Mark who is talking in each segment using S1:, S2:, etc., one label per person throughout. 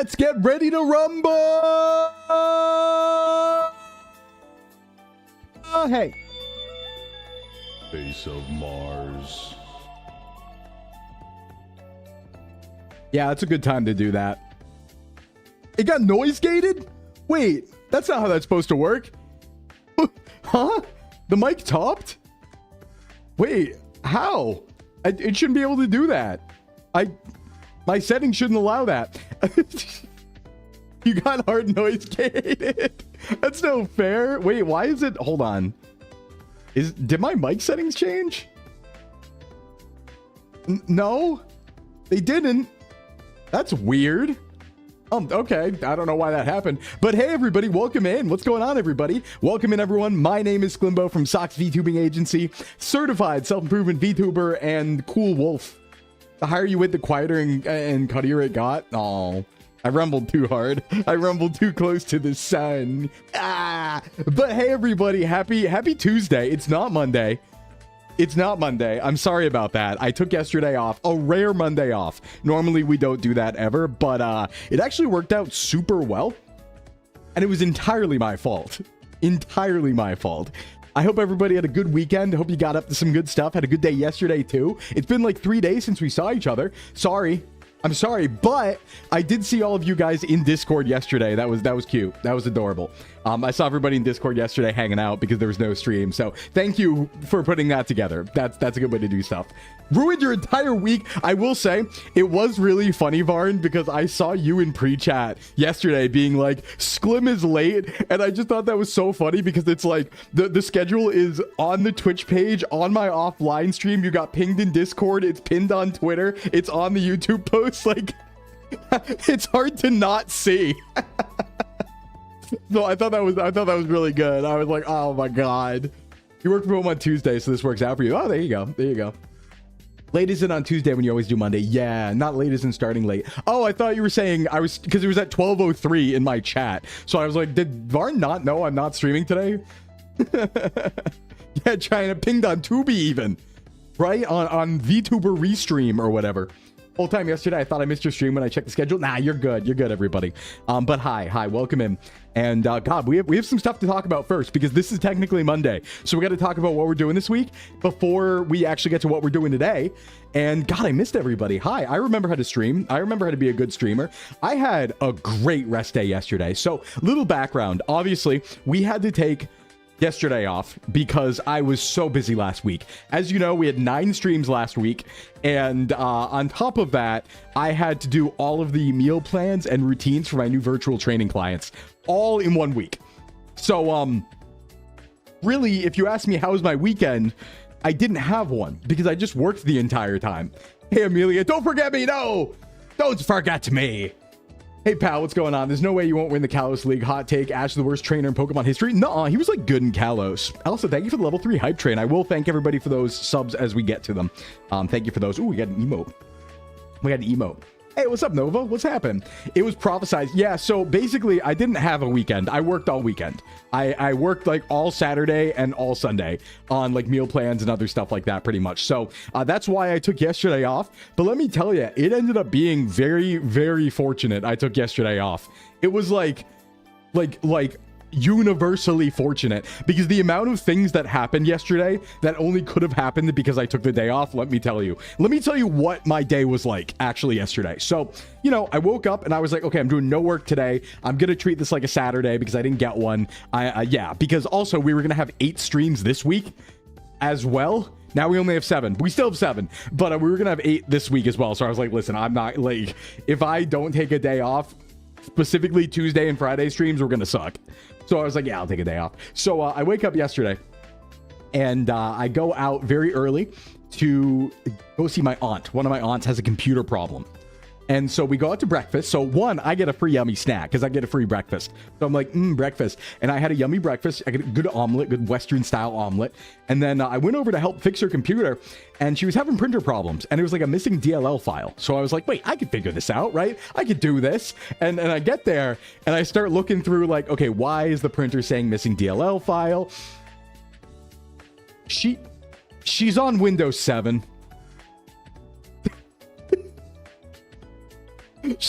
S1: Let's get ready to rumble. Hey.
S2: Face of Mars.
S1: Yeah, that's a good time to do that. It got noise gated? Wait, that's not how that's supposed to work. Huh? The mic topped? Wait, how? It shouldn't be able to do that. My settings shouldn't allow that. You got hard noise gated. That's no fair. Wait, why is it? Hold on. Did my mic settings change? No, they didn't. That's weird. Okay. I don't know why that happened. But hey, everybody, welcome in. What's going on, everybody? Welcome in, everyone. My name is Sclimbo from Sox VTubing Agency, certified self-improvement VTuber and cool wolf. The higher you went, the quieter and cuttier it got. Oh, I rumbled too hard. I rumbled too close to the sun. But hey, everybody, happy Tuesday. It's not Monday. It's not Monday. I'm sorry about that. I took yesterday off, a rare Monday off. Normally we don't do that ever, but it actually worked out super well. And it was entirely my fault. Entirely my fault. I hope everybody had a good weekend. I hope you got up to some good stuff. Had a good day yesterday too. It's been like 3 days since we saw each other. Sorry. I'm sorry, but I did see all of you guys in Discord yesterday. That was cute. That was adorable. I saw everybody in Discord yesterday hanging out because there was no stream. So thank you for putting that together. That's a good way to do stuff. Ruined your entire week. I will say it was really funny, Varn, because I saw you in pre-chat yesterday being like, Sklim is late. And I just thought that was so funny because it's like the schedule is on the Twitch page, on my offline stream. You got pinged in Discord. It's pinned on Twitter. It's on the YouTube post. Like, it's hard to not see. So I thought that was really good. I was like, oh my god. You work from home on Tuesday, so this works out for you. Oh, there you go. There you go. Late isn't on Tuesday when you always do Monday. Yeah, not late isn't starting late. Oh, I thought you were saying because it was at 12:03 in my chat. So I was like, did Varn not know I'm not streaming today? Yeah, trying to pinged on Tubi even. Right? On VTuber Restream or whatever. Whole time yesterday, I thought I missed your stream when I checked the schedule. Nah, you're good. You're good, everybody. But hi, welcome in. And God, we have some stuff to talk about first because this is technically Monday. So we got to talk about what we're doing this week before we actually get to what we're doing today. And God, I missed everybody. Hi, I remember how to stream. I remember how to be a good streamer. I had a great rest day yesterday. So little background. Obviously, we had to take yesterday off because I was so busy last week. As you know, we had 9 streams last week, and on top of that, I had to do all of the meal plans and routines for my new virtual training clients all in 1 week. So really, if you ask me how was my weekend, I didn't have one because I just worked the entire time. Hey Amelia, don't forget me. No, don't forget me. Hey pal, what's going on? There's no way you won't win the Kalos League. Hot take, Ash the worst trainer in Pokemon history. Nuh-uh, he was like good in Kalos. Also, thank you for the level 3 hype train. I will thank everybody for those subs as we get to them. Thank you for those. Ooh, we got an emote. We got an emote. Hey, what's up, Nova? What's happened? It was prophesized. Yeah, so basically, I didn't have a weekend. I worked all weekend. I worked like all Saturday and all Sunday on like meal plans and other stuff like that pretty much. So that's why I took yesterday off. But let me tell you, it ended up being very, very fortunate I took yesterday off. It was like universally fortunate because the amount of things that happened yesterday that only could have happened because I took the day off. Let me tell you what my day was like actually yesterday. So, you know, I woke up and I was like, okay, I'm doing no work today. I'm going to treat this like a Saturday because I didn't get one. Yeah, because also we were going to have 8 streams this week as well. Now we only have 7. We still have 7, but we were going to have 8 this week as well. So I was like, listen, I'm not like, if I don't take a day off, specifically Tuesday and Friday streams, we're going to suck. So I was like, yeah, I'll take a day off. So I wake up yesterday and I go out very early to go see my aunt. One of my aunts has a computer problem. And so we go out to breakfast. So one, I get a free yummy snack because I get a free breakfast. So I'm like, breakfast. And I had a yummy breakfast. I get a good omelet, good Western style omelet. And then I went over to help fix her computer and she was having printer problems. And it was like a missing DLL file. So I was like, wait, I could figure this out, right? I could do this. And I get there and I start looking through like, okay, why is the printer saying missing DLL file? She's on Windows 7.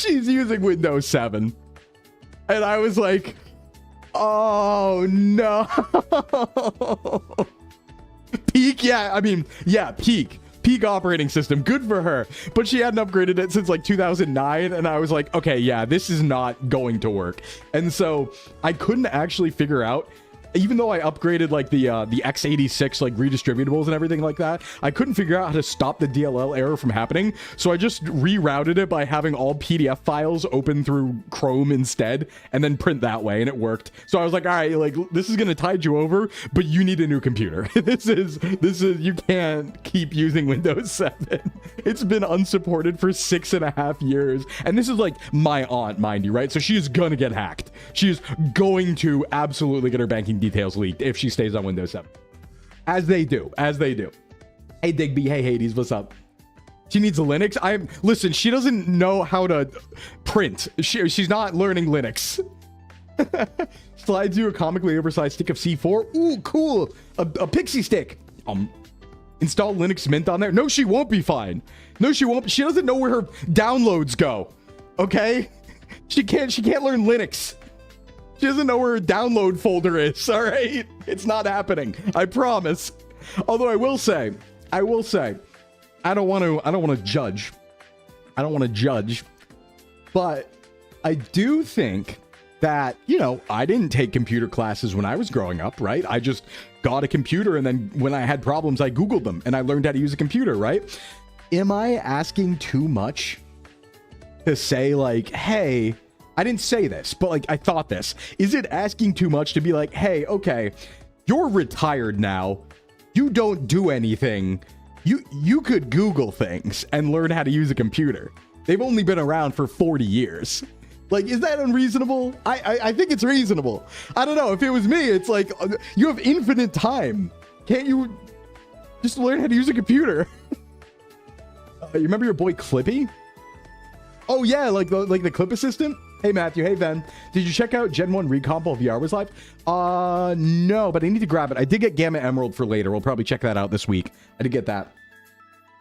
S1: she's using Windows 7. And I was like, oh no. Peak, yeah, I mean, yeah, peak operating system, good for her, but she hadn't upgraded it since like 2009, and I was like, okay, yeah, this is not going to work. And so I couldn't actually figure out, even though I upgraded like the x86 like redistributables and everything like that, I couldn't figure out how to stop the DLL error from happening. So I just rerouted it by having all PDF files open through Chrome instead, and then print that way, and it worked. So I was like, all right, like this is gonna tide you over, but you need a new computer. this is you can't keep using Windows 7. It's been unsupported for 6.5 years, and this is like my aunt, mind you, right? So she is gonna get hacked. She is going to absolutely get her banking details leaked if she stays on Windows 7. As they do. Hey Digby, hey Hades, what's up? She needs a Linux. Listen, she doesn't know how to print. She's not learning Linux. Slides you a comically oversized stick of C4. Ooh, cool. A pixie stick. Install Linux Mint on there. No, she won't be fine. No, she won't. She doesn't know where her downloads go. Okay? She can't learn Linux. She doesn't know where her download folder is, all right? It's not happening, I promise. Although I will say, I don't want to judge. I don't want to judge, but I do think that, you know, I didn't take computer classes when I was growing up, right? I just got a computer, and then when I had problems, I Googled them, and I learned how to use a computer, right? Am I asking too much to say, like, hey, I didn't say this, but like I thought this. Is it asking too much to be like, hey, okay, you're retired now. You don't do anything. You could Google things and learn how to use a computer. They've only been around for 40 years. Like, is that unreasonable? I think it's reasonable. I don't know. If it was me, it's like, you have infinite time. Can't you just learn how to use a computer? You remember your boy Clippy? Oh yeah, like the Clip Assistant? Hey Matthew, hey Ven. Did you check out Gen 1 Recomp while VR was live? No, but I need to grab it. I did get Gamma Emerald for later. We'll probably check that out this week. I did get that.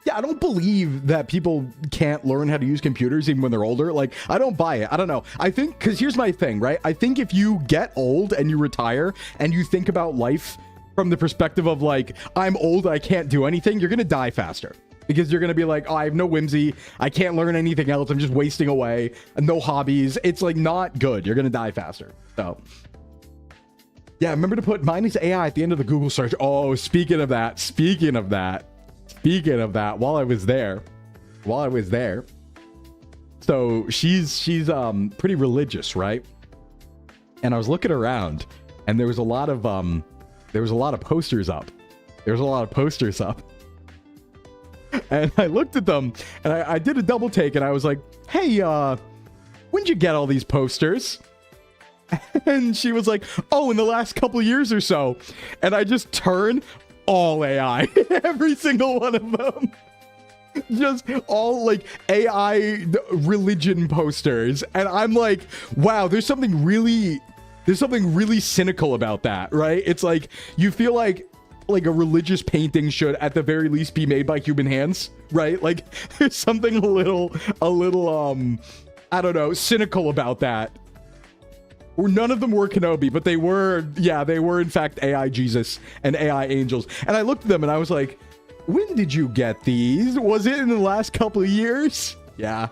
S1: Yeah, I don't believe that people can't learn how to use computers even when they're older. Like, I don't buy it. I don't know. I think, because here's my thing, right? I think if you get old and you retire and you think about life from the perspective of like, I'm old, I can't do anything, you're going to die faster. Because you're going to be like, oh, I have no whimsy. I can't learn anything else. I'm just wasting away. No hobbies. It's like not good. You're going to die faster. So, yeah, remember to put minus AI at the end of the Google search. Oh, speaking of that, while I was there. So she's pretty religious, right? And I was looking around, and there was a lot of posters up. And I looked at them, and I did a double take, and I was like, hey, when'd you get all these posters? And she was like, oh, in the last couple years or so. And I just turned all AI, every single one of them. Just all like AI religion posters. And I'm like, wow, there's something really cynical about that, right? It's like, you feel like a religious painting should at the very least be made by human hands, right? Like there's something a little I don't know, cynical about that. Or none of them were Kenobi, but they were in fact AI Jesus and AI angels. And I looked at them and I was like, when did you get these? Was it in the last couple of years? Yeah.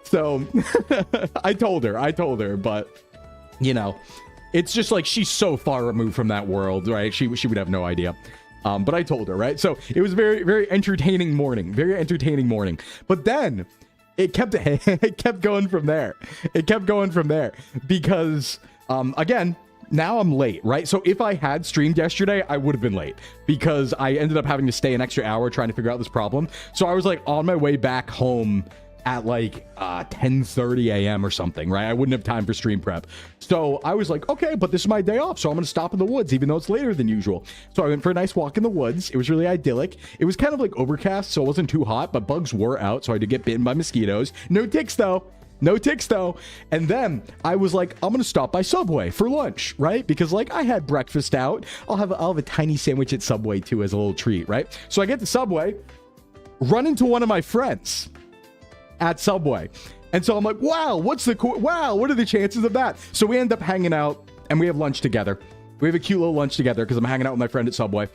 S1: So I told her, but you know, it's just like she's so far removed from that world, right? She would have no idea. But I told her, right? So it was very, very entertaining morning. But then it kept going from there. Because, again, now I'm late, right? So if I had streamed yesterday, I would have been late because I ended up having to stay an extra hour trying to figure out this problem. So I was like on my way back home at like 10:30 a.m. or something, right? I wouldn't have time for stream prep. So I was like, okay, but this is my day off, so I'm gonna stop in the woods, even though it's later than usual. So I went for a nice walk in the woods. It was really idyllic. It was kind of like overcast, so it wasn't too hot, but bugs were out, so I did get bitten by mosquitoes. No ticks though. And then I was like, I'm gonna stop by Subway for lunch, right? Because like I had breakfast out. I'll have a tiny sandwich at Subway too as a little treat, right? So I get to Subway, run into one of my friends. at Subway. And so I'm like, wow, what are the chances of that? So we end up hanging out and we have lunch together. We have a cute little lunch together because I'm hanging out with my friend at Subway.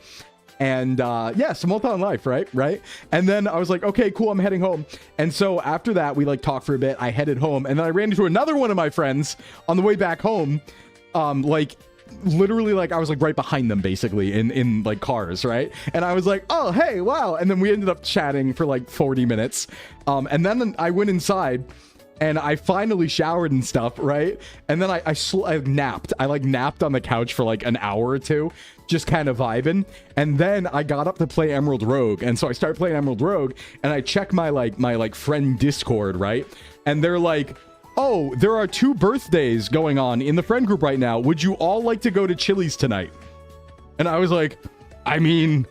S1: And yeah, small town life, right? And then I was like, okay, cool, I'm heading home. And so after that, we like talked for a bit. I headed home, and then I ran into another one of my friends on the way back home. Like literally, like I was like right behind them basically in like cars, right? And I was like, oh, hey, wow. And then we ended up chatting for like 40 minutes. And then I went inside and I finally showered and stuff, right? And then I napped. I like napped on the couch for like an hour or two, just kind of vibing. And then I got up to play Emerald Rogue. And so I started playing Emerald Rogue and I check my friend Discord, right? And they're like, oh, there are 2 birthdays going on in the friend group right now. Would you all like to go to Chili's tonight? And I was like, I mean,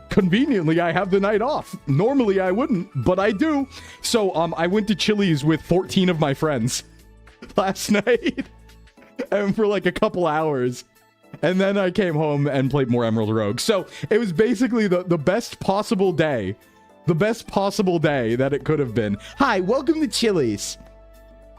S1: conveniently, I have the night off. Normally, I wouldn't, but I do. So I went to Chili's with 14 of my friends last night and for like a couple hours. And then I came home and played more Emerald Rogue. So it was basically the best possible day. The best possible day that it could have been. Hi, welcome to Chili's.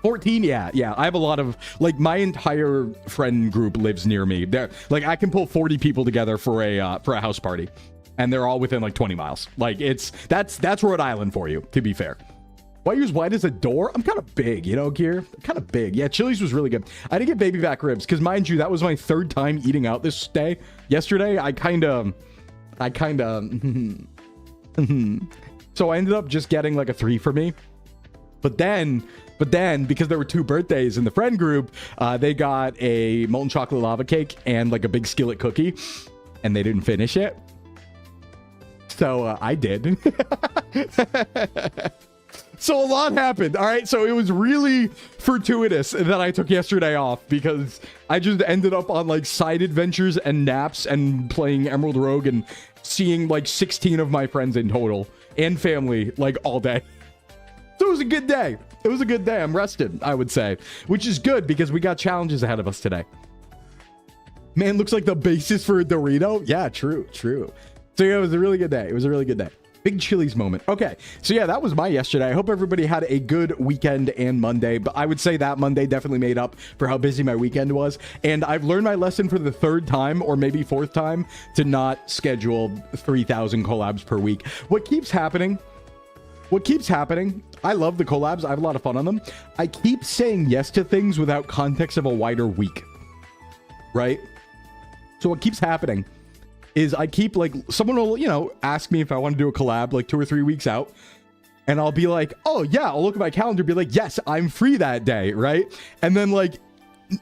S1: 14, yeah. I have a lot of, like, my entire friend group lives near me. They're, like, I can pull 40 people together for a house party. And they're all within like 20 miles. Like that's Rhode Island for you, to be fair. Why you're as wide as a door? I'm kind of big, you know, Gear. Kind of big. Yeah, Chili's was really good. I didn't get baby back ribs because, mind you, that was my 3rd time eating out this day. Yesterday, I kind of. So I ended up just getting like a 3 for me. But then, because there were 2 birthdays in the friend group, they got a molten chocolate lava cake and like a big skillet cookie, and they didn't finish it. So I did. So a lot happened. All right. So it was really fortuitous that I took yesterday off because I just ended up on like side adventures and naps and playing Emerald Rogue and seeing like 16 of my friends in total and family like all day. So it was a good day. It was a good day. I'm rested, I would say, which is good because we got challenges ahead of us today. Man, looks like the basis for a Dorito. Yeah, true. So yeah, it was a really good day. It was a really good day. Big Chili's moment. Okay, so yeah, that was my yesterday. I hope everybody had a good weekend and Monday, but I would say that Monday definitely made up for how busy my weekend was. And I've learned my lesson for the 3rd time or maybe 4th time to not schedule 3,000 collabs per week. What keeps happening, I love the collabs. I have a lot of fun on them. I keep saying yes to things without context of a wider week, right? So what keeps happening is I keep like, someone will, you know, ask me if I want to do a collab like 2 or 3 weeks out. And I'll be like, oh yeah, I'll look at my calendar, be like, yes, I'm free that day, right? And then like,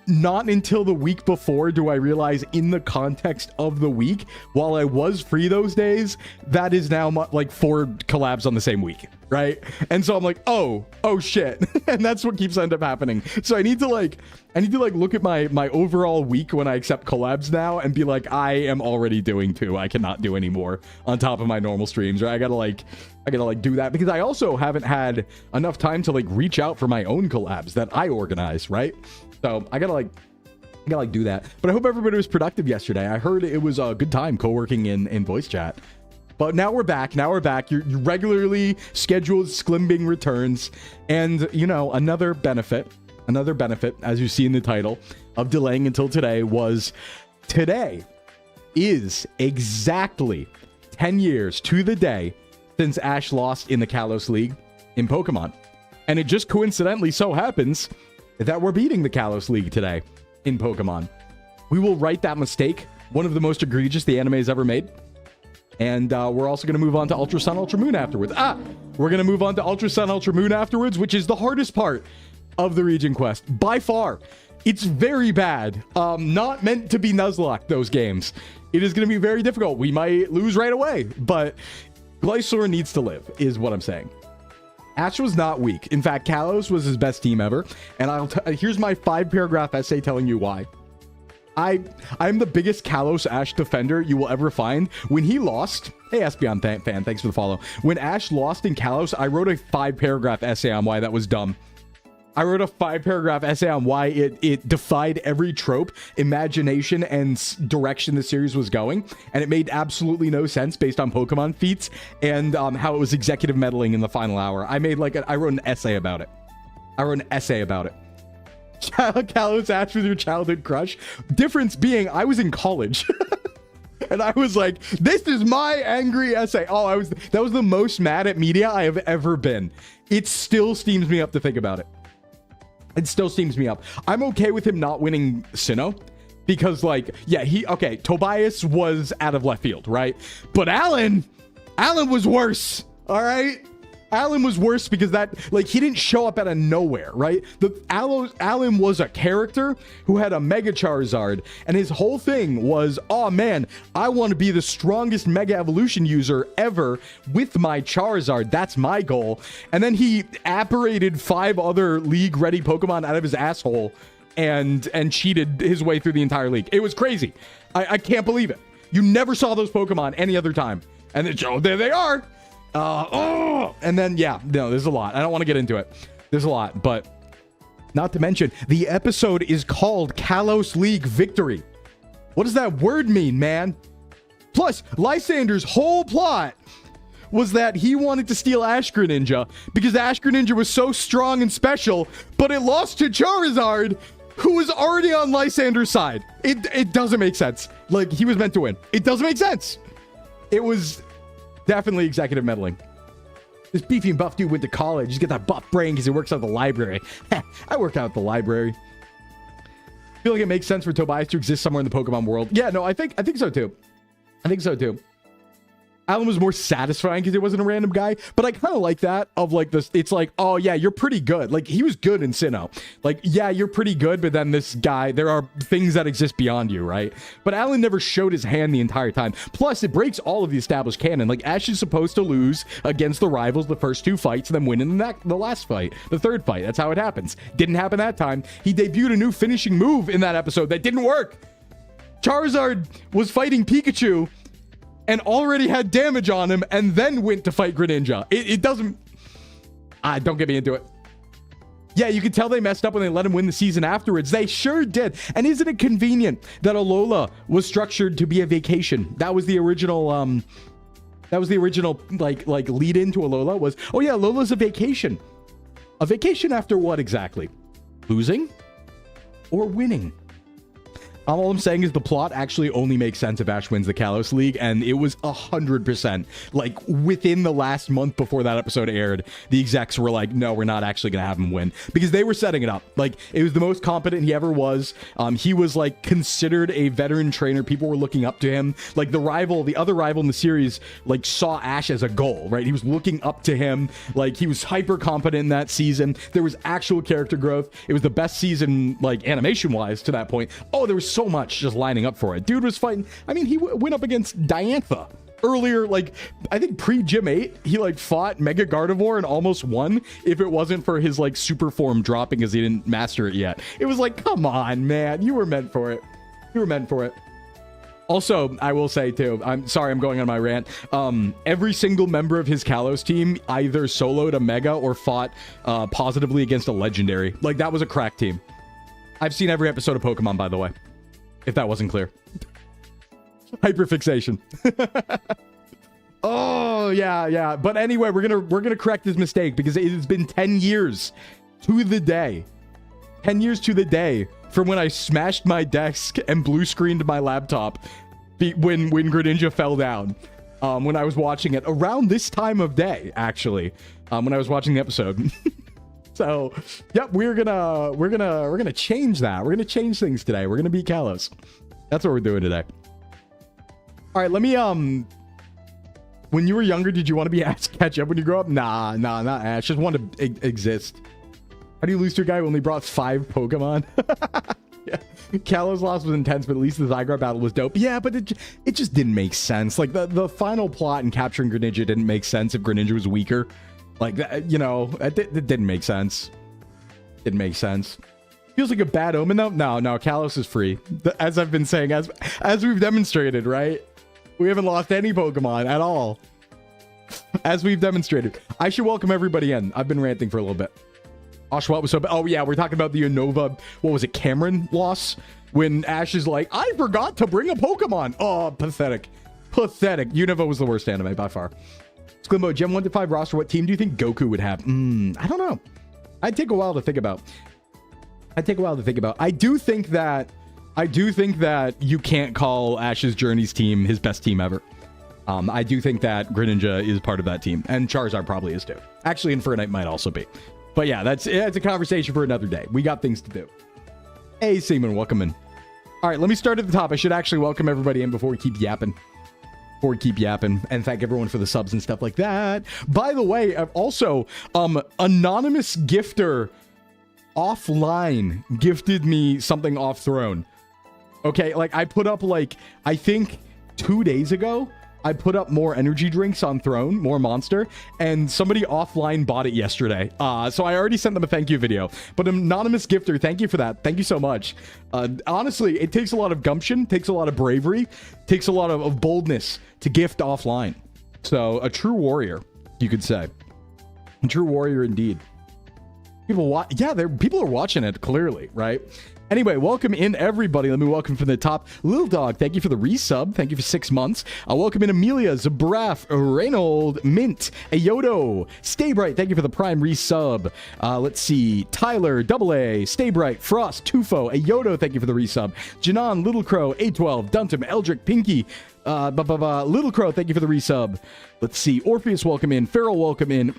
S1: not until the week before do I realize in the context of the week, while I was free those days, that is now like 4 collabs on the same week, right? And so I'm like, oh shit. And that's what keeps end up happening. So I need to like look at my overall week when I accept collabs now and be like, I am already doing 2. I cannot do any more on top of my normal streams, right? I gotta do that because I also haven't had enough time to like reach out for my own collabs that I organize, right? So I gotta do that. But I hope everybody was productive yesterday. I heard it was a good time co-working in voice chat. But now we're back. Your regularly scheduled Sclimbing returns. And, you know, another benefit, as you see in the title, of delaying until today was today is exactly 10 years to the day since Ash lost in the Kalos League in Pokemon. And it just coincidentally so happens that we're beating the Kalos League today in Pokemon. We will right that mistake, one of the most egregious the anime has ever made. And we're also going to move on to Ultra Sun, Ultra Moon afterwards. We're going to move on to Ultra Sun, Ultra Moon afterwards, which is the hardest part of the region quest. By far. It's very bad. Not meant to be Nuzlocke, those games. It is going to be very difficult. We might lose right away, but Glysaur needs to live, is what I'm saying. Ash was not weak. In fact, Kalos was his best team ever. And here's my 5-paragraph essay telling you why. I'm the biggest Kalos Ash defender you will ever find. When he lost, hey Espeon fan, thanks for the follow. When Ash lost in Kalos, I wrote a 5-paragraph essay on why that was dumb. I wrote a 5-paragraph essay on why it defied every trope, imagination, and direction the series was going, and it made absolutely no sense based on Pokemon feats and how it was executive meddling in the final hour. I wrote an essay about it. Kalos asked with your childhood crush. Difference being, I was in college. And I was like, this is my angry essay. Oh, that was the most mad at media I have ever been. It still steams me up to think about it. It still steams me up. I'm okay with him not winning Sinnoh because, like, yeah, okay, Tobias was out of left field, right? But Alan was worse, all right? Alan was worse because he didn't show up out of nowhere, right? Alan was a character who had a Mega Charizard, and his whole thing was, oh man, I want to be the strongest Mega Evolution user ever with my Charizard. That's my goal. And then he apparated 5 other league-ready Pokemon out of his asshole and cheated his way through the entire league. It was crazy. I can't believe it. You never saw those Pokemon any other time. And then, oh, there they are. And then, yeah, no, there's a lot. I don't want to get into it. There's a lot, but not to mention, the episode is called Kalos League Victory. What does that word mean, man? Plus, Lysander's whole plot was that he wanted to steal Ash Greninja because Ash Greninja was so strong and special, but it lost to Charizard, who was already on Lysander's side. It doesn't make sense. Like, he was meant to win. It doesn't make sense. It was definitely executive meddling. This beefy and buff dude went to college. He's got that buff brain because he works out at the library. I work out at the library. I feel like it makes sense for Tobias to exist somewhere in the Pokemon world. Yeah, no, I think so too. I think so too. Alan was more satisfying because it wasn't a random guy, but I kind of like that of like this. It's like, oh yeah, you're pretty good. Like he was good in Sinnoh. Like, yeah, you're pretty good, but then this guy, there are things that exist beyond you, right? But Alan never showed his hand the entire time. Plus, it breaks all of the established canon. Like Ash is supposed to lose against the rivals the first 2 fights, and then win in the last fight, the 3rd fight. That's how it happens. Didn't happen that time. He debuted a new finishing move in that episode that didn't work. Charizard was fighting Pikachu and already had damage on him, and then went to fight Greninja. It doesn't... don't get me into it. Yeah, you can tell they messed up when they let him win the season afterwards. They sure did. And isn't it convenient that ALOLA was structured to be a vacation? That was the original, like lead into ALOLA was, oh yeah, ALOLA's a vacation. A vacation after what exactly? Losing? Or winning? All I'm saying is the plot actually only makes sense if Ash wins the Kalos League, and it was 100%. Like, within the last month before that episode aired, the execs were like, no, we're not actually going to have him win. Because they were setting it up. Like, it was the most competent he ever was. He was, like, considered a veteran trainer. People were looking up to him. Like, the other rival in the series, like, saw Ash as a goal, right? He was looking up to him. Like, he was hyper competent in that season. There was actual character growth. It was the best season, like, animation-wise to that point. Oh, there was so much just lining up for it. Dude was fighting. I mean, he went up against Diantha earlier, like, I think pre-Gym 8, he, like, fought Mega Gardevoir and almost won if it wasn't for his, like, super form dropping because he didn't master it yet. It was like, come on, man. You were meant for it. You were meant for it. Also, I will say, too, I'm sorry I'm going on my rant. Every single member of his Kalos team either soloed a Mega or fought positively against a Legendary. Like, that was a crack team. I've seen every episode of Pokemon, by the way. If that wasn't clear. Hyperfixation. Oh, yeah. But anyway, we're gonna correct this mistake because it has been 10 years to the day. 10 years to the day from when I smashed my desk and blue screened my laptop when Greninja fell down. When I was watching it around this time of day, actually. When I was watching the episode. So, yep, we're gonna change that. We're gonna change things today. We're gonna beat Kalos. That's what we're doing today. All right, let me when you were younger, did you want to be Ash Ketchup when you grow up? Nah, not Ash. Just want to exist. How do you lose to a guy who only brought 5 Pokemon? Yeah, Kalos loss was intense, but at least the Zygarde battle was dope. Yeah, but it just didn't make sense. Like the final plot in capturing Greninja didn't make sense if Greninja was weaker. Like, you know, it didn't make sense. Didn't make sense. Feels like a bad omen, though. No, Kalos is free. As I've been saying, as we've demonstrated, right? We haven't lost any Pokemon at all. As we've demonstrated. I should welcome everybody in. I've been ranting for a little bit. Oshawott was so bad. Oh, yeah, we're talking about the Unova, what was it, Cameron loss? When Ash is like, I forgot to bring a Pokemon. Oh, pathetic. Pathetic. Unova was the worst anime by far. Sclimbo, Gen 1 to 5 roster, what team do you think Goku would have? I don't know. I'd take a while to think about. I do think that you can't call Ash's Journey's team his best team ever. I do think that Greninja is part of that team, and Charizard probably is too. Actually, Infernape might also be. But yeah, that's a conversation for another day. We got things to do. Hey, Seaman, welcome in. All right, let me start at the top. I should actually welcome everybody in before we keep yapping. And thank everyone for the subs and stuff like that. By the way, I've also, anonymous gifter offline gifted me something off Throne. Okay, like I put up I think 2 days ago, I put up more energy drinks on Throne, more Monster, and somebody offline bought it yesterday. So I already sent them a thank you video. But anonymous gifter, thank you for that. Thank you so much. Honestly, it takes a lot of gumption, takes a lot of bravery, takes a lot of boldness to gift offline. So a true warrior, you could say. A true warrior indeed. People are watching it clearly, right? Anyway, welcome in everybody. Let me welcome from the top. Lil Dog, thank you for the resub. Thank you for 6 months. Welcome in Amelia, Zabraf, Reynold, Mint, Ayoto, Stay Bright, thank you for the prime resub. Let's see, Tyler, Double A, Stay Bright, Frost, Tufo, Ayoto, thank you for the resub. Janan, Little Crow, A12, Duntum, Eldrick, Pinky, Little Crow, thank you for the resub. Let's see, Orpheus, welcome in. Farrell, welcome in.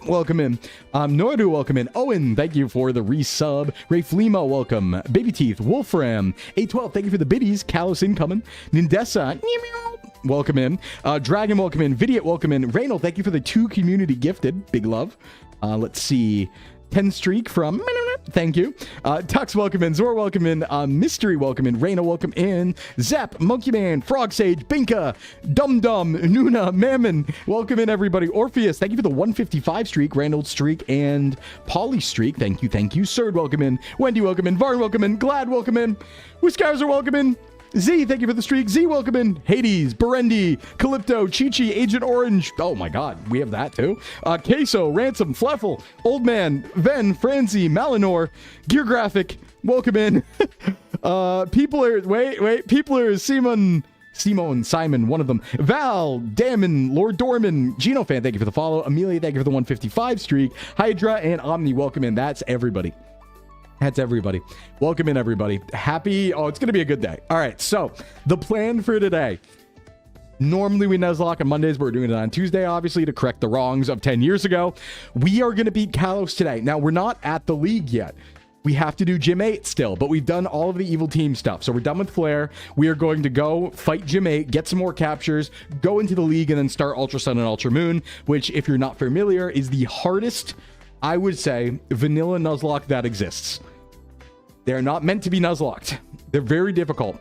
S1: Welcome in. Nordu, welcome in. Owen, thank you for the resub. Rafe Lima, welcome. Baby Teeth, Wolfram, A12, thank you for the biddies. Kalos incoming. Nindessa, welcome in. Dragon, welcome in. Vidiot, welcome in. Reynold, thank you for the 2 community gifted. Big love. Let's see. 10 streak from thank you. Tux, welcome in. Zor, welcome in. Mystery, welcome in. Reina, welcome in. Zap, Monkey Man, Frog Sage, Binka, Dum Dum, Nuna, Mammon, welcome in everybody. Orpheus, thank you for the 155 streak, Reynold streak, and Polly streak. Thank you, thank you. Surd, welcome in. Wendy, welcome in. Varn, welcome in. Glad, welcome in. Whiskauser, welcome in. Z, thank you for the streak. Z, welcome in. Hades, Berendi, Calypto, Chi-Chi, Agent Orange. Oh my god, we have that too. Queso, Ransom, Fleffel, Old Man, Ven, Franzi, Malinor, Gear Graphic, welcome in. People are Simon, one of them. Val, Damon, Lord Dorman, Geno Fan, thank you for the follow. Amelia, thank you for the 155 streak. Hydra and Omni, welcome in. That's everybody. That's everybody. Welcome in, everybody. Happy. Oh, it's going to be a good day. All right. So the plan for today. Normally we Nuzlocke on Mondays, but we're doing it on Tuesday, obviously, to correct the wrongs of 10 years ago. We are going to beat Kalos today. Now, we're not at the league yet. We have to do Gym 8 still, but we've done all of the evil team stuff. So we're done with Flare. We are going to go fight Gym 8, get some more captures, go into the league, and then start Ultra Sun and Ultra Moon, which, if you're not familiar, is the hardest, I would say, vanilla Nuzlocke that exists. They're not meant to be Nuzlocked. They're very difficult.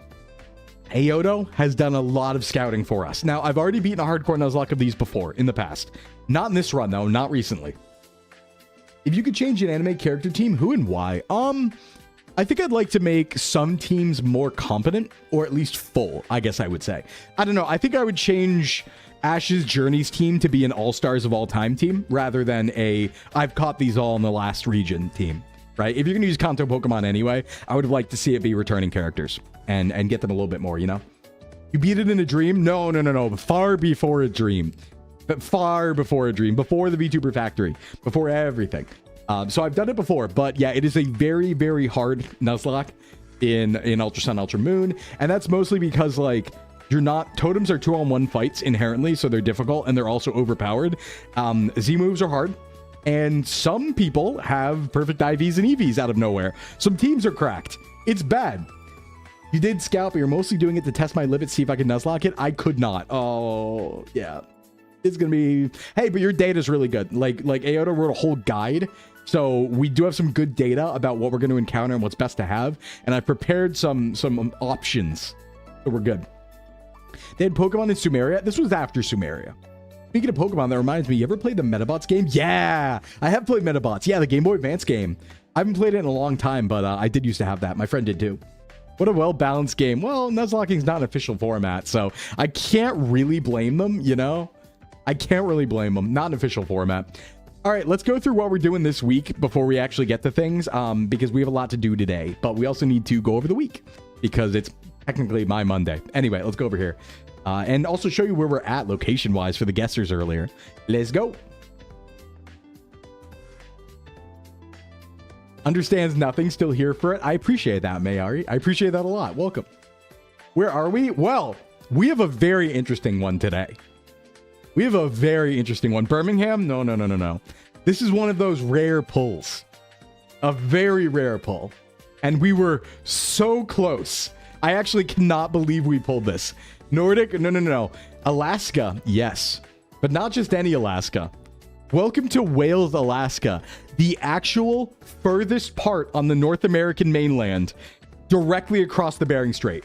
S1: Ayoto has done a lot of scouting for us. Now, I've already beaten a hardcore Nuzlocke of these before in the past. Not in this run, though. Not recently. If you could change an anime character team, who and why? I think I'd like to make some teams more competent, or at least full, I guess I would say. I don't know. I think I would change Ash's Journey's team to be an all-stars of all time team, rather than a I've caught these all in the last region team. Right? If you're going to use Kanto Pokemon anyway, I would have liked to see it be returning characters and get them a little bit more, you know? You beat it in a dream? No. Far before a dream. But far before a dream. Before the VTuber factory. Before everything. So I've done it before. But yeah, it is a very, very hard Nuzlocke in Ultra Sun, Ultra Moon. And that's mostly because, like, you're not... Totems are 2-on-1 fights inherently, so they're difficult and they're also overpowered. Z moves are hard. And some people have perfect IVs and EVs out of nowhere. Some teams are cracked. It's bad. You did scout, but you're mostly doing it to test my limit, see if I can Nuzlocke it. I could not. Oh, yeah. It's going to be... Hey, but your data's really good. Like Ayoto wrote a whole guide. So we do have some good data about what we're going to encounter and what's best to have. And I've prepared some options. So we're good. They had Pokemon in Sumeria. This was after Sumeria. Speaking of Pokemon, that reminds me, you ever played the Metabots game? Yeah, I have played Metabots. Yeah, the Game Boy Advance game. I haven't played it in a long time, but I did used to have that. My friend did too. What a well-balanced game. Well, Nuzlocking's not an official format, so I can't really blame them, you know? I can't really blame them. Not an official format. All right, let's go through what we're doing this week before we actually get to things, because we have a lot to do today, but we also need to go over the week because it's technically my Monday. Anyway, let's go over here and also show you where we're at location-wise for the guessers earlier. Let's go. Understands nothing, still here for it. I appreciate that, Mayari. I appreciate that a lot. Welcome. Where are we? Well, we have a very interesting one today. We have a very interesting one. Birmingham? No, no, no, no, no. This is one of those rare pulls. A very rare pull. And we were so close. I actually cannot believe we pulled this. Nordic? No, no, no, no. Alaska? Yes. But not just any Alaska. Welcome to Wales, Alaska. The actual furthest part on the North American mainland, directly across the Bering Strait.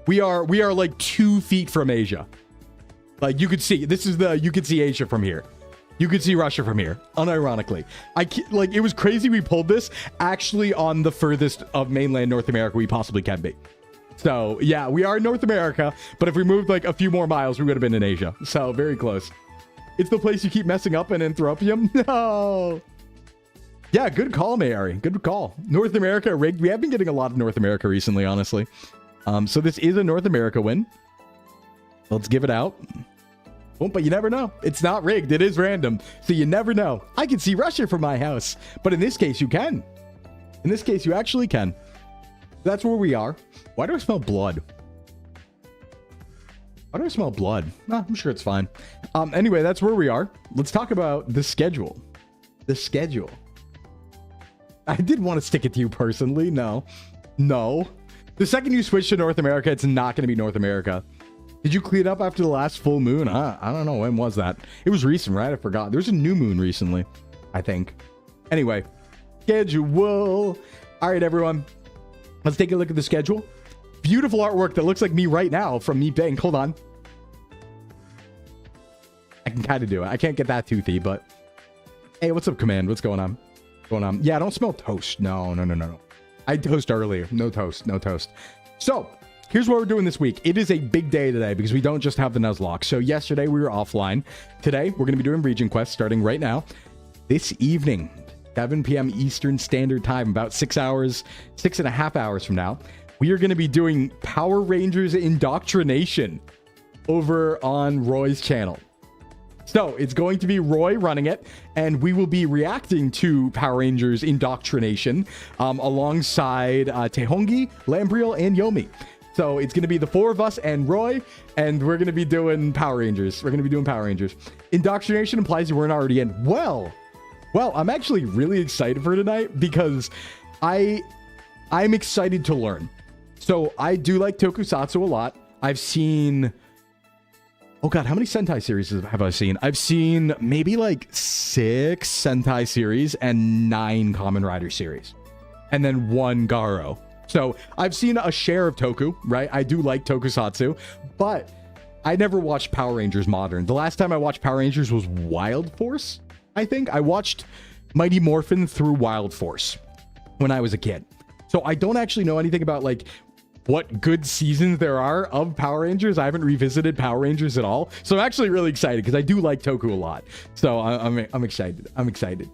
S1: We are like 2 feet from Asia. Like you could see, you could see Asia from here. You could see Russia from here, unironically. Like it was crazy we pulled this actually on the furthest of mainland North America we possibly can be. So yeah, we are in North America, but if we moved like a few more miles, we would have been in Asia. So very close. It's the place you keep messing up in Anthropium. No. Yeah, good call, Mayari. Good call. North America rigged. We have been getting a lot of North America recently, honestly. So this is a North America win. Let's give it out. Oh, but you never know. It's not rigged. It is random. So you never know. I can see Russia from my house. But in this case, you can. In this case, you actually can. That's where we are. Why do I smell blood? Why do I smell blood? I'm sure it's fine. Anyway, that's where we are. Let's talk about the schedule. The schedule. I did want to stick it to you personally. No. No. The second you switch to North America, it's not going to be North America. Did you clean up after the last full moon? I don't know. When was that? It was recent, right? I forgot. There's a new moon recently, I think. Anyway, schedule. All right, everyone. Let's take a look at the schedule. Beautiful artwork that looks like me right now from Meat Bank. Hold on. I can kind of do it. I can't get that toothy, but... Hey, what's up, Command? What's going on? Yeah, I don't smell toast. No, no, no, no. I toast earlier. No toast. No toast. So, here's what we're doing this week. It is a big day today because we don't just have the Nuzlocke. So, yesterday we were offline. Today, we're going to be doing Region Quest starting right now. This evening, 7 p.m. Eastern Standard Time, about 6 hours, 6.5 hours from now, we are going to be doing Power Rangers Indoctrination over on Roy's channel. So it's going to be Roy running it, and we will be reacting to Power Rangers Indoctrination alongside Tehongi, Lambriel, and Yomi. So it's going to be the 4 of us and Roy, and we're going to be doing Power Rangers. We're going to be doing Power Rangers. Indoctrination implies you weren't already in. Well, I'm actually really excited for tonight because I'm excited to learn. So I do like tokusatsu a lot. I've seen... Oh god, how many Sentai series have I seen? I've seen maybe like 6 Sentai series and 9 Kamen Rider series. And then 1 Garo. So I've seen a share of Toku, right? I do like tokusatsu, but I never watched Power Rangers Modern. The last time I watched Power Rangers was Wild Force, I think. I watched Mighty Morphin through Wild Force when I was a kid. So I don't actually know anything about like what good seasons there are of Power Rangers. I haven't revisited Power Rangers at all. So I'm actually really excited because I do like Toku a lot. So I'm excited. I'm excited.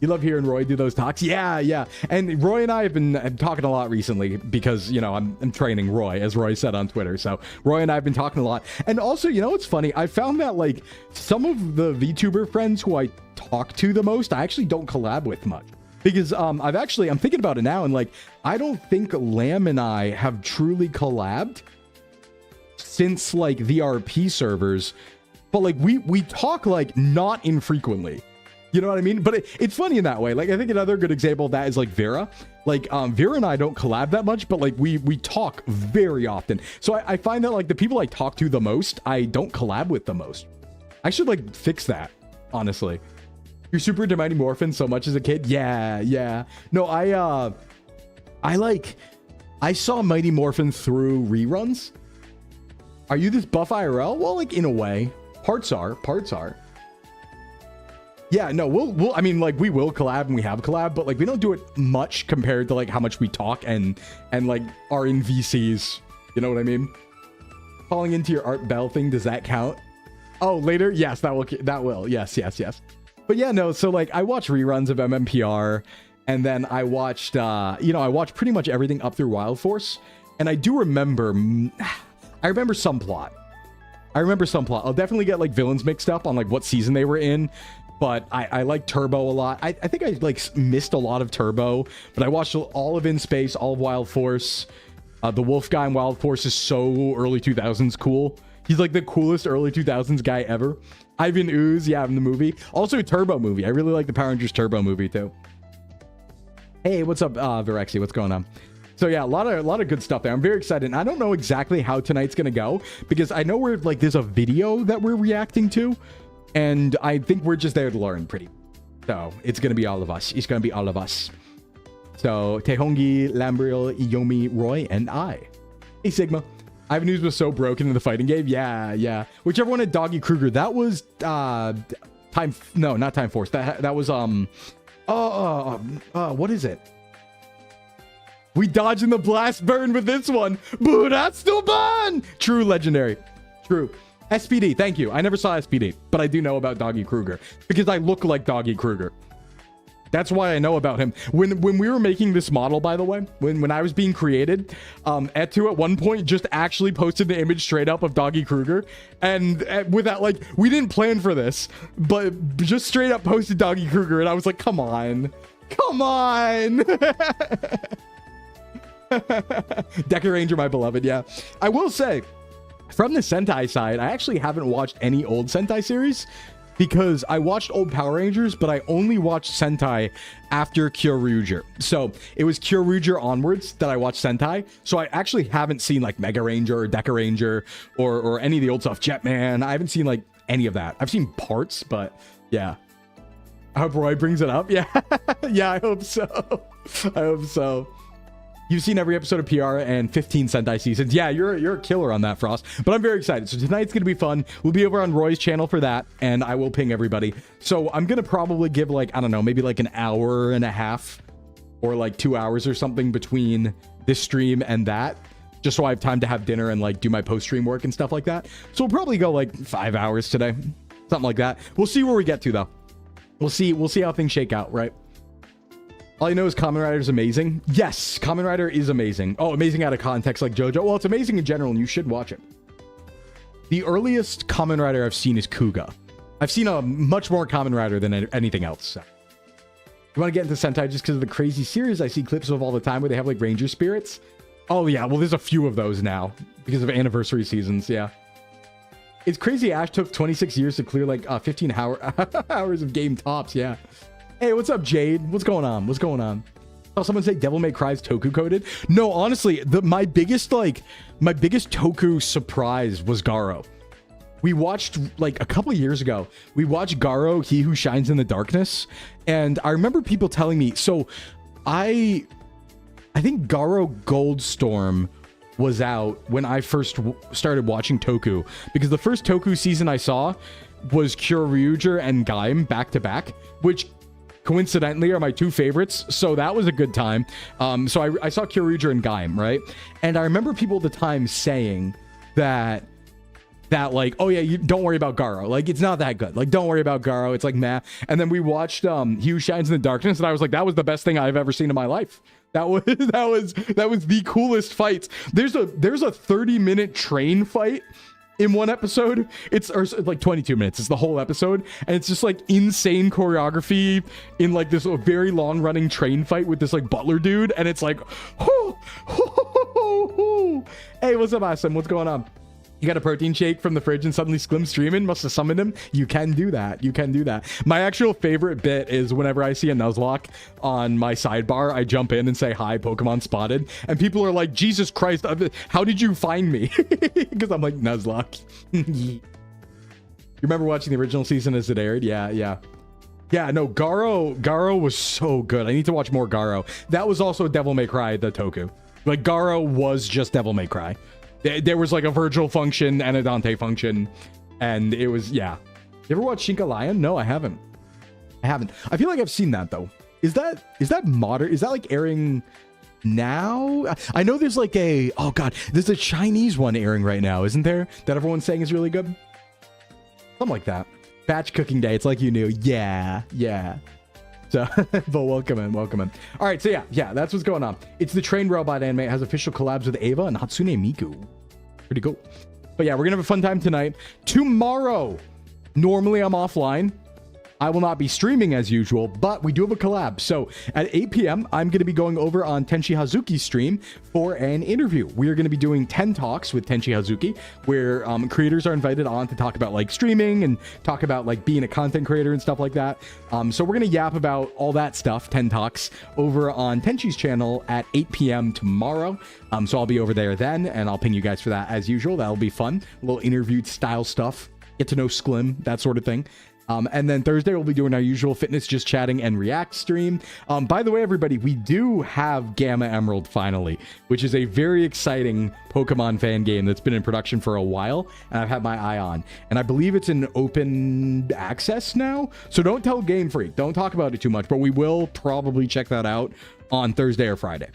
S1: You love hearing Roy do those talks? Yeah. And Roy and I have been talking a lot recently because, you know, I'm training Roy, as Roy said on Twitter. So Roy and I have been talking a lot. And also, you know, it's funny. I found that like some of the VTuber friends who I talk to the most, I actually don't collab with much. Because I'm thinking about it now, and like I don't think Lamb and I have truly collabed since like the RP servers, but like we talk like not infrequently. You know what I mean? But it's funny in that way. Like I think another good example of that is like Vera. Like Vera and I don't collab that much, but like we talk very often. So I find that like the people I talk to the most, I don't collab with the most. I should like fix that, honestly. You're super into Mighty Morphin so much as a kid? Yeah. No, I saw Mighty Morphin through reruns. Are you this buff IRL? Well, like in a way. Parts are. Yeah, no, we'll I mean, like we will collab and we have collab, but like we don't do it much compared to like how much we talk and like are in VCs. You know what I mean? Calling into your Art Bell thing, does that count? Oh, later? Yes, that will. Yes. But yeah, no, so like I watched reruns of MMPR, and then I watched, you know, I watched pretty much everything up through Wild Force, and I do remember, I remember some plot. I'll definitely get like villains mixed up on like what season they were in, but I like Turbo a lot. I think I like missed a lot of Turbo, but I watched all of In Space, all of Wild Force. The Wolf guy in Wild Force is so early 2000s cool. He's like the coolest early 2000s guy ever. Ivan Ooze, yeah, in the movie. Also Turbo movie. I really like the Power Rangers Turbo movie too. Hey, what's up, Virexi? What's going on? So yeah, a lot of good stuff there. I'm very excited. And I don't know exactly how tonight's gonna go because I know we're like there's a video that we're reacting to, and I think we're just there to learn pretty. So it's gonna be all of us. It's gonna be all of us. So Tehongi, Lambriel, Iyomi, Roy, and I. Hey Sigma. Ivan News was so broken in the fighting game. Yeah. Whichever one had Doggy Kruger. That was not Time Force. That was what is it? We dodging the blast burn with this one. Boo, that's still burn. True legendary. True. SPD, thank you. I never saw SPD, but I do know about Doggy Kruger because I look like Doggy Kruger. That's why I know about him. When we were making this model, by the way, when I was being created, Etu at one point just actually posted the image straight up of Doggy Kruger, and without like we didn't plan for this, but just straight up posted Doggy Kruger, and I was like, come on. Decker Ranger, my beloved. Yeah, I will say, from the Sentai side, I actually haven't watched any old Sentai series. Because I watched old Power Rangers, but I only watched Sentai after Kyoryuger. So it was Kyoryuger onwards that I watched Sentai. So I actually haven't seen like Mega Ranger or Deca Ranger or any of the old stuff. Jetman. I haven't seen like any of that. I've seen parts, but yeah. I hope Roy brings it up. Yeah. Yeah, I hope so. I hope so. You've seen every episode of PR and 15 Sentai seasons. Yeah, you're a killer on that, Frost. But I'm very excited. So tonight's going to be fun. We'll be over on Roy's channel for that, and I will ping everybody. So I'm going to probably give like, I don't know, maybe like an hour and a half or like 2 hours or something between this stream and that, just so I have time to have dinner and like do my post-stream work and stuff like that. So we'll probably go like 5 hours today, something like that. We'll see where we get to, though. We'll see how things shake out, right? All I know is Kamen Rider is amazing. Yes, Kamen Rider is amazing. Oh, amazing out of context like JoJo. Well, it's amazing in general, and you should watch it. The earliest Kamen Rider I've seen is Kuga. I've seen a much more Kamen Rider than anything else. So. You want to get into Sentai just because of the crazy series I see clips of all the time where they have like Ranger spirits? Oh, yeah. Well, there's a few of those now because of anniversary seasons. Yeah. It's crazy Ash took 26 years to clear like 15 hours of game tops. Yeah. Hey, what's up, Jade? What's going on? What's going on? Oh, someone say Devil May Cry's Toku coded? No, honestly, my biggest Toku surprise was Garo. We watched like a couple of years ago. We watched Garo, He Who Shines in the Darkness, and I remember people telling me. So, I think Garo Goldstorm was out when I first started watching Toku, because the first Toku season I saw was Kyoryuger and Gaim back to back, which coincidentally are my two favorites, so that was a good time. So I saw Kyoryuger and Gaim, right? And I remember people at the time saying that like, oh yeah, you don't worry about Garo, like it's not that good, like don't worry about Garo, it's like meh. And then we watched He Who Shines in the Darkness, and I was like, that was the best thing I've ever seen in my life. That was the coolest fights. There's a 30-minute train fight in one episode. It's like 22 minutes. It's the whole episode, and it's just like insane choreography in like this very long running train fight with this like butler dude, and it's like, hey, what's up, Asim? What's going on? You got a protein shake from the fridge and suddenly Sklim streaming? Must have summoned him. You can do that. You can do that. My actual favorite bit is whenever I see a Nuzlocke on my sidebar, I jump in and say, hi, Pokemon spotted. And people are like, Jesus Christ, how did you find me? Because I'm like, Nuzlocke. You remember watching the original season as it aired? Yeah. Yeah, no, Garo was so good. I need to watch more Garo. That was also Devil May Cry, the Toku. Like, Garo was just Devil May Cry. There was like a Virgil function and a Dante function, and it was, yeah. You ever watch Shinka Lion? No, I haven't. I feel like I've seen that though. Is that modern? Is that like airing now? I know there's like there's a Chinese one airing right now, isn't there? That everyone's saying is really good. Something like that. Batch cooking day. It's like you knew. Yeah. So, but welcome in. All right, so yeah, that's what's going on. It's the Train Robot anime. It has official collabs with Ava and Hatsune Miku. Pretty cool. But yeah, we're gonna have a fun time tonight. Tomorrow, normally I'm offline. I will not be streaming as usual, but we do have a collab. So at 8 p.m., I'm going to be going over on Tenchi Hazuki's stream for an interview. We are going to be doing 10 talks with Tenchi Hazuki, where creators are invited on to talk about like streaming and talk about like being a content creator and stuff like that. So we're going to yap about all that stuff, 10 talks, over on Tenchi's channel at 8 p.m. tomorrow. So I'll be over there then, and I'll ping you guys for that as usual. That'll be fun. A little interview style stuff. Get to know Sclim, that sort of thing. And then Thursday, we'll be doing our usual fitness, just chatting and react stream. By the way, everybody, we do have Gamma Emerald finally, which is a very exciting Pokemon fan game that's been in production for a while, and I've had my eye on. And I believe it's in open access now. So don't tell Game Freak. Don't talk about it too much, but we will probably check that out on Thursday or Friday.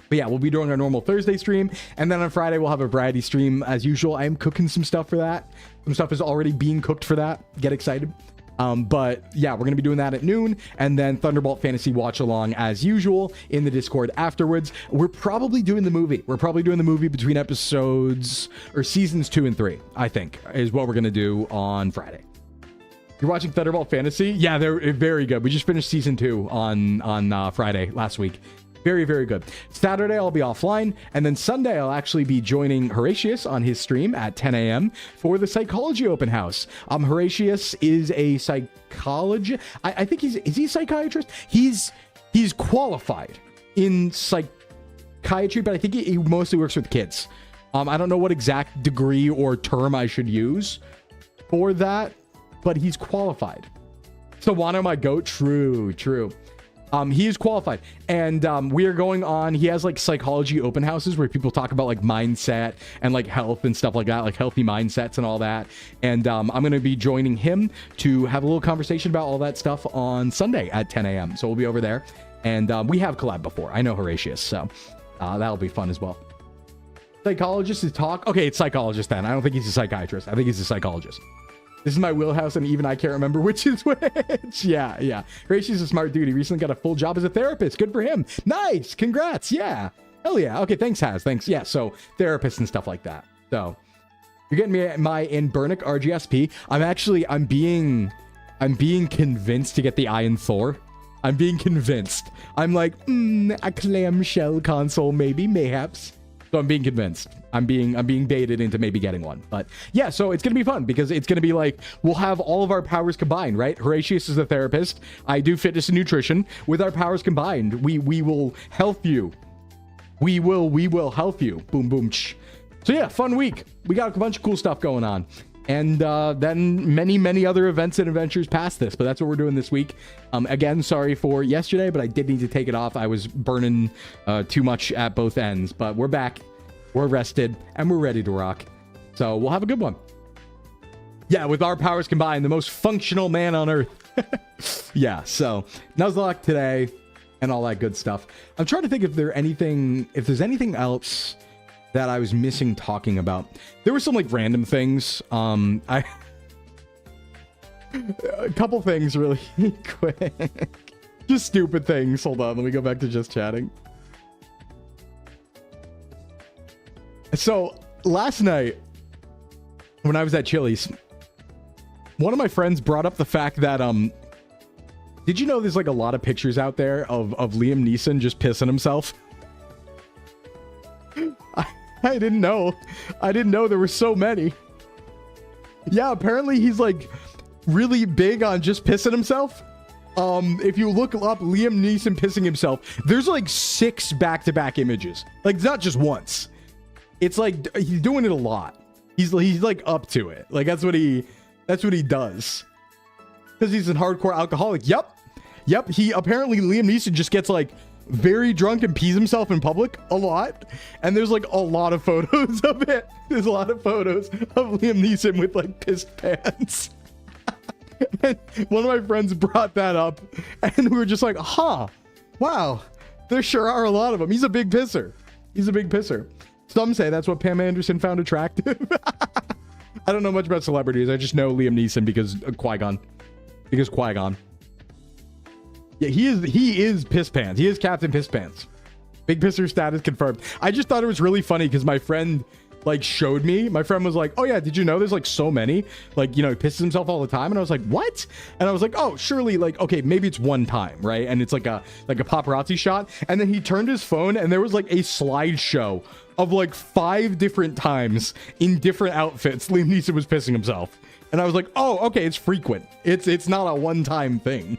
S1: But yeah, we'll be doing our normal Thursday stream, and then on Friday we'll have a variety stream as usual. I am cooking some stuff for that. Some stuff is already being cooked for that. Get excited. But yeah, we're gonna be doing that at noon, and then Thunderbolt Fantasy watch along as usual in the Discord afterwards. We're probably doing the movie. We're probably doing the movie between episodes or seasons 2 and 3. I think is what we're gonna do on Friday. You're watching Thunderbolt Fantasy? Yeah, they're very good. We just finished season 2 on Friday last week. Very, very good. Saturday, I'll be offline. And then Sunday, I'll actually be joining Horatius on his stream at 10 a.m. for the psychology open house. Horatius is a psychologist. I think is he a psychiatrist? He's qualified in psychiatry, but I think he mostly works with kids. I don't know what exact degree or term I should use for that, but he's qualified. So Wano, my goat. True. He is qualified, and we are going on. He has like psychology open houses where people talk about like mindset and like health and stuff like that, like healthy mindsets and all that. And I'm going to be joining him to have a little conversation about all that stuff on Sunday at 10 a.m. So we'll be over there, and we have collab before. I know Horatius, so that'll be fun as well. Psychologist is talk. Okay, it's psychologist then. I don't think he's a psychiatrist. I think he's a psychologist. This is my wheelhouse, and even I can't remember which is which. Yeah. Horatius is a smart dude. He recently got a full job as a therapist. Good for him. Nice. Congrats. Yeah. Hell yeah. Okay, thanks, Haz. Thanks. Yeah, so therapist and stuff like that. So you're getting me my Inburnic RGSP. I'm being convinced to get the Iron Thor. I'm being convinced. I'm like, a clamshell console, maybe, mayhaps. So I'm being convinced. I'm being baited into maybe getting one. But yeah, so it's gonna be fun because it's gonna be like we'll have all of our powers combined, right? Horatius is a therapist. I do fitness and nutrition. With our powers combined, we will help you. We will help you. Boom boom. So yeah, fun week. We got a bunch of cool stuff going on. And then many other events and adventures past this, but that's what we're doing this week. Again, sorry for yesterday, but I did need to take it off. I was burning too much at both ends, but we're back, we're rested, and we're ready to rock. So we'll have a good one. Yeah, with our powers combined, the most functional man on earth. Yeah, so Nuzlocke today and all that good stuff. I'm trying to think if there's anything else that I was missing talking about. There were some like random things. A couple things really quick. Just stupid things. Hold on, let me go back to just chatting. So last night when I was at Chili's, one of my friends brought up the fact that did you know there's like a lot of pictures out there of Liam Neeson just pissing himself? I didn't know. I didn't know there were so many. Yeah, apparently he's like really big on just pissing himself. If you look up Liam Neeson pissing himself, there's like 6 back-to-back images. Like it's not just once. It's like he's doing it a lot. He's like up to it. Like that's what he does. Because he's a hardcore alcoholic. Yep. He apparently Liam Neeson just gets like very drunk and pees himself in public a lot, and there's like a lot of photos of it. There's a lot of photos of Liam Neeson with like pissed pants. And one of my friends brought that up, and we were just like, wow, there sure are a lot of them. He's a big pisser. Some say that's what Pam Anderson found attractive. I don't know much about celebrities. I just know Liam Neeson because Qui-Gon. Because Qui-Gon. Yeah, he is Piss Pants. He is Captain Piss Pants. Big Pisser status confirmed. I just thought it was really funny because my friend like showed me. My friend was like, oh yeah, did you know there's like so many? Like, you know, he pisses himself all the time. And I was like, what? And I was like, oh, surely like, okay, maybe it's one time, right? And it's like a paparazzi shot. And then he turned his phone and there was like a slideshow of like 5 different times in different outfits Liam Neeson was pissing himself. And I was like, oh, okay, it's frequent. It's not a one-time thing.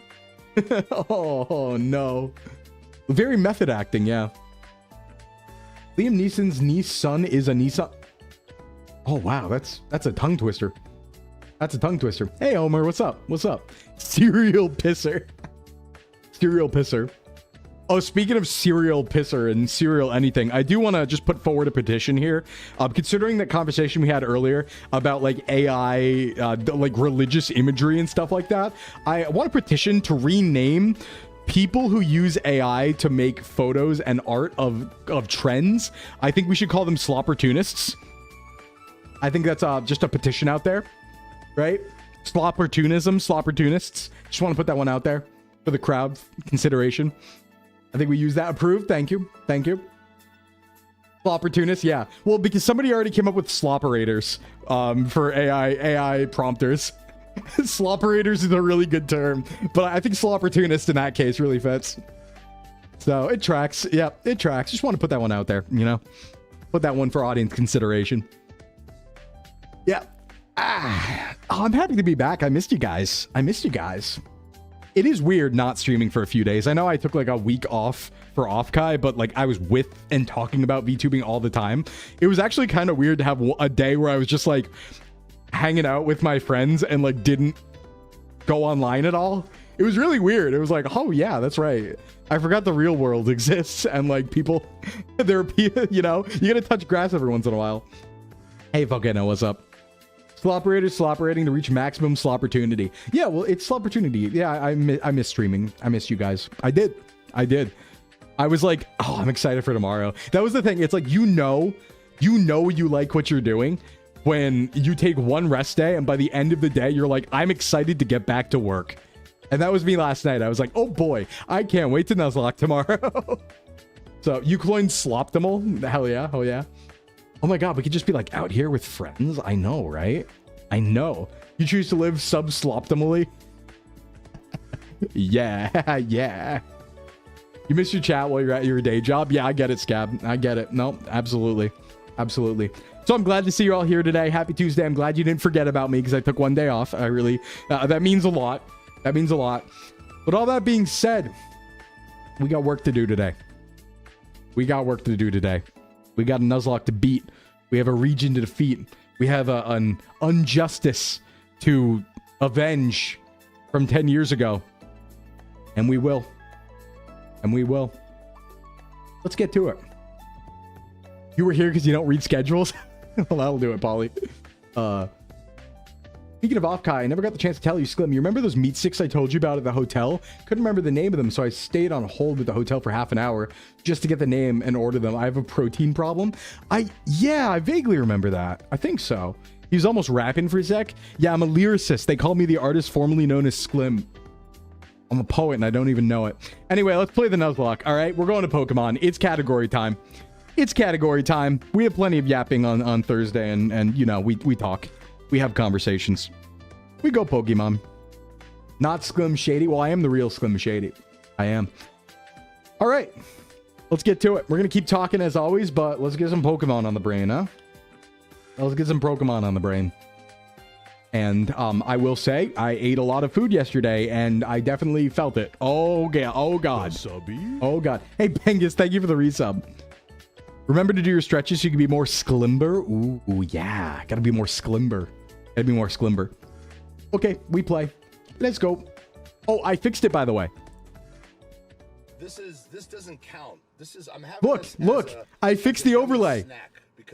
S1: Oh no. Very method acting, yeah. Liam Neeson's niece's son is a Nissan. Oh wow, that's a tongue twister. That's a tongue twister. Hey Omer, what's up? What's up? Serial pisser. Serial pisser. Oh, speaking of serial pisser and serial anything, I do want to just put forward a petition here. Considering that conversation we had earlier about like AI, like religious imagery and stuff like that, I want a petition to rename people who use AI to make photos and art of trends. I think we should call them slopportunists. I think that's just a petition out there, right? Slopportunists. Just want to put that one out there for the crowd consideration. I think we use that. Approved. Thank you. Thank you. Slopportunists, yeah. Well, because somebody already came up with slopperators for AI prompters. Slopperators is a really good term, but I think slopportunist in that case really fits. So it tracks. Yeah, it tracks. Just want to put that one out there, you know? Put that one for audience consideration. Yeah. Oh, I'm happy to be back. I missed you guys. It is weird not streaming for a few days. I know I took like a week off for Offkai, but like I was with and talking about VTubing all the time. It was actually kind of weird to have a day where I was just like hanging out with my friends and like didn't go online at all. It was really weird. It was like, oh yeah, that's right. I forgot the real world exists and like people, there are people, you know, you gotta touch grass every once in a while. Hey, Volcano, what's up? Slopperating to reach maximum slopportunity. Yeah, well, it's slopportunity. Yeah, I miss streaming. I miss you guys. I did. I was like, oh, I'm excited for tomorrow. That was the thing. It's like, you know you like what you're doing when you take one rest day and by the end of the day, you're like, I'm excited to get back to work. And that was me last night. I was like, oh boy, I can't wait to Nuzlocke tomorrow. So, Eucloid Sloptimal. Hell yeah. Oh yeah. Oh my god, we could just be like out here with friends. I know, right? I know. You choose to live sub-sloptimally? Yeah, yeah. You miss your chat while you're at your day job? Yeah, I get it, Scab. I get it. No, absolutely. Absolutely. So I'm glad to see you all here today. Happy Tuesday. I'm glad you didn't forget about me because I took one day off. I really, that means a lot. That means a lot. But all that being said, we got work to do today. We got a Nuzlocke to beat. We have a region to defeat. We have an injustice to avenge from 10 years ago. And we will. Let's get to it. You were here because you don't read schedules? Well, that'll do it, Polly. Speaking of Offkai, I never got the chance to tell you, Sclim. You remember those meat sticks I told you about at the hotel? Couldn't remember the name of them, so I stayed on hold with the hotel for half an hour just to get the name and order them. I have a protein problem. Yeah, I vaguely remember that. I think so. He was almost rapping for a sec. Yeah, I'm a lyricist. They call me the artist formerly known as Sclim. I'm a poet and I don't even know it. Anyway, let's play the Nuzlocke. All right, we're going to Pokemon. It's category time. It's category time. We have plenty of yapping on Thursday, and you know, we talk. We have conversations. We go Pokemon. Not Sclim Shady. Well, I am the real Sclim Shady. I am. All right. Let's get to it. We're going to keep talking as always, but let's get some Pokemon on the brain, huh? Let's get some Pokemon on the brain. And I will say, I ate a lot of food yesterday, and I definitely felt it. Oh, yeah. Oh, God. Oh, God. Hey, Pengus, thank you for the resub. Remember to do your stretches so you can be more Sklimber. Ooh, yeah. Gotta be more Sklimber. Gotta be more Sklimber. Okay, we play. Let's go. Oh, I fixed it, by the way.
S2: This doesn't count. I'm having
S1: look. I fixed the overlay.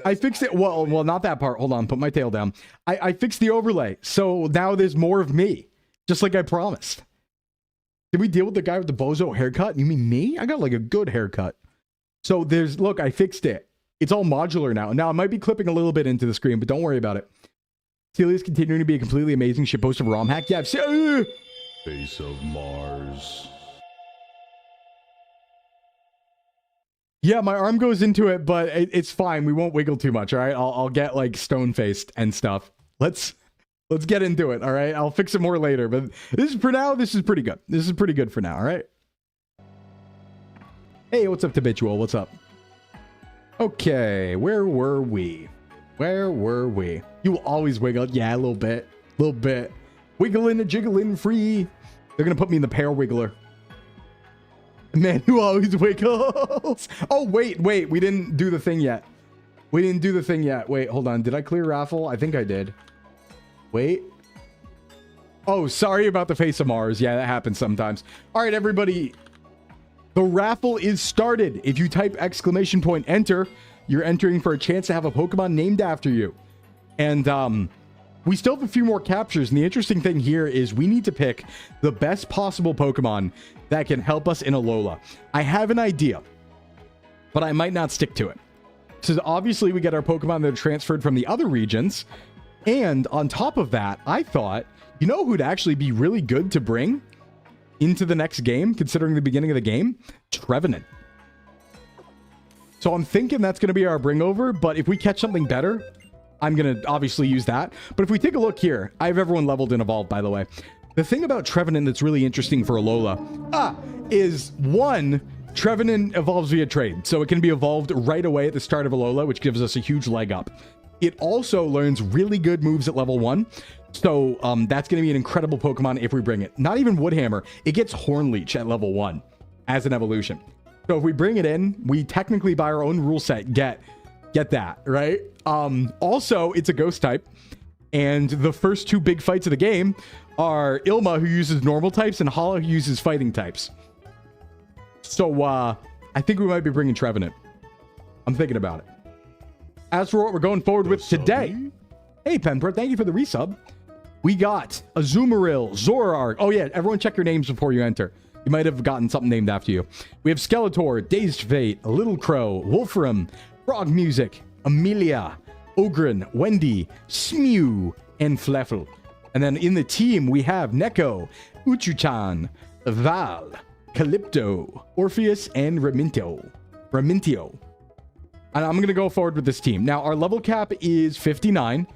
S1: I fixed it. Well, not that part. Hold on. Put my tail down. I fixed the overlay. So now there's more of me. Just like I promised. Did we deal with the guy with the bozo haircut? You mean me? I got like a good haircut. So look, I fixed it. It's all modular now. Now I might be clipping a little bit into the screen, but don't worry about it. Celia's continuing to be a completely amazing shitpost of ROM hack. Yeah, I've seen...
S2: Face of Mars.
S1: Yeah, my arm goes into it, but it's fine. We won't wiggle too much, all right? I'll get, like, stone-faced and stuff. Let's get into it, all right? I'll fix it more later, but this is, for now, this is pretty good. This is pretty good for now, all right? Hey, what's up, Habitual? What's up? Okay, where were we? Where were we? You will always wiggle. Yeah, a little bit. A little bit. Wiggling and jiggling free. They're going to put me in the pear wiggler. Man who always wiggles. Oh, wait. We didn't do the thing yet. Wait, hold on. Did I clear raffle? I think I did. Wait. Oh, sorry about the face of Mars. Yeah, that happens sometimes. All right, everybody. The raffle is started. If you type !enter, you're entering for a chance to have a Pokemon named after you. And we still have a few more captures. And the interesting thing here is we need to pick the best possible Pokemon that can help us in ALOLA. I have an idea, but I might not stick to it. So obviously we get our Pokemon that are transferred from the other regions. And on top of that, I thought, you know who'd actually be really good to bring into the next game, considering the beginning of the game? Trevenant. So I'm thinking that's going to be our bring over, but if we catch something better, I'm going to obviously use that. But if we take a look here, I have everyone leveled and evolved, by the way. The thing about Trevenant that's really interesting for ALOLA is, one, Trevenant evolves via trade. So it can be evolved right away at the start of ALOLA, which gives us a huge leg up. It also learns really good moves at level 1. So that's going to be an incredible Pokemon if we bring it. Not even Woodhammer. It gets Horn Leech at level 1 as an evolution. So if we bring it in, we technically by our own rule set get that, right? Also, it's a ghost type. And the first two big fights of the game are Ilma, who uses normal types, and Hala, who uses fighting types. So I think we might be bringing Trevenant. I'm thinking about it. As for what we're going forward with today... Hey, Penbro, thank you for the resub. We got Azumarill, Zoroark. Oh, yeah, everyone check your names before you enter. You might have gotten something named after you. We have Skeletor, Dazed Fate, Little Crow, Wolfram, Frog Music, Amelia, Ogren, Wendy, Smew, and Fleffel. And then in the team, we have Neko, Uchuchan, Val, Calypto, Orpheus, and Ramintio. And I'm going to go forward with this team. Now, our level cap is 59.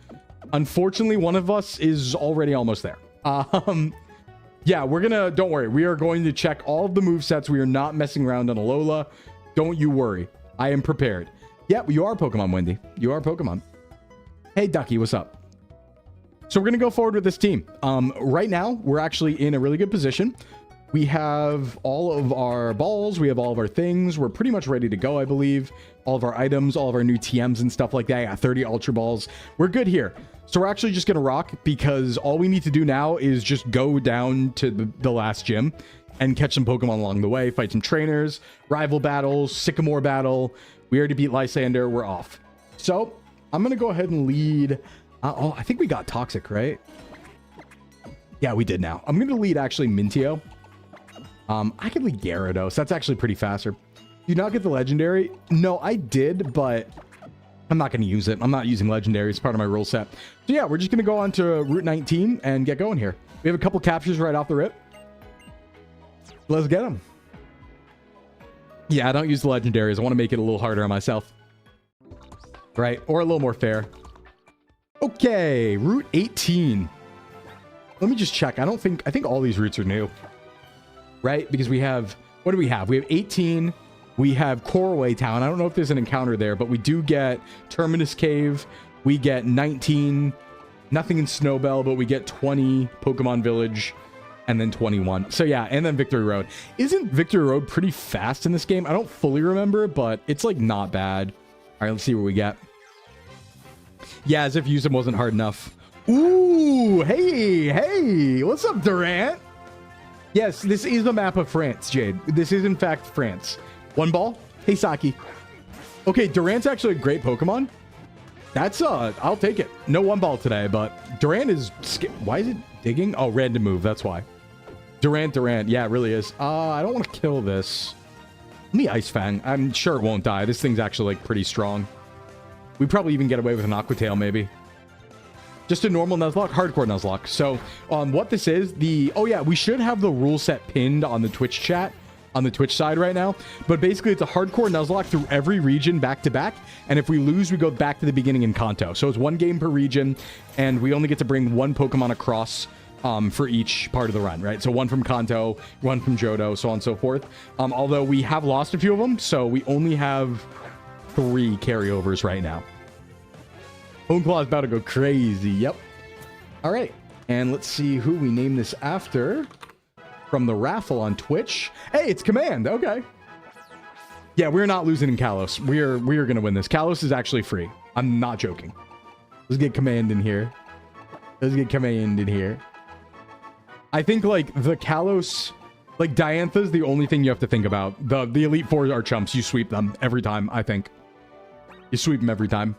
S1: Unfortunately, one of us is already almost there. Yeah, we're going to... Don't worry. We are going to check all of the movesets. We are not messing around on ALOLA. Don't you worry. I am prepared. Yeah, you are Pokemon, Wendy. You are Pokemon. Hey, Ducky, what's up? So we're going to go forward with this team. Right now, we're actually in a really good position. We have all of our balls. We have all of our things. We're pretty much ready to go, I believe. All of our items, all of our new TMs and stuff like that. Yeah, 30 Ultra Balls. We're good here. So we're actually just going to rock because all we need to do now is just go down to the last gym and catch some Pokemon along the way, fight some trainers, rival battles, Sycamore battle. We already beat Lysander. We're off. So I'm going to go ahead and lead. Oh, I think we got Toxic, right? Yeah, we did now. I'm going to lead actually Mintio. I could lead Gyarados. That's actually pretty faster. Do you not get the legendary? No, I did, but I'm not going to use it. I'm not using legendary. It's part of my rule set. So yeah, we're just going to go on to Route 19 and get going here. We have a couple captures right off the rip. Let's get them. Yeah, I don't use the legendaries. I want to make it a little harder on myself. Right? Or a little more fair. Okay, Route 18. Let me just check. I think all these routes are new. Right? Because we have... What do we have? We have 18. We have Corway Town. I don't know if there's an encounter there, but we do get Terminus Cave. We get 19. Nothing in Snowbell, but we get 20 Pokemon Village. And then 21. So yeah, and then Victory Road. Isn't Victory Road pretty fast in this game? I don't fully remember, but it's like not bad. All right, let's see what we get. Yeah, as if using wasn't hard enough. Ooh, hey. What's up, Durant? Yes, this is the map of France, Jade. This is, in fact, France. One ball. Hey, Saki. Okay, Durant's actually a great Pokemon. That's, I'll take it. No one ball today, but Durant is... Why is it digging? Oh, random move. That's why. Durant. Yeah, it really is. I don't want to kill this. Let me Ice Fang. I'm sure it won't die. This thing's actually, like, pretty strong. We probably even get away with an Aqua Tail, maybe. Just a normal Nuzlocke, hardcore Nuzlocke. So what this is, oh yeah, we should have the rule set pinned on the Twitch chat, on the Twitch side right now. But basically it's a hardcore Nuzlocke through every region back to back. And if we lose, we go back to the beginning in KANTO. So it's 1 game per region, and we only get to bring 1 Pokemon across for each part of the run, right? So 1 from KANTO, 1 from JOHTO, so on and so forth. Although we have lost a few of them, so we only have 3 carryovers right now. Honeclaw is about to go crazy. Yep. All right. And let's see who we name this after from the raffle on Twitch. Hey, it's Command. Okay. Yeah, we're not losing in Kalos. We are going to win this. Kalos is actually free. I'm not joking. Let's get Command in here. Let's get Command in here. I think like the Kalos, like Diantha's the only thing you have to think about. The Elite Four are chumps. You sweep them every time, I think. You sweep them every time.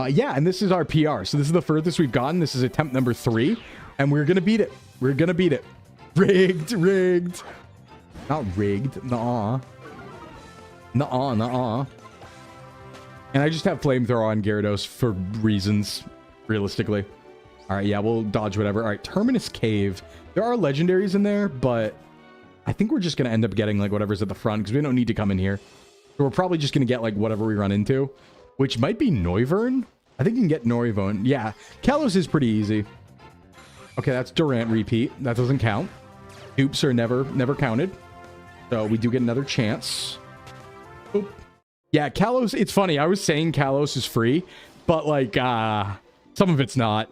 S1: Yeah, and this is our PR. So this is the furthest we've gotten. This is attempt number 3. And we're going to beat it. We're going to beat it. Rigged. Rigged. Not rigged. Nuh-uh. Nuh-uh. Nuh-uh. And I just have Flamethrower on Gyarados for reasons, realistically. All right, yeah, we'll dodge whatever. All right, Terminus Cave. There are legendaries in there, but I think we're just going to end up getting like whatever's at the front because we don't need to come in here. So we're probably just going to get like whatever we run into. Which might be Noivern. I think you can get Noivern. Yeah, Kalos is pretty easy. Okay, that's Durant repeat. That doesn't count. Dupes are never counted. So we do get another chance. Oop. Yeah, Kalos, it's funny. I was saying Kalos is free, but like some of it's not.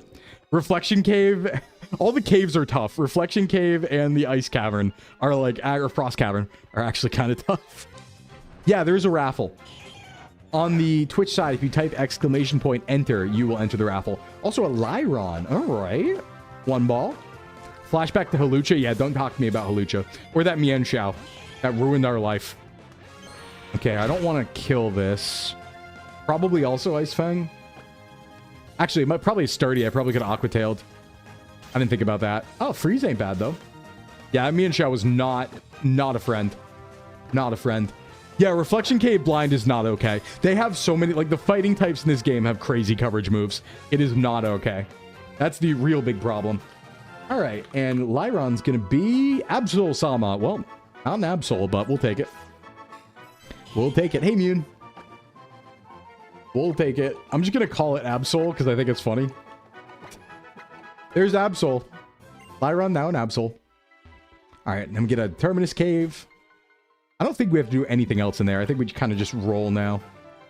S1: Reflection Cave, all the caves are tough. Reflection Cave and the Ice Cavern are like, or Frost Cavern are actually kind of tough. Yeah, there's a raffle. On the Twitch side, if you type !enter, you will enter the raffle. Also a Lyron. All right. 1 ball. Flashback to Hawlucha. Yeah, don't talk to me about Hawlucha. Or that Mienshao. That ruined our life. Okay, I don't want to kill this. Probably also Ice Fang. Actually, it might probably Sturdy. I probably could have Aquatailed. I didn't think about that. Oh, Freeze ain't bad, though. Yeah, Mienshao was not a friend. Not a friend. Yeah, Reflection Cave Blind is not okay. They have so many, like the fighting types in this game have crazy coverage moves. It is not okay. That's the real big problem. All right, and Lyron's going to be Absol-sama. Well, not an Absol, but we'll take it. We'll take it. Hey, Mune. We'll take it. I'm just going to call it Absol because I think it's funny. There's Absol. Lyron now an Absol. All right, I'm going to Terminus Cave. I don't think we have to do anything else in there. I think we kind of just roll now.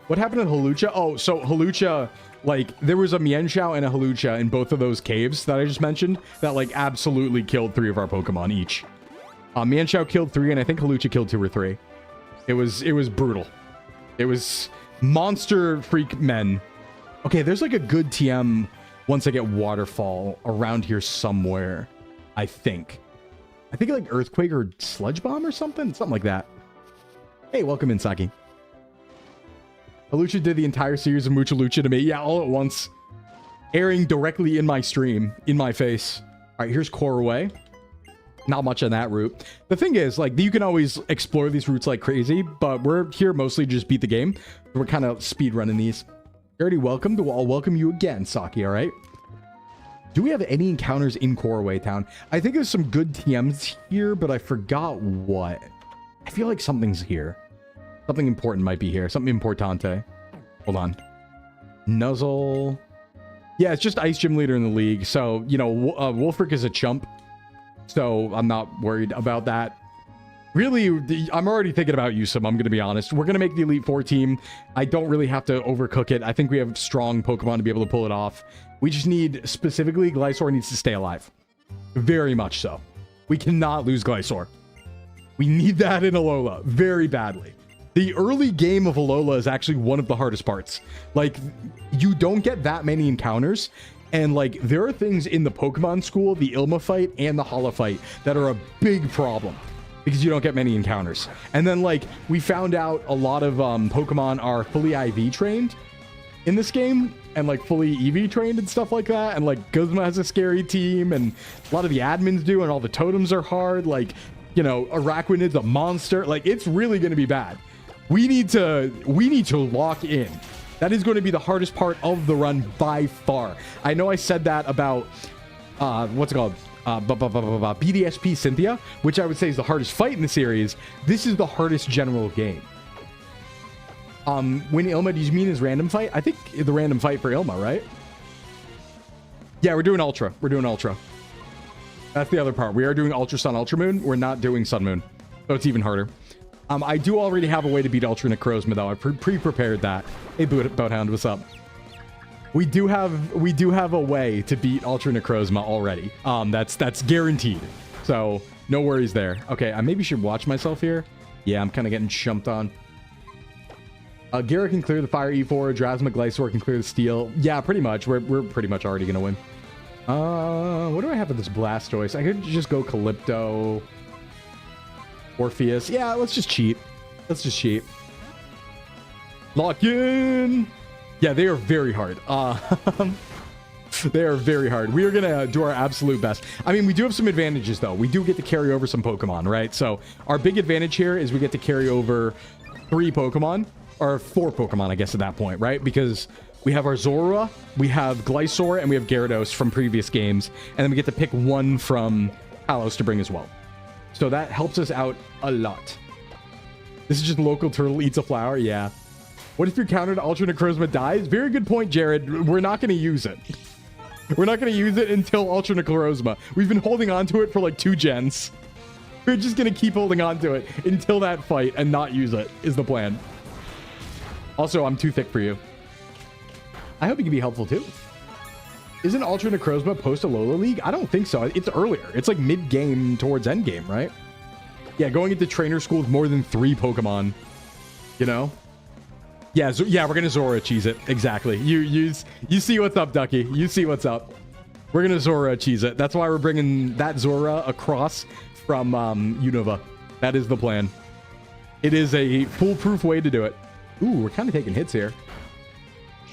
S1: What happened in Hawlucha? Oh, so Hawlucha, like, there was a Mienshao and a Hawlucha in both of those caves that I just mentioned that, like, absolutely killed 3 of our Pokemon each. Mienshao killed 3, and I think Hawlucha killed 2 or 3. It was brutal. It was monster freak men. Okay, there's, like, a good TM once I get Waterfall around here somewhere, I think. I think, like, Earthquake or Sludge Bomb or something? Something like that. Hey, welcome in, Saki. Hawlucha did the entire series of Mucha Lucha to me. Yeah, all at once. Airing directly in my stream. In my face. All right, here's Koroway. Not much on that route. The thing is, like, you can always explore these routes like crazy, but we're here mostly to just beat the game. We're kind of speed running these. You're already welcomed. I'll welcome you again, Saki, all right? Do we have any encounters in Koroway Town? I think there's some good TMs here, but I forgot what. I feel like something's here. Something important might be here. Something importante. Hold on. Nuzzle. Yeah, it's just Ice Gym Leader in the league. So, you know, Wolfric is a chump. So I'm not worried about that. Really, I'm already thinking about Yusum, I'm going to be honest. We're going to make the Elite Four team. I don't really have to overcook it. I think we have strong Pokemon to be able to pull it off. We just need, specifically, Glysaur needs to stay alive. Very much so. We cannot lose Glysaur. We need that in Alola very badly. The early game of Alola is actually one of the hardest parts. Like, you don't get that many encounters, and like, there are things in the Pokemon school, the Ilma fight and the Hala fight, that are a big problem because you don't get many encounters. And then, like, we found out a lot of Pokemon are fully IV trained in this game, and like fully EV trained and stuff like that. And like, Guzma has a scary team, and a lot of the admins do, and all the totems are hard. Like, you know, Araquanid's a monster. Like, it's really going to be bad. We need to lock in That is going to be the hardest part of the run by far. I know I said that about, what's it called? BDSP Cynthia, which I would say is the hardest fight in the series. This is the hardest general game. When Ilma, do you mean his random fight? I think the random fight for Ilma, right? Yeah, we're doing Ultra. We're doing Ultra. That's the other part. We are doing Ultra Sun, Ultra Moon. We're not doing Sun Moon. So it's even harder. I do already have a way to beat Ultra Necrozma, though. I pre-prepared that. Hey, Boathound, what's up? We do have a way to beat Ultra Necrozma already. That's guaranteed. So no worries there. Okay, I maybe should watch myself here. Yeah, I'm kind of getting chumped on. Gara can clear the Fire E4. Drasma Glysaur can clear the Steel. Yeah, pretty much. We're pretty much already gonna win. What do I have with this Blastoise? I could just go Calypto. Orpheus. Yeah, let's just cheat. Let's just cheat. Lock in. Yeah, they are very hard. They are very hard. We are gonna do our absolute best. I mean, we do have some advantages though. We do get to carry over some Pokemon, right? So our big advantage here is we get to carry over 3 Pokemon, or 4 Pokemon, I guess, at that point, right? Because we have our Zorua, we have Glysaur, and we have Gyarados from previous games, and then we get to pick one from Kalos to bring as well. So that helps us out a lot. This is just local turtle eats a flower. Yeah. What if your counter to Ultra Necrozma dies? Very good point, Jared. We're not going to use it. We're not going to use it until Ultra Necrozma. We've been holding on to it for like 2 gens. We're just going to keep holding on to it until that fight and not use it is the plan. Also, I'm too thick for you. I hope you can be helpful too. Isn't Ultra Necrozma post ALOLA League? I don't think so. It's earlier. It's like mid-game towards endgame, right? Yeah, going into trainer school with more than 3 Pokemon. You know? Yeah, yeah, we're gonna Zora cheese it. Exactly. You see what's up, Ducky. You see what's up. We're gonna Zora cheese it. That's why we're bringing that Zora across from Unova. That is the plan. It is a foolproof way to do it. Ooh, we're kind of taking hits here.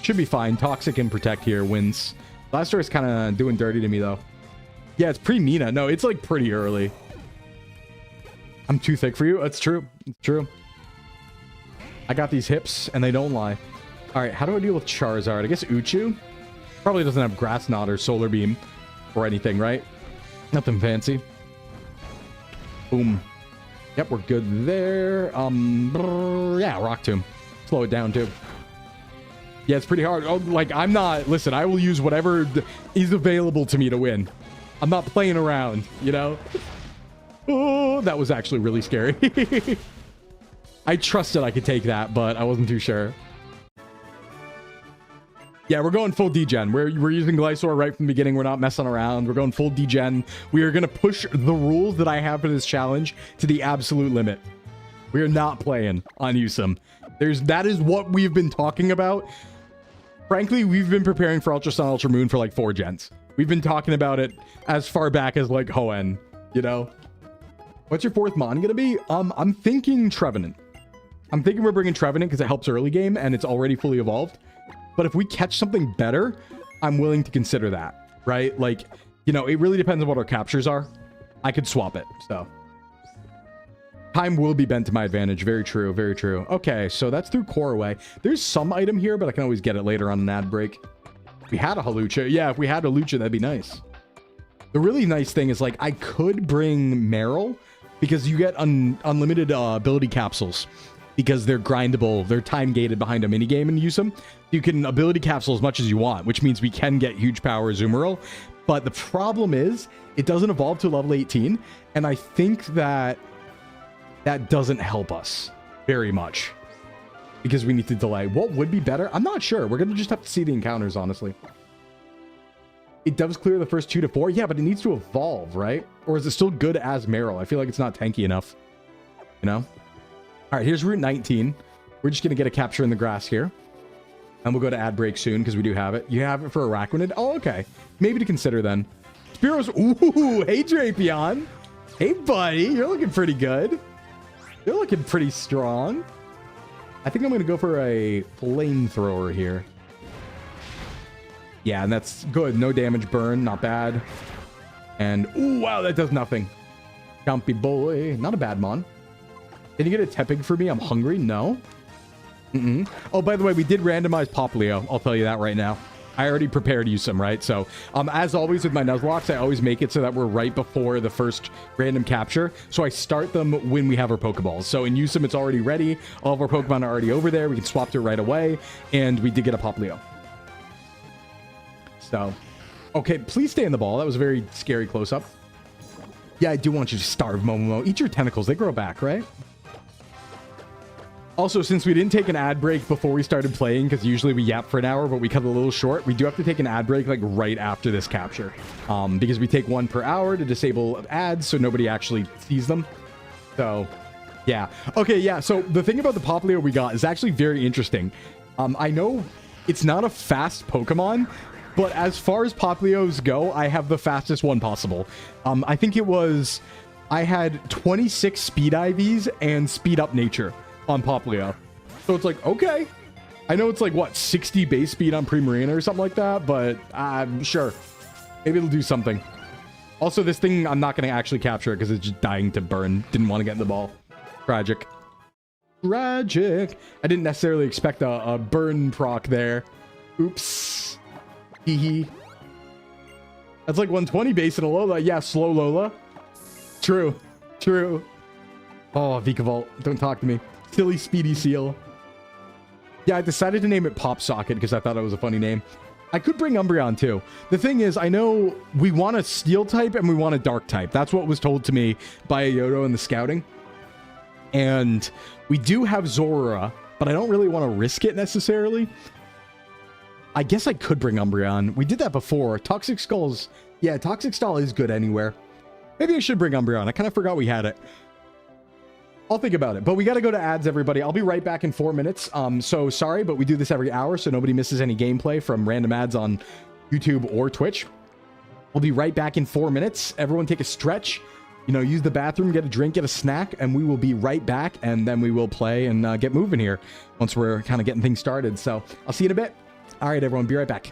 S1: Should be fine. Toxic and Protect here wins. Blastoise is kind of doing dirty to me, though. Yeah, it's pre-Nina. No, it's like pretty early. I'm too thick for you. That's true. It's true. I got these hips, and they don't lie. All right, how do I deal with Charizard? I guess Uchu probably doesn't have Grass Knot or Solar Beam or anything, right? Nothing fancy. Boom. Yep, we're good there. Yeah, Rock Tomb. Slow it down, too. Yeah, it's pretty hard. Oh, like, I'm not... Listen, I will use whatever is available to me to win. I'm not playing around, you know? Oh, that was actually really scary. I trusted I could take that, but I wasn't too sure. Yeah, we're going full degen. We're using Glysaur right from the beginning. We're not messing around. We're going full degen. We are going to push the rules that I have for this challenge to the absolute limit. We are not playing on Usum. That is what we've been talking about. Frankly, we've been preparing for Ultra Sun, Ultra Moon for like 4 gens. We've been talking about it as far back as like HOENN, you know? What's your 4th Mon gonna be? I'm thinking Trevenant. I'm thinking we're bringing Trevenant because it helps early game and it's already fully evolved. But if we catch something better, I'm willing to consider that, right? Like, you know, it really depends on what our captures are. I could swap it, so. Time will be bent to my advantage. Very true, very true. Okay, so that's through Corway. There's some item here, but I can always get it later on an ad break. If we had a Halucha. Yeah, if we had a Lucha, that'd be nice. The really nice thing is, like, I could bring Meryl because you get unlimited ability capsules because they're grindable. They're time-gated behind a minigame and use them. You can ability capsule as much as you want, which means we can get huge power Azumarill. But the problem is, it doesn't evolve to level 18, and I think that doesn't help us very much because we need to delay. What would be better? I'm not sure. We're going to just have to see the encounters, honestly. It does clear the first 2 to 4. Yeah, but it needs to evolve, right? Or is it still good as Meryl? I feel like it's not tanky enough, you know? All right, here's Route 19. We're just going to get a capture in the grass here. And we'll go to ad break soon because we do have it. You have it for Araquanid? Oh, okay. Maybe to consider then. Spiros. Ooh, hey, Drapion. Hey, buddy. You're looking pretty good. You're looking pretty strong. I think I'm going to go for a flamethrower here. Yeah, and that's good. No damage burn. Not bad. And, ooh, wow, that does nothing. Jumpy boy. Not a bad mon. Can you get a Tepig for me? I'm hungry. No. Oh, by the way, we did randomize Poplio. I'll tell you that right now. I already prepared you some, right? So, as always with my Nuzlocks, I always make it so that we're right before the first random capture. So I start them when we have our Pokeballs. So in Usum, it's already ready. All of our Pokemon are already over there. We can swap to it right away. And we did get a Poplio. So, okay, please stay in the ball. That was a very scary close-up. Yeah, I do want you to starve, Momomo. Eat your tentacles. They grow back, right? Also, since we didn't take an ad break before we started playing, because usually we yap for an hour, but we cut it a little short, we do have to take an ad break, like, right after this capture. Because we take 1 per hour to disable ads, so nobody actually sees them. So, yeah. Okay, yeah, so the thing about the Poplio we got is actually very interesting. I know it's not a fast Pokemon, but as far as Poplios go, I have the fastest one possible. I think it was... I had 26 Speed IVs and Speed Up Nature on Poplio. So it's like, okay. I know it's like, what, 60 base speed on Primarina or something like that, but I'm sure. Maybe it'll do something. Also, this thing, I'm not going to actually capture it because it's just dying to burn. Didn't want to get in the ball. Tragic. Tragic. I didn't necessarily expect a burn proc there. Oops. Hee hee. That's like 120 base in Alola. Yeah, slow Lola. True. True. Oh, Vikavolt. Don't talk to me. Silly Speedy Seal. Yeah, I decided to name it Pop Socket because I thought it was a funny name. I could bring Umbreon too. The thing is, I know we want a Steel type and we want a Dark type. That's what was told to me by JOHTO in the scouting. And we do have Zorora, but I don't really want to risk it necessarily. I guess I could bring Umbreon. We did that before. Toxic Skulls. Yeah, Toxic Stall is good anywhere. Maybe I should bring Umbreon. I kind of forgot we had it. I'll think about it, but we got to go to ads, everybody. I'll be right back in 4 minutes. So sorry, but we do this every hour, so nobody misses any gameplay from random ads on YouTube or Twitch. We'll be right back in 4 minutes. Everyone take a stretch, you know, use the bathroom, get a drink, get a snack, and we will be right back, and then we will play and get moving here once we're kind of getting things started. So I'll see you in a bit. All right, everyone, be right back.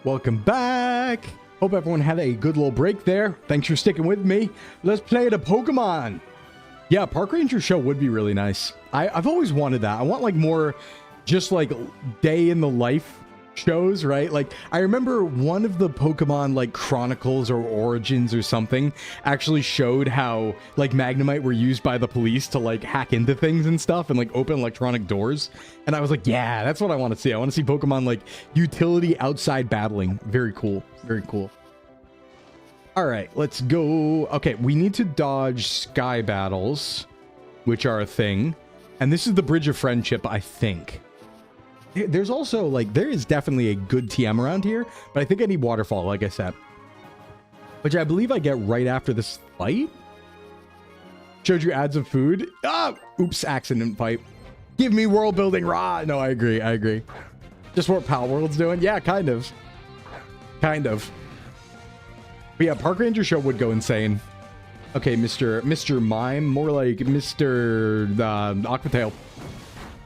S1: Welcome back. Hope everyone had a good little break there. Thanks for sticking with me. Let's play the Pokemon. Yeah, Park Ranger show would be really nice. I've always wanted that. I want like more just like day in the life shows, right? Like I remember one of the Pokemon like Chronicles or Origins or something actually showed how like Magnemite were used by the police to like hack into things and stuff and like open electronic doors. And I was like, yeah, that's what I want to see. I want to see Pokemon like utility outside battling. Very cool. Very cool. All right, let's go. Okay, we need to dodge sky battles, which are a thing. And this is the Bridge of Friendship, I think. There's also, like, there is definitely a good TM around here, but I think I need Waterfall, like I said. Which I believe I get right after this fight. Showed you ads of food. Ah! Oops, accident fight. Give me world building raw. No, I agree, I agree. Just what Pal World's doing? Yeah, kind of. Kind of. But yeah, Park Ranger show would go insane. Okay, Mr. Mime. More like Mr. Aquatail.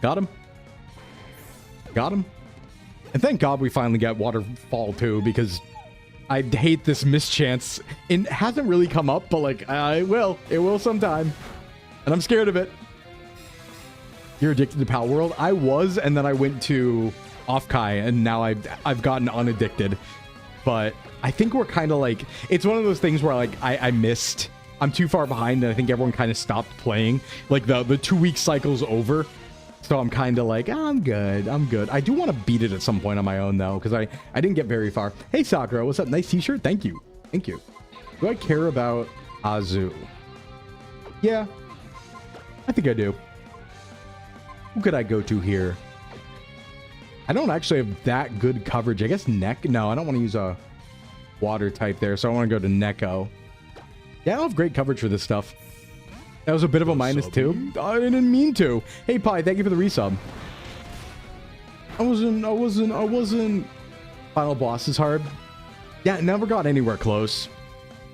S1: Got him. Got him. And thank God we finally got Waterfall too, because I hate this mischance. It hasn't really come up, but like, it will sometime. And I'm scared of it. You're addicted to Pal World? I was, and then I went to Offkai, and now I've gotten unaddicted. But I think we're kind of like, it's one of those things where like, I missed. I'm too far behind, and I think everyone kind of stopped playing. Like the 2-week cycle's over. So I'm kind of like, oh, I'm good. I'm good. I do want to beat it at some point on my own, though, because I didn't get very far. Hey, Sakura, what's up? Nice t-shirt. Thank you. Thank you. Do I care about Azu? Yeah, I think I do. Who could I go to here? I don't actually have that good coverage. I guess Neck. No, I don't want to use a water type there, so I want to go to Neko. Yeah, I don't have great coverage for this stuff. That was a bit of a minus too. I didn't mean to. Hey, Pi, thank you for the resub. I wasn't. Final boss is hard. Yeah, never got anywhere close.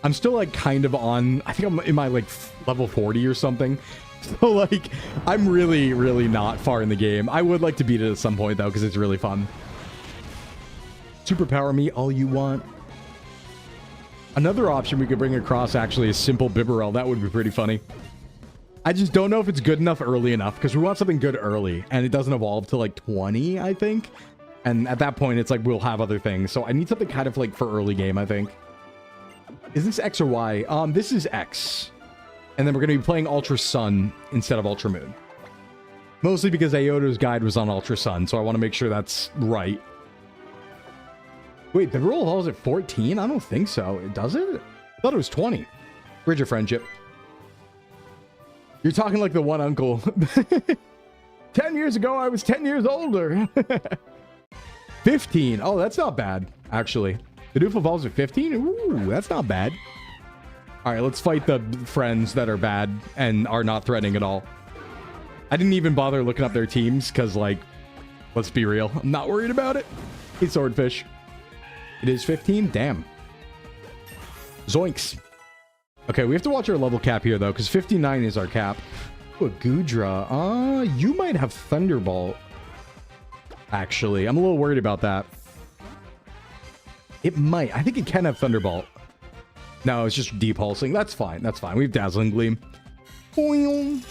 S1: I'm still like kind of on, I think I'm in my like level 40 or something. So like, I'm really, really not far in the game. I would like to beat it at some point though, because it's really fun. Superpower me all you want. Another option we could bring across actually is Simple Bibarel. That would be pretty funny. I just don't know if it's good enough early enough, because we want something good early, and it doesn't evolve to like 20, I think. And at that point, it's like we'll have other things. So I need something kind of like for early game, I think. Is this X or Y? This is X. And then we're going to be playing Ultra Sun instead of Ultra Moon. Mostly because Ayoto's guide was on Ultra Sun, so I want to make sure that's right. Wait, the roll evolves at 14? I don't think so. Does it? I thought it was 20. Bridge of Friendship. You're talking like the one uncle. 10 years ago, I was 10 years older. 15. Oh, that's not bad, actually. The Doof evolves at 15? Ooh, that's not bad. All right, let's fight the friends that are bad and are not threatening at all. I didn't even bother looking up their teams because, like, let's be real. I'm not worried about it. Hey, Swordfish. It is 15? Damn. Zoinks. Okay, we have to watch our level cap here, though, because 59 is our cap. Ooh, a Goodra. You might have Thunderbolt. Actually, I'm a little worried about that. It might. I think it can have Thunderbolt. No, it's just Depulsing. That's fine. That's fine. We have Dazzling Gleam. Boing.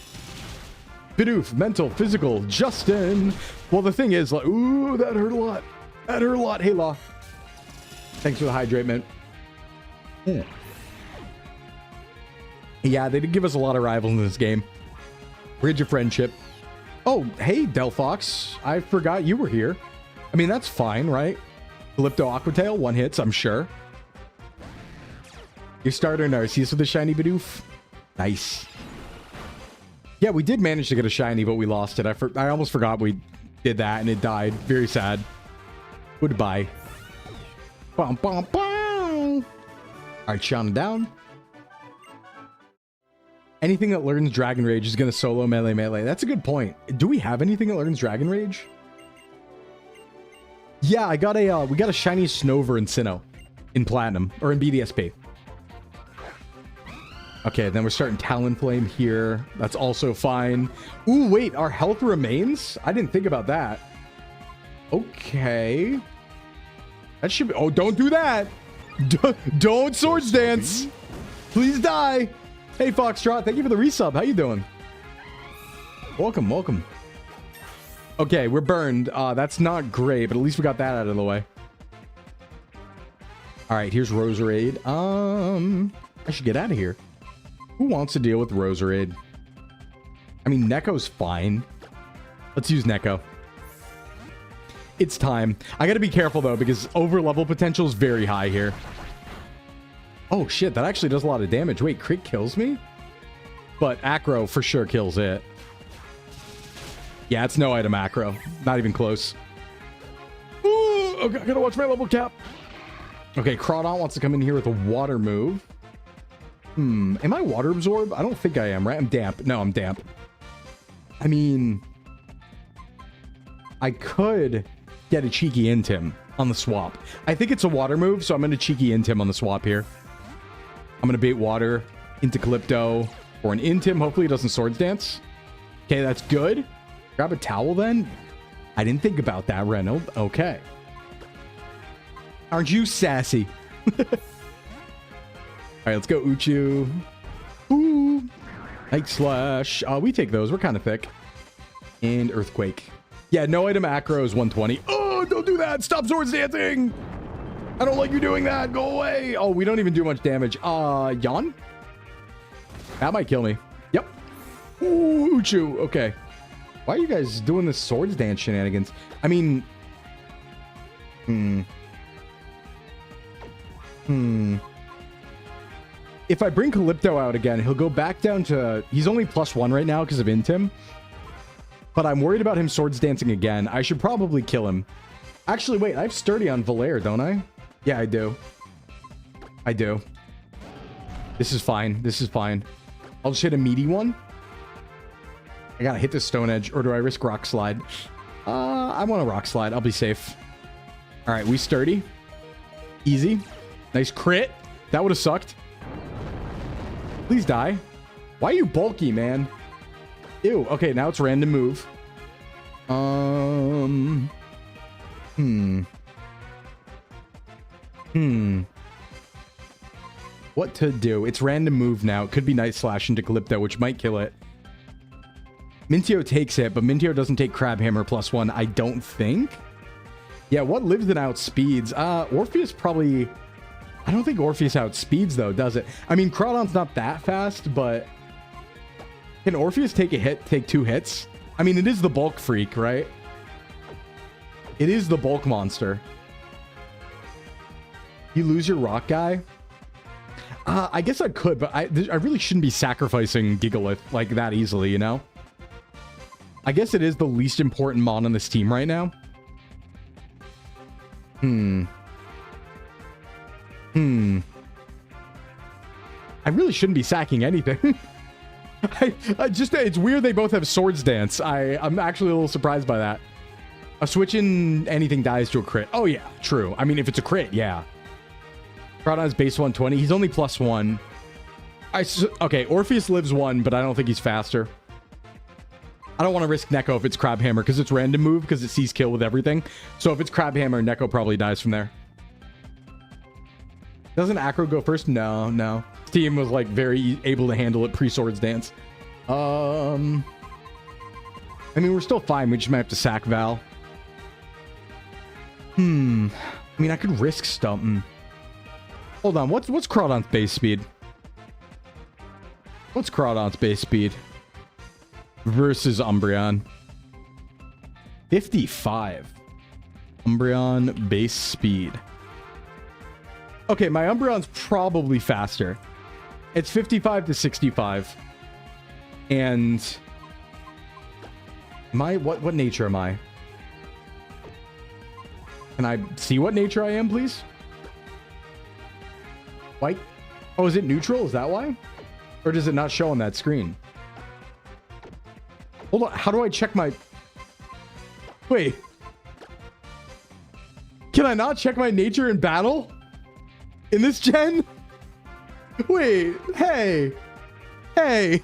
S1: Bidoof. Mental. Physical. Justin. Well, the thing is, like, ooh, that hurt a lot. That hurt a lot. Hey, Law. Thanks for the hydrate, man. Mm. Yeah, they did give us a lot of rivals in this game. Bridge of Friendship. Oh, hey, Delphox. I forgot you were here. I mean, that's fine, right? Calypto Aquatail, 1 hits, I'm sure. Your starter Narcissus with a shiny Bidoof. Nice. Yeah, we did manage to get a shiny, but we lost it. I almost forgot we did that, and it died. Very sad. Goodbye. Bum, bum, bum. All right, Shauna down. Anything that learns Dragon Rage is going to solo melee. That's a good point. Do we have anything that learns Dragon Rage? Yeah, I got a we got a shiny Snover in Sinnoh in Platinum or in BDSP. Okay, then we're starting Talonflame here. That's also fine. Ooh, wait, our health remains? I didn't think about that. Okay. That should be... Oh, don't do that. Don't swords dance. Please die. Hey, Foxtrot. Thank you for the resub. How you doing? Welcome, welcome. Okay, we're burned. That's not great, but at least we got that out of the way. All right, here's Roserade. I should get out of here. Who wants to deal with Roserade? I mean, Neko's fine. Let's use Neko. It's time. I gotta be careful, though, because over-level potential is very high here. Oh, shit. That actually does a lot of damage. Wait, crit kills me? But Acro for sure kills it. Yeah, it's no item Acro. Not even close. Ooh, okay, I gotta watch my level cap. Okay, Crawdon wants to come in here with a water move. Am I water absorb? I don't think I am, right? I'm damp. No, I'm damp. I mean, I could get a cheeky Intim on the swap. I think it's a water move, so I'm going to cheeky Intim on the swap here. I'm going to bait water into Calypto for an Intim. Hopefully it doesn't swords dance. Okay, that's good. Grab a towel then. I didn't think about that, Reynolds. Okay. Aren't you sassy? All right, let's go Uchu. Ooh. Night Slash. We take those. We're kind of thick. And Earthquake. Yeah, no item Acro is 120. Oh, don't do that. Stop swords dancing. I don't like you doing that. Go away. Oh, we don't even do much damage. Yawn? That might kill me. Yep. Ooh, Uchu. Okay. Why are you guys doing this swords dance shenanigans? I mean... If I bring Calypto out again, he'll go back down to... He's only +1 right now because of Intim. But I'm worried about him swords dancing again. I should probably kill him. Actually, wait. I have Sturdy on Valair, don't I? Yeah, I do. I do. This is fine. This is fine. I'll just hit a meaty one. I gotta hit the Stone Edge. Or do I risk Rock Slide? I want a Rock Slide. I'll be safe. All right, we Sturdy. Easy. Nice crit. That would have sucked. Please die. Why are you bulky, man? Ew. Okay, now it's random move. What to do? It's random move now. It could be Night Slash into Calypto, which might kill it. Mintio takes it, but Mintio doesn't take Crab Hammer +1, I don't think. Yeah, what lives and outspeeds? Orpheus probably... I don't think Orpheus outspeeds, though, does it? I mean, Crawdon's not that fast, but... Can Orpheus take a hit, take 2 hits? I mean, it is the bulk freak, right? It is the bulk monster. You lose your rock guy? I guess I could, but I really shouldn't be sacrificing Gigalith like that easily, you know? I guess it is the least important mon on this team right now. I really shouldn't be sacking anything. It's weird they both have swords dance. I'm actually a little surprised by that. A switch in anything dies to a crit. Oh yeah, true. I mean, if it's a crit, yeah. Crawdon's base 120. He's only +1. Okay, Orpheus lives 1, but I don't think he's faster. I don't want to risk Neko if it's Crab Hammer because it's random move because it sees kill with everything. So if it's Crab Hammer, Neko probably dies from there. Doesn't Acro go first? No, no. Team was like very able to handle it pre-swords dance. I mean, we're still fine. We just might have to sack Val. I mean, I could risk stumping. Hold on. What's Crawdon's base speed? What's Crawdon's base speed versus Umbreon? 55. Umbreon base speed. Okay, my Umbreon's probably faster. It's 55 to 65. And what nature am I? Can I see what nature I am, please? White? Oh, is it neutral? Is that why? Or does it not show on that screen? Hold on. How do I check my... Wait. Can I not check my nature in battle? In this gen? Wait. Hey. Hey.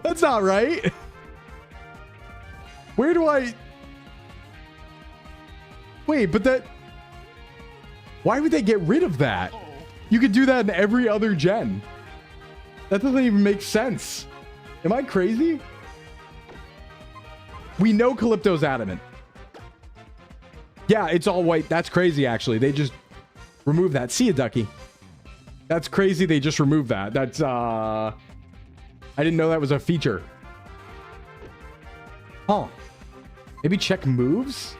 S1: That's not right. Where do I... Wait, but that... Why would they get rid of that? You could do that in every other gen. That doesn't even make sense. Am I crazy? We know Calypto's adamant. Yeah, it's all white. That's crazy, actually. They just removed that. See ya, Ducky. That's crazy. They just removed that. That's, I didn't know that was a feature. Huh. Maybe check moves?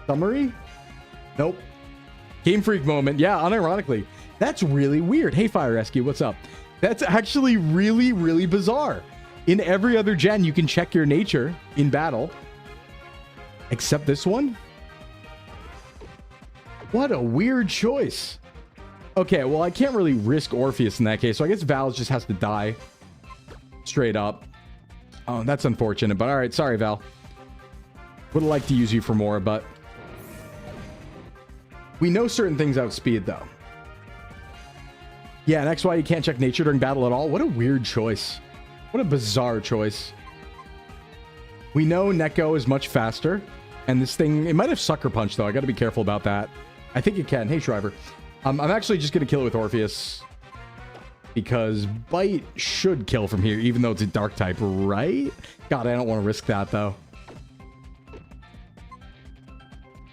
S1: Summary? Nope. Game Freak moment. Yeah, unironically. That's really weird. Hey, Fire Rescue, what's up? That's actually really, really bizarre. In every other gen, you can check your nature in battle. Except this one? What a weird choice. Okay, well, I can't really risk Orpheus in that case, so I guess Val just has to die. Straight up. Oh, that's unfortunate, but all right. Sorry, Val. Would have liked to use you for more, but... we know certain things outspeed, though. Yeah, and that's why you can't check nature during battle at all. What a weird choice. What a bizarre choice. We know Neko is much faster, and this thing... it might have Sucker Punch, though. I got to be careful about that. I think it can. Hey, Shriver. I'm actually just going to kill it with Orpheus. Because Bite should kill from here, even though it's a dark type, right? God, I don't want to risk that, though.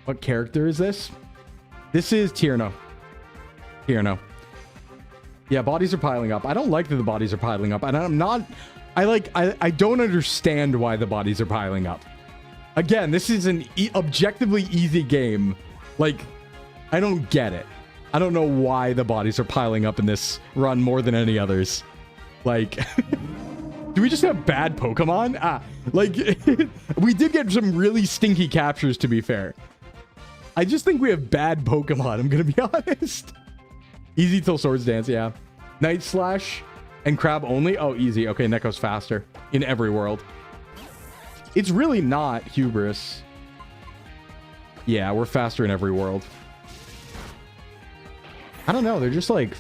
S1: What character is this? This is Tierno. Tierno. Yeah, bodies are piling up. I don't like that the bodies are piling up. And I'm not... I don't understand why the bodies are piling up. Again, this is an objectively easy game. Like, I don't get it. I don't know why the bodies are piling up in this run more than any others. Like, do we just have bad Pokemon? Like, we did get some really stinky captures, to be fair. I just think we have bad Pokemon, I'm gonna be honest. Easy till Swords Dance, yeah. Night Slash and Crab only? Oh, easy. Okay, Neko's faster in every world. It's really not hubris. Yeah, we're faster in every world. I don't know. They're just like...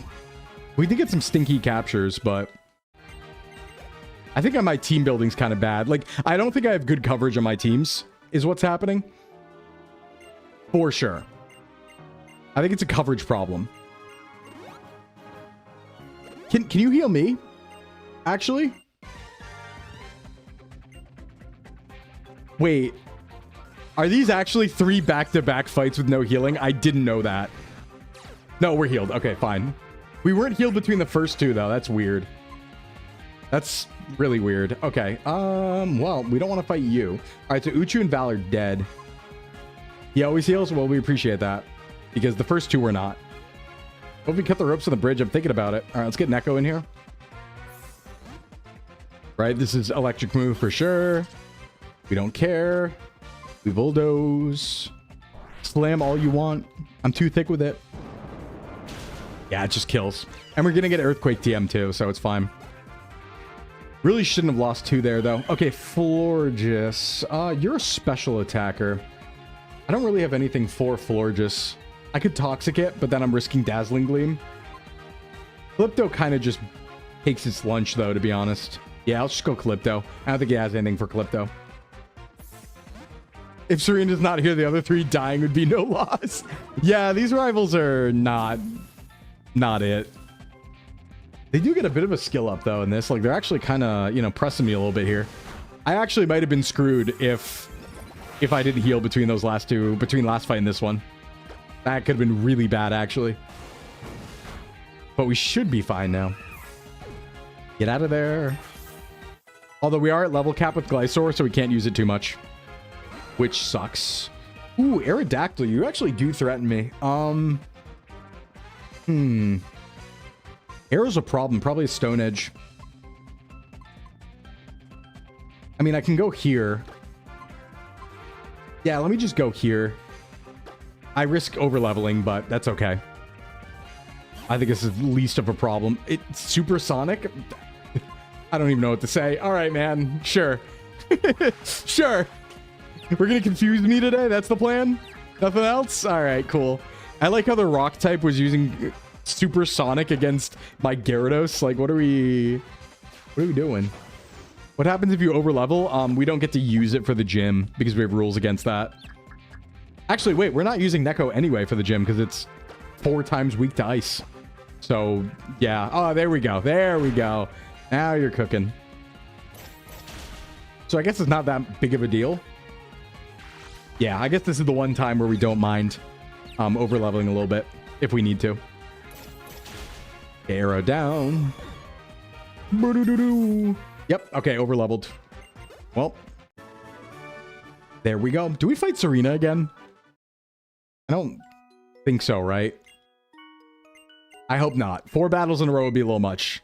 S1: we did get some stinky captures, but... I think my team building's kind of bad. Like, I don't think I have good coverage on my teams, is what's happening. For sure. I think it's a coverage problem. Can you heal me? Actually? Wait. Are these actually 3 back-to-back fights with no healing? I didn't know that. No, we're healed. Okay, fine. We weren't healed between the first 2, though. That's weird. That's really weird. Okay. Well, we don't want to fight you. All right, so Uchu and Val are dead. He always heals? Well, we appreciate that. Because the first 2 were not. Hope we cut the ropes on the bridge. I'm thinking about it. All right, let's get Neko in here. Right, this is electric move for sure. We don't care. We bulldoze. Slam all you want. I'm too thick with it. Yeah, it just kills. And we're going to get Earthquake TM too, so it's fine. Really shouldn't have lost 2 there, though. Okay, Florges. You're a special attacker. I don't really have anything for Florges. I could Toxic it, but then I'm risking Dazzling Gleam. Calypto kind of just takes its lunch, though, to be honest. Yeah, I'll just go Calypto. I don't think he has anything for Calypto. If Serena's not here, the other 3 dying would be no loss. Yeah, these rivals are not it. They do get a bit of a skill up, though, in this. Like, they're actually kind of, you know, pressing me a little bit here. I actually might have been screwed if I didn't heal between those last 2, between last fight and this one. That could have been really bad, actually. But we should be fine now. Get out of there. Although we are at level cap with Glysaur, so we can't use it too much. Which sucks. Ooh, Aerodactyl, you actually do threaten me. Arrow's a problem. Probably a Stone Edge. I mean, I can go here. Yeah, let me just go here. I risk over-leveling, but that's okay. I think this is least of a problem. It's supersonic? I don't even know what to say. All right, man. Sure. Sure. We're going to confuse me today? That's the plan? Nothing else? All right, cool. I like how the rock type was using supersonic against my Gyarados. Like, what are we doing? What happens if you over-level? We don't get to use it for the gym because we have rules against that. Actually, wait, we're not using Neko anyway for the gym because it's 4 times weak to ice. So, yeah. Oh, there we go. There we go. Now you're cooking. So I guess it's not that big of a deal. Yeah, I guess this is the one time where we don't mind over-leveling a little bit if we need to. Arrow down. Yep, okay, over-leveled. Well, there we go. Do we fight Serena again? I don't think so, right? I hope not. 4 battles in a row would be a little much.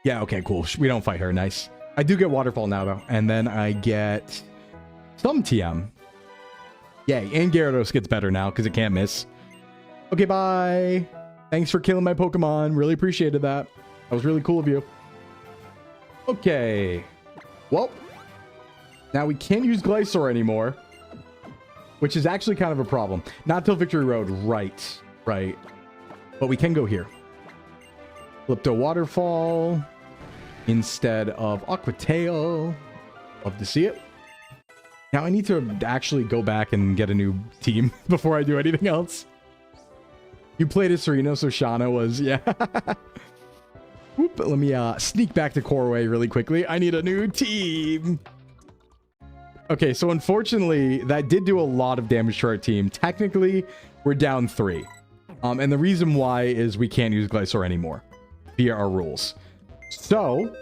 S1: Yeah, okay, cool. We don't fight her. Nice. I do get Waterfall now, though. And then I get some TM. Yay. And Gyarados gets better now because it can't miss. Okay, bye. Thanks for killing my Pokemon. Really appreciated that. That was really cool of you. Okay. Well, now we can't use Glysaur anymore, which is actually kind of a problem. Not till Victory Road. Right. Right. But we can go here. Flipto Waterfall instead of Aqua Tail. Love to see it. Now I need to actually go back and get a new team before I do anything else. You played as Serena, so Shauna was, yeah. Whoop, let me sneak back to Corway really quickly. I need a new team. Okay, so unfortunately, that did do a lot of damage to our team. Technically, we're down 3. And the reason why is we can't use Glysaur anymore via our rules. So,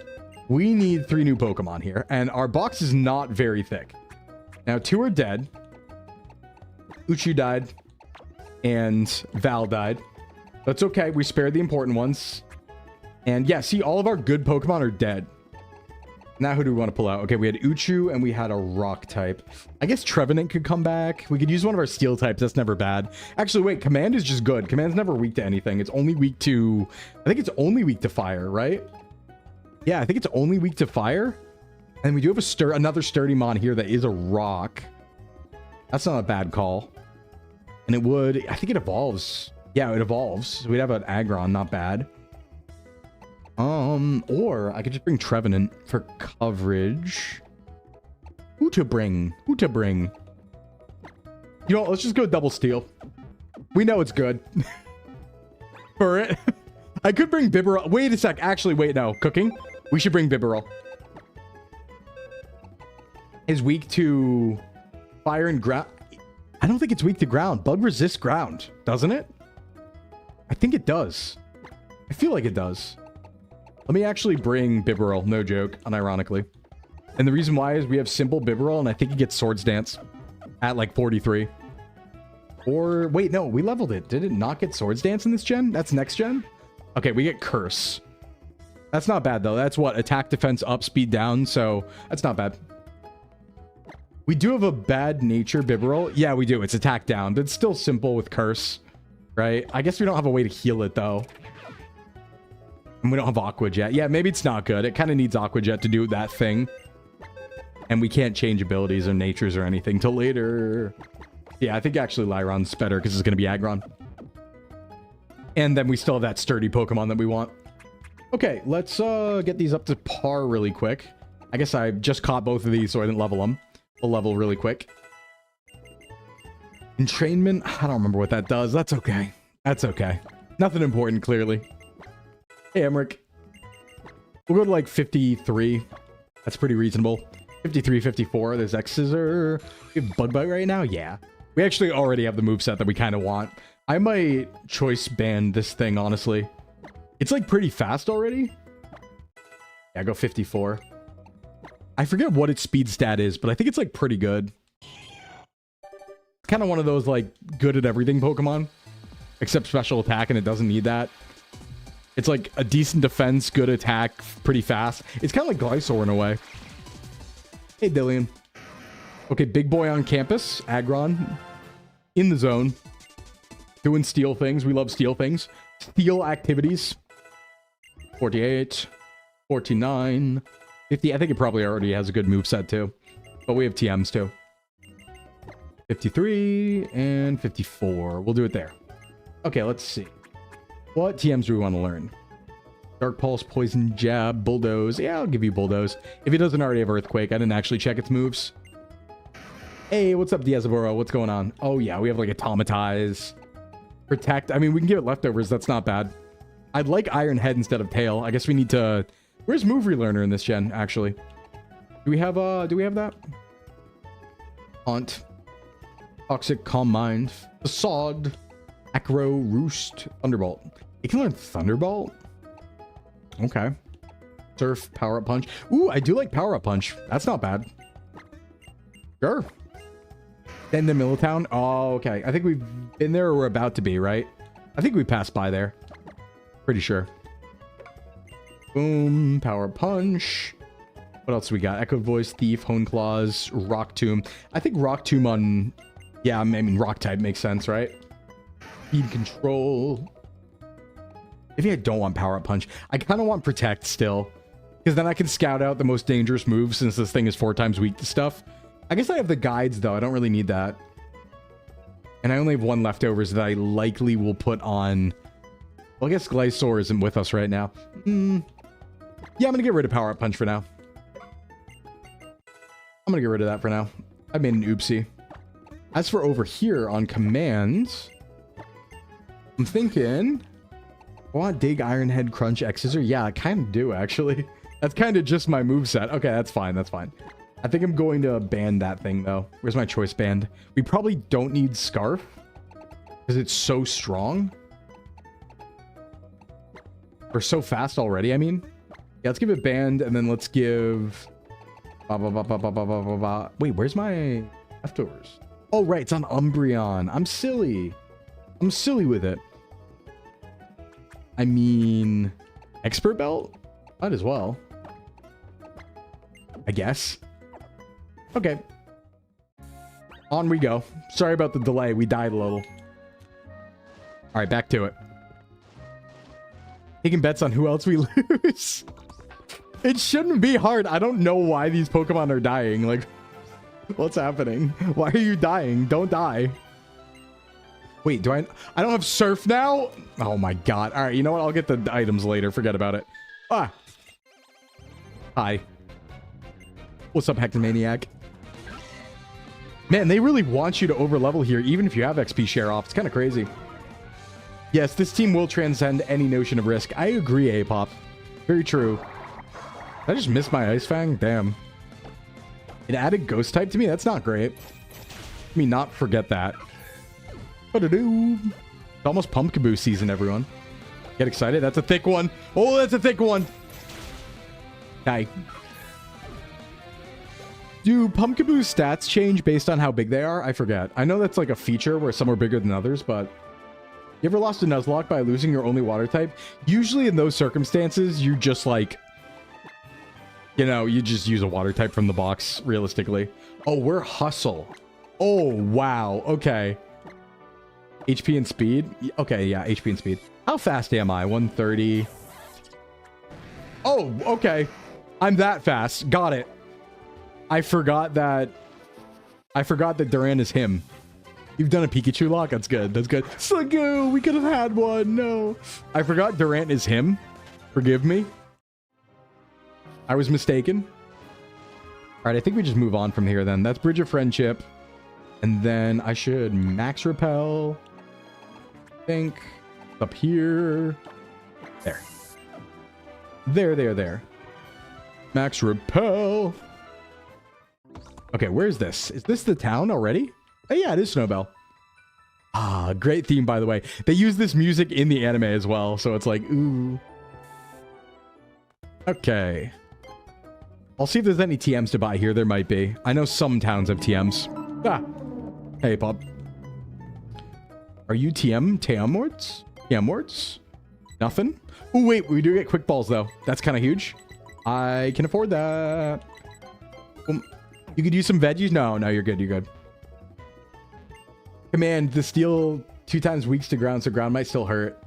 S1: we need 3 new Pokemon here, and our box is not very thick. Now, 2 are dead. Uchu died, and Val died. That's okay. We spared the important ones. And yeah, see, all of our good Pokemon are dead. Now, who do we want to pull out? Okay, we had Uchu, and we had a Rock type. I guess Trevenant could come back. We could use one of our Steel types. That's never bad. Actually, wait, Command is just good. Command's never weak to anything. It's only weak to... I think it's only weak to Fire, right? Yeah, I think it's only weak to Fire. And we do have another Sturdy Mon here that is a Rock. That's not a bad call. And it would... I think it evolves. Yeah, it evolves. So we'd have an Aggron. Not bad. Or I could just bring Trevenant for coverage. Who to bring? Who to bring? You know, let's just go double steal. We know it's good. For it. I could bring Bibarel. Wait a sec. Actually, wait, no. Cooking. We should bring Bibarel. Is weak to fire and ground. I don't think it's weak to ground. Bug resists ground, doesn't it? I think it does. I feel like it does. Let me actually bring Bibarel, no joke, unironically. And the reason why is we have simple Bibarel, and I think it gets Swords Dance at like 43. Or, wait, no, we leveled it. Did it not get Swords Dance in this gen? That's next gen? Okay, we get Curse. That's not bad, though. That's what? Attack, defense up, speed down, so that's not bad. We do have a bad nature Bibarel. Yeah, we do. It's attack down, but it's still simple with Curse, right? I guess we don't have a way to heal it, though. And we don't have Aqua Jet. Yeah, maybe it's not good. It kind of needs Aqua Jet to do that thing. And we can't change abilities or natures or anything till later. Yeah, I think actually Lyron's better because it's going to be Aggron. And then we still have that sturdy Pokemon that we want. Okay, let's get these up to par really quick. I guess I just caught both of these so I didn't level them. We'll level really quick. Entrainment? I don't remember what that does. That's okay. That's okay. Nothing important, clearly. Hey, Emmerich. We'll go to like 53. That's pretty reasonable. 53, 54. There's X-Scissor. We have Bug Bite right now? Yeah. We actually already have the moveset that we kind of want. I might choice ban this thing, honestly. It's like pretty fast already. Yeah, go 54. I forget what its speed stat is, but I think it's like pretty good. Kind of one of those like good at everything Pokemon. Except special attack, and it doesn't need that. It's like a decent defense, good attack, pretty fast. It's kind of like Glysaur in a way. Hey, Dillian. Okay, big boy on campus. Aggron. In the zone. Doing steel things. We love steel things. Steel activities. 48. 49. 50. I think it probably already has a good moveset too. But we have TMs too. 53 and 54. We'll do it there. Okay, let's see. What TMs do we want to learn? Dark Pulse, Poison Jab, Bulldoze. Yeah, I'll give you Bulldoze. If it doesn't already have Earthquake, I didn't actually check its moves. Hey, what's up, Diazaboro? What's going on? Oh, yeah, we have like Automatize. Protect. I mean, we can give it leftovers. That's not bad. I'd like Iron Head instead of Tail. I guess we need to... Where's Move Relearner in this gen, actually? Do we have that? Haunt. Toxic, Calm Mind. Facade. Acro, Roost. Thunderbolt. It can learn Thunderbolt? Okay. Surf, Power Up Punch. Ooh, I do like Power Up Punch. That's not bad. Sure. Then the Millitown. Oh, okay. I think we've been there or we're about to be, right? I think we passed by there. Pretty sure. Boom. Power Punch. What else we got? Echo Voice, Thief, Hone Claws, Rock Tomb. I think Rock Tomb on... Yeah, I mean, Rock type makes sense, right? Speed Control. Maybe I don't want Power Up Punch. I kind of want Protect still. Because then I can scout out the most dangerous moves since this thing is 4 times weak to stuff. I guess I have the guides, though. I don't really need that. And I only have 1 leftovers that I likely will put on... Well, I guess Glysaur isn't with us right now. Yeah, I'm going to get rid of Power Up Punch for now. I'm going to get rid of that for now. I made an oopsie. As for over here on commands... I'm thinking... I want Dig, Iron Head, Crunch, X Scissor. Yeah, I kind of do, actually. That's kind of just my moveset. Okay, that's fine. That's fine. I think I'm going to ban that thing, though. Where's my choice band? We probably don't need Scarf. Because it's so strong. Or so fast already, I mean. Yeah, let's give it band, and then let's give... Wait, where's my leftovers? Oh, right, it's on Umbreon. I'm silly. I'm silly with it. I mean... Expert Belt? Might as well. I guess. Okay. On we go. Sorry about the delay. We died a little. Alright, back to it. Taking bets on who else we lose. It shouldn't be hard. I don't know why these Pokemon are dying. Like, what's happening? Why are you dying? Don't die. Wait, do I don't have Surf now? Oh my god. Alright, you know what? I'll get the items later. Forget about it. Ah. Hi. What's up, Hectomaniac? Man, they really want you to overlevel here, even if you have XP share off. It's kind of crazy. Yes, this team will transcend any notion of risk. I agree, A-Pop. Very true. I just missed my Ice Fang? Damn. It added Ghost type to me? That's not great. Let me not forget that. What-a-do? It's almost Pumpkaboo season, everyone. Get excited. That's a thick one. Oh, that's a thick one. Die. Do Pumpkaboo's stats change based on how big they are? I forget. I know that's like a feature where some are bigger than others, but... You ever lost a Nuzlocke by losing your only water type? Usually in those circumstances, you just like... You know, you just use a water type from the box, realistically. Oh, we're Hustle. Oh, wow. Okay. HP and speed? Okay, yeah, HP and speed. How fast am I? 130. Oh, okay. I'm that fast. Got it. I forgot that Duran is him. You've done a Pikachu lock? That's good. That's good. Slugoo, we could have had one. No. I forgot Durant is him. Forgive me. I was mistaken. All right, I think we just move on from here then. That's Bridge of Friendship. And then I should max repel. I think up here. There. There. Max repel. Okay, where's this? Is this the town already? Oh, yeah, it is Snowbell. Ah, great theme, by the way. They use this music in the anime as well, so it's like, ooh. Okay. I'll see if there's any TMs to buy here. There might be. I know some towns have TMs. Ah. Hey, Pop. Are you TM-wards? TM-wards? Nothing? Oh, wait. We do get quick balls, though. That's kind of huge. I can afford that. You could use some veggies? No, you're good. You're good. Command the steel 2 times weaks to ground, so ground might still hurt.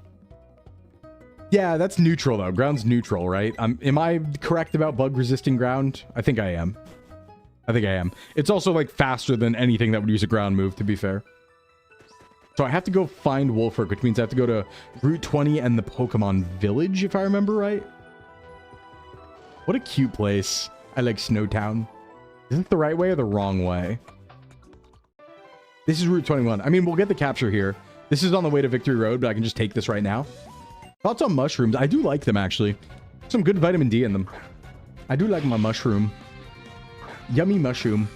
S1: Yeah, that's neutral, though. Ground's neutral, right? Am I correct about bug resisting ground? I think I am. It's also, like, faster than anything that would use a ground move, to be fair. So I have to go find Wolfrook, which means I have to go to Route 20 and the Pokemon Village, if I remember right. What a cute place. I like Snowtown. Is it the right way or the wrong way? This is Route 21. I mean, we'll get the capture here. This is on the way to Victory Road, but I can just take this right now. Thoughts on mushrooms? I do like them, actually. Some good vitamin D in them. I do like my mushroom. Yummy mushroom.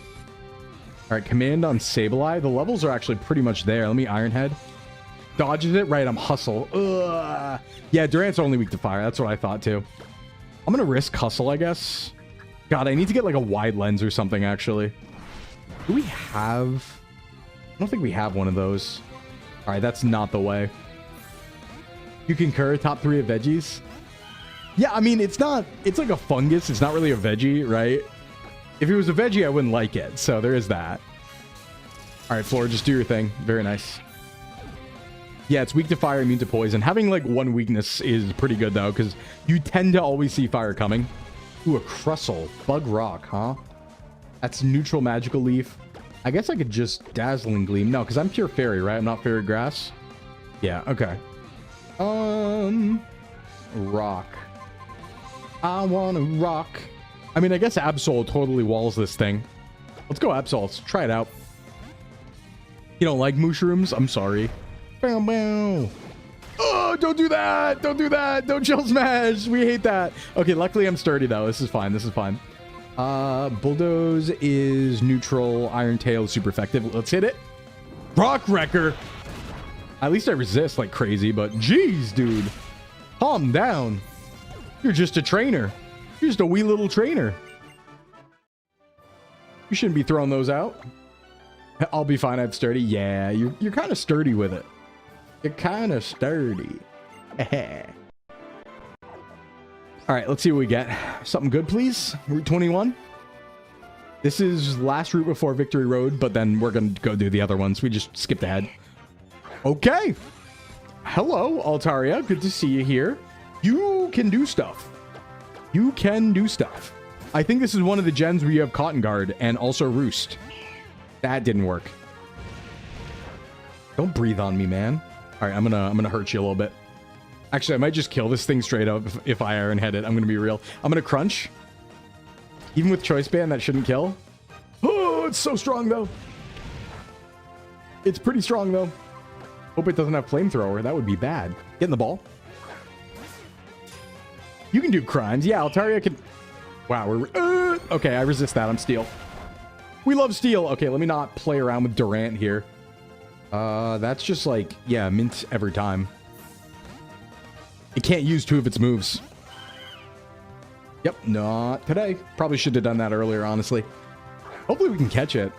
S1: All right, command on Sableye. The levels are actually pretty much there. Let me Ironhead. Dodges it. Right, I'm Hustle. Ugh. Yeah, Durant's only weak to fire. That's what I thought, too. I'm going to risk Hustle, I guess. God, I need to get, like, a wide lens or something, actually. Do we have... I don't think we have one of those. All right, that's not the way. You concur, top 3 of veggies? Yeah, I mean, it's not... It's like a fungus. It's not really a veggie, right? If it was a veggie, I wouldn't like it. So there is that. All right, Flora, just do your thing. Very nice. Yeah, it's weak to fire, immune to poison. Having, like, one weakness is pretty good, though, because you tend to always see fire coming. Ooh, a Crustle. Bug Rock, huh? That's neutral magical leaf. I guess I could just Dazzling Gleam. No, because I'm pure fairy, right? I'm not fairy grass. Yeah, okay. Rock. I want to rock. I mean, I guess Absol totally walls this thing. Let's go Absol. Let's try it out. You don't like mushrooms? I'm sorry. Bow, bow. Oh, don't do that. Don't do that. Don't chill smash. We hate that. Okay, luckily I'm sturdy, though. This is fine. This is fine. Bulldoze is neutral. Iron Tail is super effective. Let's hit it. Rock Wrecker. At least I resist like crazy, but geez, dude. Calm down. You're just a trainer. You're just a wee little trainer. You shouldn't be throwing those out. I'll be fine. I have sturdy. Yeah, you're kind of sturdy with it. You're kind of sturdy. All right, let's see what we get. Something good, please. Route 21. This is last route before Victory Road, but then we're going to go do the other ones. We just skipped ahead. Okay. Hello, Altaria. Good to see you here. You can do stuff. You can do stuff. I think this is one of the gens where you have Cotton Guard and also Roost. That didn't work. Don't breathe on me, man. All right, I'm gonna hurt you a little bit. Actually, I might just kill this thing straight up if I Ironhead it. I'm gonna be real. I'm gonna crunch. Even with Choice Band, that shouldn't kill. Oh, it's so strong though. It's pretty strong though. Hope it doesn't have Flamethrower. That would be bad. Get in the ball. You can do crimes. Yeah, Altaria can... Wow, we're... okay, I resist that. I'm Steel. We love Steel. Okay, let me not play around with Durant here. That's just like... Yeah, mint every time. It can't use 2 of its moves. Yep, not today. Probably should have done that earlier, honestly. Hopefully we can catch it.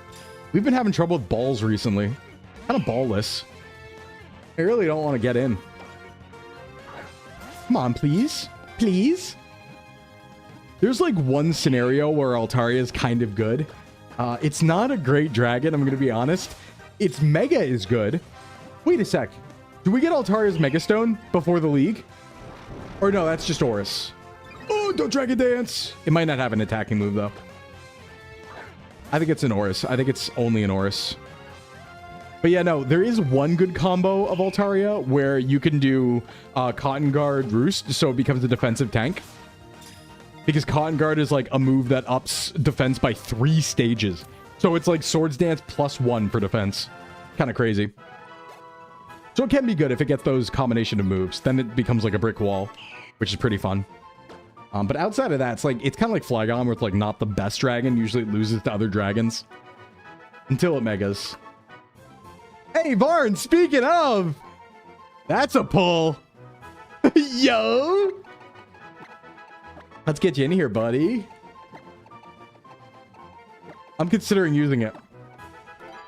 S1: We've been having trouble with balls recently. Kind of ballless. I really don't want to get in. Come on, please. Please. There's like one scenario where Altaria is kind of good. It's not a great dragon, I'm going to be honest. Its Mega is good. Wait a sec. Do we get Altaria's Mega Stone before the League? Or no, that's just Oris. Oh, don't Dragon Dance. It might not have an attacking move, though. I think it's an Oris. I think it's only an Oris. But yeah, no, there is one good combo of Altaria where you can do Cotton Guard Roost, so it becomes a defensive tank. Because Cotton Guard is like a move that ups defense by 3 stages. So it's like Swords Dance +1 for defense. Kind of crazy. So it can be good if it gets those combination of moves. Then it becomes like a brick wall, which is pretty fun. But outside of that, it's kind of like Flygon, where it's like not the best dragon. Usually it loses to other dragons. Until it megas. Hey, Varn, speaking of... That's a pull. Yo! Let's get you in here, buddy. I'm considering using it.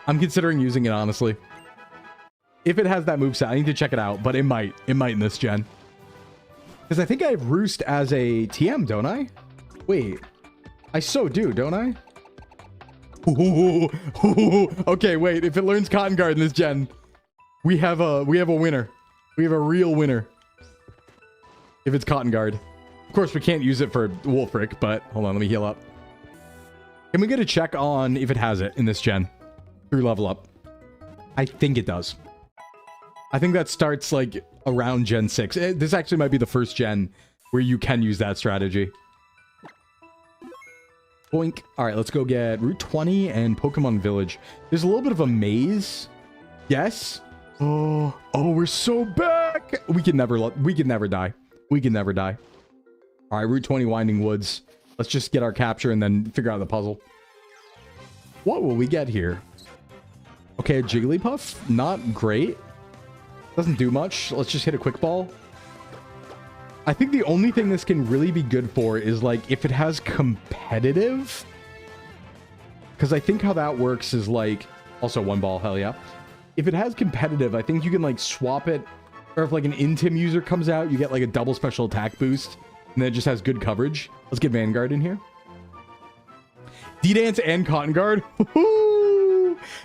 S1: I'm considering using it, honestly. If it has that moveset, I need to check it out, but it might. It might in this gen. Because I think I have Roost as a TM, don't I? Wait. I so do, don't I? Ooh, okay, wait. If it learns Cotton Guard in this gen, we have a winner. We have a real winner. If it's Cotton Guard. Of course, we can't use it for Wolfric, but hold on, let me heal up. Can we get a check on if it has it in this gen? Through level up. I think it does. I think that starts like around Gen 6. This actually might be the first gen where you can use that strategy. Boink. All right, let's go get Route 20 and Pokemon Village. There's a little bit of a maze. Yes. Oh, we're so back. We can never die. We can never die. All right, Route 20 Winding Woods. Let's just get our capture and then figure out the puzzle. What will we get here? Okay, a Jigglypuff. Not great. Doesn't do much. Let's just hit a quick ball. I think the only thing this can really be good for is like if it has competitive. Because I think how that works is like also one ball. Hell yeah. If it has competitive, I think you can like swap it. Or if like an Intim user comes out, you get like a double special attack boost. And then it just has good coverage. Let's get Vanguard in here. D-Dance and Cotton Guard.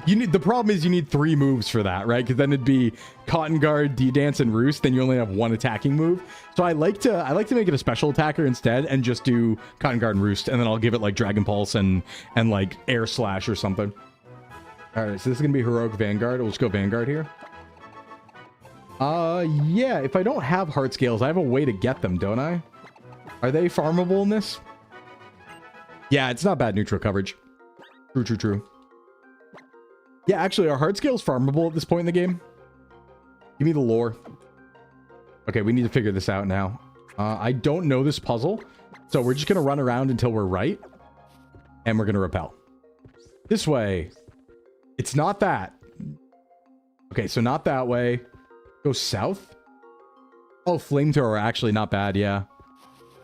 S1: You need, the problem is you need 3 moves for that, right? Because then it'd be Cotton Guard, D-Dance, and Roost. Then you only have 1 attacking move. So I like to make it a special attacker instead and just do Cotton Guard and Roost. And then I'll give it like Dragon Pulse and like Air Slash or something. All right, so this is gonna be Heroic Vanguard. We'll just go Vanguard here. Yeah, if I don't have Heart Scales, I have a way to get them, don't I? Are they farmable in this? Yeah, it's not bad neutral coverage. True. Yeah, actually, are Heart Scales farmable at this point in the game? Give me the lore. Okay, we need to figure this out now. I don't know this puzzle, so we're just going to run around until we're right, and we're going to repel. This way. It's not that. Okay, so not that way. Go south. Oh, Flamethrower, actually not bad, yeah.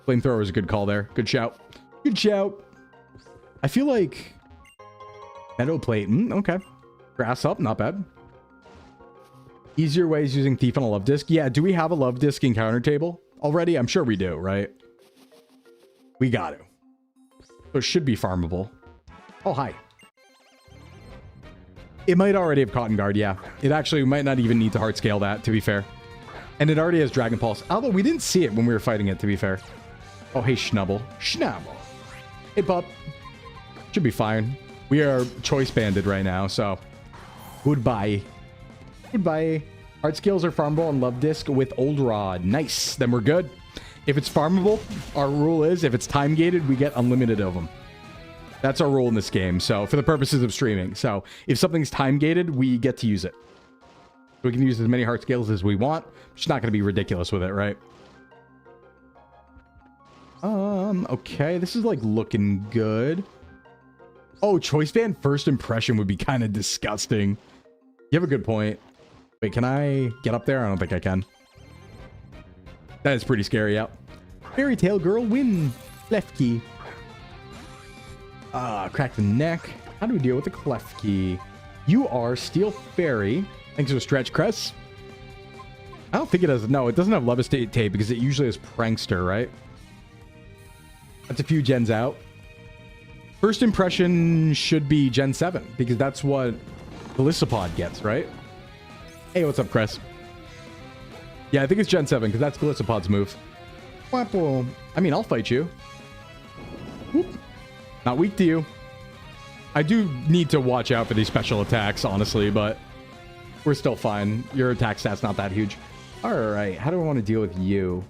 S1: Flamethrower was a good call there. Good shout. Good shout. I feel like... Meadow Plate. Okay. Grass up, not bad. Easier ways using Thief on a Love Disc. Yeah, do we have a Love Disc encounter table already? I'm sure we do, right? We got to. So it should be farmable. Oh, hi. It might already have Cotton Guard, yeah. It actually might not even need to Heart Scale that, to be fair. And it already has Dragon Pulse. Although we didn't see it when we were fighting it, to be fair. Oh, hey, Schnubble. Schnubble. Hey, pup. Should be fine. We are choice banded right now, so... Goodbye. Goodbye. Heart Scales are farmable on Love Disc with Old Rod. Nice. Then we're good. If it's farmable, our rule is if it's time gated, we get unlimited of them. That's our rule in this game. So for the purposes of streaming. So if something's time gated, we get to use it. We can use as many Heart Scales as we want. It's not going to be ridiculous with it, right? Okay. This is like looking good. Oh, Choice Band First Impression would be kind of disgusting. You have a good point. Wait, can I get up there? I don't think I can. That is pretty scary, yeah. Fairy Tail Girl win. Left key. Crack the neck. How do we deal with the cleft key? You are Steel Fairy. Thanks for the stretch, Cress. I don't think it has... No, it doesn't have Levitate Tape because it usually has Prankster, right? That's a few gens out. First Impression should be Gen 7 because that's what Galissapod gets, right? Hey, what's up, Cress? Yeah, I think it's Gen 7 because that's Galissapod's move. I mean, I'll fight you. Whoop. Not weak to you. I do need to watch out for these special attacks, honestly, but we're still fine. Your attack stat's not that huge. All right, how do I want to deal with you?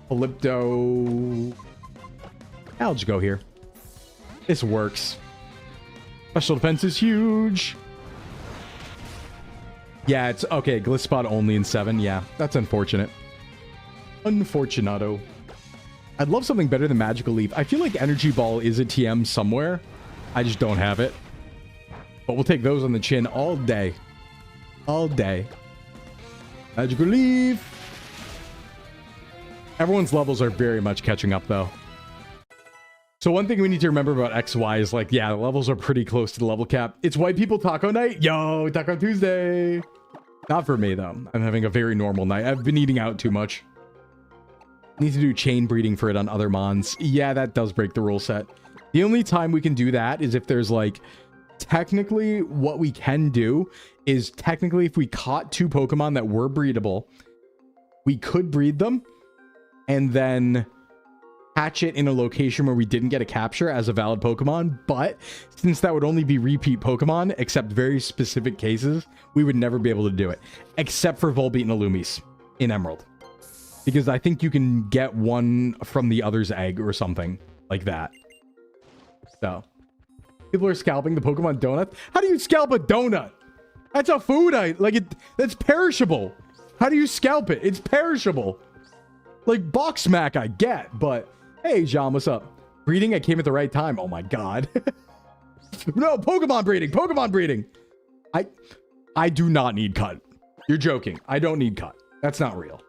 S1: Polypto. I'll just go here. This works. Special defense is huge. Yeah, it's okay. Glisspot only in 7. Yeah, that's unfortunate. Unfortunato. I'd love something better than Magical Leap. I feel like Energy Ball is a TM somewhere. I just don't have it. But we'll take those on the chin all day. All day. Magical Leap. Everyone's levels are very much catching up, though. So one thing we need to remember about XY is like, yeah, the levels are pretty close to the level cap. It's White People Taco Night. Yo, Taco Tuesday. Not for me, though. I'm having a very normal night. I've been eating out too much. Need to do chain breeding for it on other mons. Yeah, that does break the rule set. The only time we can do that is if there's like... Technically, what we can do is technically if we caught 2 Pokemon that were breedable, we could breed them and then hatch it in a location where we didn't get a capture as a valid Pokemon. But since that would only be repeat Pokemon, except very specific cases, we would never be able to do it. Except for Volbeat and Illumis in Emerald. Because I think you can get one from the other's egg or something. like that. So people are scalping the Pokemon donut. How do you scalp a donut? That's a food item. Like that's perishable. How do you scalp it? It's perishable. Like box smack, I get, but hey, John, what's up? Breeding? I came at the right time. Oh my god. No, Pokemon breeding. Pokemon breeding. I do not need cut. You're joking. I don't need cut. That's not real.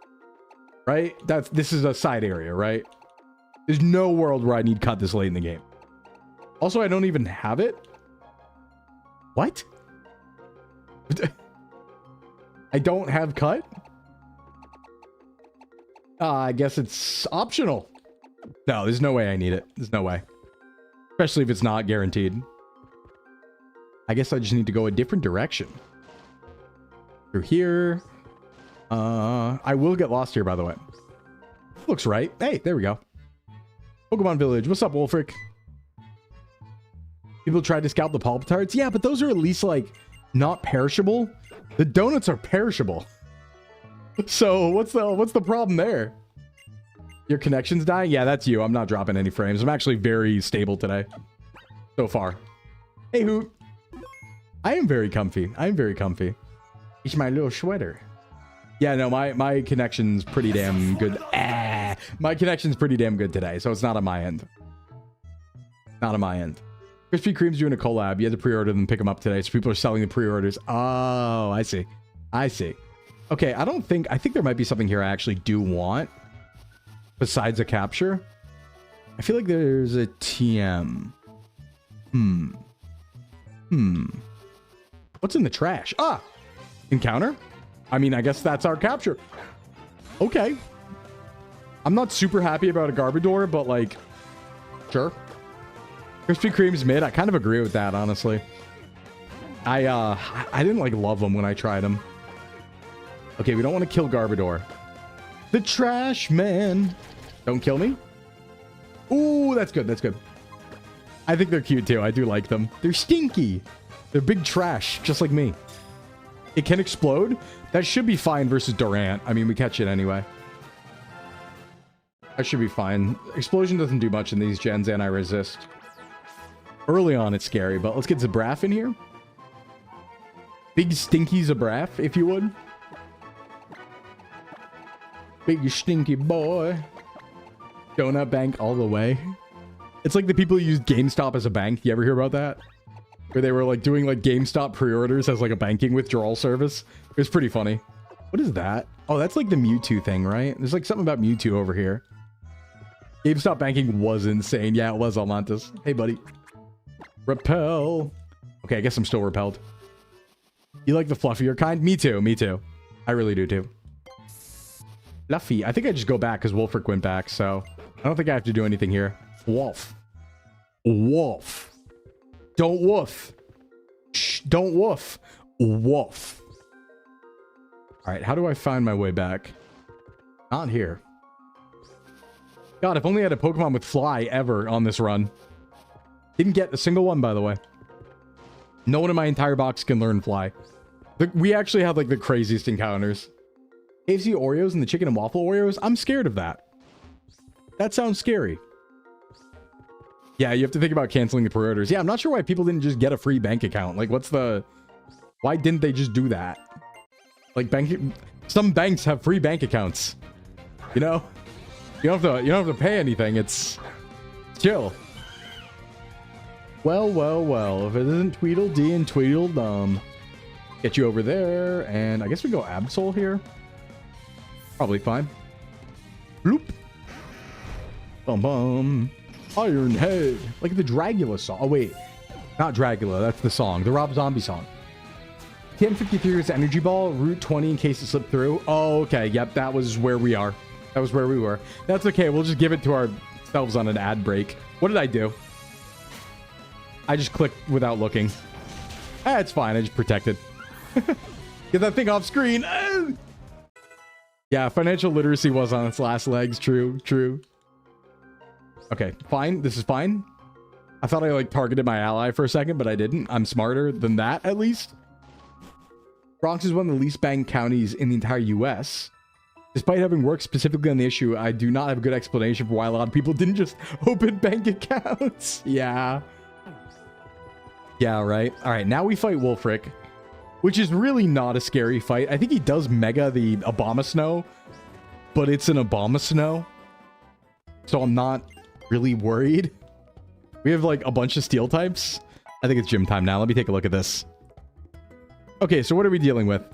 S1: Right? This is a side area, right? There's no world where I need cut this late in the game. Also, I don't even have it. What? I don't have cut? I guess it's optional. No, there's no way I need it. There's no way. Especially if it's not guaranteed. I guess I just need to go a different direction. Through here. I will get lost here, by the way. Looks right. Hey, there we go. Pokemon Village. What's up, Wolfric? People tried to scalp the Palpitards. Yeah, but those are at least, like, not perishable. The donuts are perishable. So, what's the problem there? Your connection's dying? Yeah, that's you. I'm not dropping any frames. I'm actually very stable today. So far. Hey, Hoot. I am very comfy. I am very comfy. It's my little sweater. Yeah, no, my connection's pretty damn good. My connection's pretty damn good today, so it's not on my end. Not on my end. Krispy Kreme's doing a collab. You had to pre-order them, pick them up today, so people are selling the pre-orders. Oh, I see. I see. Okay, I think there might be something here I actually do want. Besides a capture. I feel like there's a TM. What's in the trash? Ah! Encounter? I mean, I guess that's our capture. Okay. I'm not super happy about a Garbodor, but like, sure. Krispy Kreme's mid. I kind of agree with that, honestly. I didn't like love them when I tried them. Okay, we don't want to kill Garbodor. The trash man. Don't kill me. Ooh, that's good. That's good. I think they're cute too. I do like them. They're stinky. They're big trash, just like me. It can explode. That should be fine versus Durant. I mean, we catch it anyway. That should be fine. Explosion doesn't do much in these gens, and I resist. Early on, it's scary, but let's get Zabraf in here. Big stinky Zabraf, if you would. Big stinky boy. Donut bank all the way. It's like the people who use GameStop as a bank. You ever hear about that? Where they were like doing like GameStop pre-orders as like a banking withdrawal service. It was pretty funny. What is that? Oh, that's like the Mewtwo thing, right? There's like something about Mewtwo over here. GameStop banking was insane. Yeah, it was, Almantis. Hey, buddy. Repel. Okay, I guess I'm still repelled. You like the fluffier kind? Me too, me too. I really do too. Fluffy. I think I just go back because Wolfric went back, so I don't think I have to do anything here. Wolf. Wolf. Don't woof. Shh, don't woof. Woof. All right, how do I find my way back? Not here. God, if only I had a Pokemon with Fly ever on this run. Didn't get a single one, by the way. No one in my entire box can learn Fly. We actually have like the craziest encounters. KFC Oreos and the chicken and waffle Oreos. I'm scared of that. That sounds scary. Yeah, you have to think about canceling the pre-orders. Yeah, I'm not sure why people didn't just get a free bank account. Like, what's the... Why didn't they just do that? Like, some banks have free bank accounts. You know? You don't have to pay anything. It's chill. Well, well, well. If it isn't Tweedledee and Tweedledum. Get you over there. And I guess we go Absol here. Probably fine. Bloop. Bum bum. Iron Head. Like the Dragula song. Oh, wait. Not Dragula. That's the song. The Rob Zombie song. TM53 is Energy Ball. Route 20 in case it slipped through. Oh, okay. Yep. That was where we are. That was where we were. That's okay. We'll just give it to ourselves on an ad break. What did I do? I just clicked without looking. It's fine. I just protected. Get that thing off screen. Yeah, financial literacy was on its last legs. True, true. Okay, fine. This is fine. I thought I like targeted my ally for a second, but I didn't. I'm smarter than that, at least. Bronx is one of the least banged counties in the entire U.S. Despite having worked specifically on the issue, I do not have a good explanation for why a lot of people didn't just open bank accounts. Yeah. Yeah, right. All right, now we fight Wolfric, which is really not a scary fight. I think he does mega the Abomasnow, but it's an Abomasnow, so I'm not really worried. We have like a bunch of steel types. I think it's gym time now. Let me take a look at this. Okay, so what are we dealing with?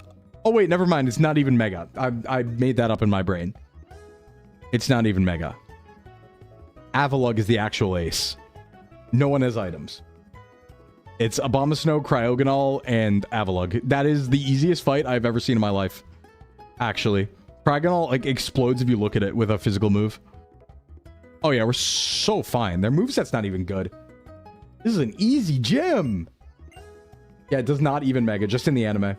S1: Oh, wait, never mind. It's not even mega. I made that up in my brain. It's not even mega. Avalugg is the actual ace. No one has items. It's Abomasnow, Cryogonal, and Avalugg. That is the easiest fight I've ever seen in my life. Actually. Cryogonal, like, explodes if you look at it with a physical move. Oh, yeah, we're so fine. Their moveset's not even good. This is an easy gym. Yeah, it does not even mega, just in the anime.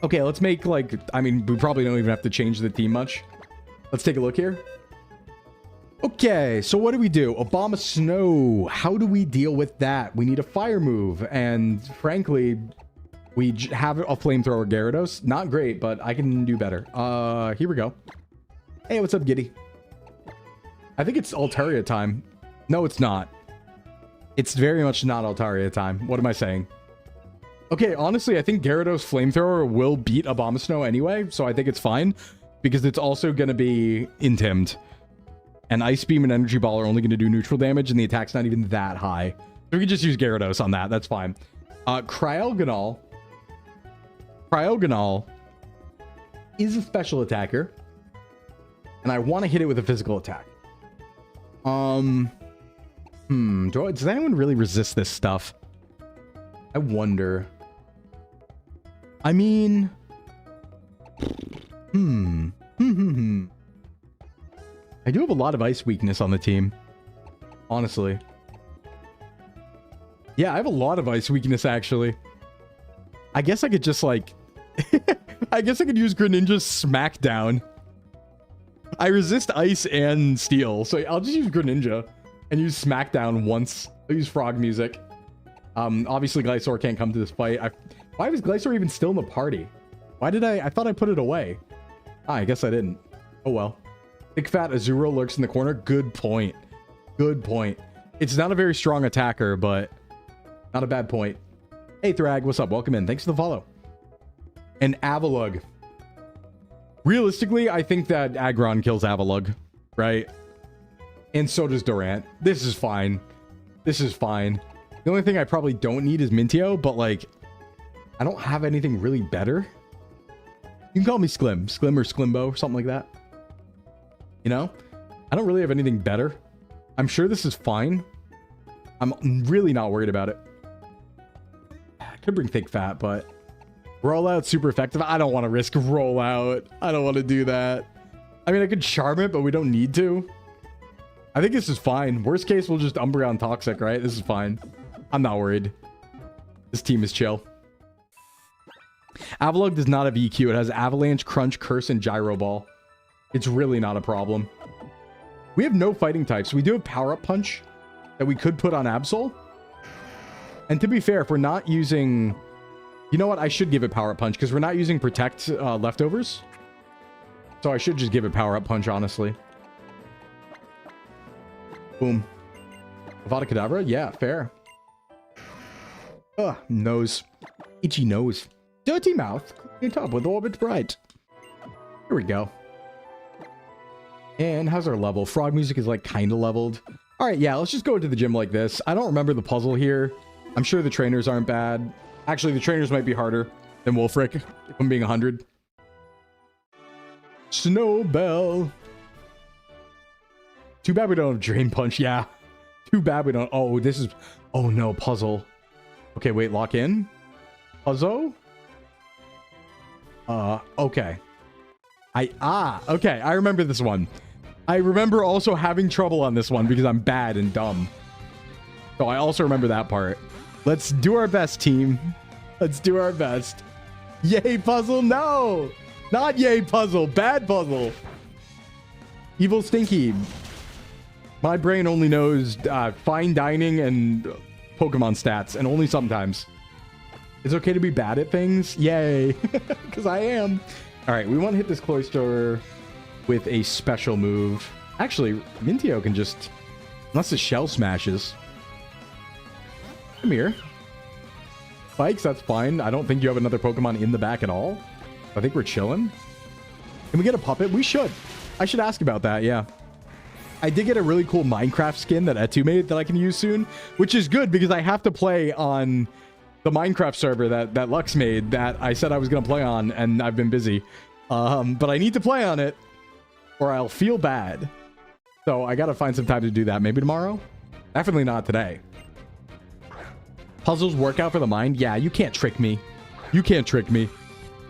S1: Okay, let's make, like, I mean, we probably don't even have to change the team much. Let's take a look here. Okay, so what do we do? Abomasnow. How do we deal with that? We need a fire move, and frankly, we have a flamethrower Gyarados. Not great, but I can do better. Here we go. Hey, what's up, Giddy? I think it's Altaria time. No, it's not. It's very much not Altaria time. What am I saying? Okay, honestly, I think Gyarados Flamethrower will beat Abomasnow anyway, so I think it's fine, because it's also going to be intimed. And Ice Beam and Energy Ball are only going to do neutral damage, and the attack's not even that high. So we can just use Gyarados on that. That's fine. Cryogonal. Cryogonal is a special attacker, and I want to hit it with a physical attack. Does anyone really resist this stuff? I wonder. I mean, I do have a lot of ice weakness on the team, honestly. Yeah, I have a lot of ice weakness, actually. I guess I could just, like... I guess I could use Greninja's Smackdown. I resist ice and steel, so I'll just use Greninja and use Smackdown once. I'll use Frog Music. Obviously, Glysaur can't come to this fight. Why was Glysaur even still in the party? Why did I thought I put it away. Ah, I guess I didn't. Oh, well. Big Fat Azuro lurks in the corner. Good point. Good point. It's not a very strong attacker, but not a bad point. Hey, Thrag, what's up? Welcome in. Thanks for the follow. And Avalugg. Realistically, I think that Aggron kills Avalugg, right? And so does Durant. This is fine. This is fine. The only thing I probably don't need is Mintio, but, like, I don't have anything really better. You can call me Sclim or Sclimbo or something like that. You know? I don't really have anything better. I'm sure this is fine. I'm really not worried about it. I could bring Thick Fat, but Rollout super effective. I don't want to risk Rollout. I don't want to do that. I mean, I could Charm it, but we don't need to. I think this is fine. Worst case, we'll just Umbreon Toxic, right? This is fine. I'm not worried. This team is chill. Avalugg does not have EQ. It has Avalanche, Crunch, Curse, and Gyro Ball. It's really not a problem. We have no fighting types. We do have Power-Up Punch that we could put on Absol. And to be fair, if we're not using... You know what? I should give it Power-Up Punch because we're not using Protect leftovers. So I should just give it Power-Up Punch, honestly. Boom. Avada Kedavra? Yeah, fair. Ugh, nose. Itchy nose. Dirty mouth. Clean top with Orbit Bright. Here we go. And how's our level? Frog Music is like kind of leveled. All right, yeah, let's just go into the gym like this. I don't remember the puzzle here. I'm sure the trainers aren't bad. Actually, the trainers might be harder than Wolfric, if I'm being 100. Snowbell. Too bad we don't have Drain Punch. Yeah. Too bad we don't. Oh, this is... Oh, no. Puzzle. Okay, wait. Lock in. Puzzle? Okay. Okay. I remember this one. I remember also having trouble on this one because I'm bad and dumb. So I also remember that part. Let's do our best, team. Let's do our best. Yay, puzzle. No. Not yay, puzzle. Bad puzzle. Evil Stinky. My brain only knows fine dining and Pokemon stats, and only sometimes. It's okay to be bad at things? Yay. Because I am. All right, we want to hit this cloister with a special move. Actually, Mintio can just, unless the shell smashes. Come here. Spikes, that's fine. I don't think you have another Pokemon in the back at all. I think we're chilling. Can we get a puppet? We should. I should ask about that, yeah. I did get a really cool Minecraft skin that Etu made that I can use soon, which is good because I have to play on the Minecraft server that Lux made that I said I was going to play on, and I've been busy. But I need to play on it or I'll feel bad. So I got to find some time to do that. Maybe tomorrow? Definitely not today. Puzzles work out for the mind? Yeah, you can't trick me. You can't trick me.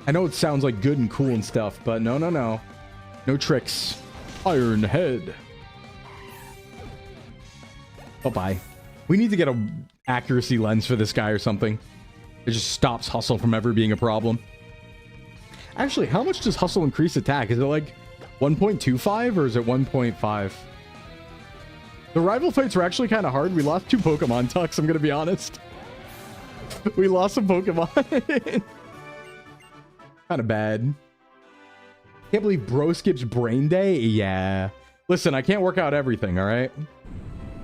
S1: I know it sounds like good and cool and stuff, but no, no, no. No tricks. Iron Head. Bye-bye. We need to get a accuracy lens for this guy or something. It just stops Hustle from ever being a problem. Actually, how much does Hustle increase attack? Is it like 1.25 or is it 1.5? The rival fights were actually kind of hard. We lost 2 Pokemon, Tux, I'm going to be honest. We lost some Pokemon. Kind of bad. Can't believe Bro skips Brain Day? Yeah. Listen, I can't work out everything, all right?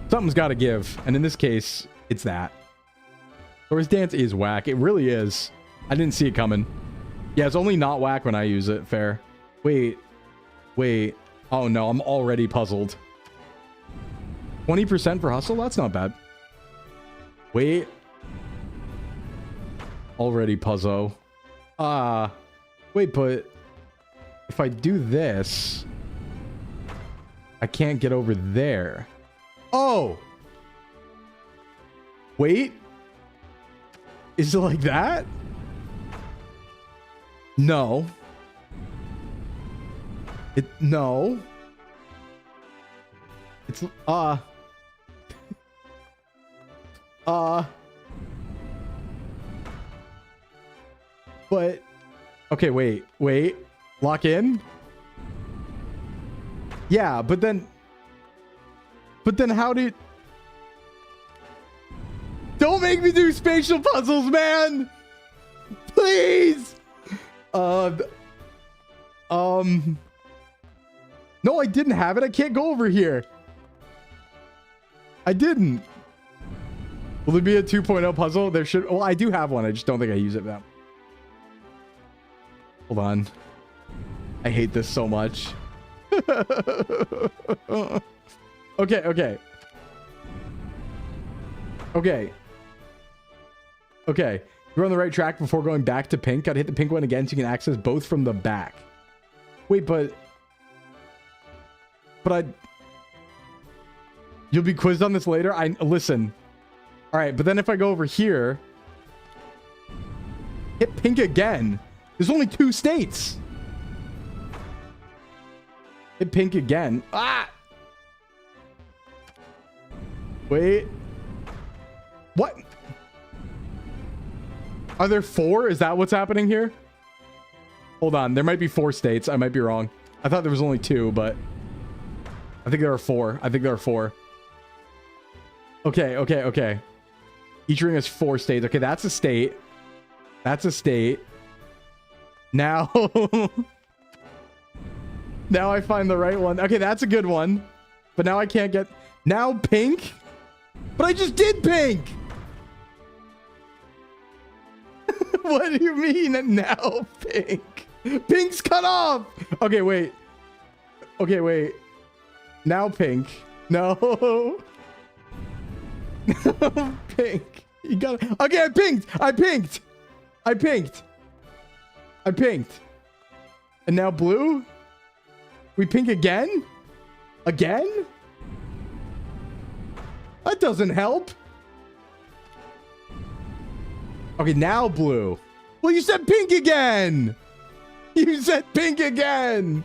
S1: Something's got to give. And in this case, it's that. Swords Dance is whack. It really is. I didn't see it coming. Yeah, it's only not whack when I use it. Fair. Wait. Wait. Oh, no. I'm already puzzled. 20% for Hustle? That's not bad. Wait. Already puzzle. Wait, but if I do this, I can't get over there. Oh! Wait. Is it like that? No. No. It's, but, okay, wait. Lock in? Yeah, but then how did... Don't make me do spatial puzzles, man! Please! No, I didn't have it. I can't go over here. I didn't. Will there be a 2.0 puzzle? There should... Well, I do have one. I just don't think I use it now. Hold on. I hate this so much. Okay. You're on the right track before going back to pink. Gotta hit the pink one again so you can access both from the back. Wait, but you'll be quizzed on this later. Listen. All right, but then if I go over here, hit pink again. There's only 2 states. Hit pink again. Ah! Wait. What? Are there 4? Is that what's happening here? Hold on. There might be 4 states. I might be wrong. I thought there was only 2, but I think there are 4. I think there are 4. Okay. Each ring has 4 states. Okay, that's a state. That's a state. Now... Now I find the right one. Okay, that's a good one. But now I can't get... Now pink? But I just did pink! What do you mean now pink? Pink's cut off! Okay, wait. Now pink. No. Pink. You gotta... Okay, I pinked! And now blue? We pink again? Again? That doesn't help. Okay, now blue. Well, you said pink again. You said pink again.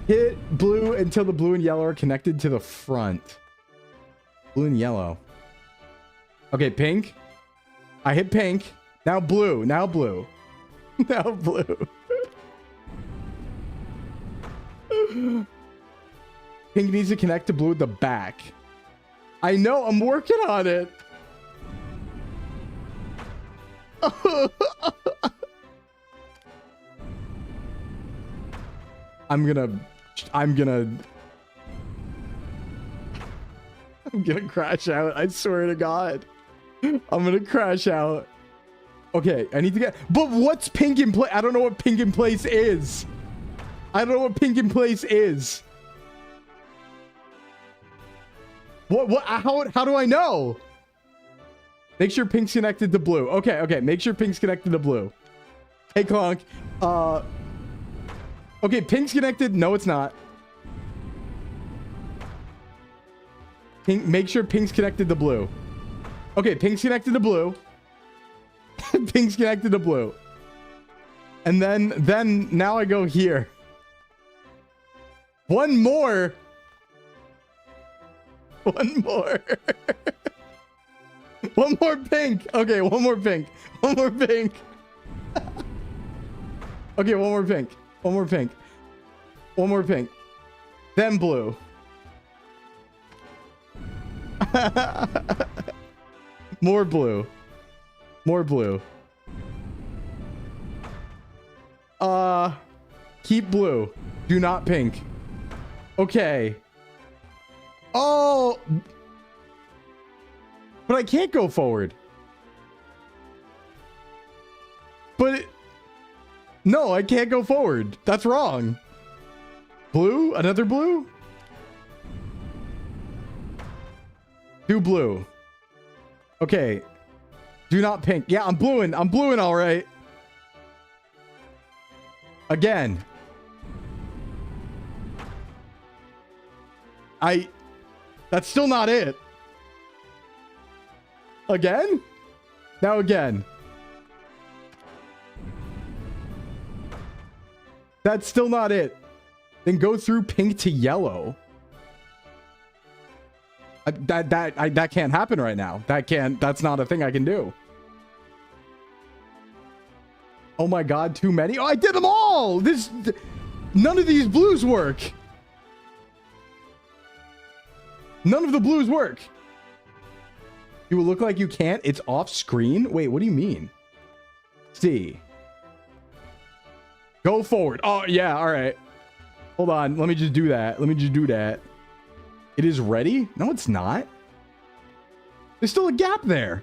S1: Hit blue until the blue and yellow are connected to the front. Blue and yellow. Okay, pink. I hit pink. Now blue. Now blue. Now blue. Pink needs to connect to blue at the back. I know, I'm working on it. I'm gonna crash out. I swear to God. I'm gonna crash out. Okay, I need to get... But what's pink in place? I don't know what pink in place is. I don't know what pink in place is. How do I know? Make sure pink's connected to blue. Okay, okay. Make sure pink's connected to blue. Hey, Clonk. Okay, pink's connected. No, it's not. Pink, make sure pink's connected to blue. Okay, pink's connected to blue. Pink's connected to blue. And then now I go here. One more. One more. One more pink. Okay, one more pink. One more pink. Okay, one more pink. One more pink. One more pink. Then blue. More blue. More blue. Keep blue. Do not pink. Okay. Oh. But I can't go forward. But no, I can't go forward. That's wrong. Blue? Another blue? Do blue. Okay. Do not pink. Yeah, I'm bluing. I'm bluing all right. Again. That's still not it. Again? Now again. That's still not it. Then go through pink to yellow. That can't happen right now. That's not a thing I can do. Oh my God, too many. Oh, I did them all. None of these blues work. None of the blues work. You will look like you can't. It's off screen. Wait, what do you mean? See. Go forward. Oh, yeah. All right. Hold on. Let me just do that. Let me just do that. It is ready? No, it's not. There's still a gap there.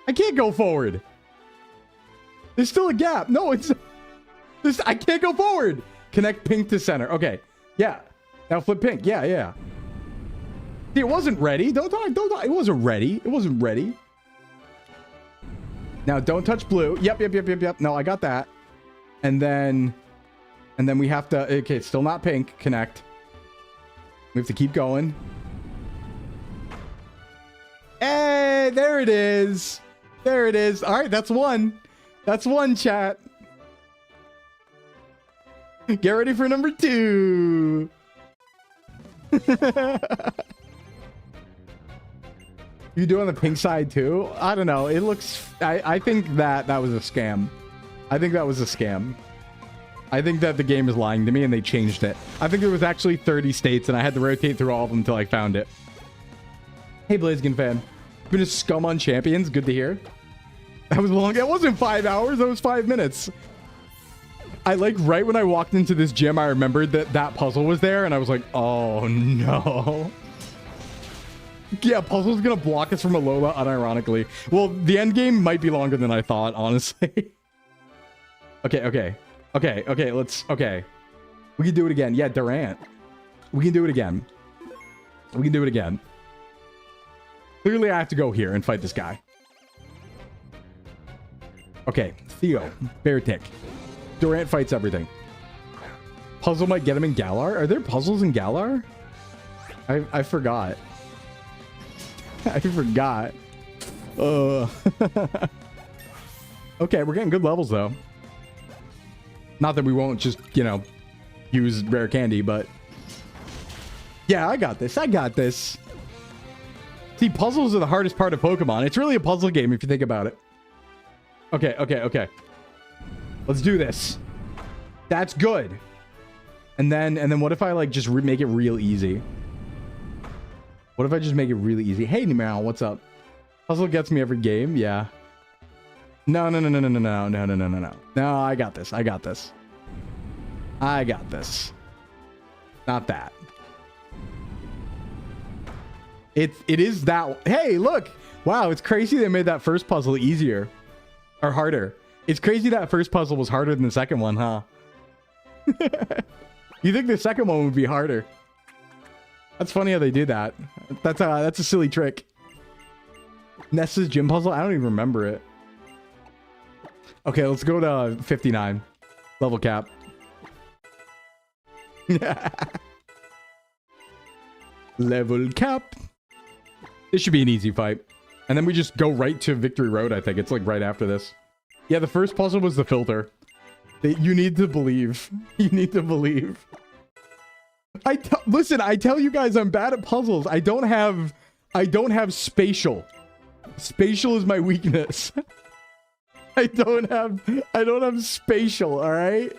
S1: I can't go forward. There's still a gap. No, it's... I can't go forward. Connect pink to center. Okay. Yeah. Now flip pink. Yeah, yeah. See, it wasn't ready. Don't die. Don't die. It wasn't ready. It wasn't ready. Now don't touch blue. Yep. No, I got that. And then we have to... Okay, it's still not pink. Connect. We have to keep going. Hey, there it is. There it is. All right, that's one. That's one, chat. Get ready for number 2. You do on the pink side too? I don't know. It looks... I think that was a scam. I think that was a scam. I think that the game is lying to me and they changed it. I think there was actually 30 states and I had to rotate through all of them until I found it. Hey, Blaziken fan. Been a scum on champions. Good to hear. That was long. It wasn't 5 hours. That was 5 minutes. I like right when I walked into this gym, I remembered that puzzle was there and I was like, oh no. Yeah, puzzle's gonna block us from ALOLA unironically. Well, the end game might be longer than I thought, honestly. Okay. We can do it again. Yeah, Durant. We can do it again. We can do it again. Clearly, I have to go here and fight this guy. Okay, Theo, Bear Tick. Durant fights everything. Puzzle might get him in Galar. Are there puzzles in Galar? I forgot. I forgot. Okay, we're getting good levels, though. Not that we won't just, you know, use rare candy, but... Yeah, I got this. I got this. See, puzzles are the hardest part of Pokemon. It's really a puzzle game if you think about it. Okay. Let's do this. That's good. And then what if I, like, just make it real easy? What if I just make it really easy? Hey, Nimao, what's up? Puzzle gets me every game. Yeah. No. No, I got this. I got this. Not that. It is that. Hey, look. Wow, it's crazy they made that first puzzle easier. Or harder. It's crazy that first puzzle was harder than the second one, huh? You think the second one would be harder. That's funny how they do that. That's a silly trick. Nessa's gym puzzle? I don't even remember it. Okay, let's go to 59. Level cap. Level cap. This should be an easy fight. And then we just go right to Victory Road, I think. It's like right after this. Yeah, the first puzzle was the filter. You need to believe. You need to believe. Listen, I tell you guys I'm bad at puzzles. I don't have spatial. Spatial is my weakness. I don't have spatial, all right?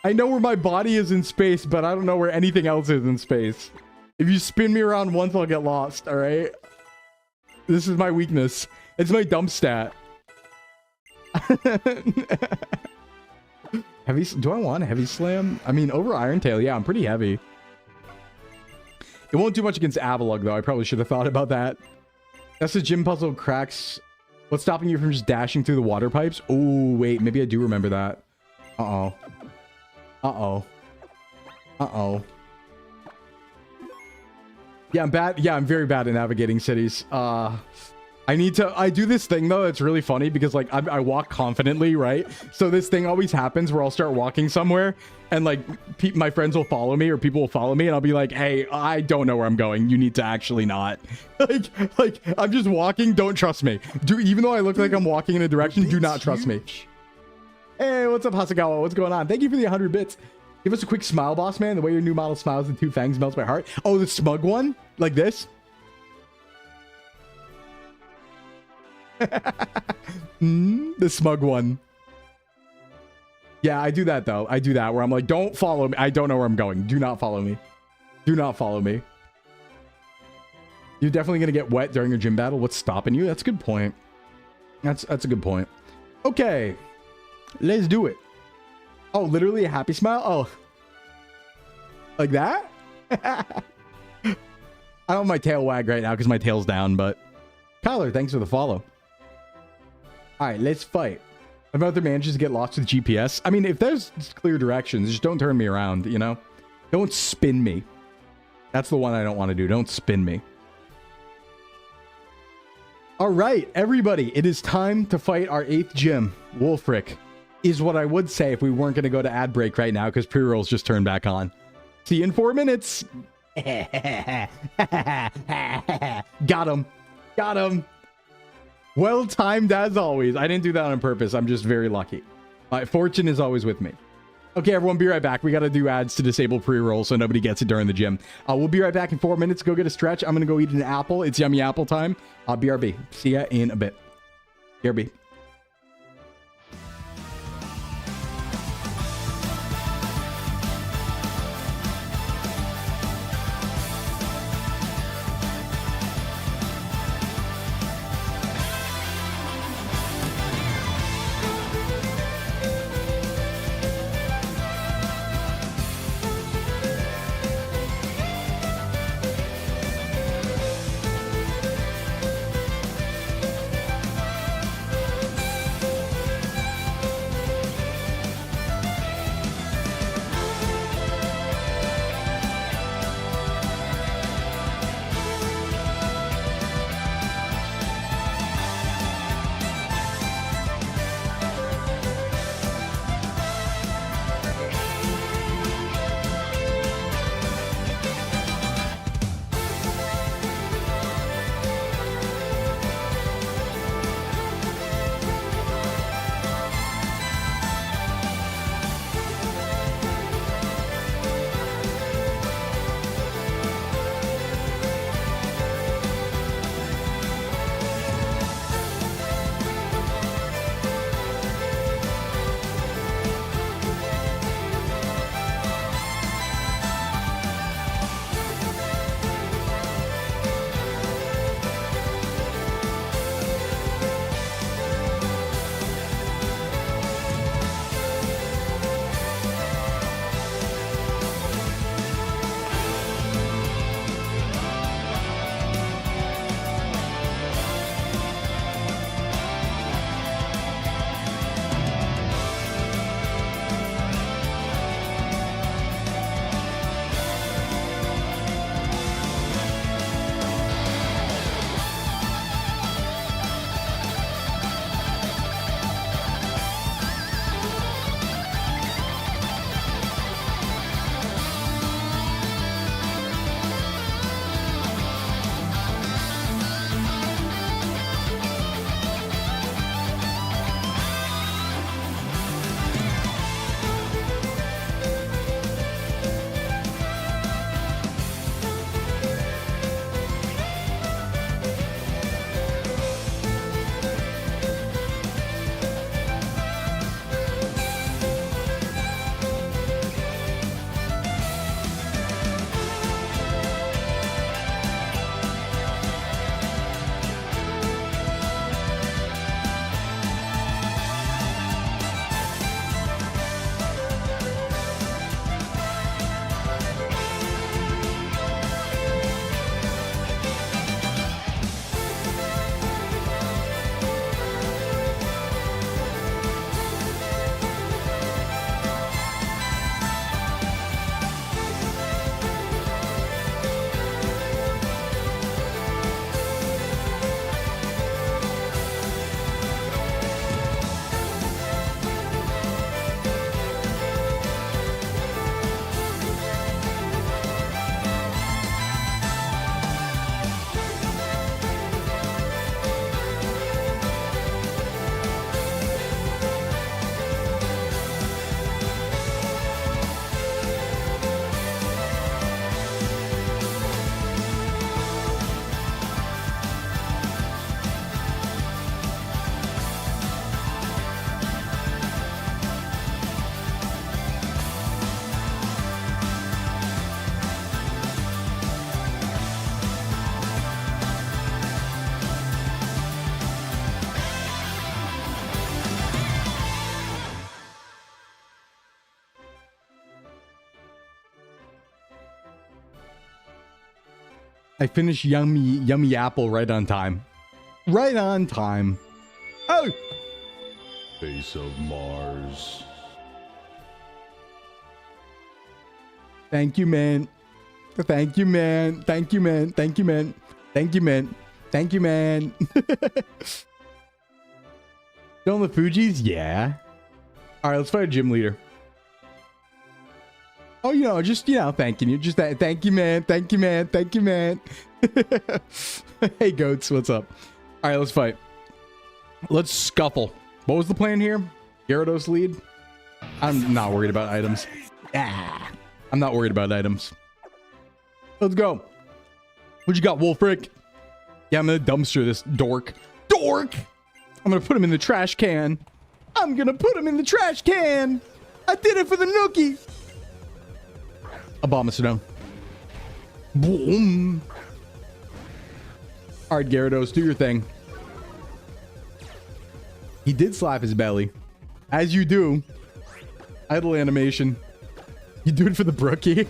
S1: I know where my body is in space, but I don't know where anything else is in space. If you spin me around once, I'll get lost, all right? This is my weakness. It's my dump stat. Heavy, do I want a heavy slam? I mean, over Iron Tail, yeah, I'm pretty heavy. It won't do much against Avalug, though. I probably should have thought about that. That's the gym puzzle cracks. What's stopping you from just dashing through the water pipes? Oh, wait, maybe I do remember that. Uh-oh. Uh-oh. Uh-oh. Yeah, I'm bad. Yeah, I'm very bad at navigating cities. I do this thing though. It's really funny because like I walk confidently, right? So this thing always happens where I'll start walking somewhere and like my friends will follow me or people will follow me and I'll be like, hey, I don't know where I'm going. You need to actually not. like I'm just walking. Don't trust me. Even though I look like I'm walking in a direction, do not trust me. Hey, what's up, Hasagawa? What's going on? Thank you for the 100 bits. Give us a quick smile, boss man. The way your new model smiles with two fangs melts my heart. Oh, the smug one? Like this? The smug one. Yeah, I do that though. I do that where I'm like, don't follow me. I don't know where I'm going. Do not follow me. Do not follow me. You're definitely gonna get wet during a gym battle. What's stopping you? That's a good point. That's a good point. Okay, let's do it. Oh, literally a happy smile. Oh, like that. I don't have my tail wag right now because my tail's down. But Kyler, thanks for the follow. All right, let's fight. I've other manages to get lost with GPS. I mean, if there's clear directions, just don't turn me around, you know? Don't spin me. That's the one I don't want to do. Don't spin me. All right, everybody. It is time to fight our 8th gym. Wolfric is what I would say if we weren't going to go to ad break right now because pre-rolls just turned back on. See you in 4 minutes. Got him. Got him. Well timed as always. I didn't do that on purpose. I'm just very lucky. Fortune is always with me. Okay, everyone, be right back. We got to do ads to disable pre-roll so nobody gets it during the gym. We'll be right back in 4 minutes. Go get a stretch. I'm going to go eat an apple. It's yummy apple time. BRB. See ya in a bit. BRB. I finished yummy apple right on time. Right on time. Oh!
S2: Face of Mars.
S1: Thank you, man. Thank you, man. Thank you, man. Thank you, man. Thank you, man. Thank you, man. Still in the Fujis? Yeah. All right, let's fight a gym leader. Oh, you know, just, you know, thanking you. Just that. Thank you, man. Thank you, man. Thank you, man. Hey, goats. What's up? All right, let's fight. Let's scuffle. What was the plan here? Gyarados lead? I'm not worried about items. Ah, I'm not worried about items. Let's go. What you got, Wolfric? Yeah, I'm gonna dumpster this dork. Dork! I'm gonna put him in the trash can. I'm gonna put him in the trash can. I did it for the nookie. Abomasnow. Boom. All right, Gyarados, do your thing. He did slap his belly. As you do. Idle animation. You do it for the brookie.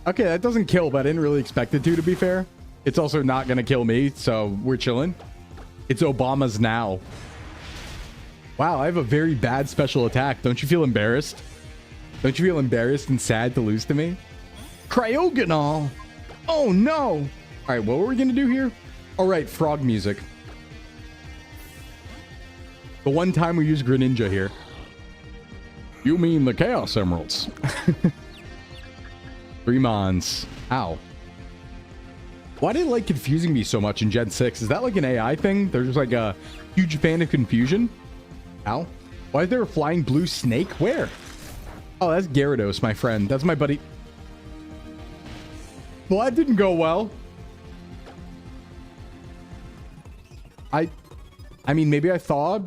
S1: Okay, that doesn't kill, but I didn't really expect it to be fair. It's also not going to kill me, so we're chilling. It's Obama's now. Wow, I have a very bad special attack. Don't you feel embarrassed? Don't you feel embarrassed and sad to lose to me? Cryogonal. Oh, no. All right, what were we going to do here? All right, frog music. The one time we use Greninja here. You mean the Chaos Emeralds? 3 Mons. Ow. Why did it like confusing me so much in Gen 6? Is that like an AI thing? They're just like a huge fan of confusion? Ow. Why is there a flying blue snake? Where? Oh, that's Gyarados, my friend. That's my buddy. Well, that didn't go well. I mean, maybe I thought...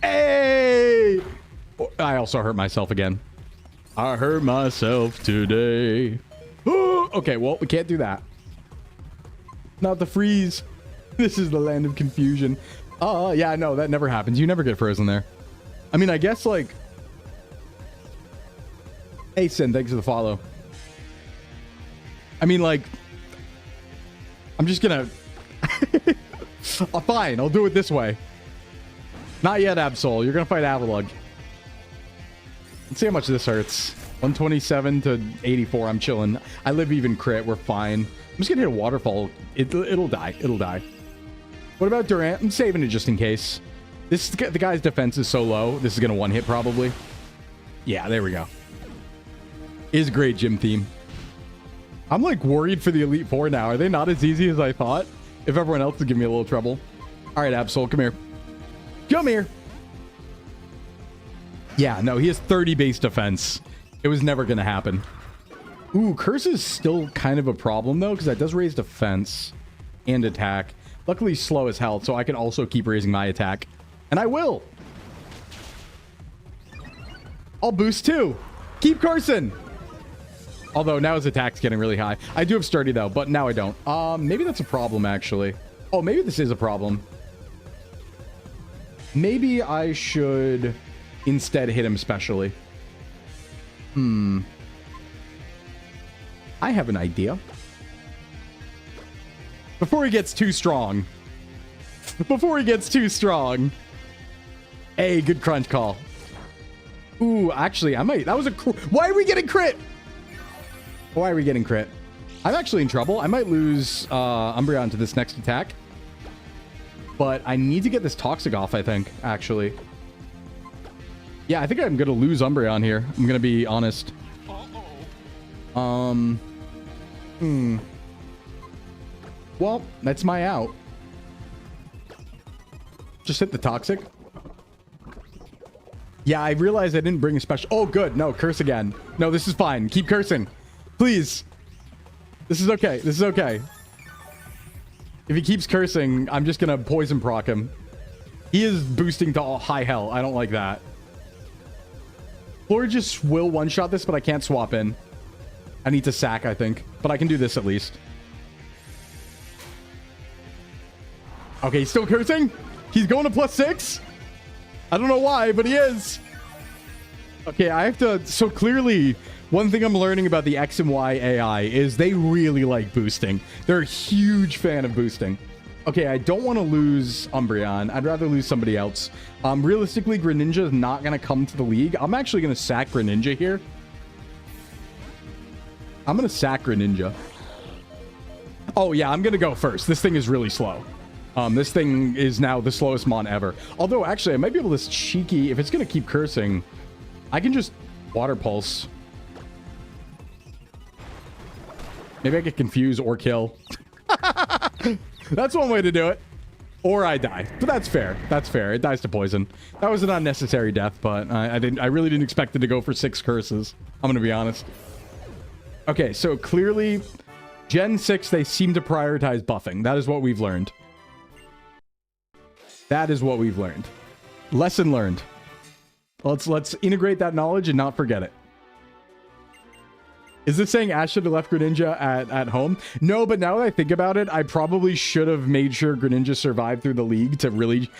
S1: Hey! I also hurt myself again. I hurt myself today. Okay, well, we can't do that. Not the freeze. This is the land of confusion. Yeah, no, that never happens. You never get frozen there. I mean, I guess, like... Hey, Sin, thanks for the follow. I mean, like... I'm just gonna... Fine, I'll do it this way. Not yet, Absol. You're gonna fight Avalugg. Let's see how much this hurts. 127 to 84. I'm chilling. I live even crit. We're fine. I'm just gonna hit a waterfall. It'll die. It'll die. What about Durant? I'm saving it just in case. The guy's defense is so low. This is gonna one hit probably. Yeah, there we go. Is great gym theme. I'm like worried for the Elite Four now. Are they not as easy as I thought? If everyone else is giving me a little trouble. All right, Absol, come here. Come here. Yeah, no, he has 30 base defense. It was never going to happen. Ooh, Curse is still kind of a problem, though, because that does raise defense and attack. Luckily, slow as hell, so I can also keep raising my attack. And I will. I'll boost, too. Keep Carson. Although, now his attack's getting really high. I do have Sturdy, though, but now I don't. Maybe that's a problem, actually. Oh, maybe this is a problem. Maybe I should instead hit him specially. I have an idea. Before he gets too strong. Before he gets too strong. Hey, good crunch call. Ooh, actually, I might. That was a... Why are we getting crit? Why are we getting crit? I'm actually in trouble. I might lose Umbreon to this next attack. But I need to get this Toxic off, I think, actually. Yeah, I think I'm going to lose Umbreon here. I'm going to be honest. Well, that's my out. Just hit the Toxic. Yeah, I realized I didn't bring a special... Oh, good. No, curse again. No, this is fine. Keep cursing. Please. This is okay. This is okay. If he keeps cursing, I'm just going to poison proc him. He is boosting to high hell. I don't like that. Florges will one-shot this, but I can't swap in. I need to sack, I think. But I can do this at least. Okay, he's still cursing? He's going to +6? I don't know why, but he is. Okay, I have to... So clearly, One thing I'm learning about the X and Y AI is they really like boosting. They're a huge fan of boosting. Okay, I don't want to lose Umbreon. I'd rather lose somebody else. Realistically, Greninja is not going to come to the league. I'm actually going to sack Greninja here. I'm going to sack Greninja. Oh, yeah, I'm going to go first. This thing is really slow. This thing is now the slowest mon ever. Although, actually, I might be able to cheeky... If it's going to keep cursing, I can just Water Pulse. Maybe I get confused or kill. That's one way to do it. Or I die. But that's fair. That's fair. It dies to poison. That was an unnecessary death, but I really didn't expect it to go for 6 curses. I'm going to be honest. Okay, so clearly, Gen 6, they seem to prioritize buffing. That is what we've learned. That is what we've learned. Lesson learned. Let's integrate that knowledge and not forget it. Is this saying Ash should have left Greninja at home? No, but now that I think about it, I probably should have made sure Greninja survived through the league to really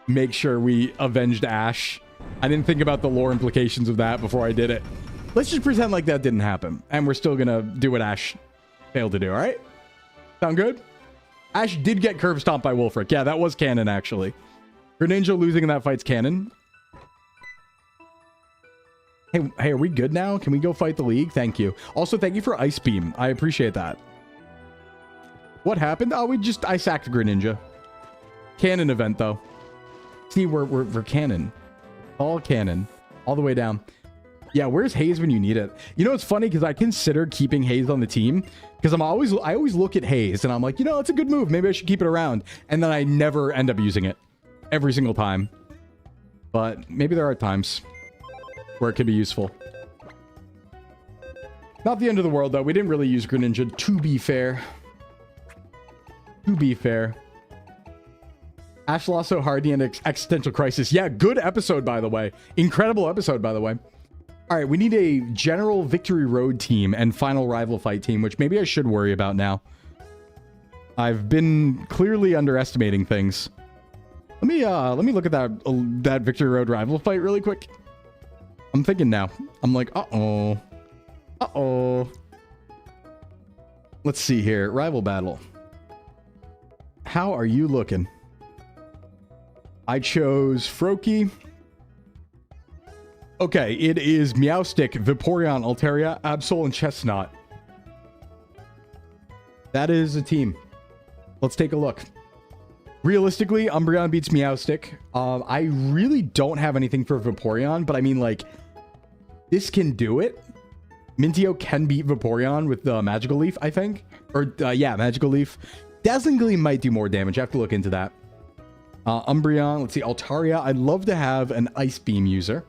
S1: make sure we avenged Ash. I didn't think about the lore implications of that before I did it. Let's just pretend like that didn't happen, and we're still gonna do what Ash failed to do, all right? Sound good? Ash did get curb stomped by Wolfric. Yeah, that was canon, actually. Greninja losing in that fight's canon. Hey, are we good now? Can we go fight the league? Thank you. Also, thank you for Ice Beam. I appreciate that. What happened? Oh, I sacked Greninja. Canon event, though. See, we're canon. All canon. All the way down. Yeah, where's Hayes when you need it? You know, it's funny because I consider keeping Hayes on the team because I always look at Hayes and I'm like, you know, it's a good move. Maybe I should keep it around. And then I never end up using it every single time. But maybe there are times where it could be useful. Not the end of the world, though. We didn't really use Greninja, to be fair. To be fair. Ash lost so hard in Existential Crisis. Yeah, good episode, by the way. Incredible episode, by the way. All right, we need a general Victory Road team and final rival fight team, which maybe I should worry about now. I've been clearly underestimating things. Let me look at that Victory Road rival fight really quick. I'm thinking now. I'm like, uh-oh. Uh-oh. Let's see here. Rival battle. How are you looking? I chose Froakie. Okay, it is Meowstic, Vaporeon, Altaria, Absol, and Chestnut. That is a team. Let's take a look. Realistically, Umbreon beats Meowstic. I really don't have anything for Vaporeon, but I mean, like, this can do it. Mintio can beat Vaporeon with the Magical Leaf, I think. Or, yeah, Magical Leaf. Dazzling Gleam might do more damage. I have to look into that. Umbreon, let's see, Altaria. I'd love to have an Ice Beam user.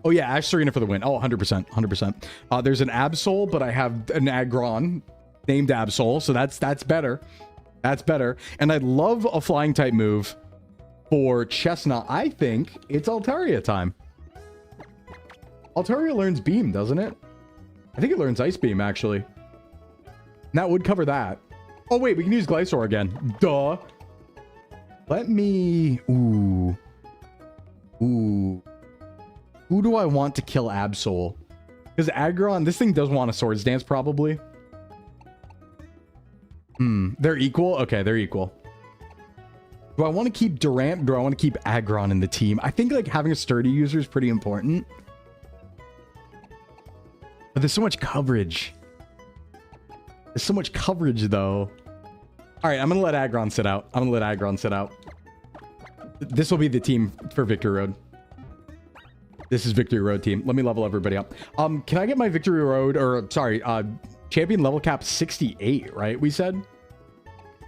S1: Oh, yeah, Ash Serena for the win. Oh, 100%, 100%. There's an Absol, but I have an Aggron named Absol, so that's better. That's better. And I'd love a flying type move for Chestnut. I think it's Altaria time. Altaria learns Beam, doesn't it? I think it learns Ice Beam, actually. And that would cover that. Oh, wait, we can use Glysaur again. Duh. Let me... Ooh. Ooh. Who do I want to kill Absol? Because Aggron, this thing does want a Swords Dance, probably. They're equal? Okay, they're equal. Do I want to keep Durant? Or do I want to keep Aggron in the team? I think, like, having a sturdy user is pretty important. But there's so much coverage. There's so much coverage, though. All right, I'm going to let Aggron sit out. I'm going to let Aggron sit out. This will be the team for Victory Road. This is Victory Road team. Let me level everybody up. Can I get my Victory Road, or, sorry, champion level cap 68, right? We said?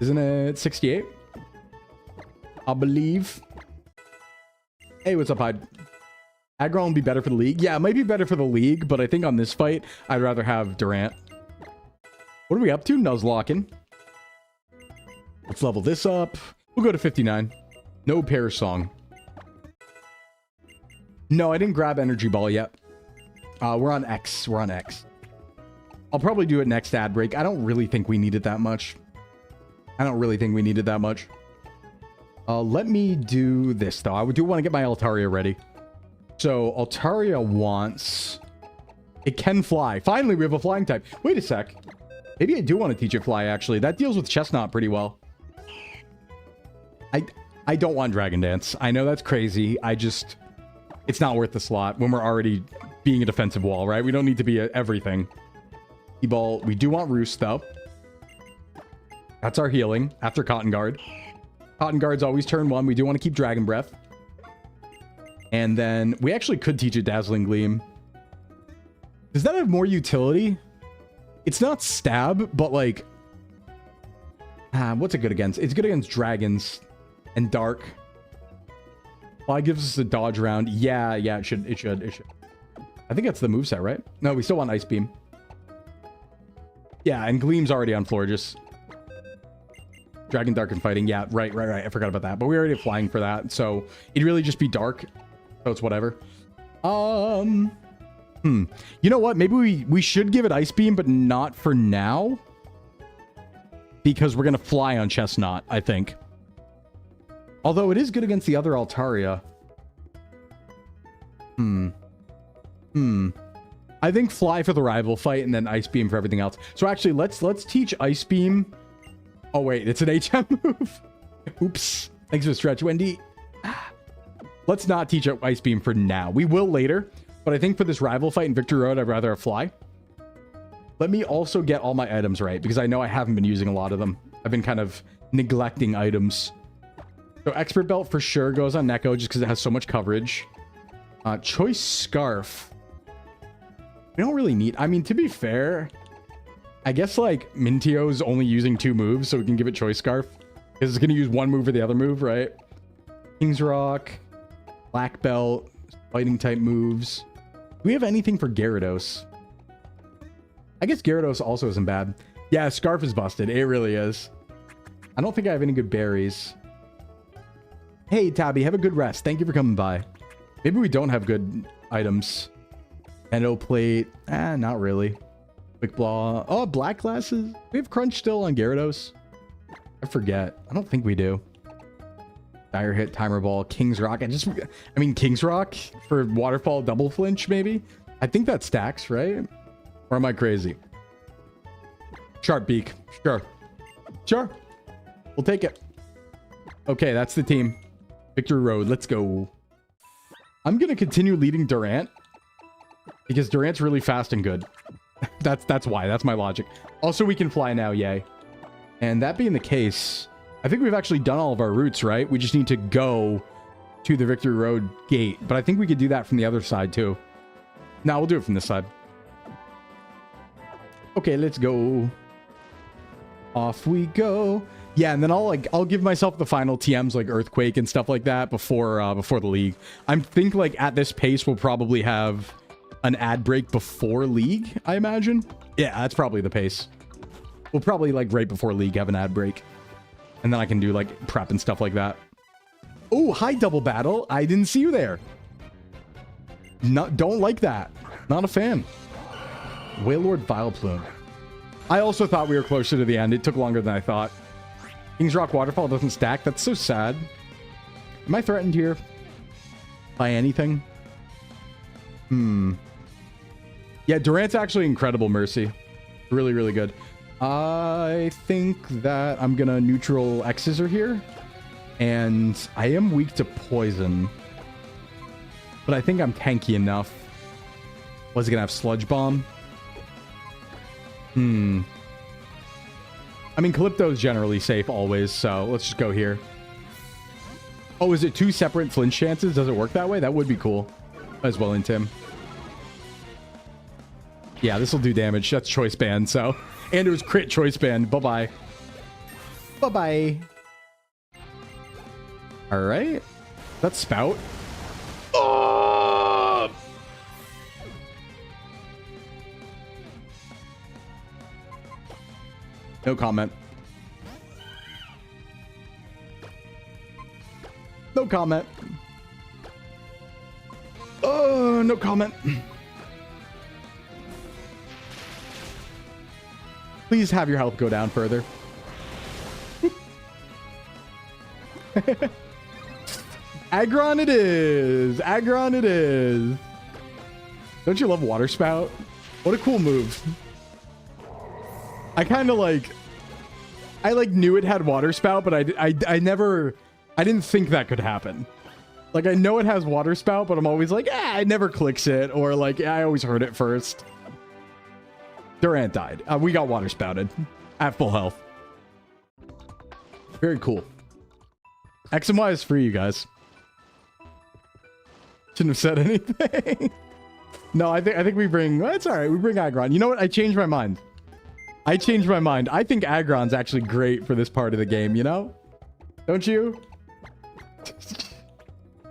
S1: Isn't it 68? I believe. Hey, what's up, Hyde? Aggron will be better for the league. Yeah, it might be better for the league, but I think on this fight, I'd rather have Durant. What are we up to? Nuzlocking. Let's level this up. We'll go to 59. No Pear Song. No, I didn't grab Energy Ball yet. We're on X. We're on X. I'll probably do it next ad break. I don't really think we need it that much. I don't really think we need it that much. Let me do this, though. I do want to get my Altaria ready. So Altaria wants... It can fly. Finally, we have a flying type. Wait a sec. Maybe I do want to teach it fly, actually. That deals with Chestnut pretty well. I don't want Dragon Dance. I know that's crazy. It's not worth the slot when we're already being a defensive wall, right? We don't need to be everything. E-Ball. We do want Roost, though. That's our healing after Cotton Guard. Cotton Guard's always turn 1. We do want to keep Dragon Breath. And then we actually could teach it Dazzling Gleam. Does that have more utility? It's not stab, but like... what's it good against? It's good against dragons and dark. Fly gives us a dodge round. Yeah, it should. I think that's the moveset, right? No, we still want Ice Beam. Yeah, and Gleam's already on Florges. Dragon, Dark, and Fighting. Yeah, right. I forgot about that. But we already have Flying for that. So it'd really just be Dark. So it's whatever. You know what? Maybe we should give it Ice Beam, but not for now. Because we're going to fly on Chestnut, I think. Although it is good against the other Altaria. I think fly for the rival fight and then Ice Beam for everything else. So actually, let's teach Ice Beam. Oh, wait. It's an HM move. Oops. Thanks for the stretch, Wendy. Let's not teach Ice Beam for now. We will later. But I think for this rival fight in Victory Road, I'd rather have fly. Let me also get all my items right, because I know I haven't been using a lot of them. I've been kind of neglecting items. So Expert Belt for sure goes on Neko, just because it has so much coverage. Choice Scarf. We don't really need... I mean, to be fair, I guess, like, Mintio's only using 2 moves, so we can give it Choice Scarf. Because it's going to use 1 move or the other move, right? King's Rock. Black Belt. Fighting type moves. Do we have anything for Gyarados? I guess Gyarados also isn't bad. Yeah, Scarf is busted. It really is. I don't think I have any good berries. Hey, Tabby, have a good rest. Thank you for coming by. Maybe we don't have good items. Endo Plate. Not really. Quick Claw. Oh, Black Glasses. We have Crunch still on Gyarados. I forget. I don't think we do. Dire Hit, Timer Ball, King's Rock. I mean, King's Rock for Waterfall Double Flinch, maybe? I think that stacks, right? Or am I crazy? Sharp Beak. Sure. We'll take it. Okay, that's the team. Victory Road. Let's go. I'm going to continue leading Durant. Because Durant's really fast and good. That's why. That's my logic. Also, we can fly now. Yay. And that being the case... I think we've actually done all of our routes, right? We just need to go to the Victory Road gate. But I think we could do that from the other side, too. No, we'll do it from this side. Okay, let's go. Off we go. Yeah, and then I'll give myself the final TMs like Earthquake and stuff like that before the league. I think like at this pace we'll probably have an ad break before league, I imagine. Yeah, that's probably the pace. We'll probably like right before league have an ad break. And then I can do, like, prep and stuff like that. Oh, hi, Double Battle. I didn't see you there. Don't like that. Not a fan. Wailord Vileplume. I also thought we were closer to the end. It took longer than I thought. King's Rock Waterfall doesn't stack. That's so sad. Am I threatened here? By anything? Yeah, Durant's actually incredible, Mercy. Really, really good. I think that I'm gonna neutral X-Scissor here. And I am weak to poison. But I think I'm tanky enough. Was it gonna have Sludge Bomb? I mean, Calypto's generally safe always, so let's just go here. Oh, is it 2 separate flinch chances? Does it work that way? That would be cool. As well in Tim. Yeah, this will do damage. That's Choice Band, so... And it was crit Choice Band. Bye-bye. Bye-bye. Alright. That's Spout. Oh! No comment. No comment. Oh, no comment. Please have your health go down further. Aggron it is. Aggron it is. Don't you love Water Spout? What a cool move. I kind of like... I like knew it had Water Spout, but I never... I didn't think that could happen. Like, I know it has Water Spout, but I'm always like, it never clicks it. Or like, I always heard it first. Durant died. We got Water Spouted at full health. Very cool. X and Y is free, you guys. Shouldn't have said anything. No, I think we bring... Well, it's all right. We bring Aggron. You know what? I changed my mind. I changed my mind. I think Aggron's actually great for this part of the game, you know? Don't you?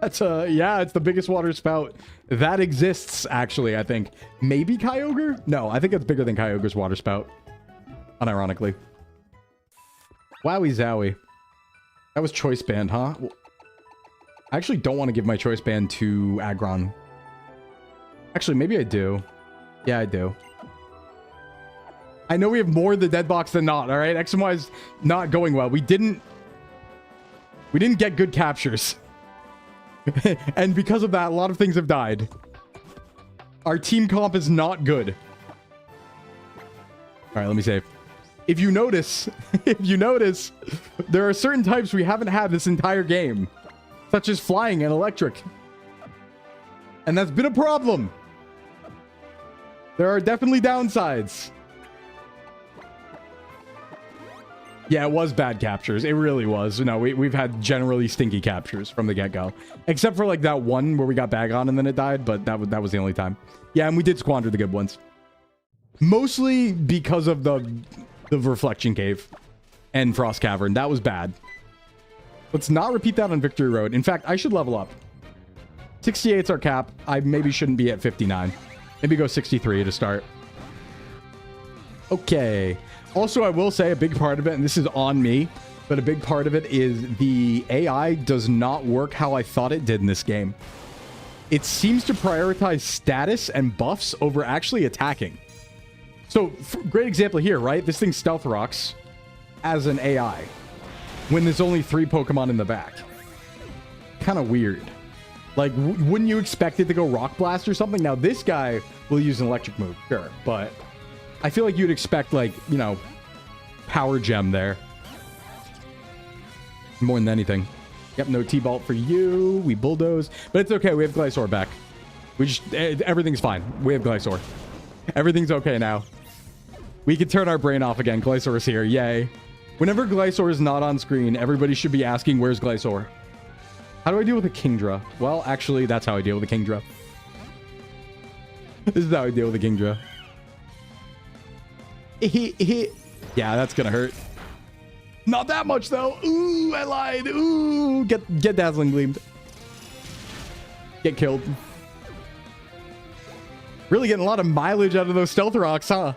S1: That's yeah, it's the biggest water spout that exists, actually, I think. Maybe Kyogre? No, I think it's bigger than Kyogre's water spout. Unironically. Wowie zowie. That was choice band, huh? Well, I actually don't want to give my choice band to Aggron. Actually, maybe I do. Yeah, I do. I know we have more of the dead box than not, all right? X and Y is not going well. We didn't get good captures. And because of that, a lot of things have died. Our team comp is not good. All right, let me save. If you notice, there are certain types we haven't had this entire game, such as flying and electric. And that's been a problem. There are definitely downsides. Yeah, it was bad captures. It really was. No, we've had generally stinky captures from the get-go. Except for like that one where we got bag on and then it died, but that was the only time. Yeah, and we did squander the good ones. Mostly because of the Reflection Cave and Frost Cavern. That was bad. Let's not repeat that on Victory Road. In fact, I should level up. 68's our cap. I maybe shouldn't be at 59. Maybe go 63 to start. Okay. Also, I will say a big part of it, and this is on me, but a big part of it is the AI does not work how I thought it did in this game. It seems to prioritize status and buffs over actually attacking. So, great example here, right? This thing Stealth Rocks as an AI when there's only 3 Pokemon in the back. Kind of weird. Like, wouldn't you expect it to go Rock Blast or something? Now, this guy will use an electric move, sure, but I feel like you'd expect, like, you know, Power Gem there. More than anything. Yep, no T-Bolt for you. We bulldoze. But it's okay. We have Glysaur back. We just... everything's fine. We have Glysaur. Everything's okay now. We can turn our brain off again. Glysaur is here. Yay. Whenever Glysaur is not on screen, everybody should be asking, where's Glysaur? How do I deal with a Kingdra? Well, actually, that's how I deal with a Kingdra. This is how I deal with a Kingdra. Yeah, that's gonna hurt. Not that much though. Ooh, I lied. Ooh, get Dazzling Gleamed. Get killed. Really getting a lot of mileage out of those Stealth Rocks, huh?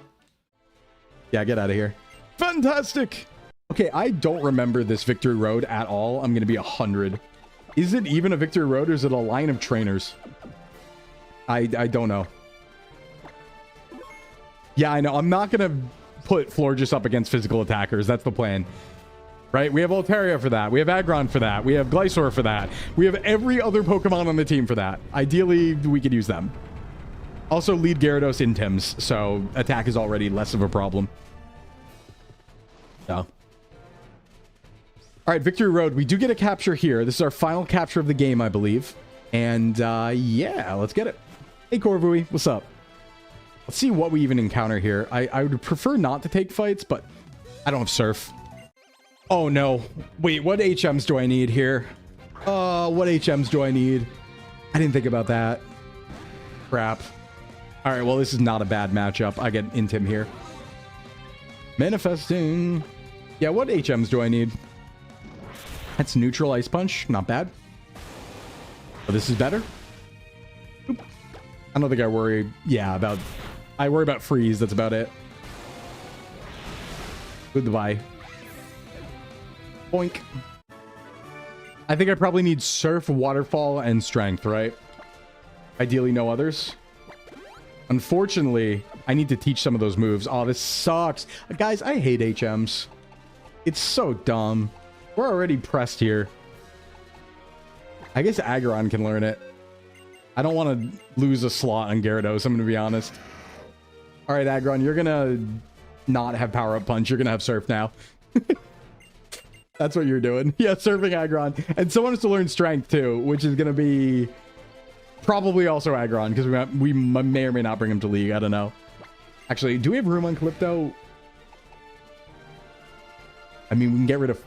S1: Yeah, get out of here. Fantastic. Okay, I don't remember this Victory Road at all. I'm gonna be 100. Is it even a Victory Road or is it a line of trainers? I don't know. Yeah, I know. I'm not going to put Florges up against physical attackers. That's the plan. Right? We have Altaria for that. We have Aggron for that. We have Glysaur for that. We have every other Pokemon on the team for that. Ideally, we could use them. Also, lead Gyarados in Tims, so attack is already less of a problem. So. All right, Victory Road. We do get a capture here. This is our final capture of the game, I believe. And, yeah, let's get it. Hey, Corvui. What's up? Let's see what we even encounter here. I would prefer not to take fights, but I don't have Surf. Oh, no. Wait, what HMs do I need here? What HMs do I need? I didn't think about that. Crap. All right, well, this is not a bad matchup. I get Intim here. Manifesting. Yeah, what HMs do I need? That's neutral Ice Punch. Not bad. Oh, this is better. Oop. I don't think I worry. Yeah, about... I worry about freeze. That's about it. Goodbye. Boink. I think I probably need Surf, Waterfall, and Strength, right? Ideally, no others. Unfortunately, I need to teach some of those moves. Oh, this sucks. Guys, I hate HMs. It's so dumb. We're already pressed here. I guess Aggron can learn it. I don't want to lose a slot on Gyarados, I'm going to be honest. All right, Aggron, you're going to not have Power-Up Punch. You're going to have Surf now. That's what you're doing. Yeah, Surfing Aggron. And someone has to learn Strength, too, which is going to be probably also Aggron, because we may or may not bring him to League. I don't know. Actually, do we have room on Calypto? I mean, we can get rid of